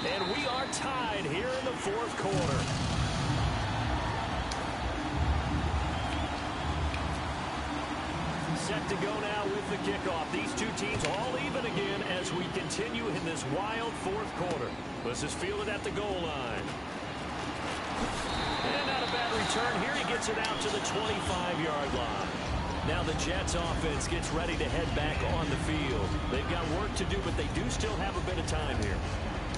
And we are tied here in the 4th quarter. Set to go now with the kickoff. These 2 teams all even again as we continue in this wild 4th quarter. This is fielded at the goal line. And not a bad return here. He gets it out to the 25-yard line. Now the Jets offense gets ready to head back on the field. They've got work to do, but they do still have a bit of time here.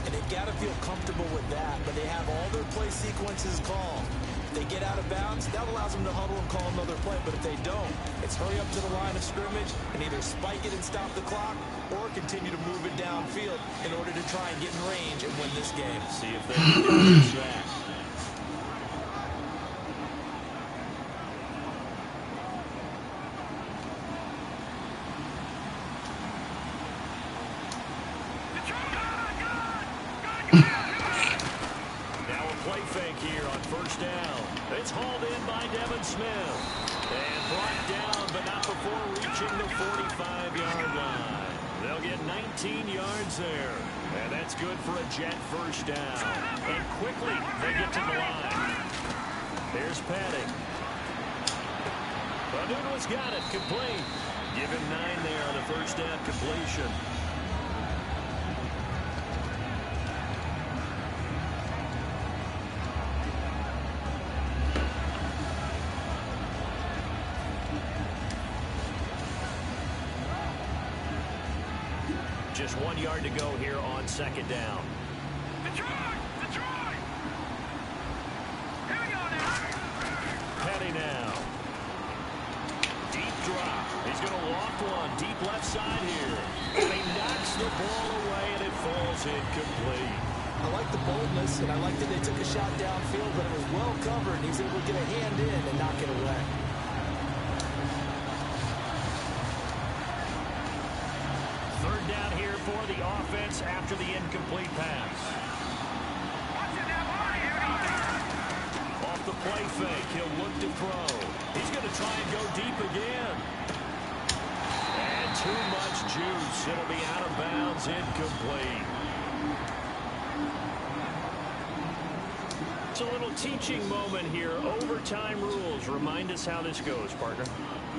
And they've got to feel comfortable with that, but they have all their play sequences called. If they get out of bounds, that allows them to huddle and call another play, but if they don't, it's hurry up to the line of scrimmage and either spike it and stop the clock or continue to move it downfield in order to try and get in range and win this game. See if they can do that. There, and that's good for a Jet first down. And quickly they get to the line. There's Padding. Banuna's got it, complete. Give him 9 there on the first down completion. Just 1 yard to go here on second down. Petty now. Deep drop. He's going to loft one. Deep left side here. And he knocks the ball away, and it falls incomplete. I like the boldness, and I like that they took a shot downfield, but it was well covered, and he's able to get a hand in and knock it away. Third down here for the offense after the incomplete pass. Off the play fake, he'll look to throw. He's going to try and go deep again. And too much juice. It'll be out of bounds, incomplete. It's a little teaching moment here. Overtime rules. Remind us how this goes, partner.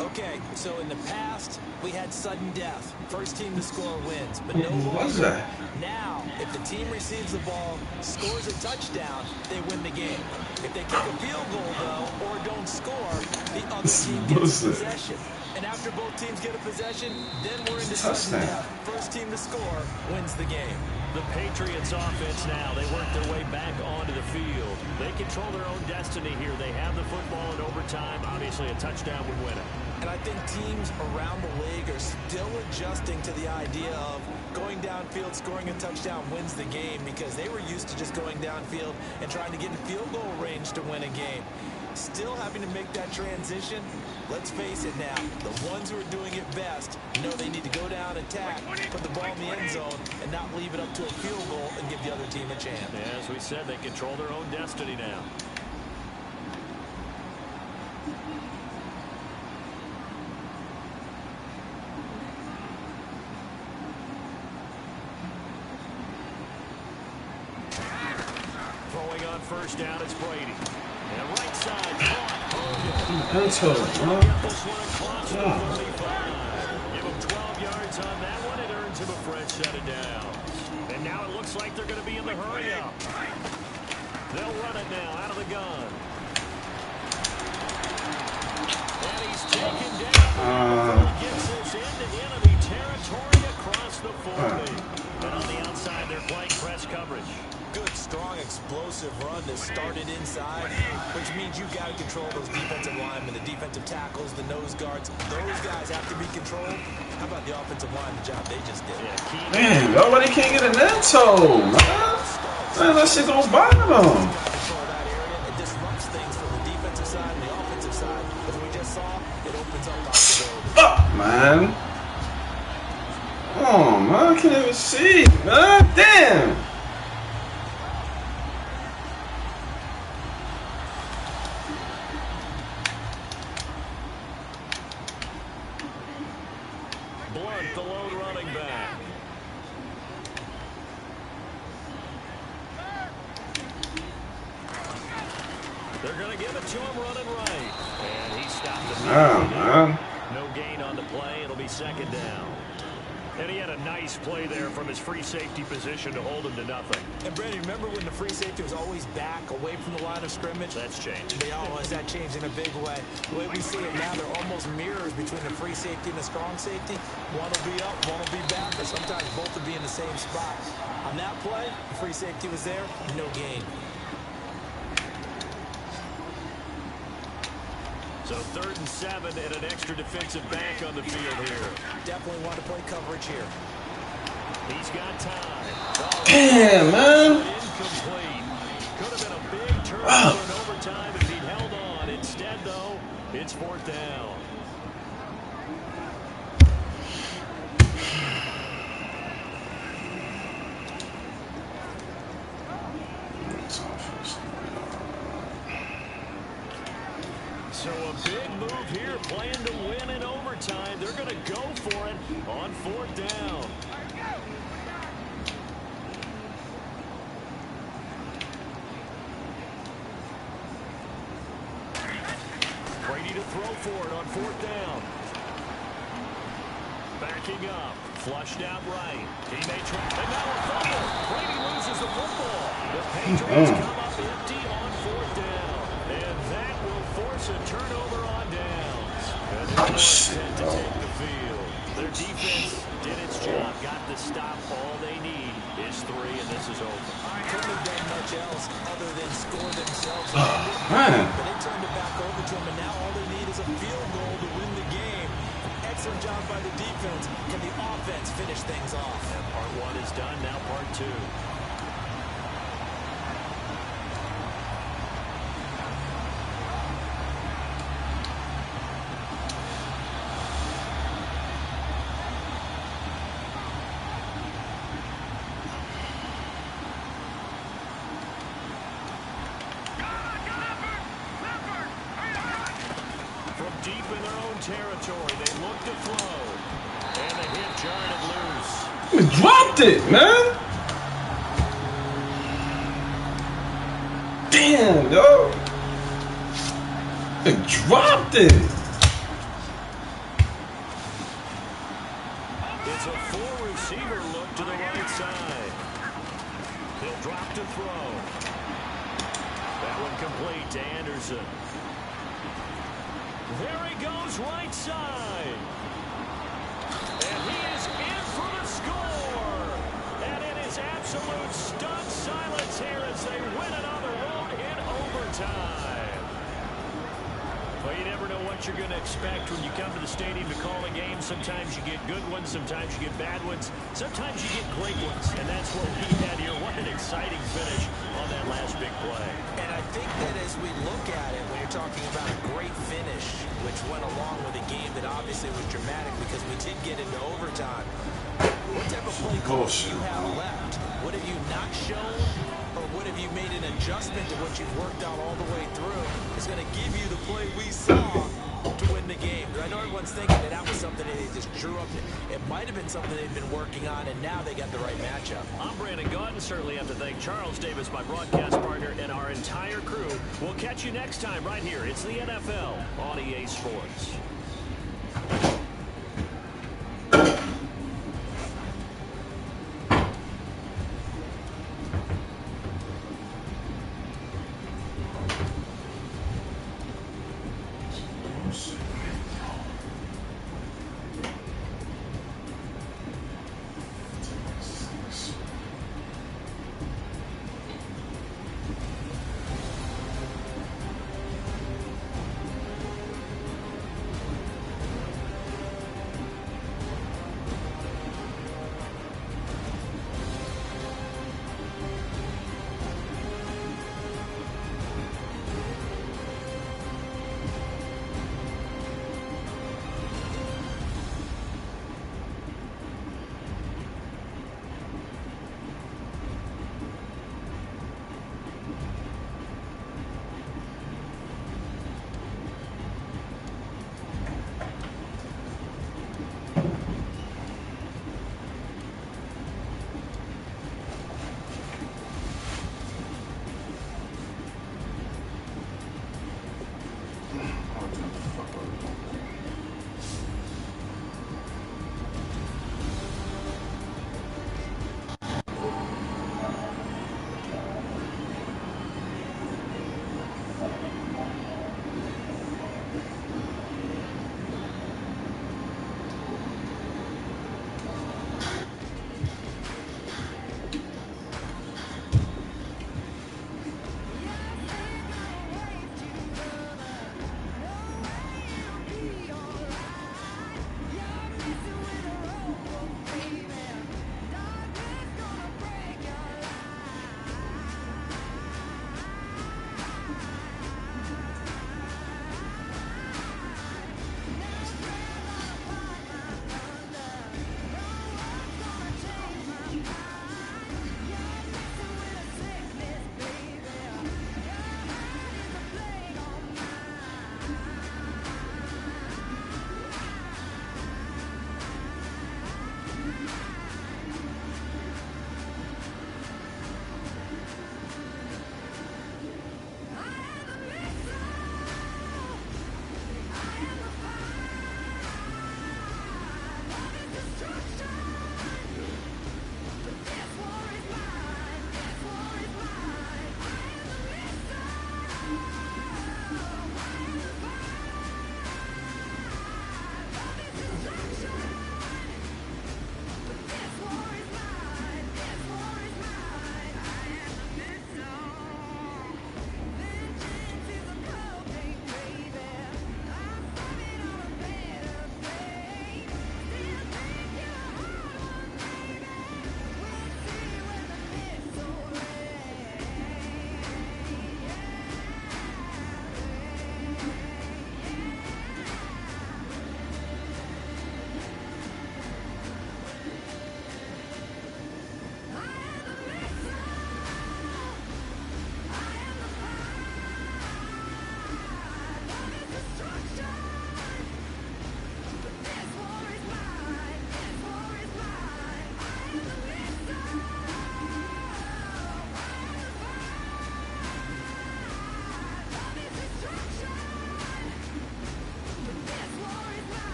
Okay, so in the past, we had sudden death. First team to score wins, but no What's that? Now, if the team receives the ball, scores a touchdown, they win the game. If they kick a field goal, though, or don't score, the other team gets possession. And after both teams get a possession, then we're into sudden death. First team to score wins the game. The Patriots offense now, they work their way back onto the field. They control their own destiny here. They have the football in overtime. Obviously, a touchdown would win it. And I think teams around the league are still adjusting to the idea of going downfield, scoring a touchdown wins the game, because they were used to just going downfield and trying to get in field goal range to win a game. Still having to make that transition. Let's face it now, the ones who are doing it best know they need to go down, attack, put the ball in the end zone, and not leave it up to a field goal and give the other team a chance. Yeah, as we said, they control their own destiny now. Throwing on first down, it's Brady. And right side, That's all, bro. Give him 12 yards on that one. It earns him a fresh set of downs. And now it looks like they're going to be in the hurry up. They'll run it now out of the gun. And he's taken down. Gets this into enemy territory across the 40. And on the outside, they're playing press coverage. Good, strong, explosive run that started inside, which means you got to control those defensive linemen, the defensive tackles, the nose guards. Those guys have to be controlled. How about the offensive line, the job they just did? Man, nobody can get an end toe, man. Man, that shit goes by them. It disrupts things from the defensive side and the offensive side. As we just saw, it opens up possibilities. Man. Oh, man, I can't even see, man. Damn. Blunt, the lone running back. They're going to give it to him running right. And he stopped the man. No gain on the play. It'll be second down. And he had a nice play there from his free safety position to hold him to nothing. And Brady, remember when the free safety was always back away from the line of scrimmage? That's changed. They always that changed in a big way. The way we see it now, they're almost mirrors between the free safety and the strong safety. One will be up, one will be back, or sometimes both will be in the same spot. On that play, the free safety was there, no gain. So 3rd and 7 and an extra defensive back on the field here. Definitely want to play coverage here. He's got time. Damn, man. Incomplete. Could have been a big turnover in overtime if he'd held on. Instead, though, it's 4th down. So a big move here, playing to win in overtime. They're going to go for it on 4th down. Brady to throw for it on 4th down. Backing up, flushed out right. He may try, and now a fumble. Brady loses the football. The Patriots come up empty on 4th down. And that will force a turnover on downs. And they're set to take the field. Their defense did its job, got the stop. All they need is 3, and this is over. Couldn't have done much else other than score themselves. Man. But they turned it back over to them, and now all they need is a field goal to win the game. Excellent job by the defense. Can the offense finish things off? And part 1 is done, now part 2. Deep in their own territory, they look to throw, and they hit jarred it loose. We dropped it, man. Damn, dog. They dropped it. It's a 4-receiver look to the right side. He'll drop to throw. That one complete to Anderson. There he goes, right side. And he is in for the score. And it is absolute stunned silence here as they win it on the road in overtime. Well, you never know what you're going to expect when you come to the stadium to call a game. Sometimes you get good ones, sometimes you get bad ones, sometimes you get great ones. And that's what we had here. What an exciting finish on that last big play. And I think that as we look at it, when you're talking about a great finish, which went along with a game that obviously was dramatic because we did get into overtime, what type of play calls do you have left? What have you not shown, or what have you made an adjustment to what you've worked out all the way through is going to give you the play we saw to win the game? I know everyone's thinking that was something that they just drew up. It might have been something they've been working on, and now they got the right matchup. I'm Brandon Gaudin. Certainly have to thank Charles Davis, my broadcast partner, and our entire crew. We'll catch you next time right here. It's the NFL on EA Sports.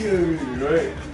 kidding me, right?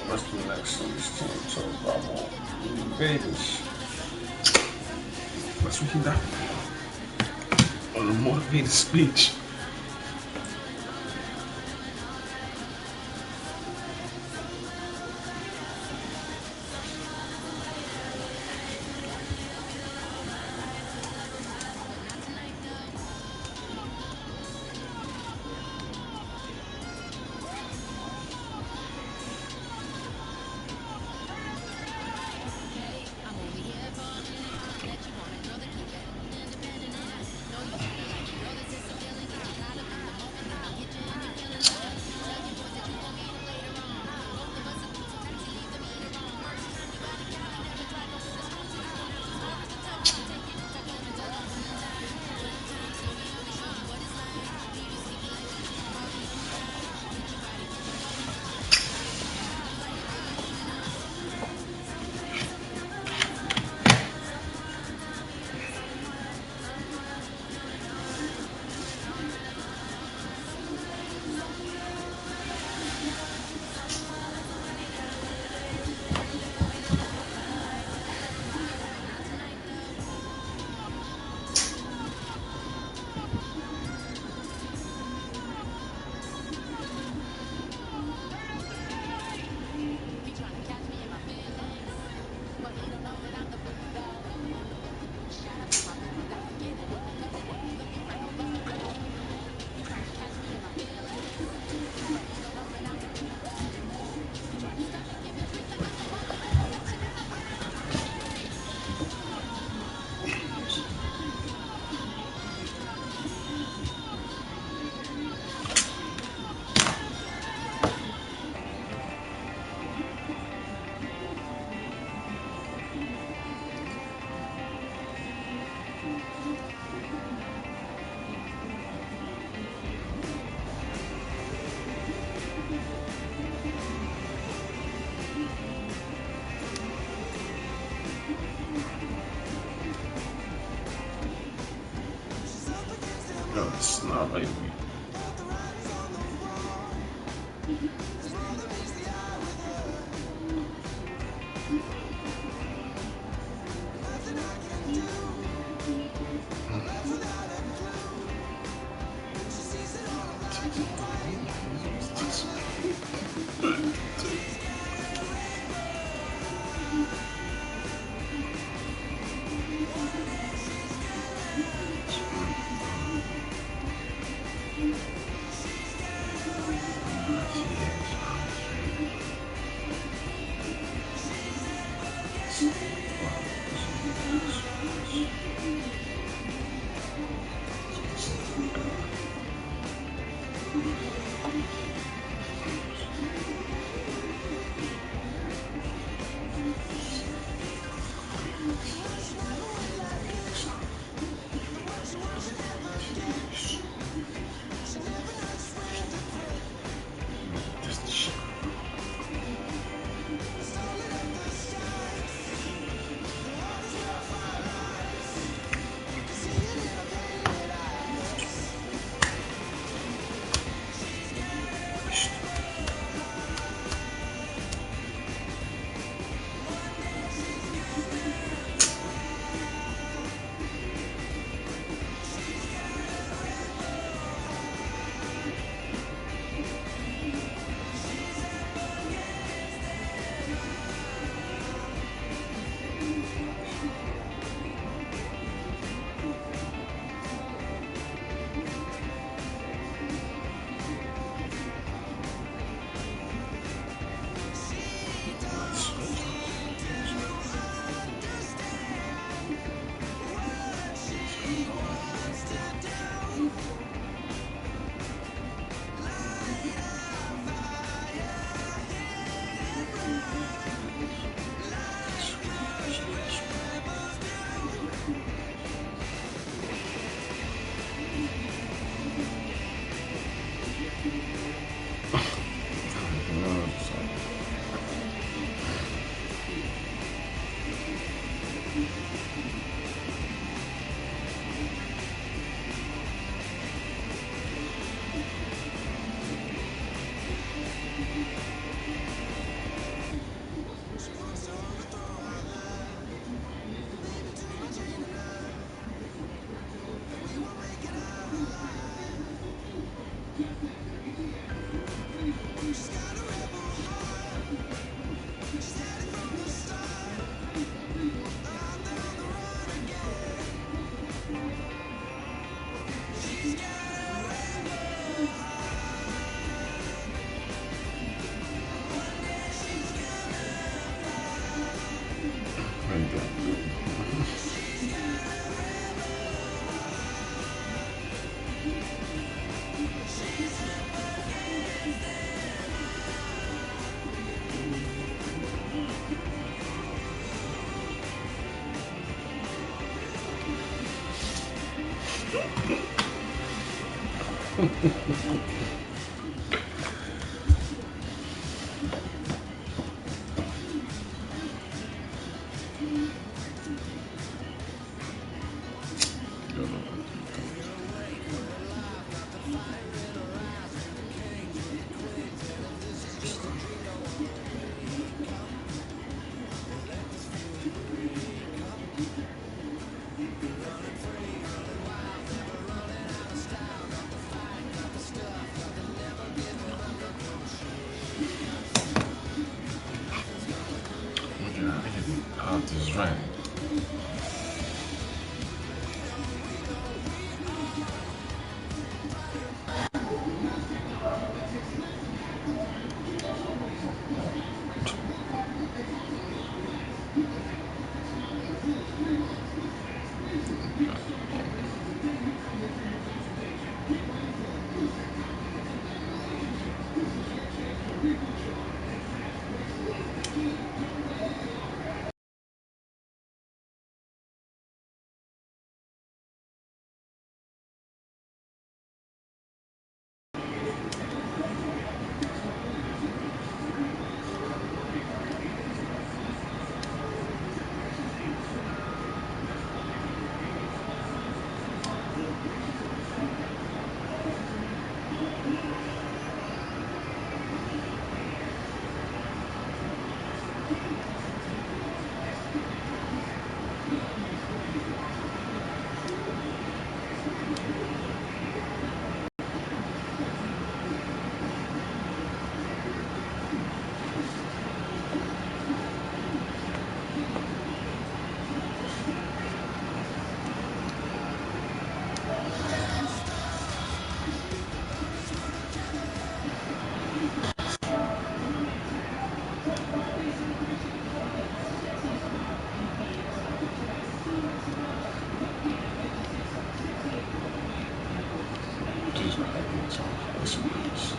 What's the next one? This can't talk about more Vegas. What's we got on the motivated speech? No, it's not like me. So that's what it is.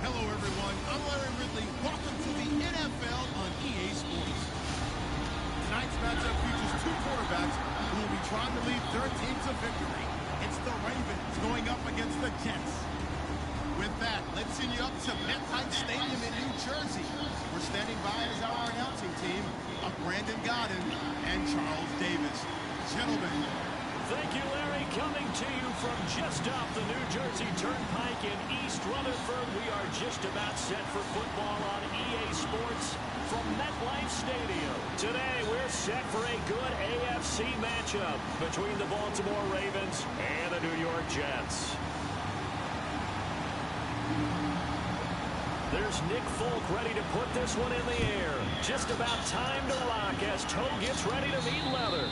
Hello, everyone. I'm Larry Ridley. Welcome to the NFL on EA Sports. Tonight's matchup features two quarterbacks who will be trying to lead their team to victory. It's the Ravens going up against the Jets. With that, let's send you up to MetLife Stadium in New Jersey. We're standing by as our announcing team of Brandon Godden and Charles Davis. Gentlemen. Thank you, Larry. Coming to you from just off the New Jersey Turnpike in East Rutherford, we are just about set for football on EA Sports from MetLife Stadium. Today, we're set for a good AFC matchup between the Baltimore Ravens and the New York Jets. There's Nick Folk ready to put this one in the air. Just about time to rock as Toe gets ready to meet leather.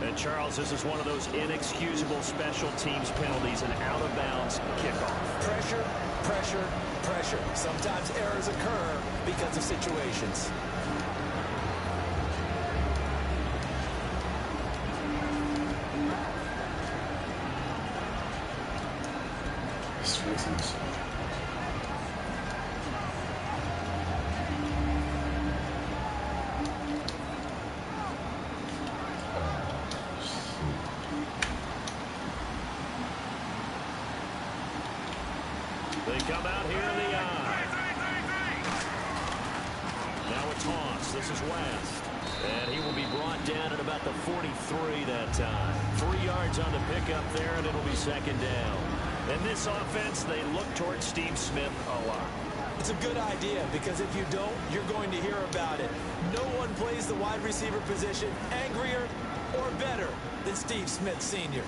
And Charles, this is one of those inexcusable special teams penalties, an out-of-bounds kickoff. Pressure, pressure, pressure. Sometimes errors occur because of situations. They come out here in the eye. Now a toss. This is West. And he will be brought down at about the 43 that time. 3 yards on the pickup there, and it'll be second down. In this offense, they look towards Steve Smith a lot. It's a good idea because if you don't, you're going to hear about it. No one plays the wide receiver position angrier or better than Steve Smith Sr.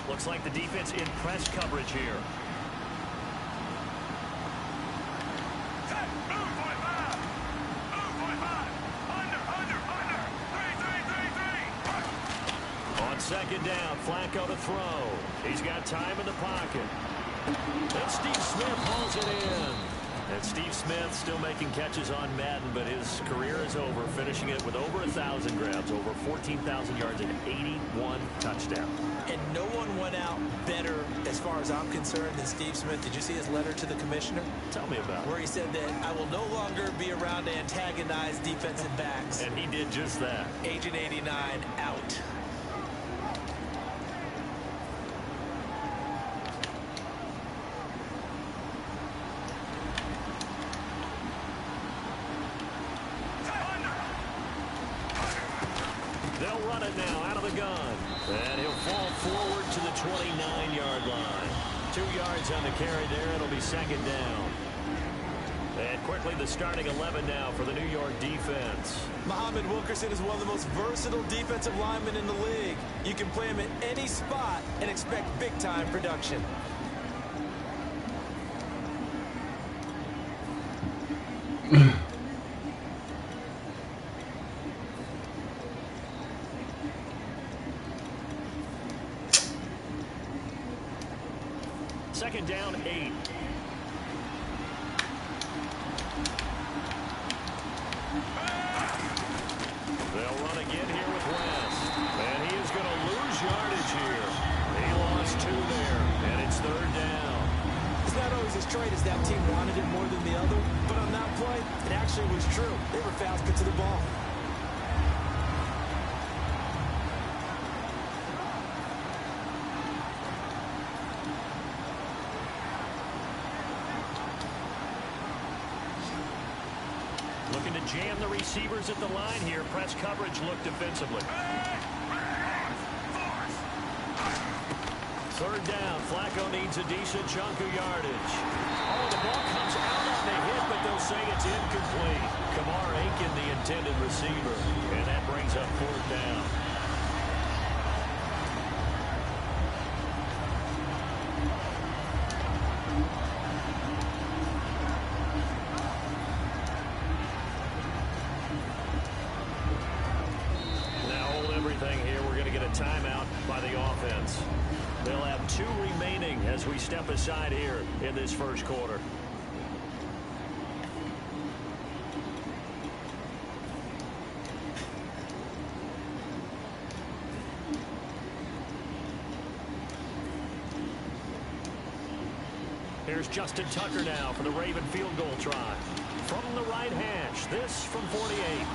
Looks like the defense in press coverage here. On second down, Flacco to throw. He's got time in the pocket. And Steve Smith hauls it in. And Steve Smith still making catches on Madden, but his career is over, finishing it with over 1,000 grabs, over 14,000 yards, and 81 touchdowns. And no one went out better as as far as I'm concerned, than Steve Smith. Did you see his letter to the commissioner? Tell me about it. Where he said that I will no longer be around to antagonize defensive backs. And he did just that. Agent 89 out. They'll run it now out of the gun. And he'll fall forward to the 29-yard line. 2 yards on the carry there. It'll be second down. And quickly the starting 11 now for the New York defense. Muhammad Wilkerson is one of the most versatile defensive linemen in the league. You can play him at any spot and expect big-time production. Second down, 8. They'll run again here with West. And he is going to lose yardage here. He lost 2 there, and it's third down. It's not always as straight as that team wanted it more than the other, but on that play, it actually was true. They were faster to the ball. Looking to jam the receivers at the line here. Press coverage look defensively. Third down. Flacco needs a decent chunk of yardage. Oh, the ball comes out on the hit, but they'll say it's incomplete. Kamar Aiken, the intended receiver. And that brings up fourth down. Timeout by the offense. They'll have 2 remaining as we step aside here in this first quarter. Here's Justin Tucker now for the Raven field goal try. From the right hash, this from 48.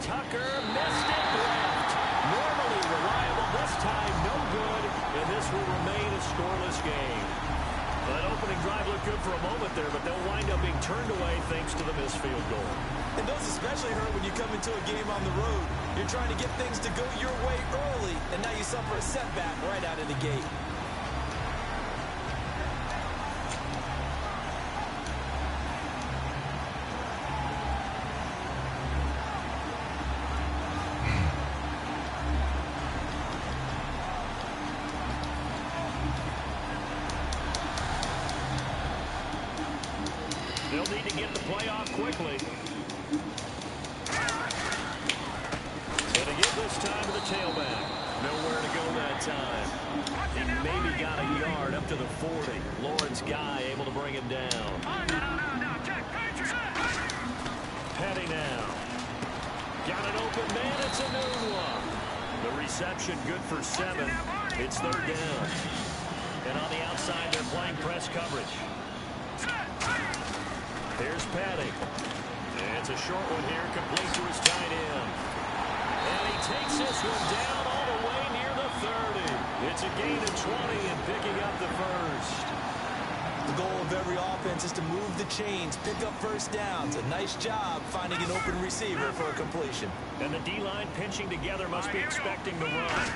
Tucker missed it left. Normally reliable, this time no good, and this will remain a scoreless game. That opening drive looked good for a moment there, but they'll wind up being turned away thanks to the missed field goal. And those especially hurt when you come into a game on the road. You're trying to get things to go your way early, and now you suffer a setback right out of the gate. They'll need to get the play off quickly. And again this time to the tailback. Nowhere to go that time. He maybe got a yard up to the 40. Lawrence Guy able to bring him down. Petty now. Got an open man. It's a new one. The reception good for 7. It's third down. And on the outside, they're playing press coverage. Here's Petty. It's a short one here, complete to his tight end. And he takes this one down all the way near the 30. It's a gain of 20 and picking up the first. The goal of every offense is to move the chains, pick up first downs. A nice job finding an open receiver for a completion. And the D-line pinching together must be expecting the run.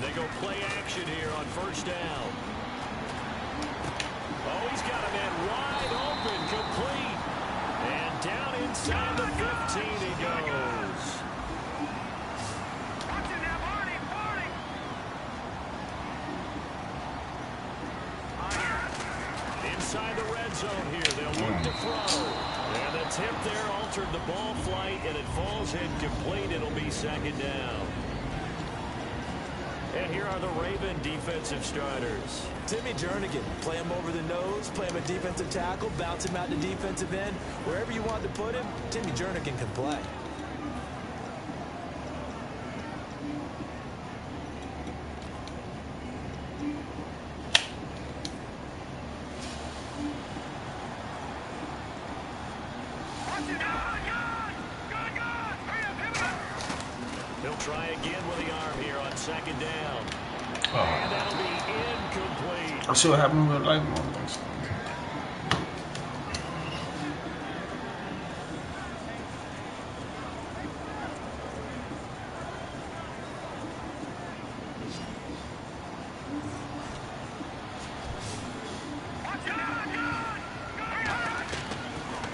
They go play action here on first down. Oh, he's got a man wide open, complete. And down inside the 15 he goes. Inside the red zone here, they'll look to throw. And the tip there altered the ball flight, and it falls incomplete. It'll be second down. And here are the Raven defensive starters. Timmy Jernigan, play him over the nose, play him at defensive tackle, bounce him out to defensive end. Wherever you want to put him, Timmy Jernigan can play. He'll try again with the arm here on second down. Oh. And that'll be incomplete. I see what happened with light moments.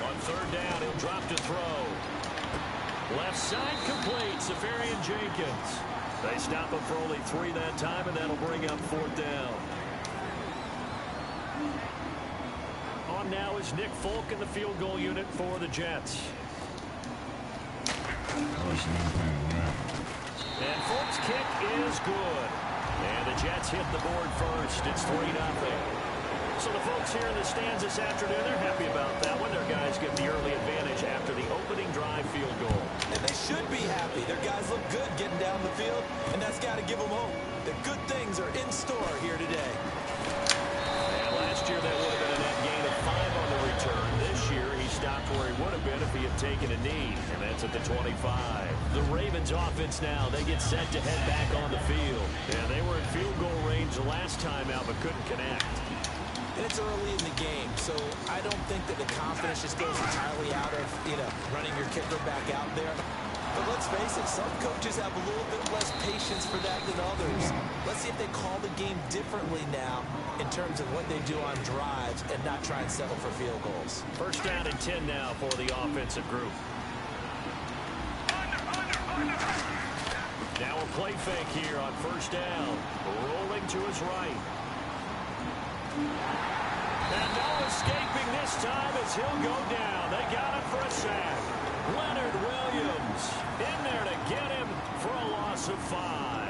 On third down, he'll drop to throw. Left side complete, Safarian Jenkins. They stop him for only 3 that time, and that'll bring up fourth down. On now is Nick Folk in the field goal unit for the Jets. And Folk's kick is good. And the Jets hit the board first. It's 3-0. So the folks here in the stands this afternoon, they're happy about that one. Their guys get the early advantage after the opening drive field goal. And they should be happy. Their guys look good getting down the field, and that's got to give them hope that good things are in store here today. And last year that would have been a net gain of 5 on the return. This year he stopped where he would have been if he had taken a knee, and that's at the 25. The Ravens offense now, they get set to head back on the field. And they were in field goal range the last time out, but couldn't connect. And it's early in the game, so I don't think that the confidence just goes entirely out of, running your kicker back out there. But let's face it, some coaches have a little bit less patience for that than others. Let's see if they call the game differently now in terms of what they do on drives and not try and settle for field goals. First down and 10 now for the offensive group. Now a play fake here on first down. Rolling to his right. And no escaping this time as he'll go down. They got him for a sack. Leonard Williams in there to get him for a loss of 5.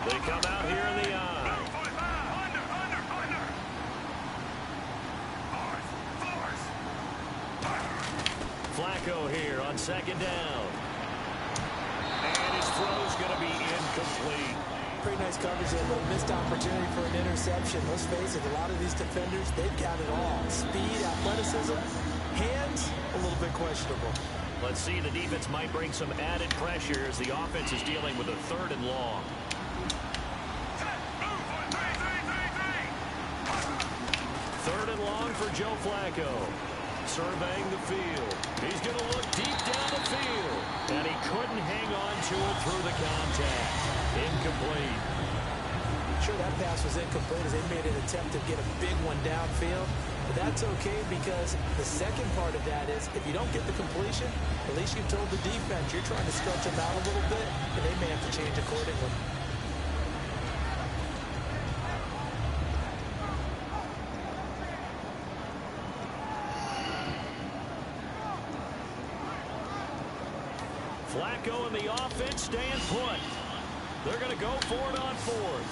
They come out here in the eye. Flacco here on second down. And his throw's going to be incomplete. Pretty nice coverage there, but a missed opportunity for an interception. Let's face it, a lot of these defenders, they've got it all. Speed, athleticism, hands, a little bit questionable. Let's see, the defense might bring some added pressure as the offense is dealing with a 3rd and long. 3rd and long for Joe Flacco. Surveying the field. He's going to look deep down the field. And he couldn't hang on to it through the contact. Incomplete. Sure, that pass was incomplete as they made an attempt to get a big one downfield. But that's okay because the second part of that is if you don't get the completion, at least you've told the defense you're trying to stretch them out a little bit, and they may have to change accordingly. Flacco and the offense staying put. They're going to go for it on 4th.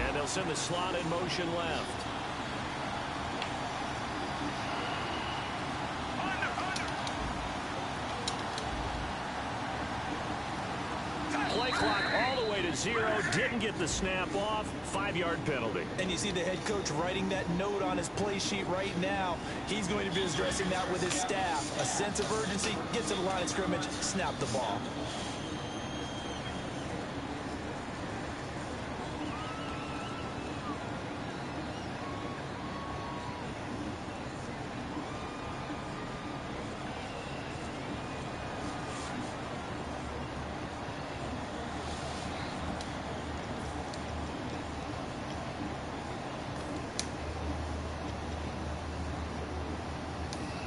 And they'll send the slot in motion left. Play clock all the way to 0. Didn't get the snap off. 5-yard penalty. And you see the head coach writing that note on his play sheet right now. He's going to be addressing that with his staff. A sense of urgency, get to the line of scrimmage, snap the ball.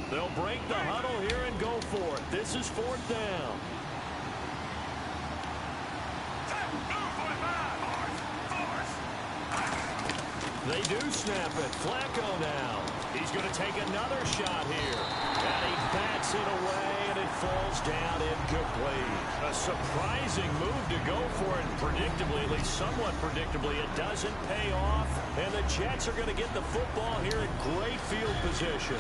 They'll break the huddle here and go for it. This is 4th down. They do snap it. Flacco now. He's going to take another shot here. And he bats it away, and it falls down incomplete. A surprising move to go for it. Predictably, at least somewhat predictably, it doesn't pay off. And the Jets are going to get the football here in great field position.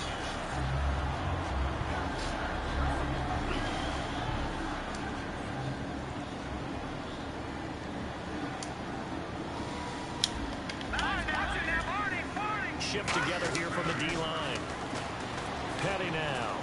Petty now.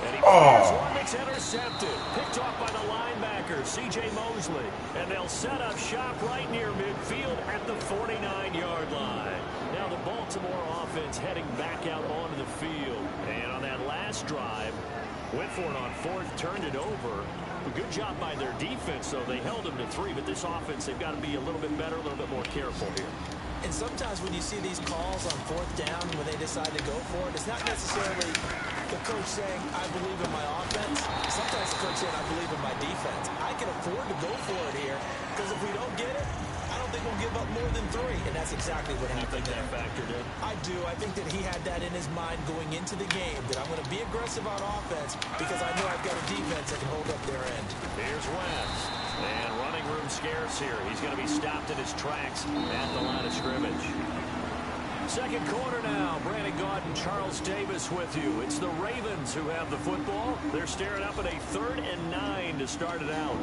And he fires one that's intercepted. Picked off by the linebacker, C.J. Mosley. And they'll set up shop right near midfield at the 49-yard line. Now the Baltimore offense heading back out onto the field. And on that last drive, went for it on fourth, turned it over. A good job by their defense, though. They held them to 3, but this offense, they've got to be a little bit better, a little bit more careful here. And sometimes when you see these calls on fourth down when they decide to go for it, it's not necessarily the coach saying, I believe in my offense. Sometimes the coach saying, I believe in my defense. I can afford to go for it here because if we don't get it, I don't think we'll give up more than 3. And that's exactly what happened there. Factored in? I do. I think that he had that in his mind going into the game, that I'm going to be aggressive on offense because I know I've got a defense that can hold up their end. Here's West. And running room scarce here. He's going to be stopped in his tracks at the line of scrimmage. Second quarter now. Brandon Gaudin, Charles Davis with you. It's the Ravens who have the football. They're staring up at a 3rd and 9 to start it out.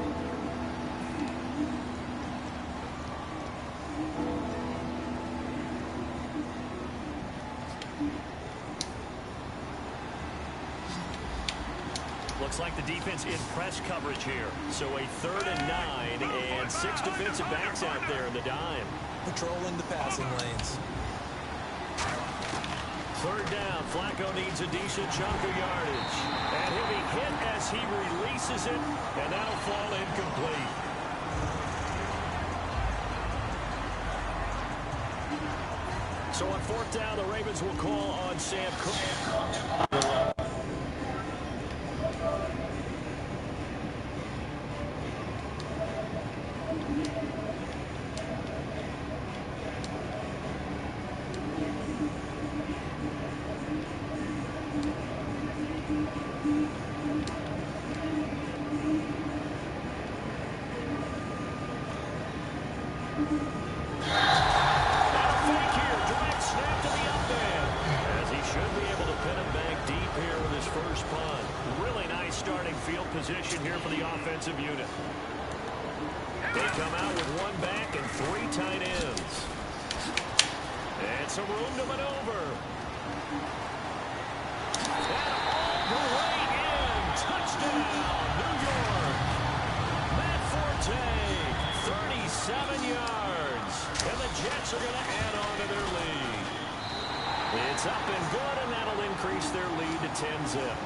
Looks like the defense in press coverage here. So a 3rd and 9 and 6 defensive backs out there in the dime. Patrolling the passing lanes. 3rd down. Flacco needs a decent chunk of yardage. And he'll be hit as he releases it, and that'll fall incomplete. So on 4th down, the Ravens will call on Sam Cook. Position here for the offensive unit. They come out with 1 back and 3 tight ends. And some room to maneuver. And all the way in. Touchdown, New York. Matt Forte, 37 yards. And the Jets are going to add on to their lead. It's up and good, and that'll increase their lead to 10-zip.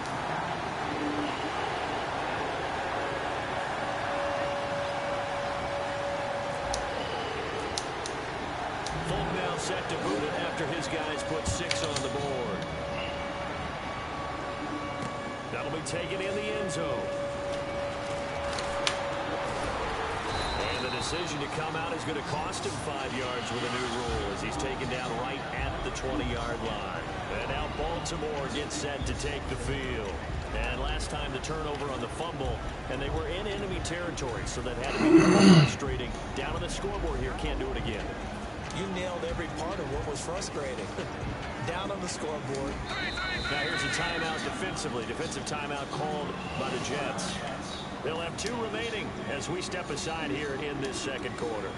Set to boot it after his guys put 6 on the board. That'll be taken in the end zone. And the decision to come out is going to cost him 5 yards with a new rule as he's taken down right at the 20-yard line. And now Baltimore gets set to take the field. And last time the turnover on the fumble, and they were in enemy territory, so that had to be frustrating. Down on the scoreboard here, can't do it again. You nailed every part of what was frustrating. Down on the scoreboard. Now here's a timeout defensively. Defensive timeout called by the Jets. They'll have 2 remaining as we step aside here in this second quarter.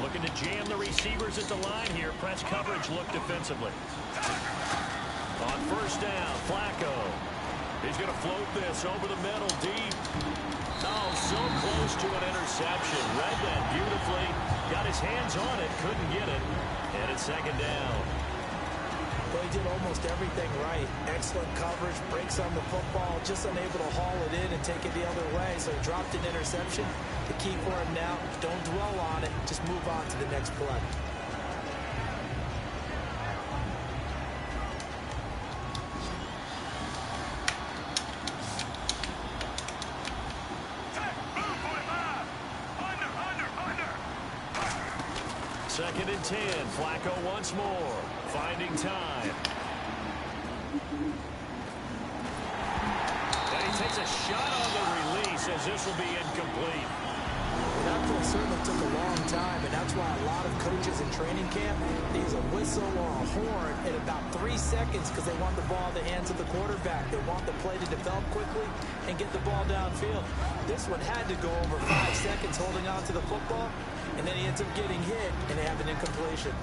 Looking to jam the receivers at the line here. Press coverage look defensively. On 1st down, Flacco. He's going to float this over the middle deep. Oh, so close to an interception. Read that beautifully. Got his hands on it. Couldn't get it. And it's 2nd down. Well, he did almost everything right. Excellent coverage, breaks on the football, just unable to haul it in and take it the other way. So he dropped an interception. The key for him now, don't dwell on it. Just move on to the next play. Second and 10. Flacco once more. Finding time. And he takes a shot on the release as this will be incomplete. That play certainly took a long time, and that's why a lot of coaches in training camp, they use a whistle or a horn in about 3 seconds because they want the ball in the hands of the quarterback. They want the play to develop quickly and get the ball downfield. This one had to go over 5 seconds holding on to the football, and then he ends up getting hit, and they have an incompletion.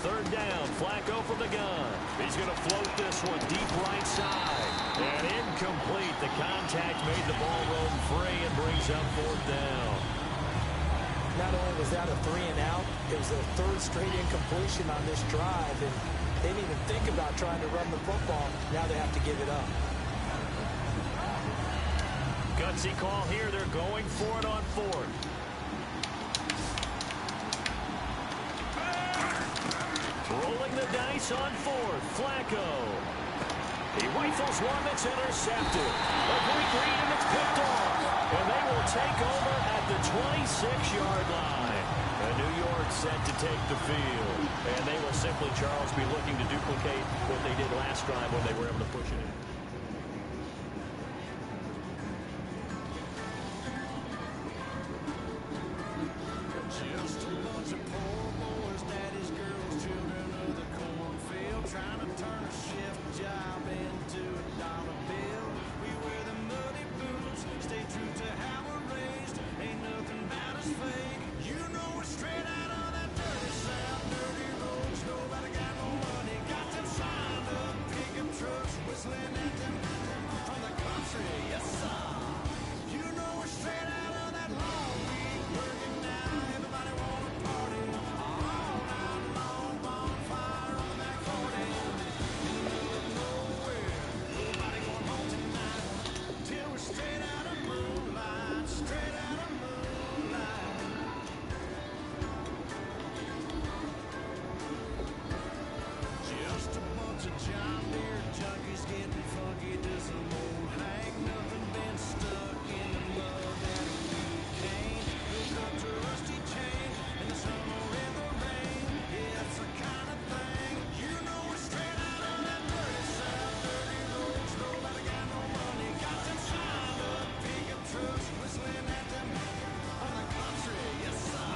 Third down, Flacco from the gun. He's going to float this one deep right side. And incomplete. The contact made the ball roam free and brings up fourth down. Not only was that a 3 and out, it was their third straight incompletion on this drive, and they didn't even think about trying to run the football. Now they have to give it up. Gutsy call here. They're going for it on fourth. Rolling the dice on fourth. Flacco. He rifles one that's intercepted. A quick read and it's picked off. And they will take over at the 26-yard line. And New York set to take the field. And they will simply, Charles, be looking to duplicate what they did last drive when they were able to push it in. Just a bunch of poor boys, daddy's girls, children of the cornfield, trying to turn a shift job into a dollar bill. We wear the muddy boots, stay true to how we're raised. Ain't nothing about us fake. You know we're straight out of that dirty south, dirty roads. Nobody got no money, got them signed up, pickup trucks, whistling at them from the country. Yes, sir. You know we're straight out of that long week working now. Everybody wanna party all night long. Bonfire on the back 40 in the middle of nowhere. Nobody going home tonight till we're straight out of moonlight. Straight out of moonlight. Just a bunch of John Deere junkies getting funky to some old hang. Nothing been stuck in the mud that we can't hook up to rusty chain in the sun or in the rain. Yeah, it's the kind of thing. You know we're straight out of that dirty south, dirty roads. Nobody got no money, got them signed up, pickup trucks, whistling at them on the country. Yes, sir.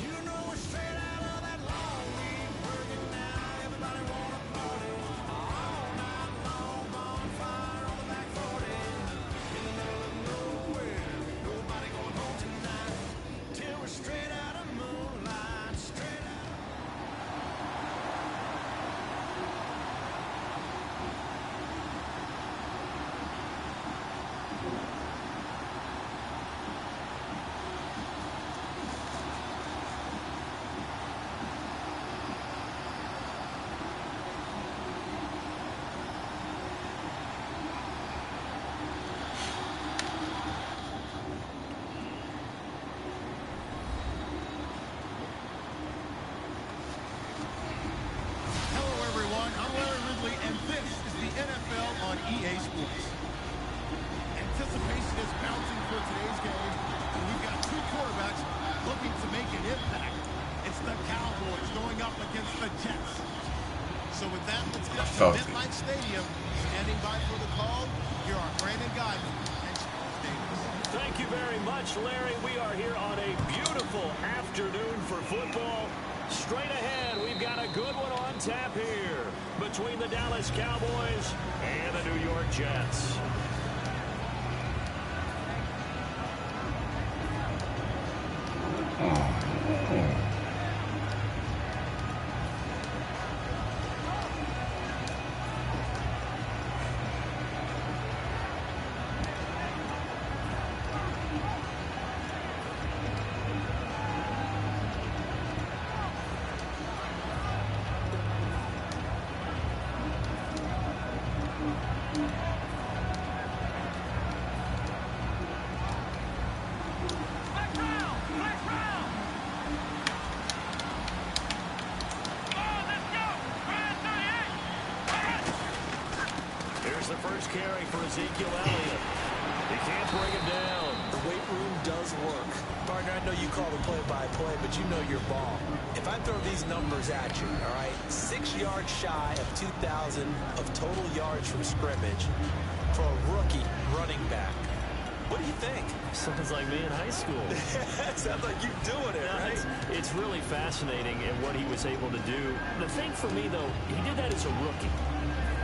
You know we're straight out of that long week working now. Everybody wanna party all night long. Bonfire on the back 40 in the middle of nowhere. Nobody going home tonight till we're straight out of moonlight. Straight out. Hello, everyone. I'm Larry Ridley, and this is the NFL on EA Sports. Anticipation is mounting for today's game, and we've got two quarterbacks looking to make an impact. It's the Cowboys going up against the Jets. So with that, let's get to MetLife Stadium. Standing by for the call, here are Brandon Guyton and Charles Davis. Thank you very much, Larry. We are here on a beautiful afternoon for football. Straight ahead, we've got a good one on tap here between the Dallas Cowboys and the New York Jets. Here's the first carry for Ezekiel Elliott. He can't bring him down. The weight room does work. Partner, I know you call the play-by-play, but you know your ball. If I throw these numbers at you, all right, 6 yards shy of 2,000 of total yards from scrimmage for a rookie running back. What do you think? Sounds like me in high school. Sounds like you doing it, right? It's really fascinating in what he was able to do. The thing for me, though, he did that as a rookie.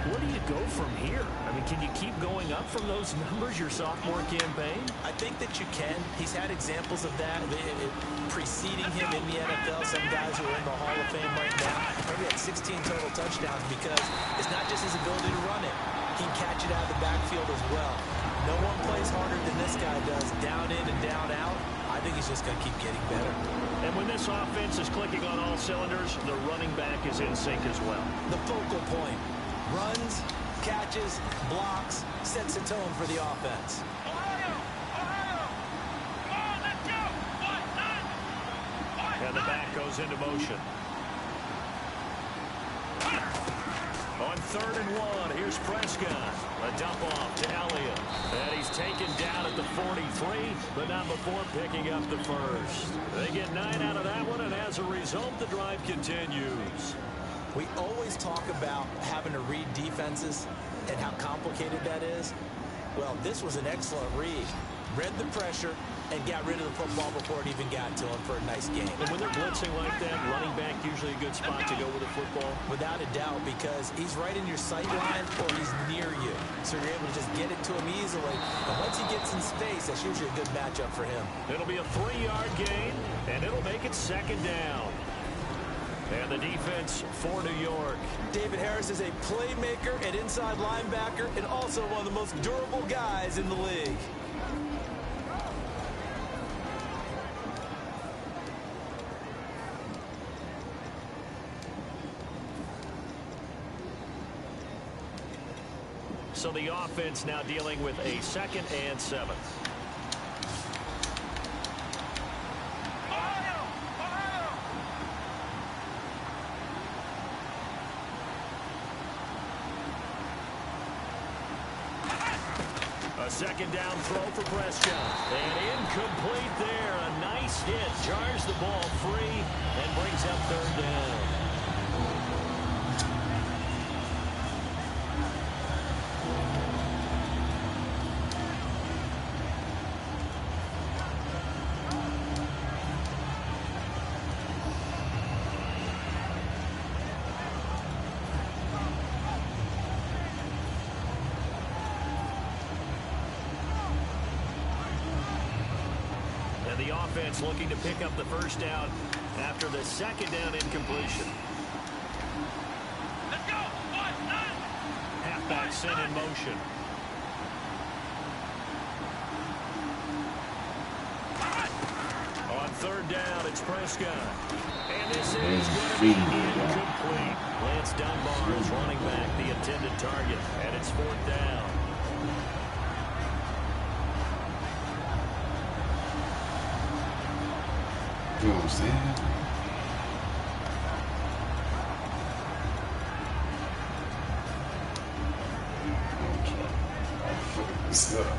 Where do you go from here? I mean, can you keep going up from those numbers your sophomore campaign? I think that you can. He's had examples of that preceding him in the NFL. Some guys who are in the Hall of Fame right now. Maybe had 16 total touchdowns because it's not just his ability to run it. He can catch it out of the backfield as well. No one plays harder than this guy does, down in and down out. I think he's just going to keep getting better. And when this offense is clicking on all cylinders, the running back is in sync as well. The focal point. Runs, catches, blocks, sets a tone for the offense. And the back goes into motion. On 3rd and 1, here's Prescott. A dump off to Elliott. And he's taken down at the 43, but not before picking up the first. They get 9 out of that one, and as a result, the drive continues. We always talk about having to read defenses and how complicated that is. Well, this was an excellent read. Read the pressure and got rid of the football before it even got to him for a nice game. And when they're blitzing like that, running back usually a good spot to go with the football? Without a doubt, because he's right in your sight line or he's near you. So you're able to just get it to him easily. And once he gets in space, that's usually a good matchup for him. It'll be a 3-yard gain, and it'll make it 2nd down. And the defense for New York. David Harris is a playmaker and inside linebacker and also one of the most durable guys in the league. So the offense now dealing with a 2nd and 7. A 2nd down throw for Prescott. And incomplete there. A nice hit. Jars the ball free and brings up 3rd down. The offense looking to pick up the 1st down after the 2nd down incompletion. Let's go! Halfback set in motion. On 3rd down, it's Prescott. And this is going to be incomplete. Lance Dunbar is running back the intended target, and it's 4th down. You know what I'm saying? I'm fucking this up.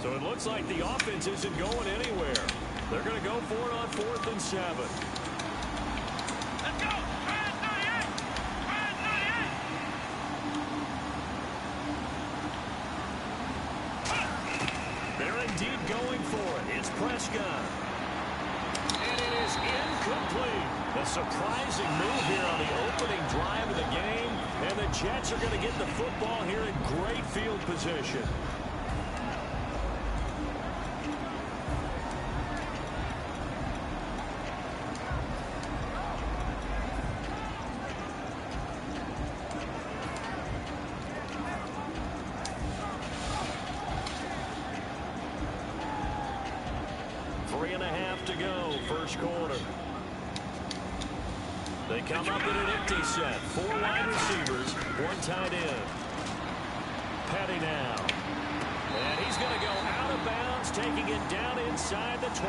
So it looks like the offense isn't going anywhere. They're going to go for it on 4th and 7. Let's go! They're indeed going for it. It's Prescott. And it is incomplete. A surprising move here on the opening drive of the game. And the Jets are going to get the football here in great field position. To go, 1st quarter. They come up in an empty set. 4 wide receivers, 1 tight end. Petty now. And he's going to go out of bounds Jets taking it down inside the 25.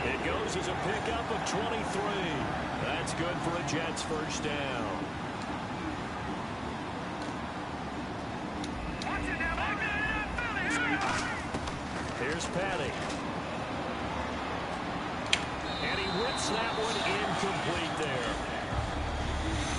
It goes as a pickup of 23. That's good for a Jets first down. Here's Patty. And he whips that one incomplete there.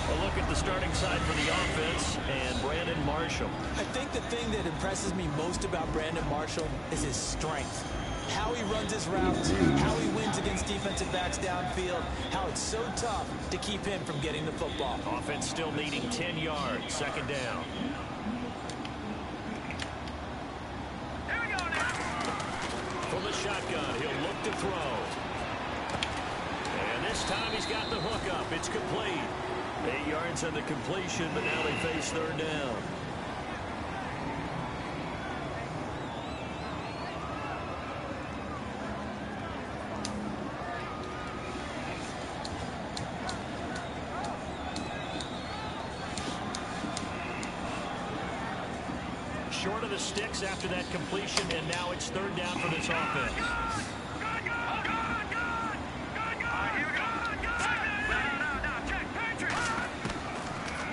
A look at the starting side for the offense and Brandon Marshall. I think the thing that impresses me most about Brandon Marshall is his strength. How he runs his routes, how he wins against defensive backs downfield, how it's so tough to keep him from getting the football. Offense still needing 10 yards, second down. From the shotgun, he'll look to throw. And this time he's got the hook up. It's complete. 8 yards on the completion, but now they face third down. Short of the sticks after that completion, and now it's third down for this offense.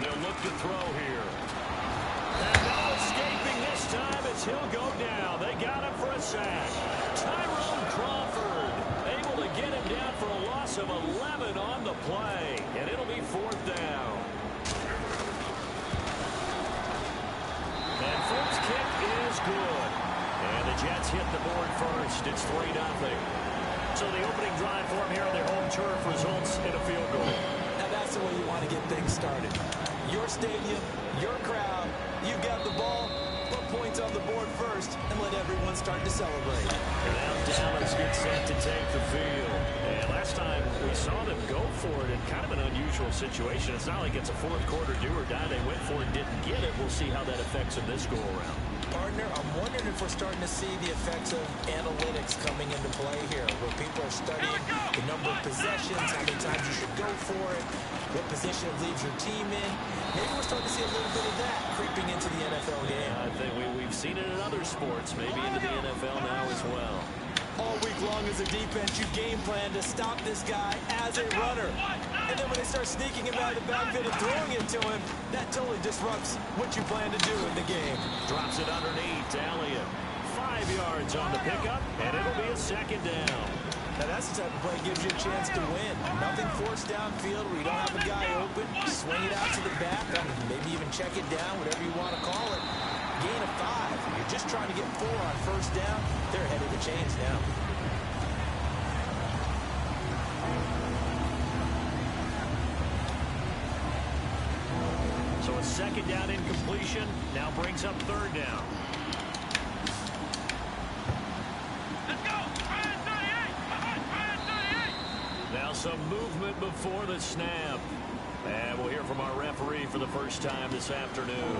They'll look to throw here. And no escaping this time as he'll go down. They got him for a sack. Tyrone Crawford able to get him down for a loss of 11 on the play. And it'll be fourth down. And first kick is good. And the Jets hit the board first. It's 3-0. So the opening drive for them here on their home turf results in a field goal. Now that's the way you want to get things started. Your stadium, your crowd, you've got the ball, put points on the board first, and let everyone start to celebrate. And now Dallas gets set to take the field. And last time we saw them go for it in kind of an unusual situation. It's not like it's a fourth quarter do or die. They went for it, didn't get it. We'll see how that affects them this go-around. Partner, I'm wondering if we're starting to see the effects of analytics coming into play here, where people are studying the number of possessions, how many times you should go for it, what position it leaves your team in. Maybe we're starting to see a little bit of that creeping into the NFL game. I think we've seen it in other sports, maybe into the NFL now as well. All week long as a defense, you game plan to stop this guy as a runner. And then when they start sneaking him out of the backfield and throwing it to him, that totally disrupts what you plan to do in the game. Drops it underneath to Elliott. 5 yards on the pickup, and it'll be a second down. Now that's the type of play that gives you a chance to win. Nothing forced downfield where you don't have a guy open. Swing it out to the back, maybe even check it down, whatever you want to call it. Gain of 5. You're just trying to get 4 on first down. They're ahead of the chains now. So a second down incompletion now brings up third down. Now some movement before the snap. And we'll hear from our referee for the first time this afternoon.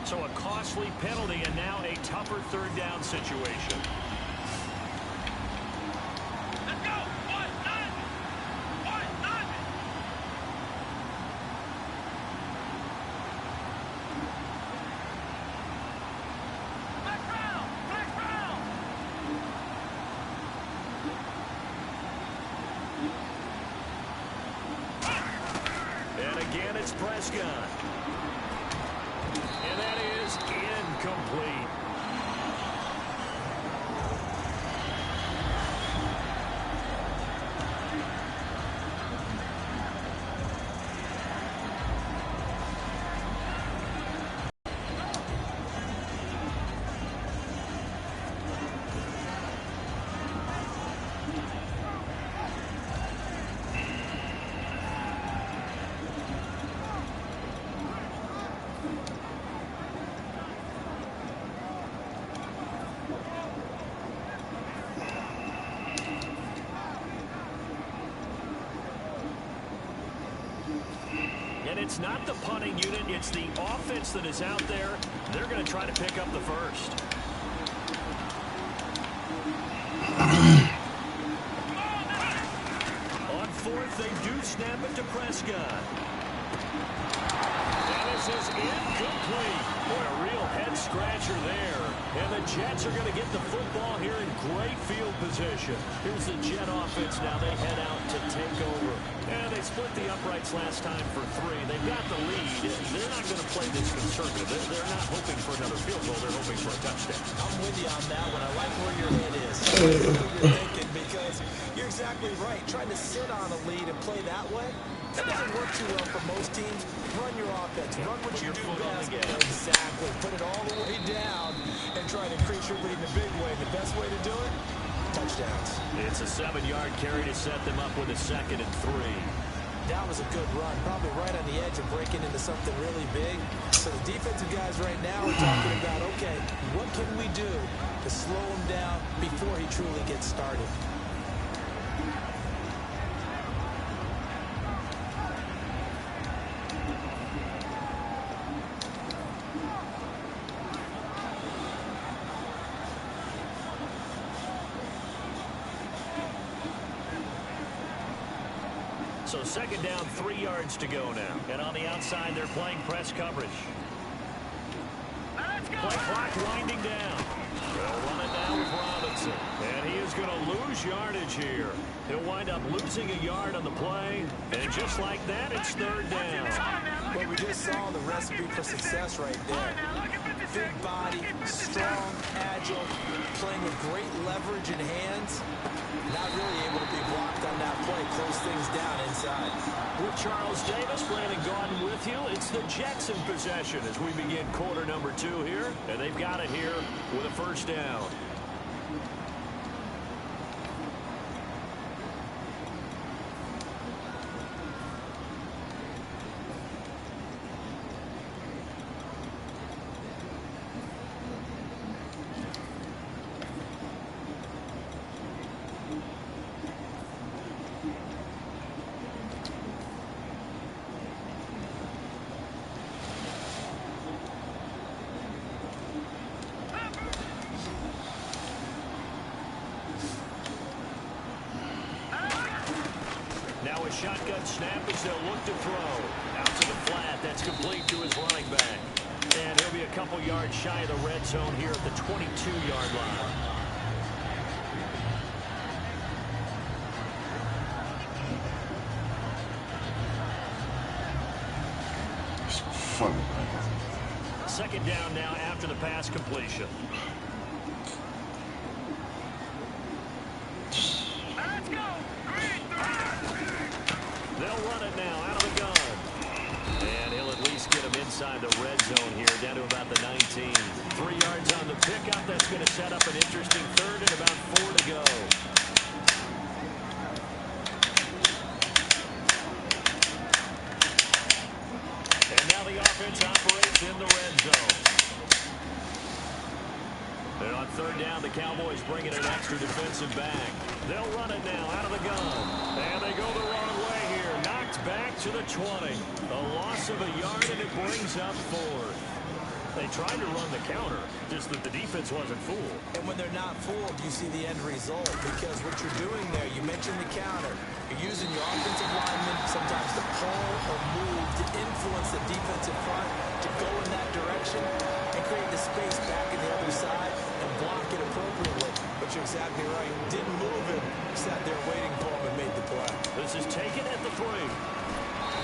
So a costly penalty and now a tougher third down situation. And again, it's Prescott. And that is incomplete. And it's not the punting unit, it's the offense that is out there. They're going to try to pick up the first. On fourth, they do snap it to Prescott. Incomplete. Boy, a real head-scratcher there. And the Jets are going to get the football here in great field position. Here's the Jet offense now. They head out to take over. And they split the uprights last time for 3. They've got the lead. They're not going to play this conservative. They're not hoping for another field goal. They're hoping for a touchdown. I'm with you on that one. I like where your head is. I like what you're thinking because you're exactly right. Trying to sit on a lead and play that way, that doesn't work too well for most teams. Run your offense. Run what you do best. Exactly. Put it all the way down and try to increase your lead in a big way. The best way to do it, touchdowns. It's a 7-yard carry to set them up with a 2nd and 3. That was a good run. Probably right on the edge of breaking into something really big. So the defensive guys right now are talking about, okay, what can we do to slow him down before he truly gets started? So 2nd down, 3 yards to go now. And on the outside, they're playing press coverage. Play clock winding down. They'll run it now with Robinson. And he is going to lose yardage here. He'll wind up losing a yard on the play. And just like that, it's 3rd down. Well, we just saw the recipe for success right there. Big body, strong, agile, playing with great leverage in hands. Not really able to be blocked on that play. Close things down inside. With Charles Davis, Brandon Gaudin with you. It's the Jets in possession as we begin quarter number 2 here. And they've got it here with a 1st down. Shotgun snap as they'll look to throw. Out to the flat. That's complete to his running back. And he'll be a couple yards shy of the red zone here at the 22-yard line. Funny. 2nd down now after the pass completion. They'll run it now out of the gun. And he'll at least get him inside the red zone here, down to about the 19. 3 yards on the pickup. That's going to set up an interesting 3rd and about 4 to go. And now the offense operates in the red zone. And on 3rd down, the Cowboys bring in an extra defensive back. They'll run it now out of the gun. And they go the wrong way here. Knocked back to the 20. A loss of a yard, and it brings up 4th. They tried to run the counter, just that the defense wasn't fooled. And when they're not fooled, you see the end result. Because what you're doing there, you mentioned the counter. You're using your offensive linemen sometimes to pull or move to influence the defensive front to go in that direction and create the space back in the other side and block it appropriately. But you're exactly right. Didn't move him. Sat there waiting for him and made the play. This is taken at the 3.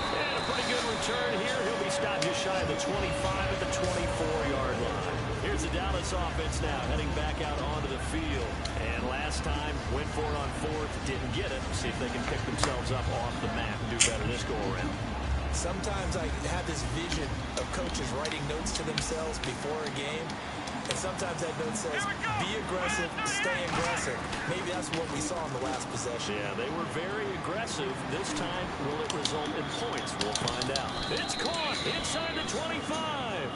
And a pretty good return here. He'll be stopped just shy of the 25 at the 24-yard line. Here's the Dallas offense now heading back out onto the field. And last time went for it on 4th, didn't get it. See if they can pick themselves up off the map and do better this go around. Sometimes I have this vision of coaches writing notes to themselves before a game. And sometimes that note says, be aggressive, stay aggressive. Maybe that's what we saw in the last possession. Yeah, they were very aggressive. This time, will it result in points? We'll find out. It's caught inside the 25.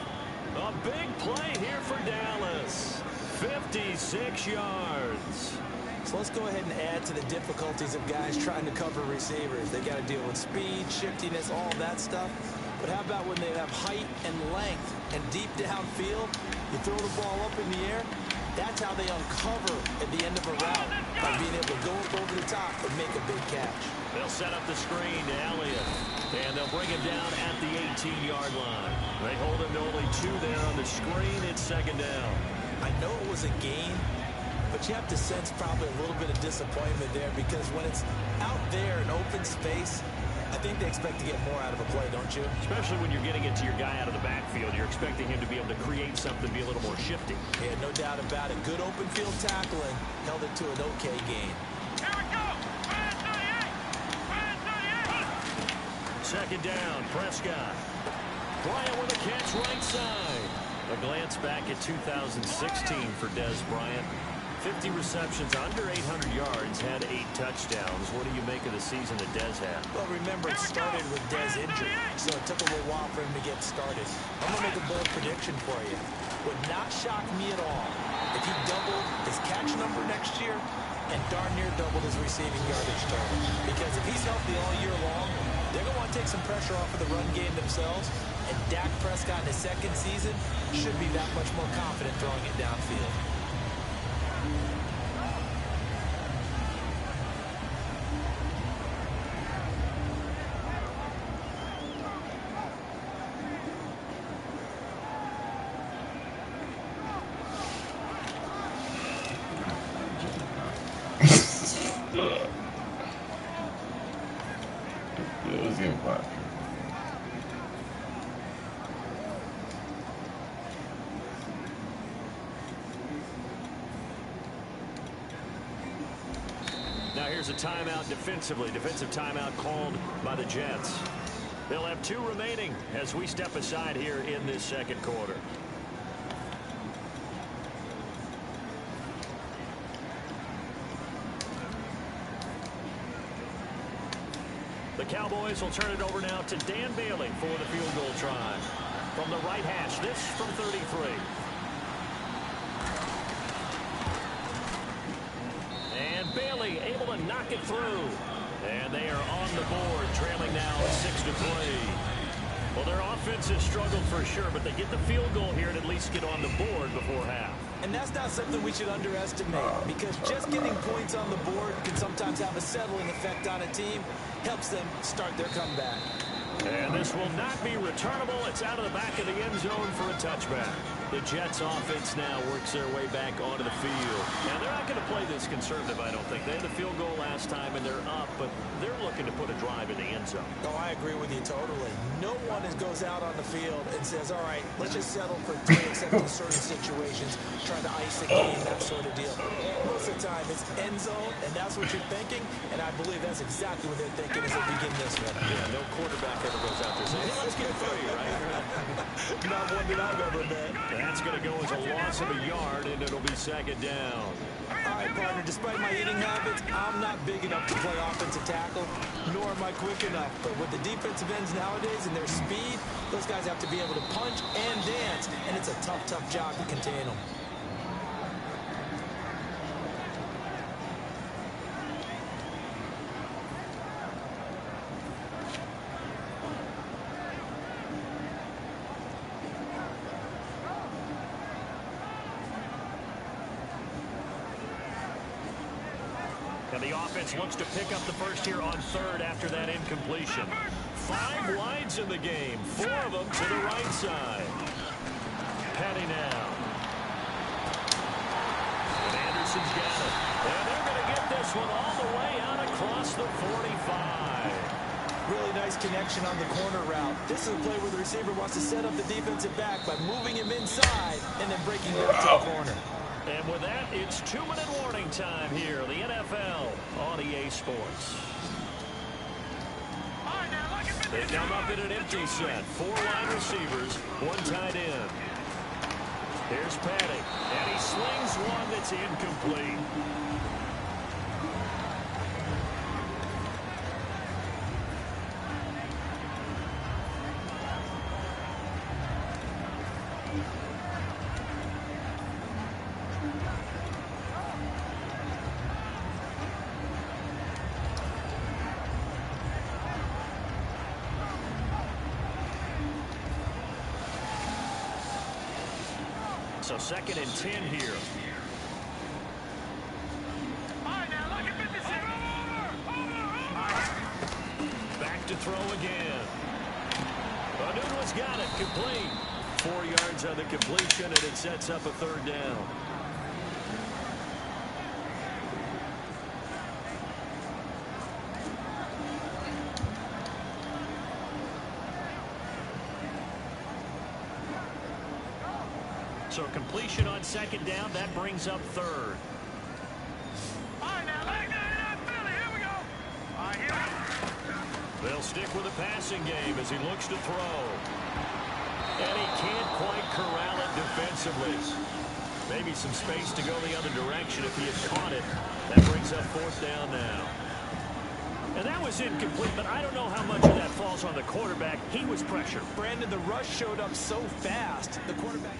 A big play here for Dallas. 56 yards. So let's go ahead and add to the difficulties of guys trying to cover receivers. They got to deal with speed, shiftiness, all that stuff. But how about when they have height and length and deep downfield? You throw the ball up in the air, That's how they uncover at the end of a route, by being able to go up over the top and make a big catch. They'll set up the screen to Elliott, and they'll bring him down at the 18-yard line. They hold him to only 2 there on the screen. It's second down. I know it was a gain, but you have to sense probably a little bit of disappointment there, because when it's out there in open space, I think they expect to get more out of a play, don't you? Especially when you're getting it to your guy out of the backfield. You're expecting him to be able to create something, be a little more shifty. Yeah, no doubt about it. Good open field tackling. Held it to an okay gain. Here we go. Second down, Prescott. Bryant with a catch right side. A glance back at 2016 for Dez Bryant. 50 receptions, under 800 yards, had 8 touchdowns. What do you make of the season that Dez had? Well, remember, it started with Dez injury, so it took a little while for him to get started. I'm going to make a bold prediction for you. Would not shock me at all if he doubled his catch number next year and darn near doubled his receiving yardage total. Because if he's healthy all year long, they're going to want to take some pressure off of the run game themselves, and Dak Prescott in his second season should be that much more confident throwing it downfield. Now here's a timeout defensively. Defensive timeout called by the Jets. They'll have 2 remaining as we step aside here in this second quarter. The Cowboys will turn it over now to Dan Bailey for the field goal try. From the right hash, this from 33. And Bailey able to knock it through. And they are on the board, trailing now 6-3. Well, their offense has struggled for sure, but they get the field goal here and at least get on the board before half. And that's not something we should underestimate, because just getting points on the board can sometimes have a settling effect on a team. Helps them start their comeback. And this will not be returnable. It's out of the back of the end zone for a touchback. The Jets offense now works their way back onto the field. Now, they're not going to play this conservative, I don't think. They had the field goal last time, and they're up, but they're looking to put a drive in the end zone. Oh, I agree with you totally. No one goes out on the field and says, all right, let's just settle for 3 except in certain situations, trying to ice a game, that sort of deal. Most of the time, it's end zone, and that's what you're thinking, and I believe that's exactly what they're thinking as they begin this one. Yeah, no quarterback ever goes out there saying, hey, let's get 3, right? Not one that I've ever met. That's going to go as a loss of a yard, and it'll be second down. All right, partner, despite my eating habits, I'm not big enough to play offensive tackle, nor am I quick enough. But with the defensive ends nowadays and their speed, those guys have to be able to punch and dance, and it's a tough, tough job to contain them. And the offense looks to pick up the first here on 3rd after that incompletion. 5 wides in the game, 4 of them to the right side. Petty now. And Anderson's got it. And they're going to get this one all the way out across the 45. Really nice connection on the corner route. This is a play where the receiver wants to set up the defensive back by moving him inside and then breaking back to the corner. And with that, it's 2-minute warning time here, the NFL on EA Sports. They come up in an empty set. 4 wide receivers, 1 tight end. Here's Petty, and he slings one that's incomplete. So 2nd and 10 here. throw again. Newton's got it. Complete. 4 yards on the completion, and it sets up a third down. So completion on second down, that brings up third. They'll stick with the passing game as he looks to throw. And he can't quite corral it defensively. Maybe some space to go the other direction if he had caught it. That brings up fourth down now. And that was incomplete, but I don't know how much of that falls on the quarterback. He was pressured. Brandon, the rush showed up so fast. The quarterback...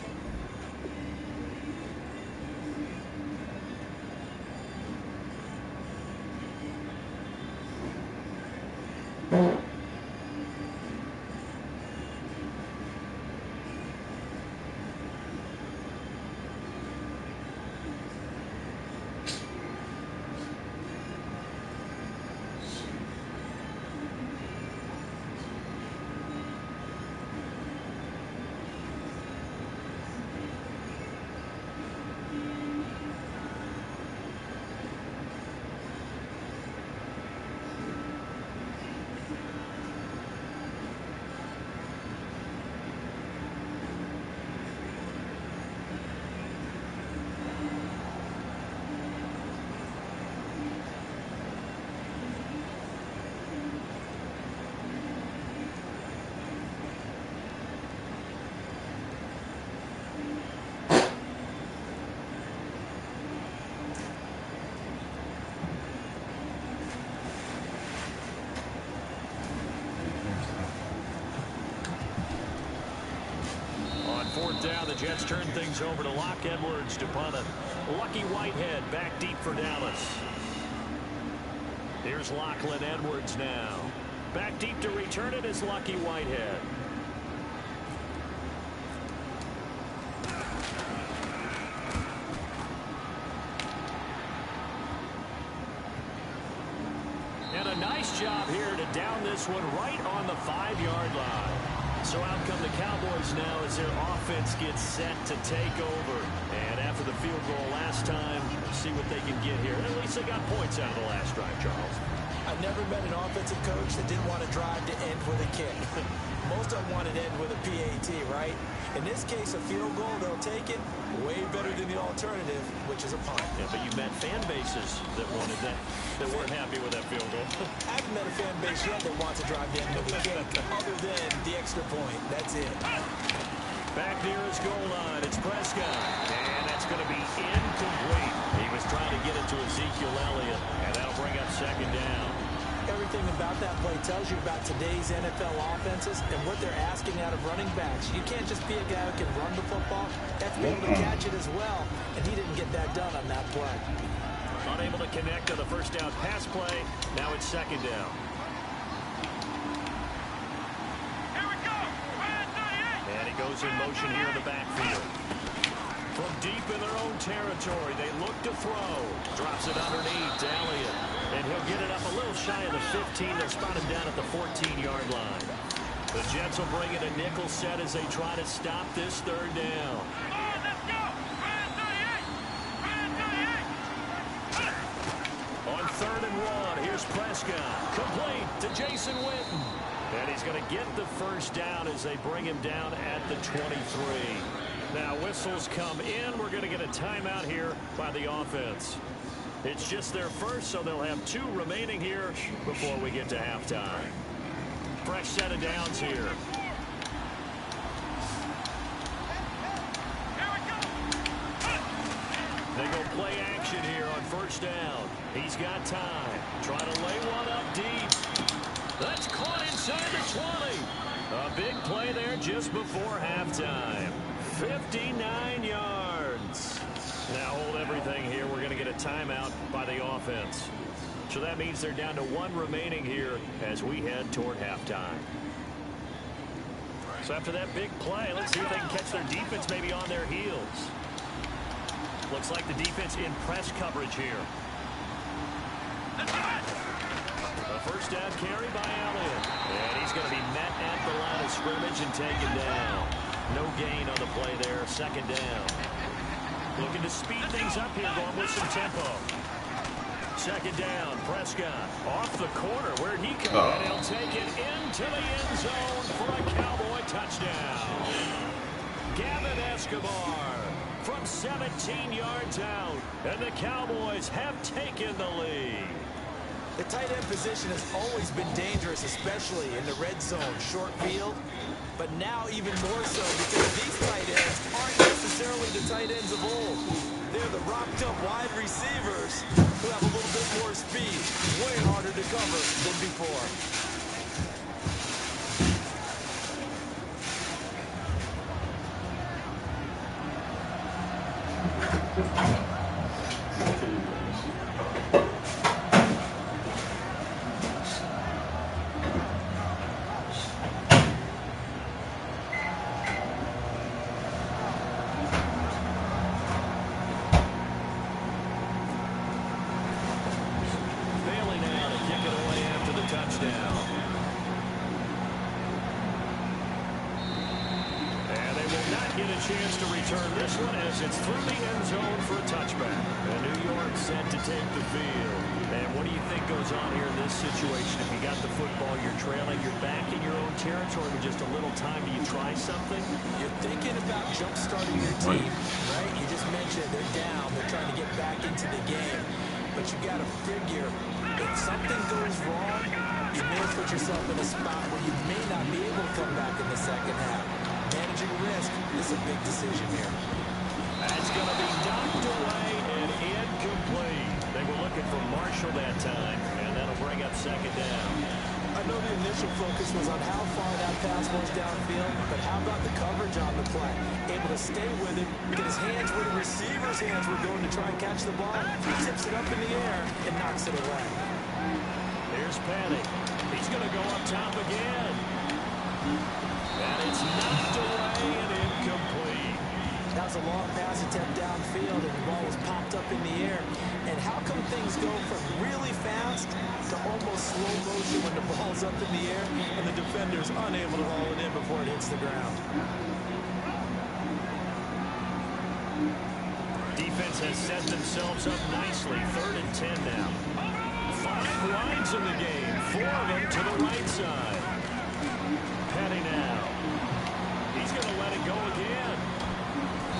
Fourth down, the Jets turn things over to Locke Edwards to punt it. Lucky Whitehead back deep for Dallas. Here's Lachlan Edwards now. Back deep to return it is Lucky Whitehead. And a nice job here to down this one right on the 5-yard line. So out come the Cowboys now as their offense gets set to take over. And after the field goal last time, see what they can get here. At least they got points out of the last drive, Charles. I never met an offensive coach that didn't want to drive to end with a kick. Most of them wanted to end with a PAT, right? In this case, a field goal, they'll take it. Way better than the alternative, which is a punt. Yeah, but you met fan bases that wanted that, that weren't happy with that field goal. I haven't met a fan base yet that wants to drive to end with a kick, other than the extra point. That's it. Back near his goal line, it's Prescott. And that's going to be incomplete. He was trying to get it to Ezekiel Elliott, and that'll bring up second down. Everything about that play tells you about today's NFL offenses and what they're asking out of running backs. You can't just be a guy who can run the football. You have to be able to catch it as well, and he didn't get that done on that play. Unable to connect on the first down pass play. Now it's second down. Here we go. And he goes in motion here in the backfield. From deep in their own territory, they look to throw. Drops it underneath to Elliott. And he'll get it up a little shy of the 15. They'll spot him down at the 14-yard line. The Jets will bring in a nickel set as they try to stop this third down. On 3rd and 1, here's Prescott. Complete to Jason Witten. And he's going to get the first down as they bring him down at the 23. Now whistles come in. We're going to get a timeout here by the offense. It's just their first, so they'll have 2 remaining here before we get to halftime. Fresh set of downs here. They go play action here on first down. He's got time. Try to lay one up deep. That's caught inside the 20. A big play there just before halftime. 59 yards. Now hold everything here. We're going to get a timeout by the offense. So that means they're down to 1 remaining here as we head toward halftime. So after that big play, let's see if they can catch their defense maybe on their heels. Looks like the defense in press coverage here. A first down carry by Elliott. And he's going to be met at the line of scrimmage and taken down. No gain on the play there. Second down. Looking to speed things up here, going with some tempo. Second down, Prescott off the corner. Where'd he come? And he'll take it into the end zone for a Cowboy touchdown. Gavin Escobar from 17 yards out, and the Cowboys have taken the lead. The tight end position has always been dangerous, especially in the red zone, short field. But now even more so because these tight ends aren't necessarily the tight ends of old. They're the rocked-up wide receivers who have a little bit more speed, way harder to cover than before. Chance to return this one as it's through the end zone for a touchback. And New York set to take the field. And what do you think goes on here in this situation? If you got the football, you're trailing, you're back in your own territory with just a little time. Do you try something? You're thinking about jump-starting your team, right? You just mentioned they're down. They're trying to get back into the game. But you got to figure if something goes wrong, you may put yourself in a spot where you may not be able to come back in the second half. Managing risk is a big decision here. That's going to be knocked away and incomplete. They were looking for Marshall that time, and that'll bring up second down. I know the initial focus was on how far that pass was downfield, but how about the coverage on the play? Able to stay with it, get his hands where the receiver's hands were going to try and catch the ball. He tips it up in the air and knocks it away. Here's Penny. He's going to go up top again. And it's knocked away and incomplete. That was a long pass attempt downfield, and the ball was popped up in the air. And how come things go from really fast to almost slow motion when the ball's up in the air and the defender's unable to haul it in before it hits the ground? Defense has set themselves up nicely. 3rd and 10 now. 5 lines in the game. 4 of them to the right side. Penny now. He's going to let it go again.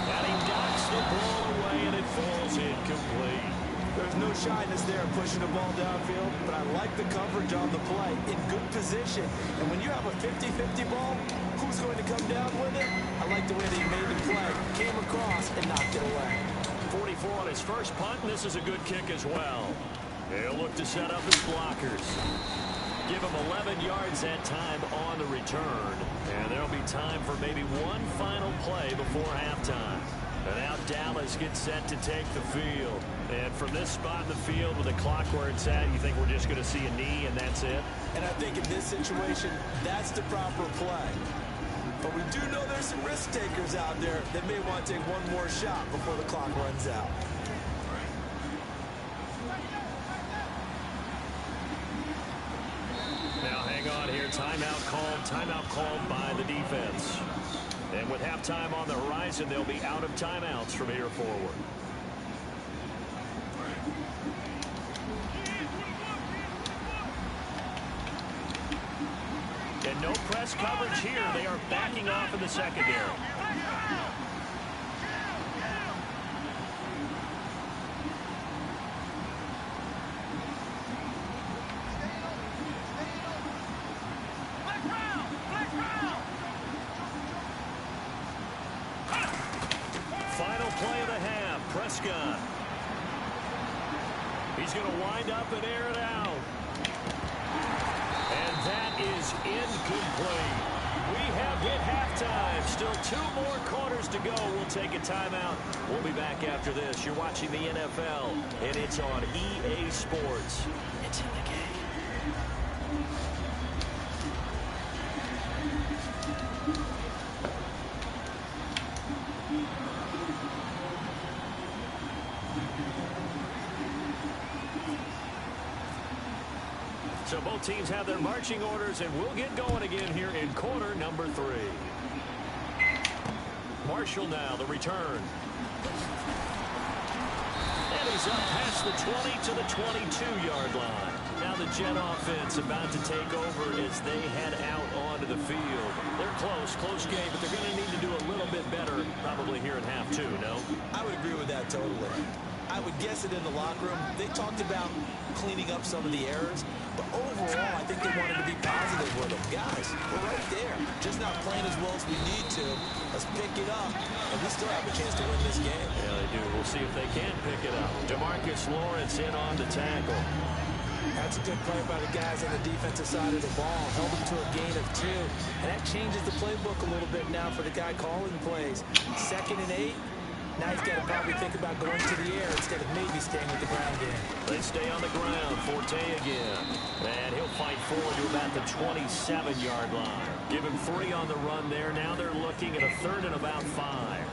And he knocks the ball away, and it falls incomplete. There's no shyness there pushing the ball downfield, but I like the coverage on the play. In good position. And when you have a 50-50 ball, who's going to come down with it? I like the way that he made the play. Came across and knocked it away. 44 on his first punt, and this is a good kick as well. He'll look to set up his blockers. Give him 11 yards that time on the return. And there'll be time for maybe one final play before halftime. And now Dallas gets set to take the field. And from this spot in the field with the clock where it's at, you think we're just going to see a knee and that's it? And I think in this situation, that's the proper play. But we do know there's some risk takers out there that may want to take one more shot before the clock runs out. Now hang on here. Timeout called by the defense. And with halftime on the horizon, they'll be out of timeouts from here forward. And no press coverage here. They are backing off in the secondary. Final play of the half. Prescott. He's going to wind up and air it out. And that is incomplete. We have hit halftime. Still 2 more quarters to go. We'll take a timeout. We'll be back after this. You're watching the NFL, and it's on EA Sports. It's in the game. So both teams have their marching orders, and we'll get going again here in quarter number 3. Marshall now, the return. And he's up past the 20 to the 22-yard line. Now the Jet offense about to take over as they head out onto the field. They're close game, but they're going to need to do a little bit better probably here in half 2, no? I would agree with that totally. I would guess it in the locker room. They talked about cleaning up some of the errors, but overall, I think they wanted to be positive with them. Guys, we're right there. Just not playing as well as we need to. Let's pick it up, and we still have a chance to win this game. Yeah, they do. We'll see if they can pick it up. DeMarcus Lawrence in on the tackle. That's a good play by the guys on the defensive side of the ball. Held them to a gain of 2. And that changes the playbook a little bit now for the guy calling plays. 2nd and 8. Now he's got to probably think about going to the air instead of maybe staying with the ground game. They stay on the ground. Forte again. And he'll fight forward to about the 27-yard line. Give him 3 on the run there. Now they're looking at a 3rd and about 5.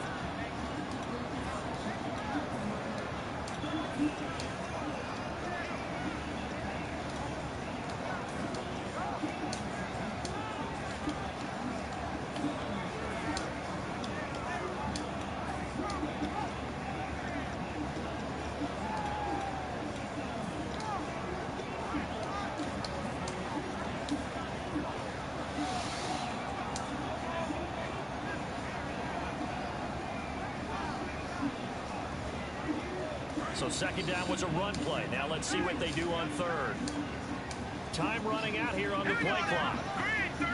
So 2nd down was a run play. Now let's see what they do on 3rd. Time running out here on the play clock. And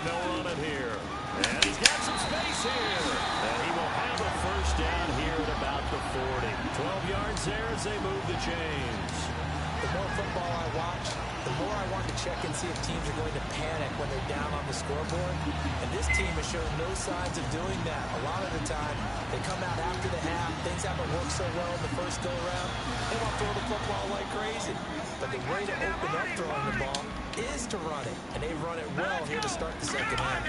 they'll run it here. And he's got some space here. And he will have a 1st down here at about the 40. 12 yards there as they move the chains. The more football I watch, the more I want to check and see if teams are going to panic when they're down on the scoreboard. And this team has shown no signs of doing that. A lot of the time, they come out after the half. Things haven't worked so well in the first go-around. They want to throw the football like crazy. But the way to open up throwing the ball is to run it. And they've run it well here to start the 2nd half.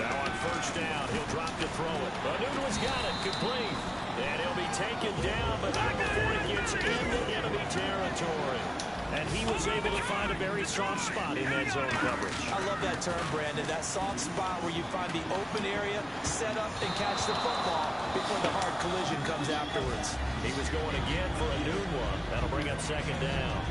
Now on 1st down, he'll drop to throw it. Anunu's got it, complete. And he'll be taken down, but not before it gets into enemy territory. And he was able to find a very soft spot in that zone coverage. I love that term, Brandon. That soft spot where you find the open area, set up, and catch the football before the hard collision comes afterwards. He was going again for a new one. That'll bring up 2nd down.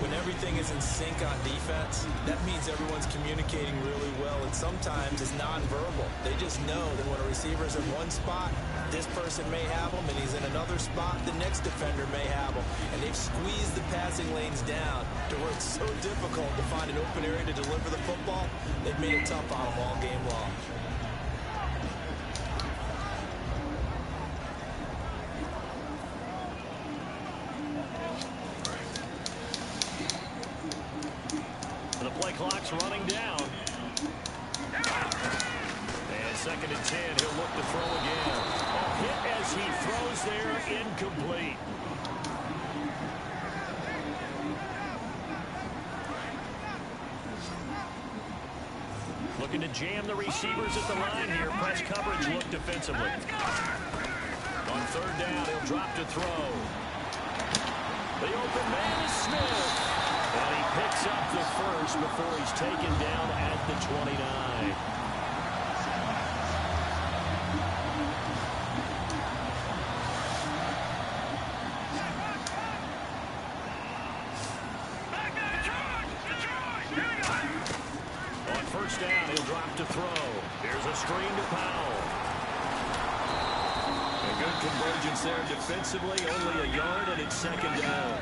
When everything is in sync on defense, that means everyone's communicating really well, and sometimes it's nonverbal. They just know that when a receiver's in one spot, this person may have him, and he's in another spot, the next defender may have him. And they've squeezed the passing lanes down to where it's so difficult to find an open area to deliver the football. They've made it tough on them all game long. The play clock's running down. And 2nd and 10, he'll look to throw again. A hit as he throws there, incomplete. Looking to jam the receivers at the line here. Press coverage look defensively. On 3rd down, he'll drop to throw. The open man is Smith. And he picks up the 1st before he's taken down at the 29. On 1st down, he'll drop to throw. Here's a screen to Powell. A good convergence there defensively. Only a yard, and it's 2nd down.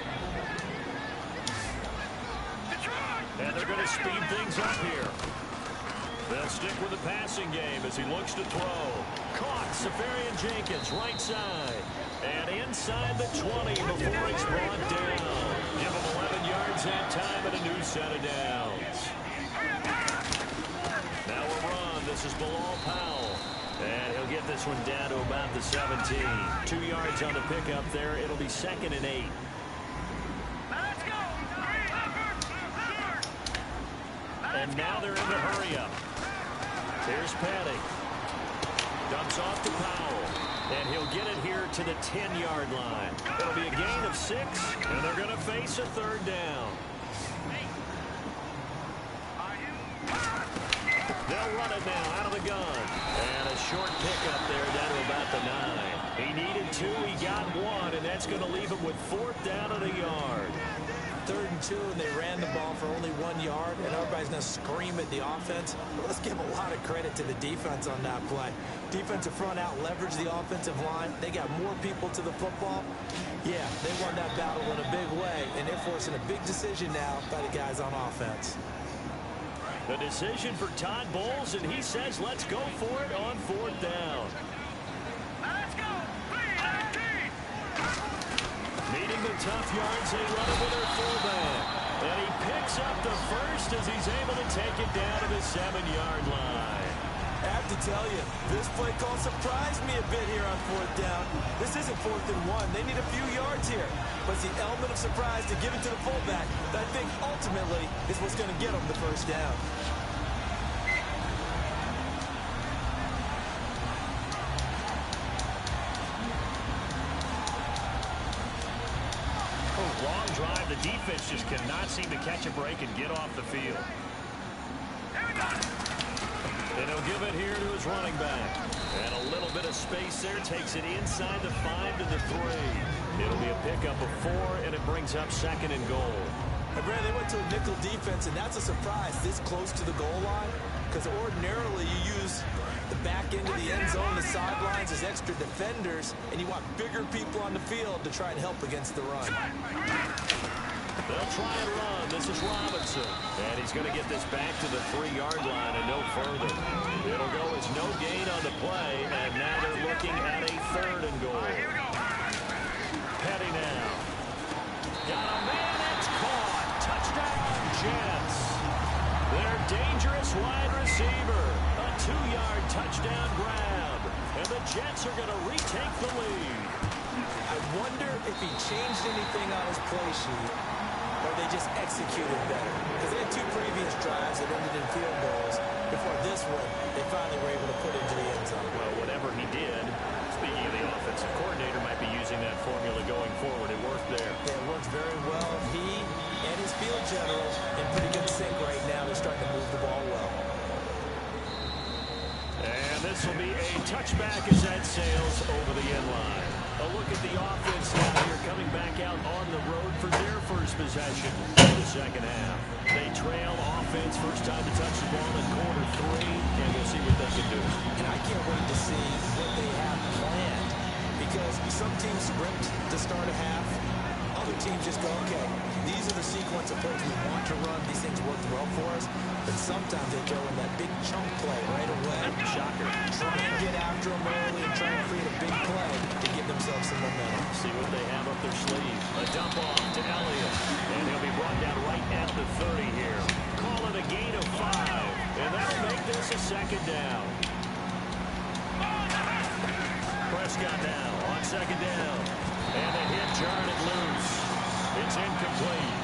And they're going to speed things up here. They'll stick with the passing game as he looks to throw. Caught, Safarian Jenkins, right side. And inside the 20 before he's brought down. Give him 11 yards that time and a new set of downs. Now a run. This is Bilal Powell. And he'll get this one down to about the 17. 2 yards on the pickup there. It'll be 2nd and 8. And now they're in the hurry up. Here's Petty. Dumps off to Powell. And he'll get it here to the 10-yard line. It'll be a gain of 6, and they're going to face a third down. They'll run it now out of the gun. And a short pickup there down to about the 9. He needed 2, he got 1, and that's going to leave him with 4th down and a yard. 3rd and 2, and they ran the ball for only 1 yard, and everybody's going to scream at the offense. But let's give a lot of credit to the defense on that play. Defensive front out leveraged the offensive line. They got more people to the football. Yeah, they won that battle in a big way, and they're forcing a big decision now by the guys on offense. The decision for Todd Bowles, and he says let's go for it on 4th down. Needing the tough yards, they run it with their fullback. And he picks up the first as he's able to take it down to the 7-yard line. I have to tell you, this play call surprised me a bit here on 4th down. This isn't 4th and 1. They need a few yards here. But it's the element of surprise to give it to the fullback that I think ultimately is what's going to get them the first down. Long drive. The defense just cannot seem to catch a break and get off the field. And he'll give it here to his running back. And a little bit of space there. Takes it inside the 5 to the 3. It'll be a pickup of 4, and it brings up 2nd and goal. And Brad, they went to a nickel defense, and that's a surprise this close to the goal line. Because ordinarily you use the back end of the end zone, the sidelines as extra defenders, and you want bigger people on the field to try and help against the run. They'll try and run. This is Robinson. And he's going to get this back to the 3-yard line and no further. It'll go as no gain on the play, and now they're looking at a 3rd and goal. Petty now. Got a man that's caught. Touchdown, Jets. Their dangerous wide receiver. A 2-yard touchdown grab. And the Jets are going to retake the lead. I wonder if he changed anything on his play sheet, or they just executed better. Because they had 2 previous drives that ended in field goals. Before this one, they finally were able to put into the end zone. Well, whatever he did, speaking of the offensive coordinator, might be using that formula going forward. It worked there. Yeah, it worked very well. He and his field general in pretty good sync right now. They're starting to move the ball well. And this will be a touchback as that sails over the end line. A look at the offense now here coming back out on the road for their first possession in the second half. They trail offense first time to touch the ball in quarter 3, and we'll see what they can do. And I can't wait to see what they have planned, because some teams sprint to start a half. Other teams just go, okay, these are the sequence of plays we want to run. These things worked well for us. But sometimes they throw in that big chunk play right away. Shocker. Try and get after them early and try and create a big play to give themselves some momentum. See what they have up their sleeve. A dump off to Elliott. And he'll be brought down right at the 30 here. Call it a gain of 5. And that'll make this a 2nd down. Prescott now on 2nd down. And they hit Jarnett loose. It's incomplete.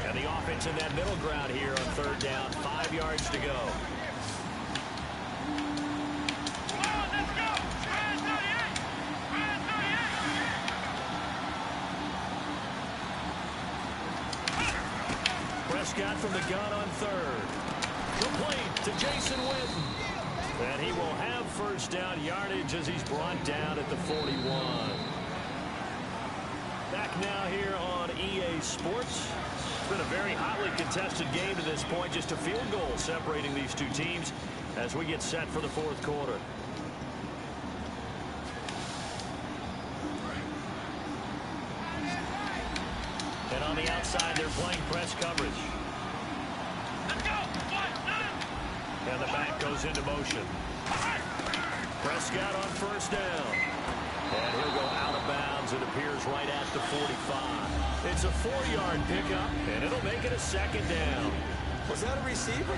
And the offense in that middle ground here on 3rd down. 5 yards to go. Prescott from the gun on 3rd. Complete to Jason Witten. And he will have first down yardage as he's brought down at the 41. Back now here on EA Sports. It's been a very hotly contested game to this point. Just a field goal separating these two teams as we get set for the 4th quarter. And on the outside, they're playing press coverage. And the back goes into motion. Prescott on first down. And he'll go out of bounds. It appears right at the 45. It's a 4-yard pickup, and it'll make it a second down. Was that a receiver?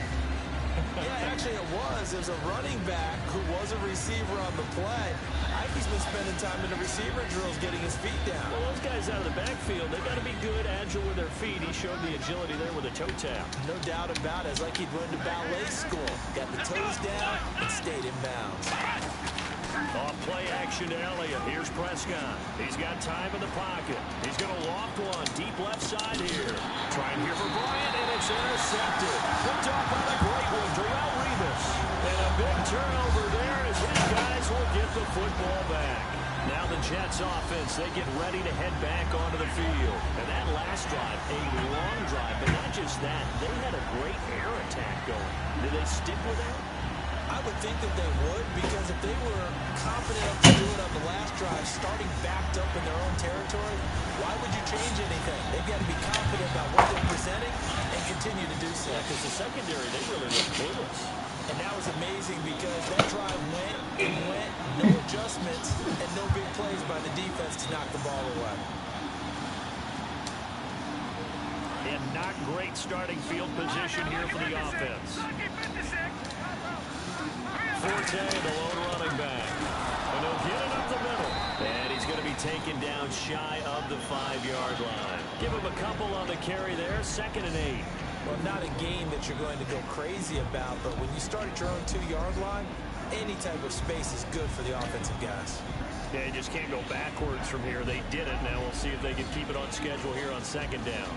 Yeah, actually it was. It was a running back who was a receiver on the play. Ike's been spending time in the receiver drills getting his feet down. Well, those guys out of the backfield, they got to be good, agile with their feet. He showed the agility there with a toe tap. No doubt about it. It's like he'd run to ballet school. Got the toes down and stayed in bounds. Off play action to Elliott. Here's Prescott. He's got time in the pocket. He's going to loft one deep left side here. Trying here for Bryant, and it's intercepted. Picked off by the great one, Darrelle Revis. And a big turnover there as his guys will get the football back. Now the Jets offense, they get ready to head back onto the field. And that last drive, a long drive, but not just that. They had a great air attack going. Did they stick with that? I would think that they would, because if they were confident enough to do it on the last drive, starting backed up in their own territory, why would you change anything? They've got to be confident about what they're presenting and continue to do so. Yeah, because the secondary, they really look clueless. And that was amazing because that drive went and went, no adjustments, and no big plays by the defense to knock the ball away. And not great starting field position here for the offense. Forte, the lone running back. And he'll get it up the middle. And he's going to be taken down shy of the 5-yard line. Give him a couple on the carry there, 2nd and 8. Well, not a game that you're going to go crazy about, but when you start at your own 2-yard line, any type of space is good for the offensive guys. Yeah, you just can't go backwards from here. They did it. Now we'll see if they can keep it on schedule here on 2nd down.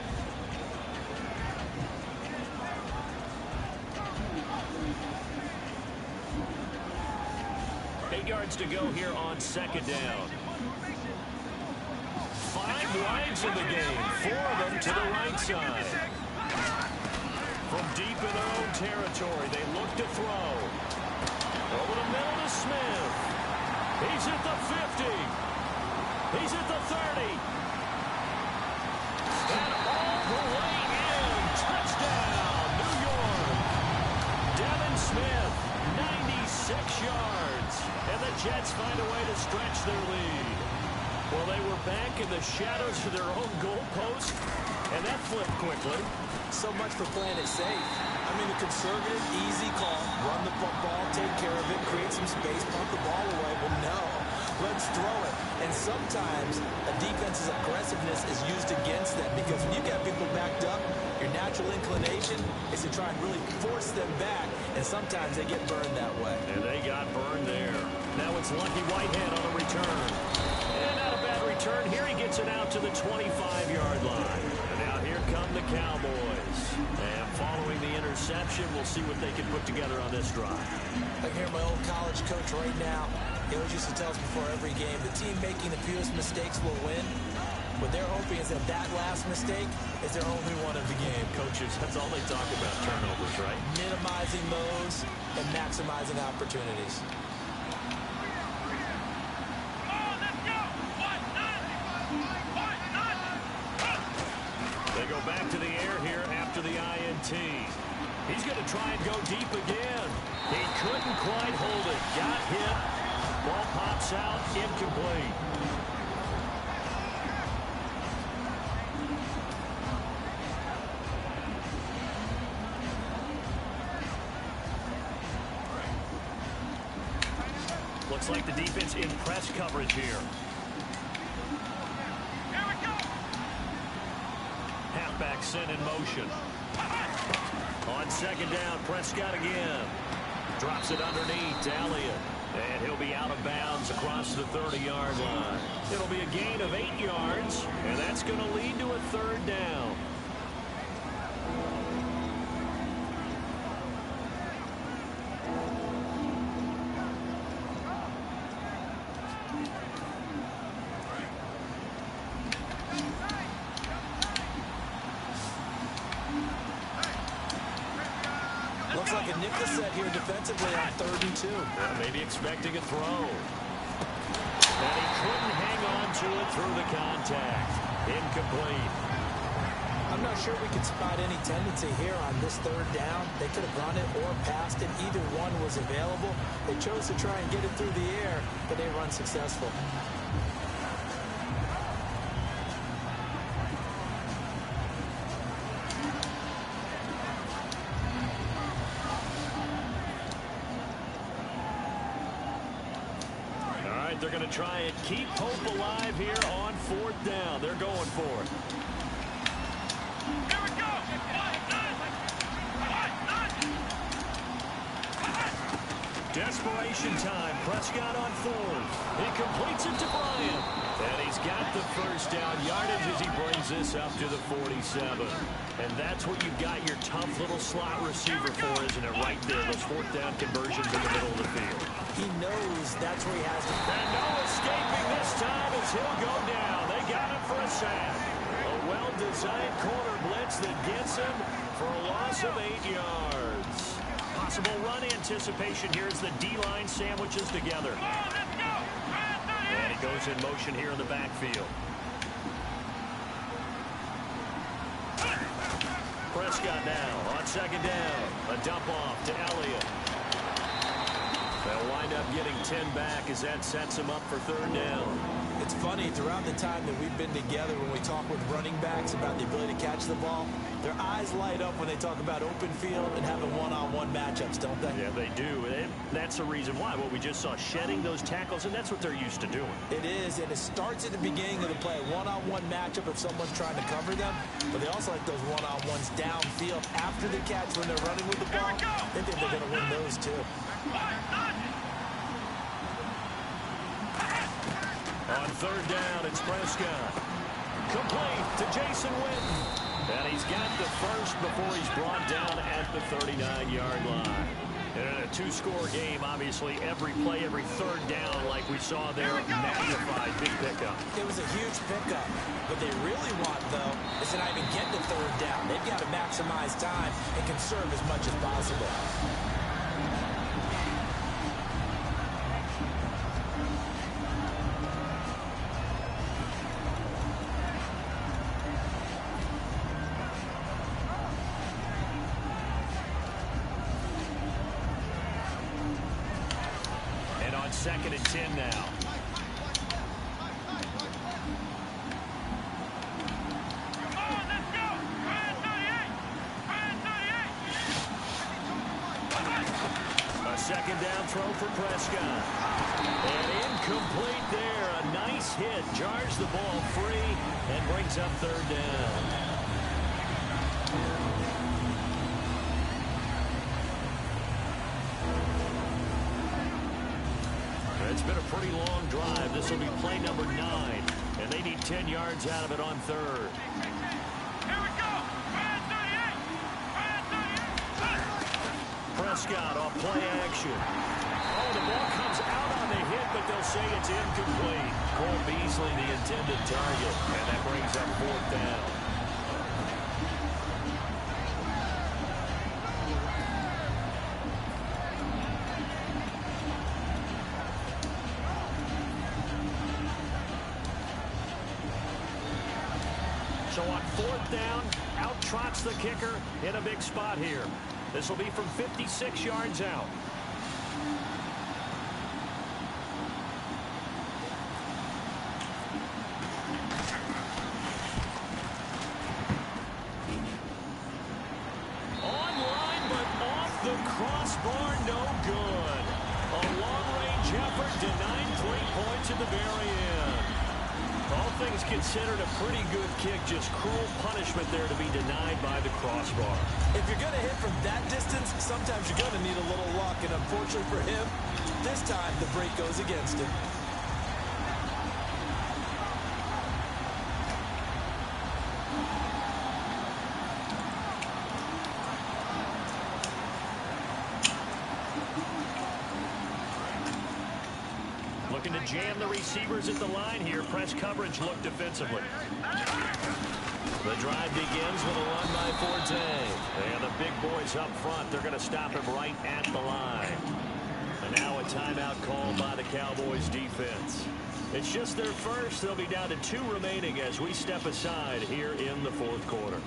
Yards to go here on 2nd down. 5 wides in the game, 4 of them to the right side. From deep in their own territory, they look to throw. Over the middle to Smith. He's at the 50. He's at the 30. And all the way in. Touchdown, New York. Devin Smith, 96 yards. And the Jets find a way to stretch their lead. Well, they were back in the shadows of their own goalpost, and that flipped quickly. So much for playing it safe. I mean, a conservative, easy call. Run the football, take care of it, create some space, pump the ball away. But no, let's throw it. And sometimes a defense's aggressiveness is used against them, because when you got people backed up, your natural inclination is to try and really force them back, and sometimes they get burned that way. And they got burned there. Now it's Lucky Whitehead on a return. And not a bad return. Here he gets it out to the 25-yard line. And now here come the Cowboys. And following the interception, we'll see what they can put together on this drive. I hear my old college coach right now. He always used to tell us before every game, the team making the fewest mistakes will win. What they're hoping is that that last mistake is their only one of the game. Coaches, that's all they talk about, turnovers, right? Minimizing those and maximizing opportunities. They go back to the air here after the INT. He's going to try and go deep again. He couldn't quite hold it. Got hit. Ball pops out, incomplete. Looks like the defense in press coverage here. Halfback sent in motion. On 2nd down, Prescott again. Drops it underneath to Elliott. And he'll be out of bounds across the 30-yard line. It'll be a gain of 8 yards, and that's going to lead to a 3rd down. Looks like a nickel set here defensively on 3rd and 2. Well, maybe expecting a throw. And he couldn't hang on to it through the contact. Incomplete. I'm not sure we can spot any tendency here on this 3rd down. They could have run it or passed it. Either one was available. They chose to try and get it through the air, but they run successful. but they're going to try and keep hope alive here on 4th down. They're going for it. Here we go. Desperation time. Prescott on 4th. He completes it to Bryant. And he's got the first down yardage as he brings this up to the 47. And that's what you've got your tough little slot receiver for, isn't it? Right there, those 4th down conversions in the middle of the field. He knows that's where he has to. And no escaping this time as he'll go down. They got him for a sack. A well-designed corner blitz that gets him for a loss of 8 yards. Possible run anticipation here as the D-line sandwiches together. And he goes in motion here in the backfield. Prescott now on 2nd down. A dump off to Elliott. They'll wind up getting 10 back as that sets him up for 3rd down. It's funny, throughout the time that we've been together, when we talk with running backs about the ability to catch the ball, their eyes light up when they talk about open field and having one-on-one matchups, don't they? Yeah, they do. And that's the reason why. Well, we just saw shedding those tackles, and that's what they're used to doing. It is, and it starts at the beginning of the play. One-on-one matchup if someone's trying to cover them, but they also like those one-on-ones downfield after the catch when they're running with the ball. They think they're going to win those, too. On 3rd down, it's Prescott. Complete to Jason Witten. And he's got the first before he's brought down at the 39-yard line. And in a 2-score game, obviously, every play, every 3rd down, like we saw there, magnified big pickup. It was a huge pickup. What they really want, though, is to not even get to 3rd down. They've got to maximize time and conserve as much as possible. And on 2nd and 10 now. A 2nd down throw for Prescott. And incomplete there. A nice hit. Jars the ball free and brings up 3rd down. It's been a pretty long drive. This will be play number 9. And they need 10 yards out of it on 3rd. Here we go. Prescott off play action. Oh, the ball comes out on the hit, but they'll say it's incomplete. Cole Beasley, the intended target. And that brings up 4th down. So on 4th down, out trots the kicker in a big spot here. This will be from 56 yards out. Online, but off the crossbar, no good. A long-range effort denied 3 points at the very end. All things considered, a pretty good kick, just cruel punishment there to be denied by the crossbar. If you're going to hit from that distance, sometimes you're going to need a little luck, and unfortunately for him, this time the break goes against him. Looking to jam the receivers at the line here. Press coverage look defensively. The drive begins with a run by Forte. And the big boys up front, they're going to stop him right at the line. And now a timeout called by the Cowboys defense. It's just their first. They'll be down to 2 remaining as we step aside here in the 4th quarter.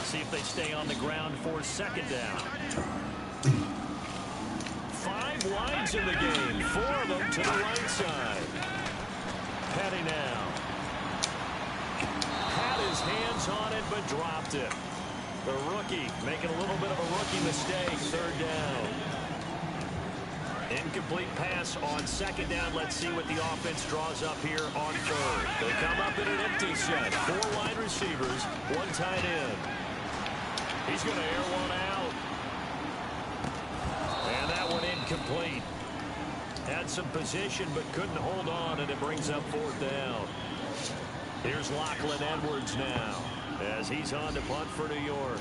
See if they stay on the ground for 2nd down. 5 wides in the game. 4 of them to the right side. Petty now. Had his hands on it, but dropped it. The rookie making a little bit of a rookie mistake. 3rd down. Incomplete pass on 2nd down. Let's see what the offense draws up here on 3rd. They come up in an empty set. 4 wide receivers, 1 tight end. He's going to air one out. And that one incomplete. Had some position but couldn't hold on, and it brings up 4th down. Here's Lachlan Edwards now as he's on to punt for New York.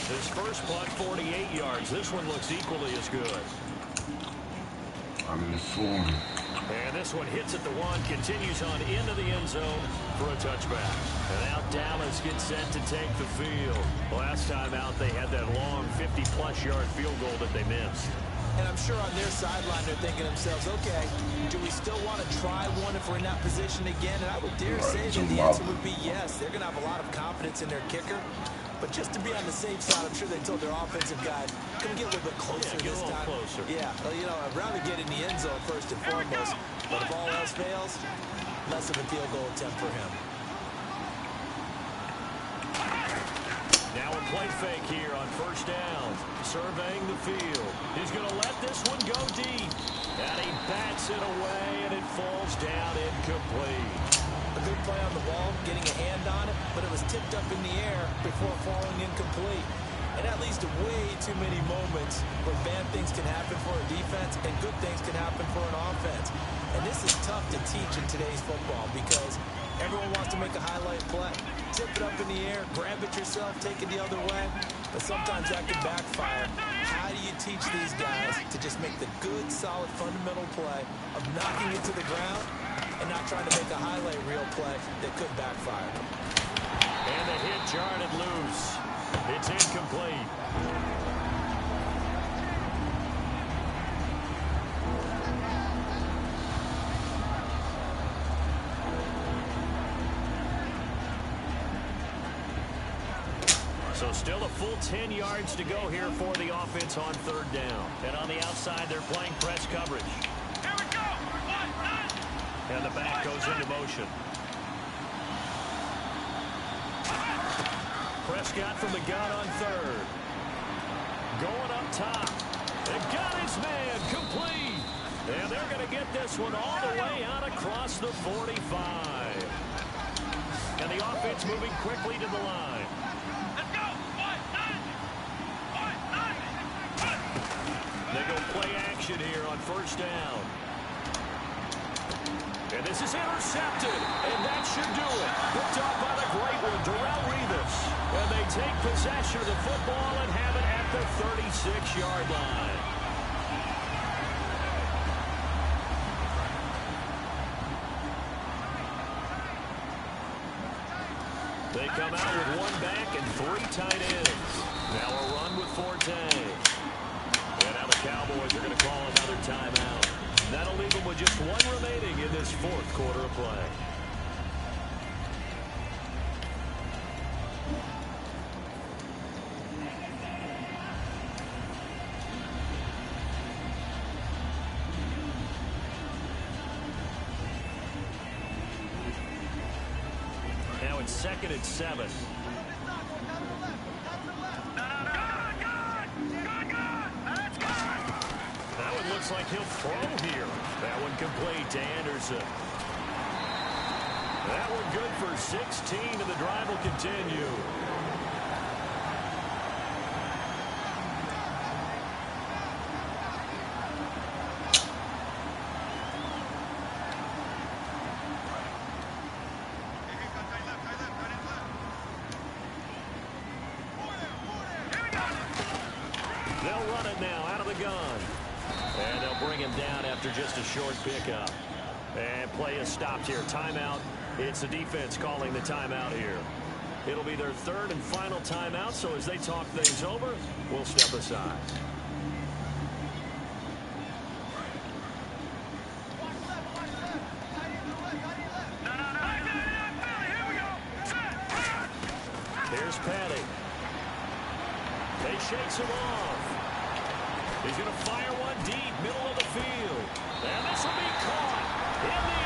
His first punt, 48 yards. This one looks equally as good. I'm in form. And this one hits at the 1, continues on into the end zone for a touchback. And now Dallas gets set to take the field. Last time out, they had that long 50-plus yard field goal that they missed. And I'm sure on their sideline, they're thinking to themselves, okay, do we still want to try one if we're in that position again? And I would dare say that the answer would be yes. They're going to have a lot of confidence in their kicker. But just to be on the safe side, I'm sure they told their offensive guy, come get a little bit closer this time. Closer. Yeah, well, you know, I'd rather get in the end zone first and foremost. But if all else fails, less of a field goal attempt for him. Now a play fake here on 1st down. Surveying the field. He's going to let this one go deep. And he bats it away, and it falls down incomplete. A good play on the ball, getting a hand on it, but it was tipped up in the air before falling incomplete. And that leads to way too many moments where bad things can happen for a defense and good things can happen for an offense. And this is tough to teach in today's football because everyone wants to make a highlight play. Tip it up in the air, grab it yourself, take it the other way. But sometimes that can backfire. How do you teach these guys to just make the good, solid, fundamental play of knocking it to the ground and not trying to make a highlight reel play that could backfire? And the hit jarred it loose. It's incomplete. So still a full 10 yards to go here for the offense on 3rd down. And on the outside, they're playing press coverage. Here we go. And the back goes into motion. Prescott from the gun on 3rd. Going up top. And got his man complete. And they're going to get this one all the way out across the 45. And the offense moving quickly to the line. Let's go. They go play action here on 1st down. And this is intercepted. And that should do it. Picked up by the great one, Darrelle Revis. And they take possession of the football and have it at the 36-yard line. They come out with 1 back and 3 tight ends. Now a run with Forte. And now the Cowboys are going to call another timeout. That'll leave them with just 1 remaining in this 4th quarter of play. Now it's 2nd and 7. Looks like he'll throw here. That one complete to Anderson. That one good for 16, and the drive will continue. They'll run it now out of the gun. And they'll bring him down after just a short pickup. And play is stopped here. Timeout. It's the defense calling the timeout here. It'll be their 3rd and final timeout, so as they talk things over, we'll step aside. padding. They shakes him off. He's going to fire one deep, middle of the field. And this will be caught in the end.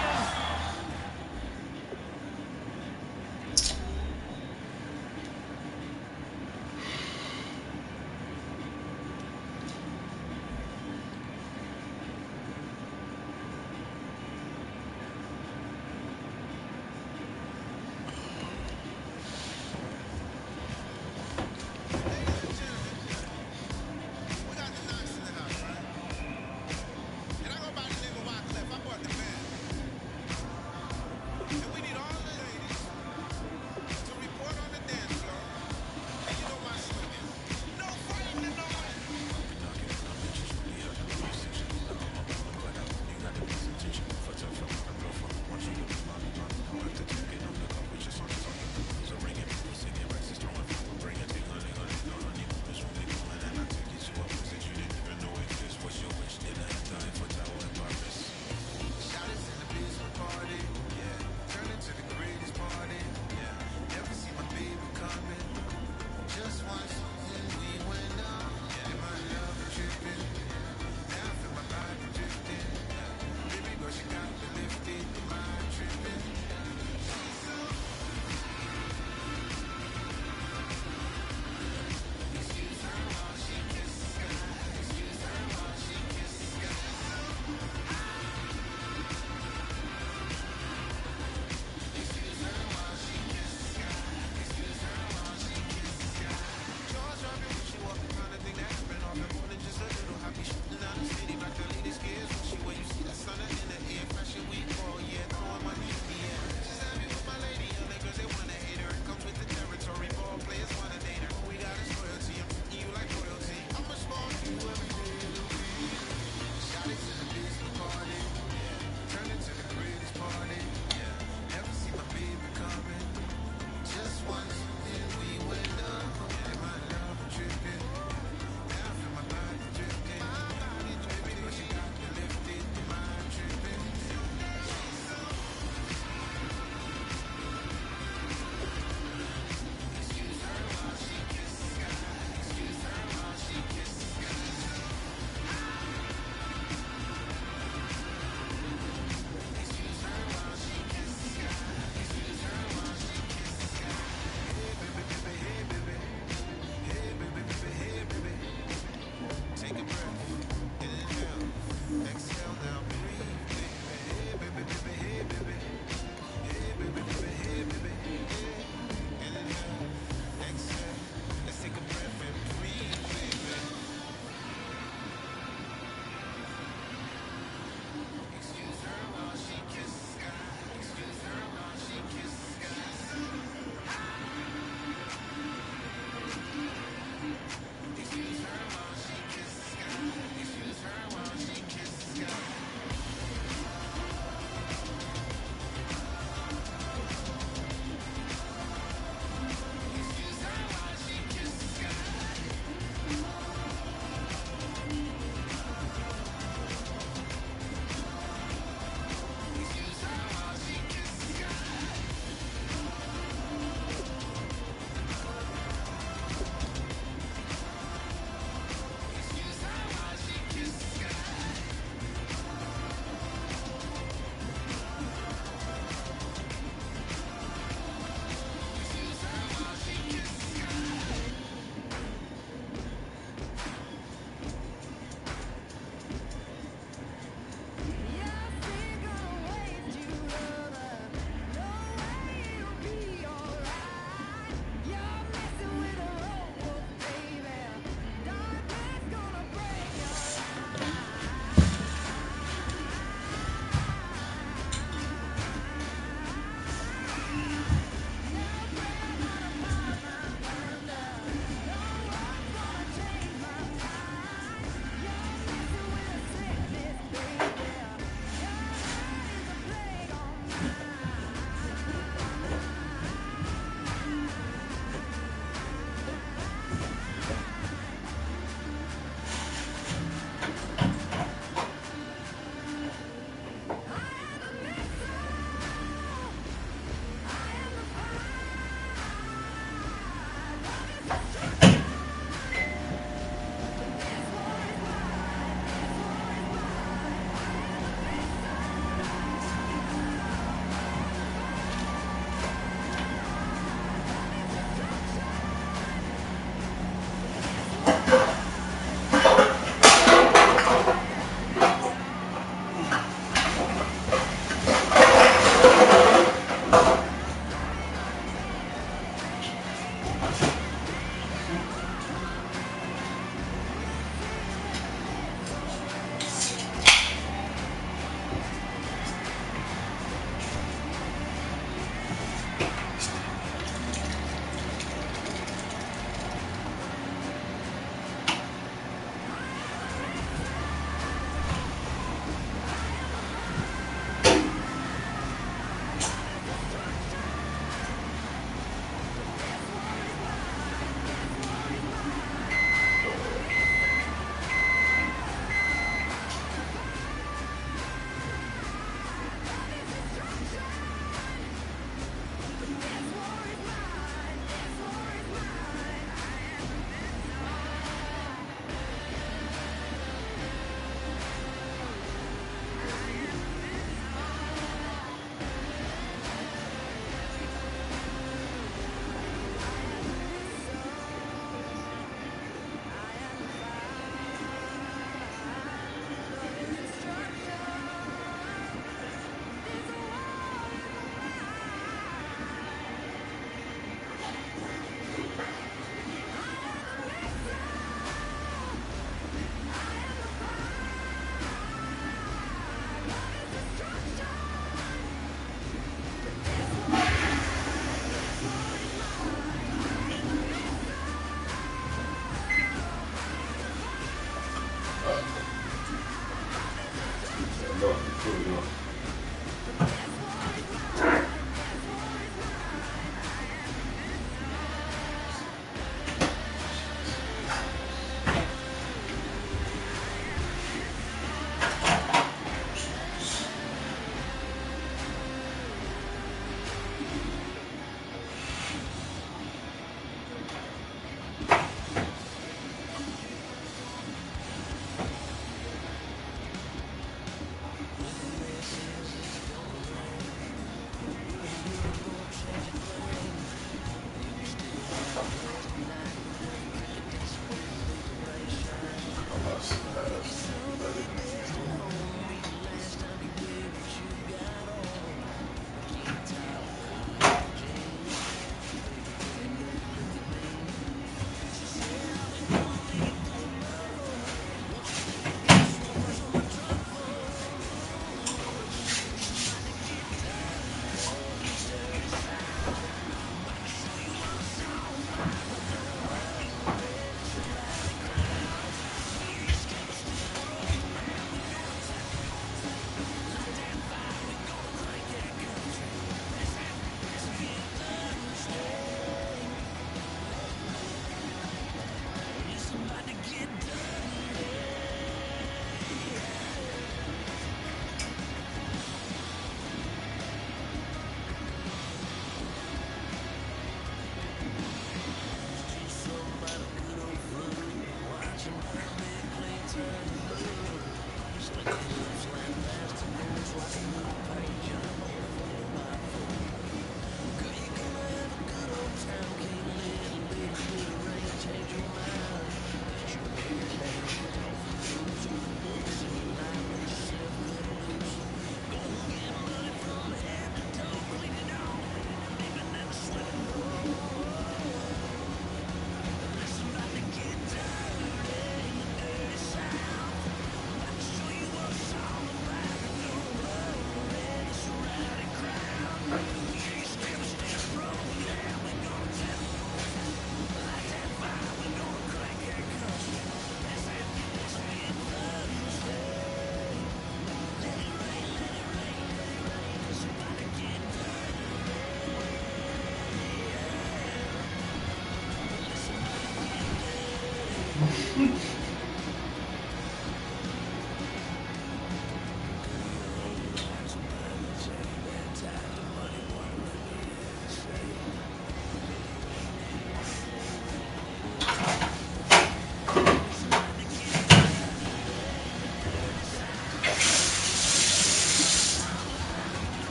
It's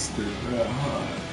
still that hard.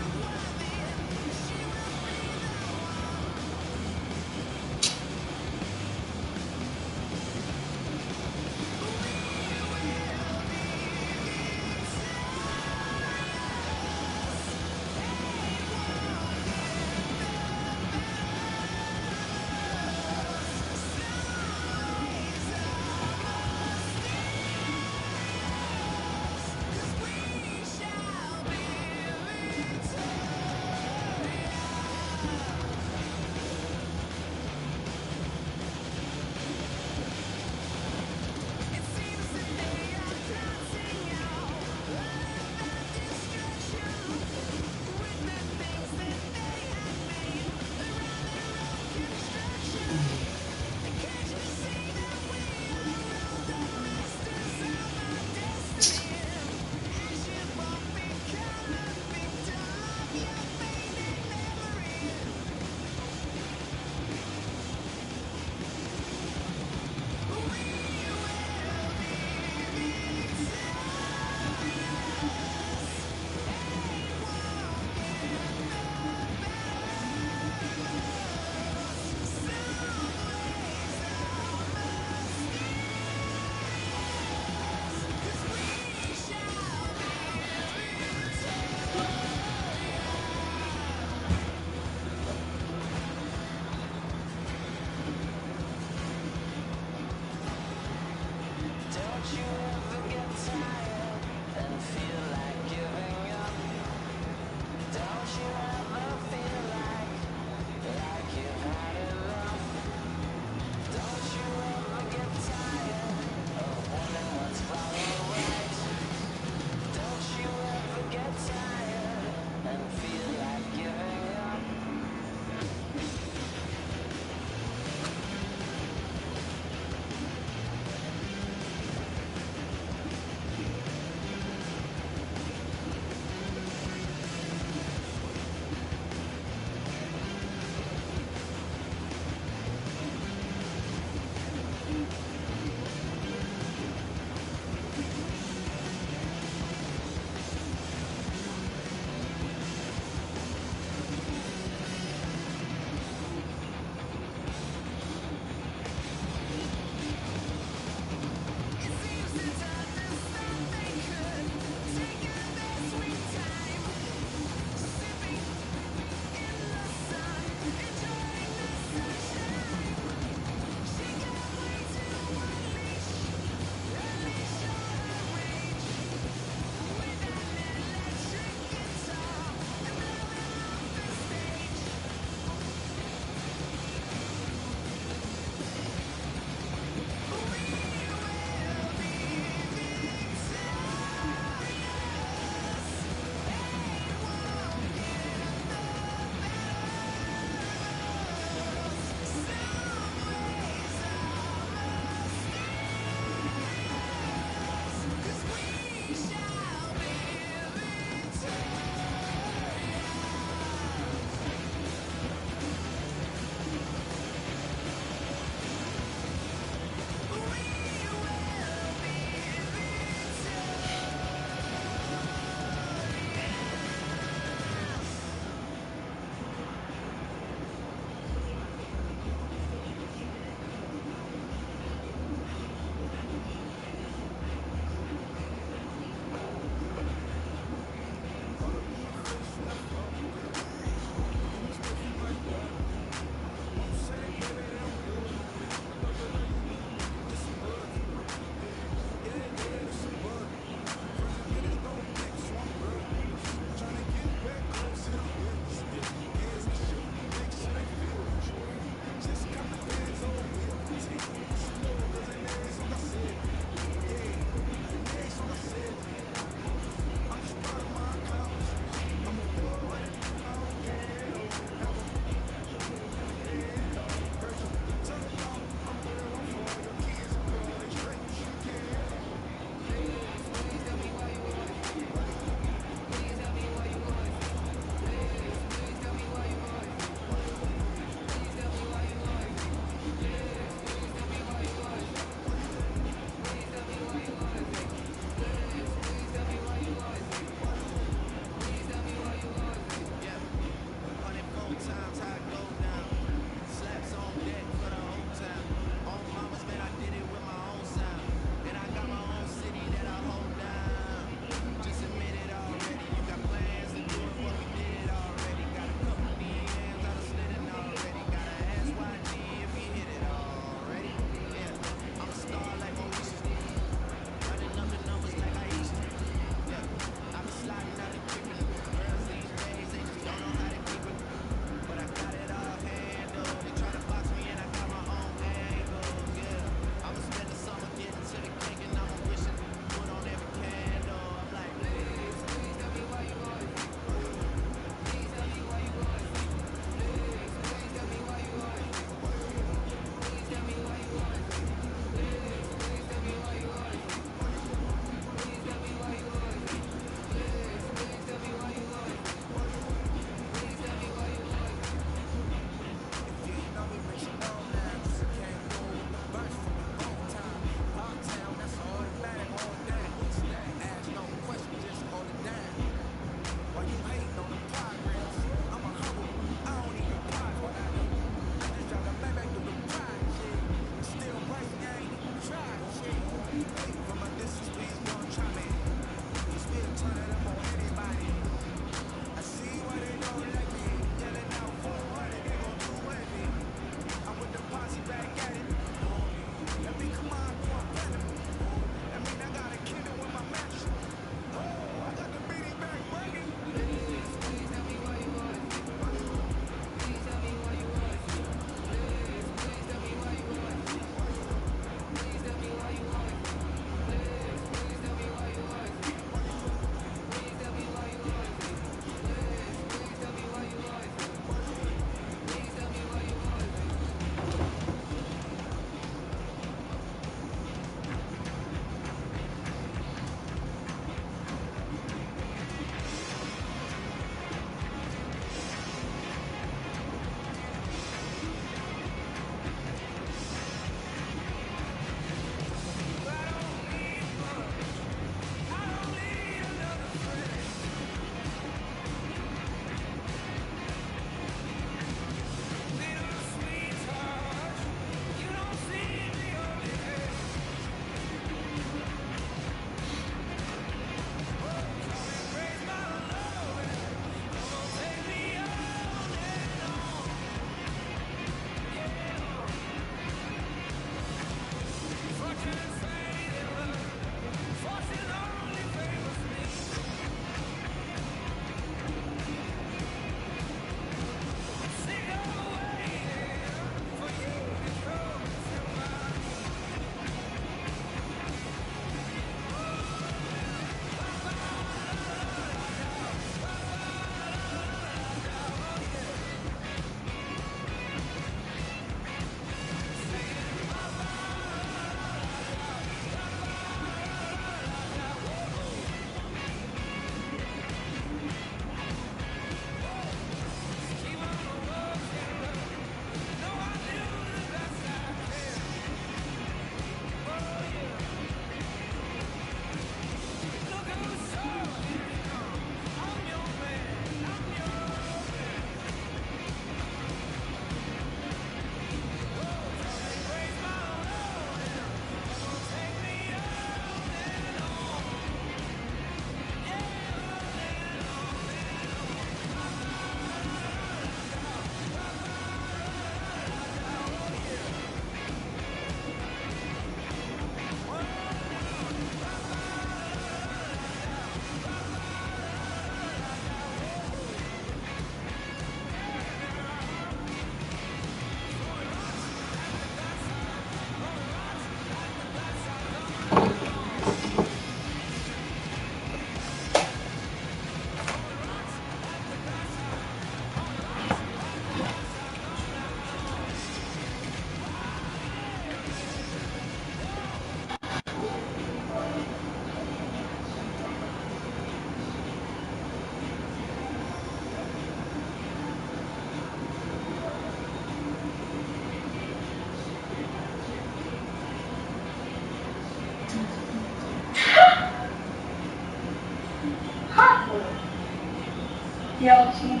Yellow team.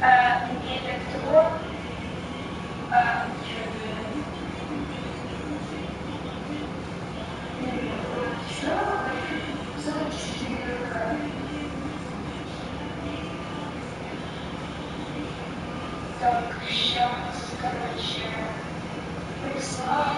Indestructible. Dark shadows covered share. With small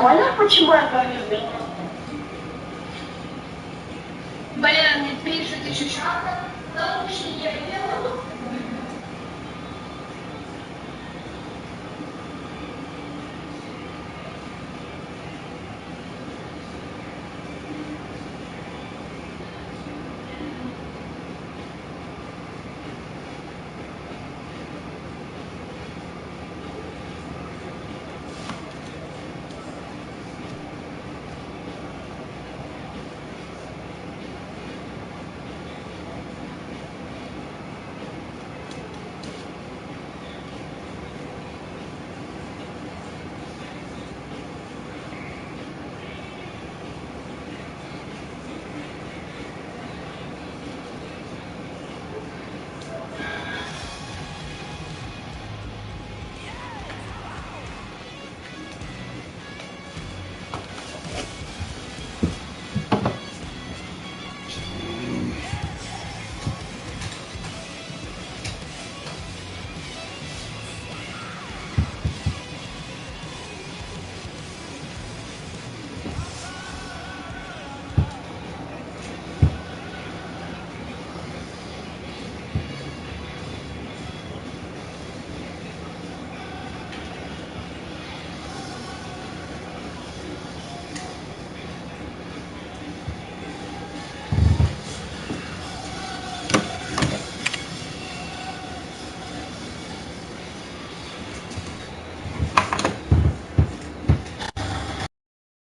Olha futebol agora bem. Блин, не пишите, чуть-чуть.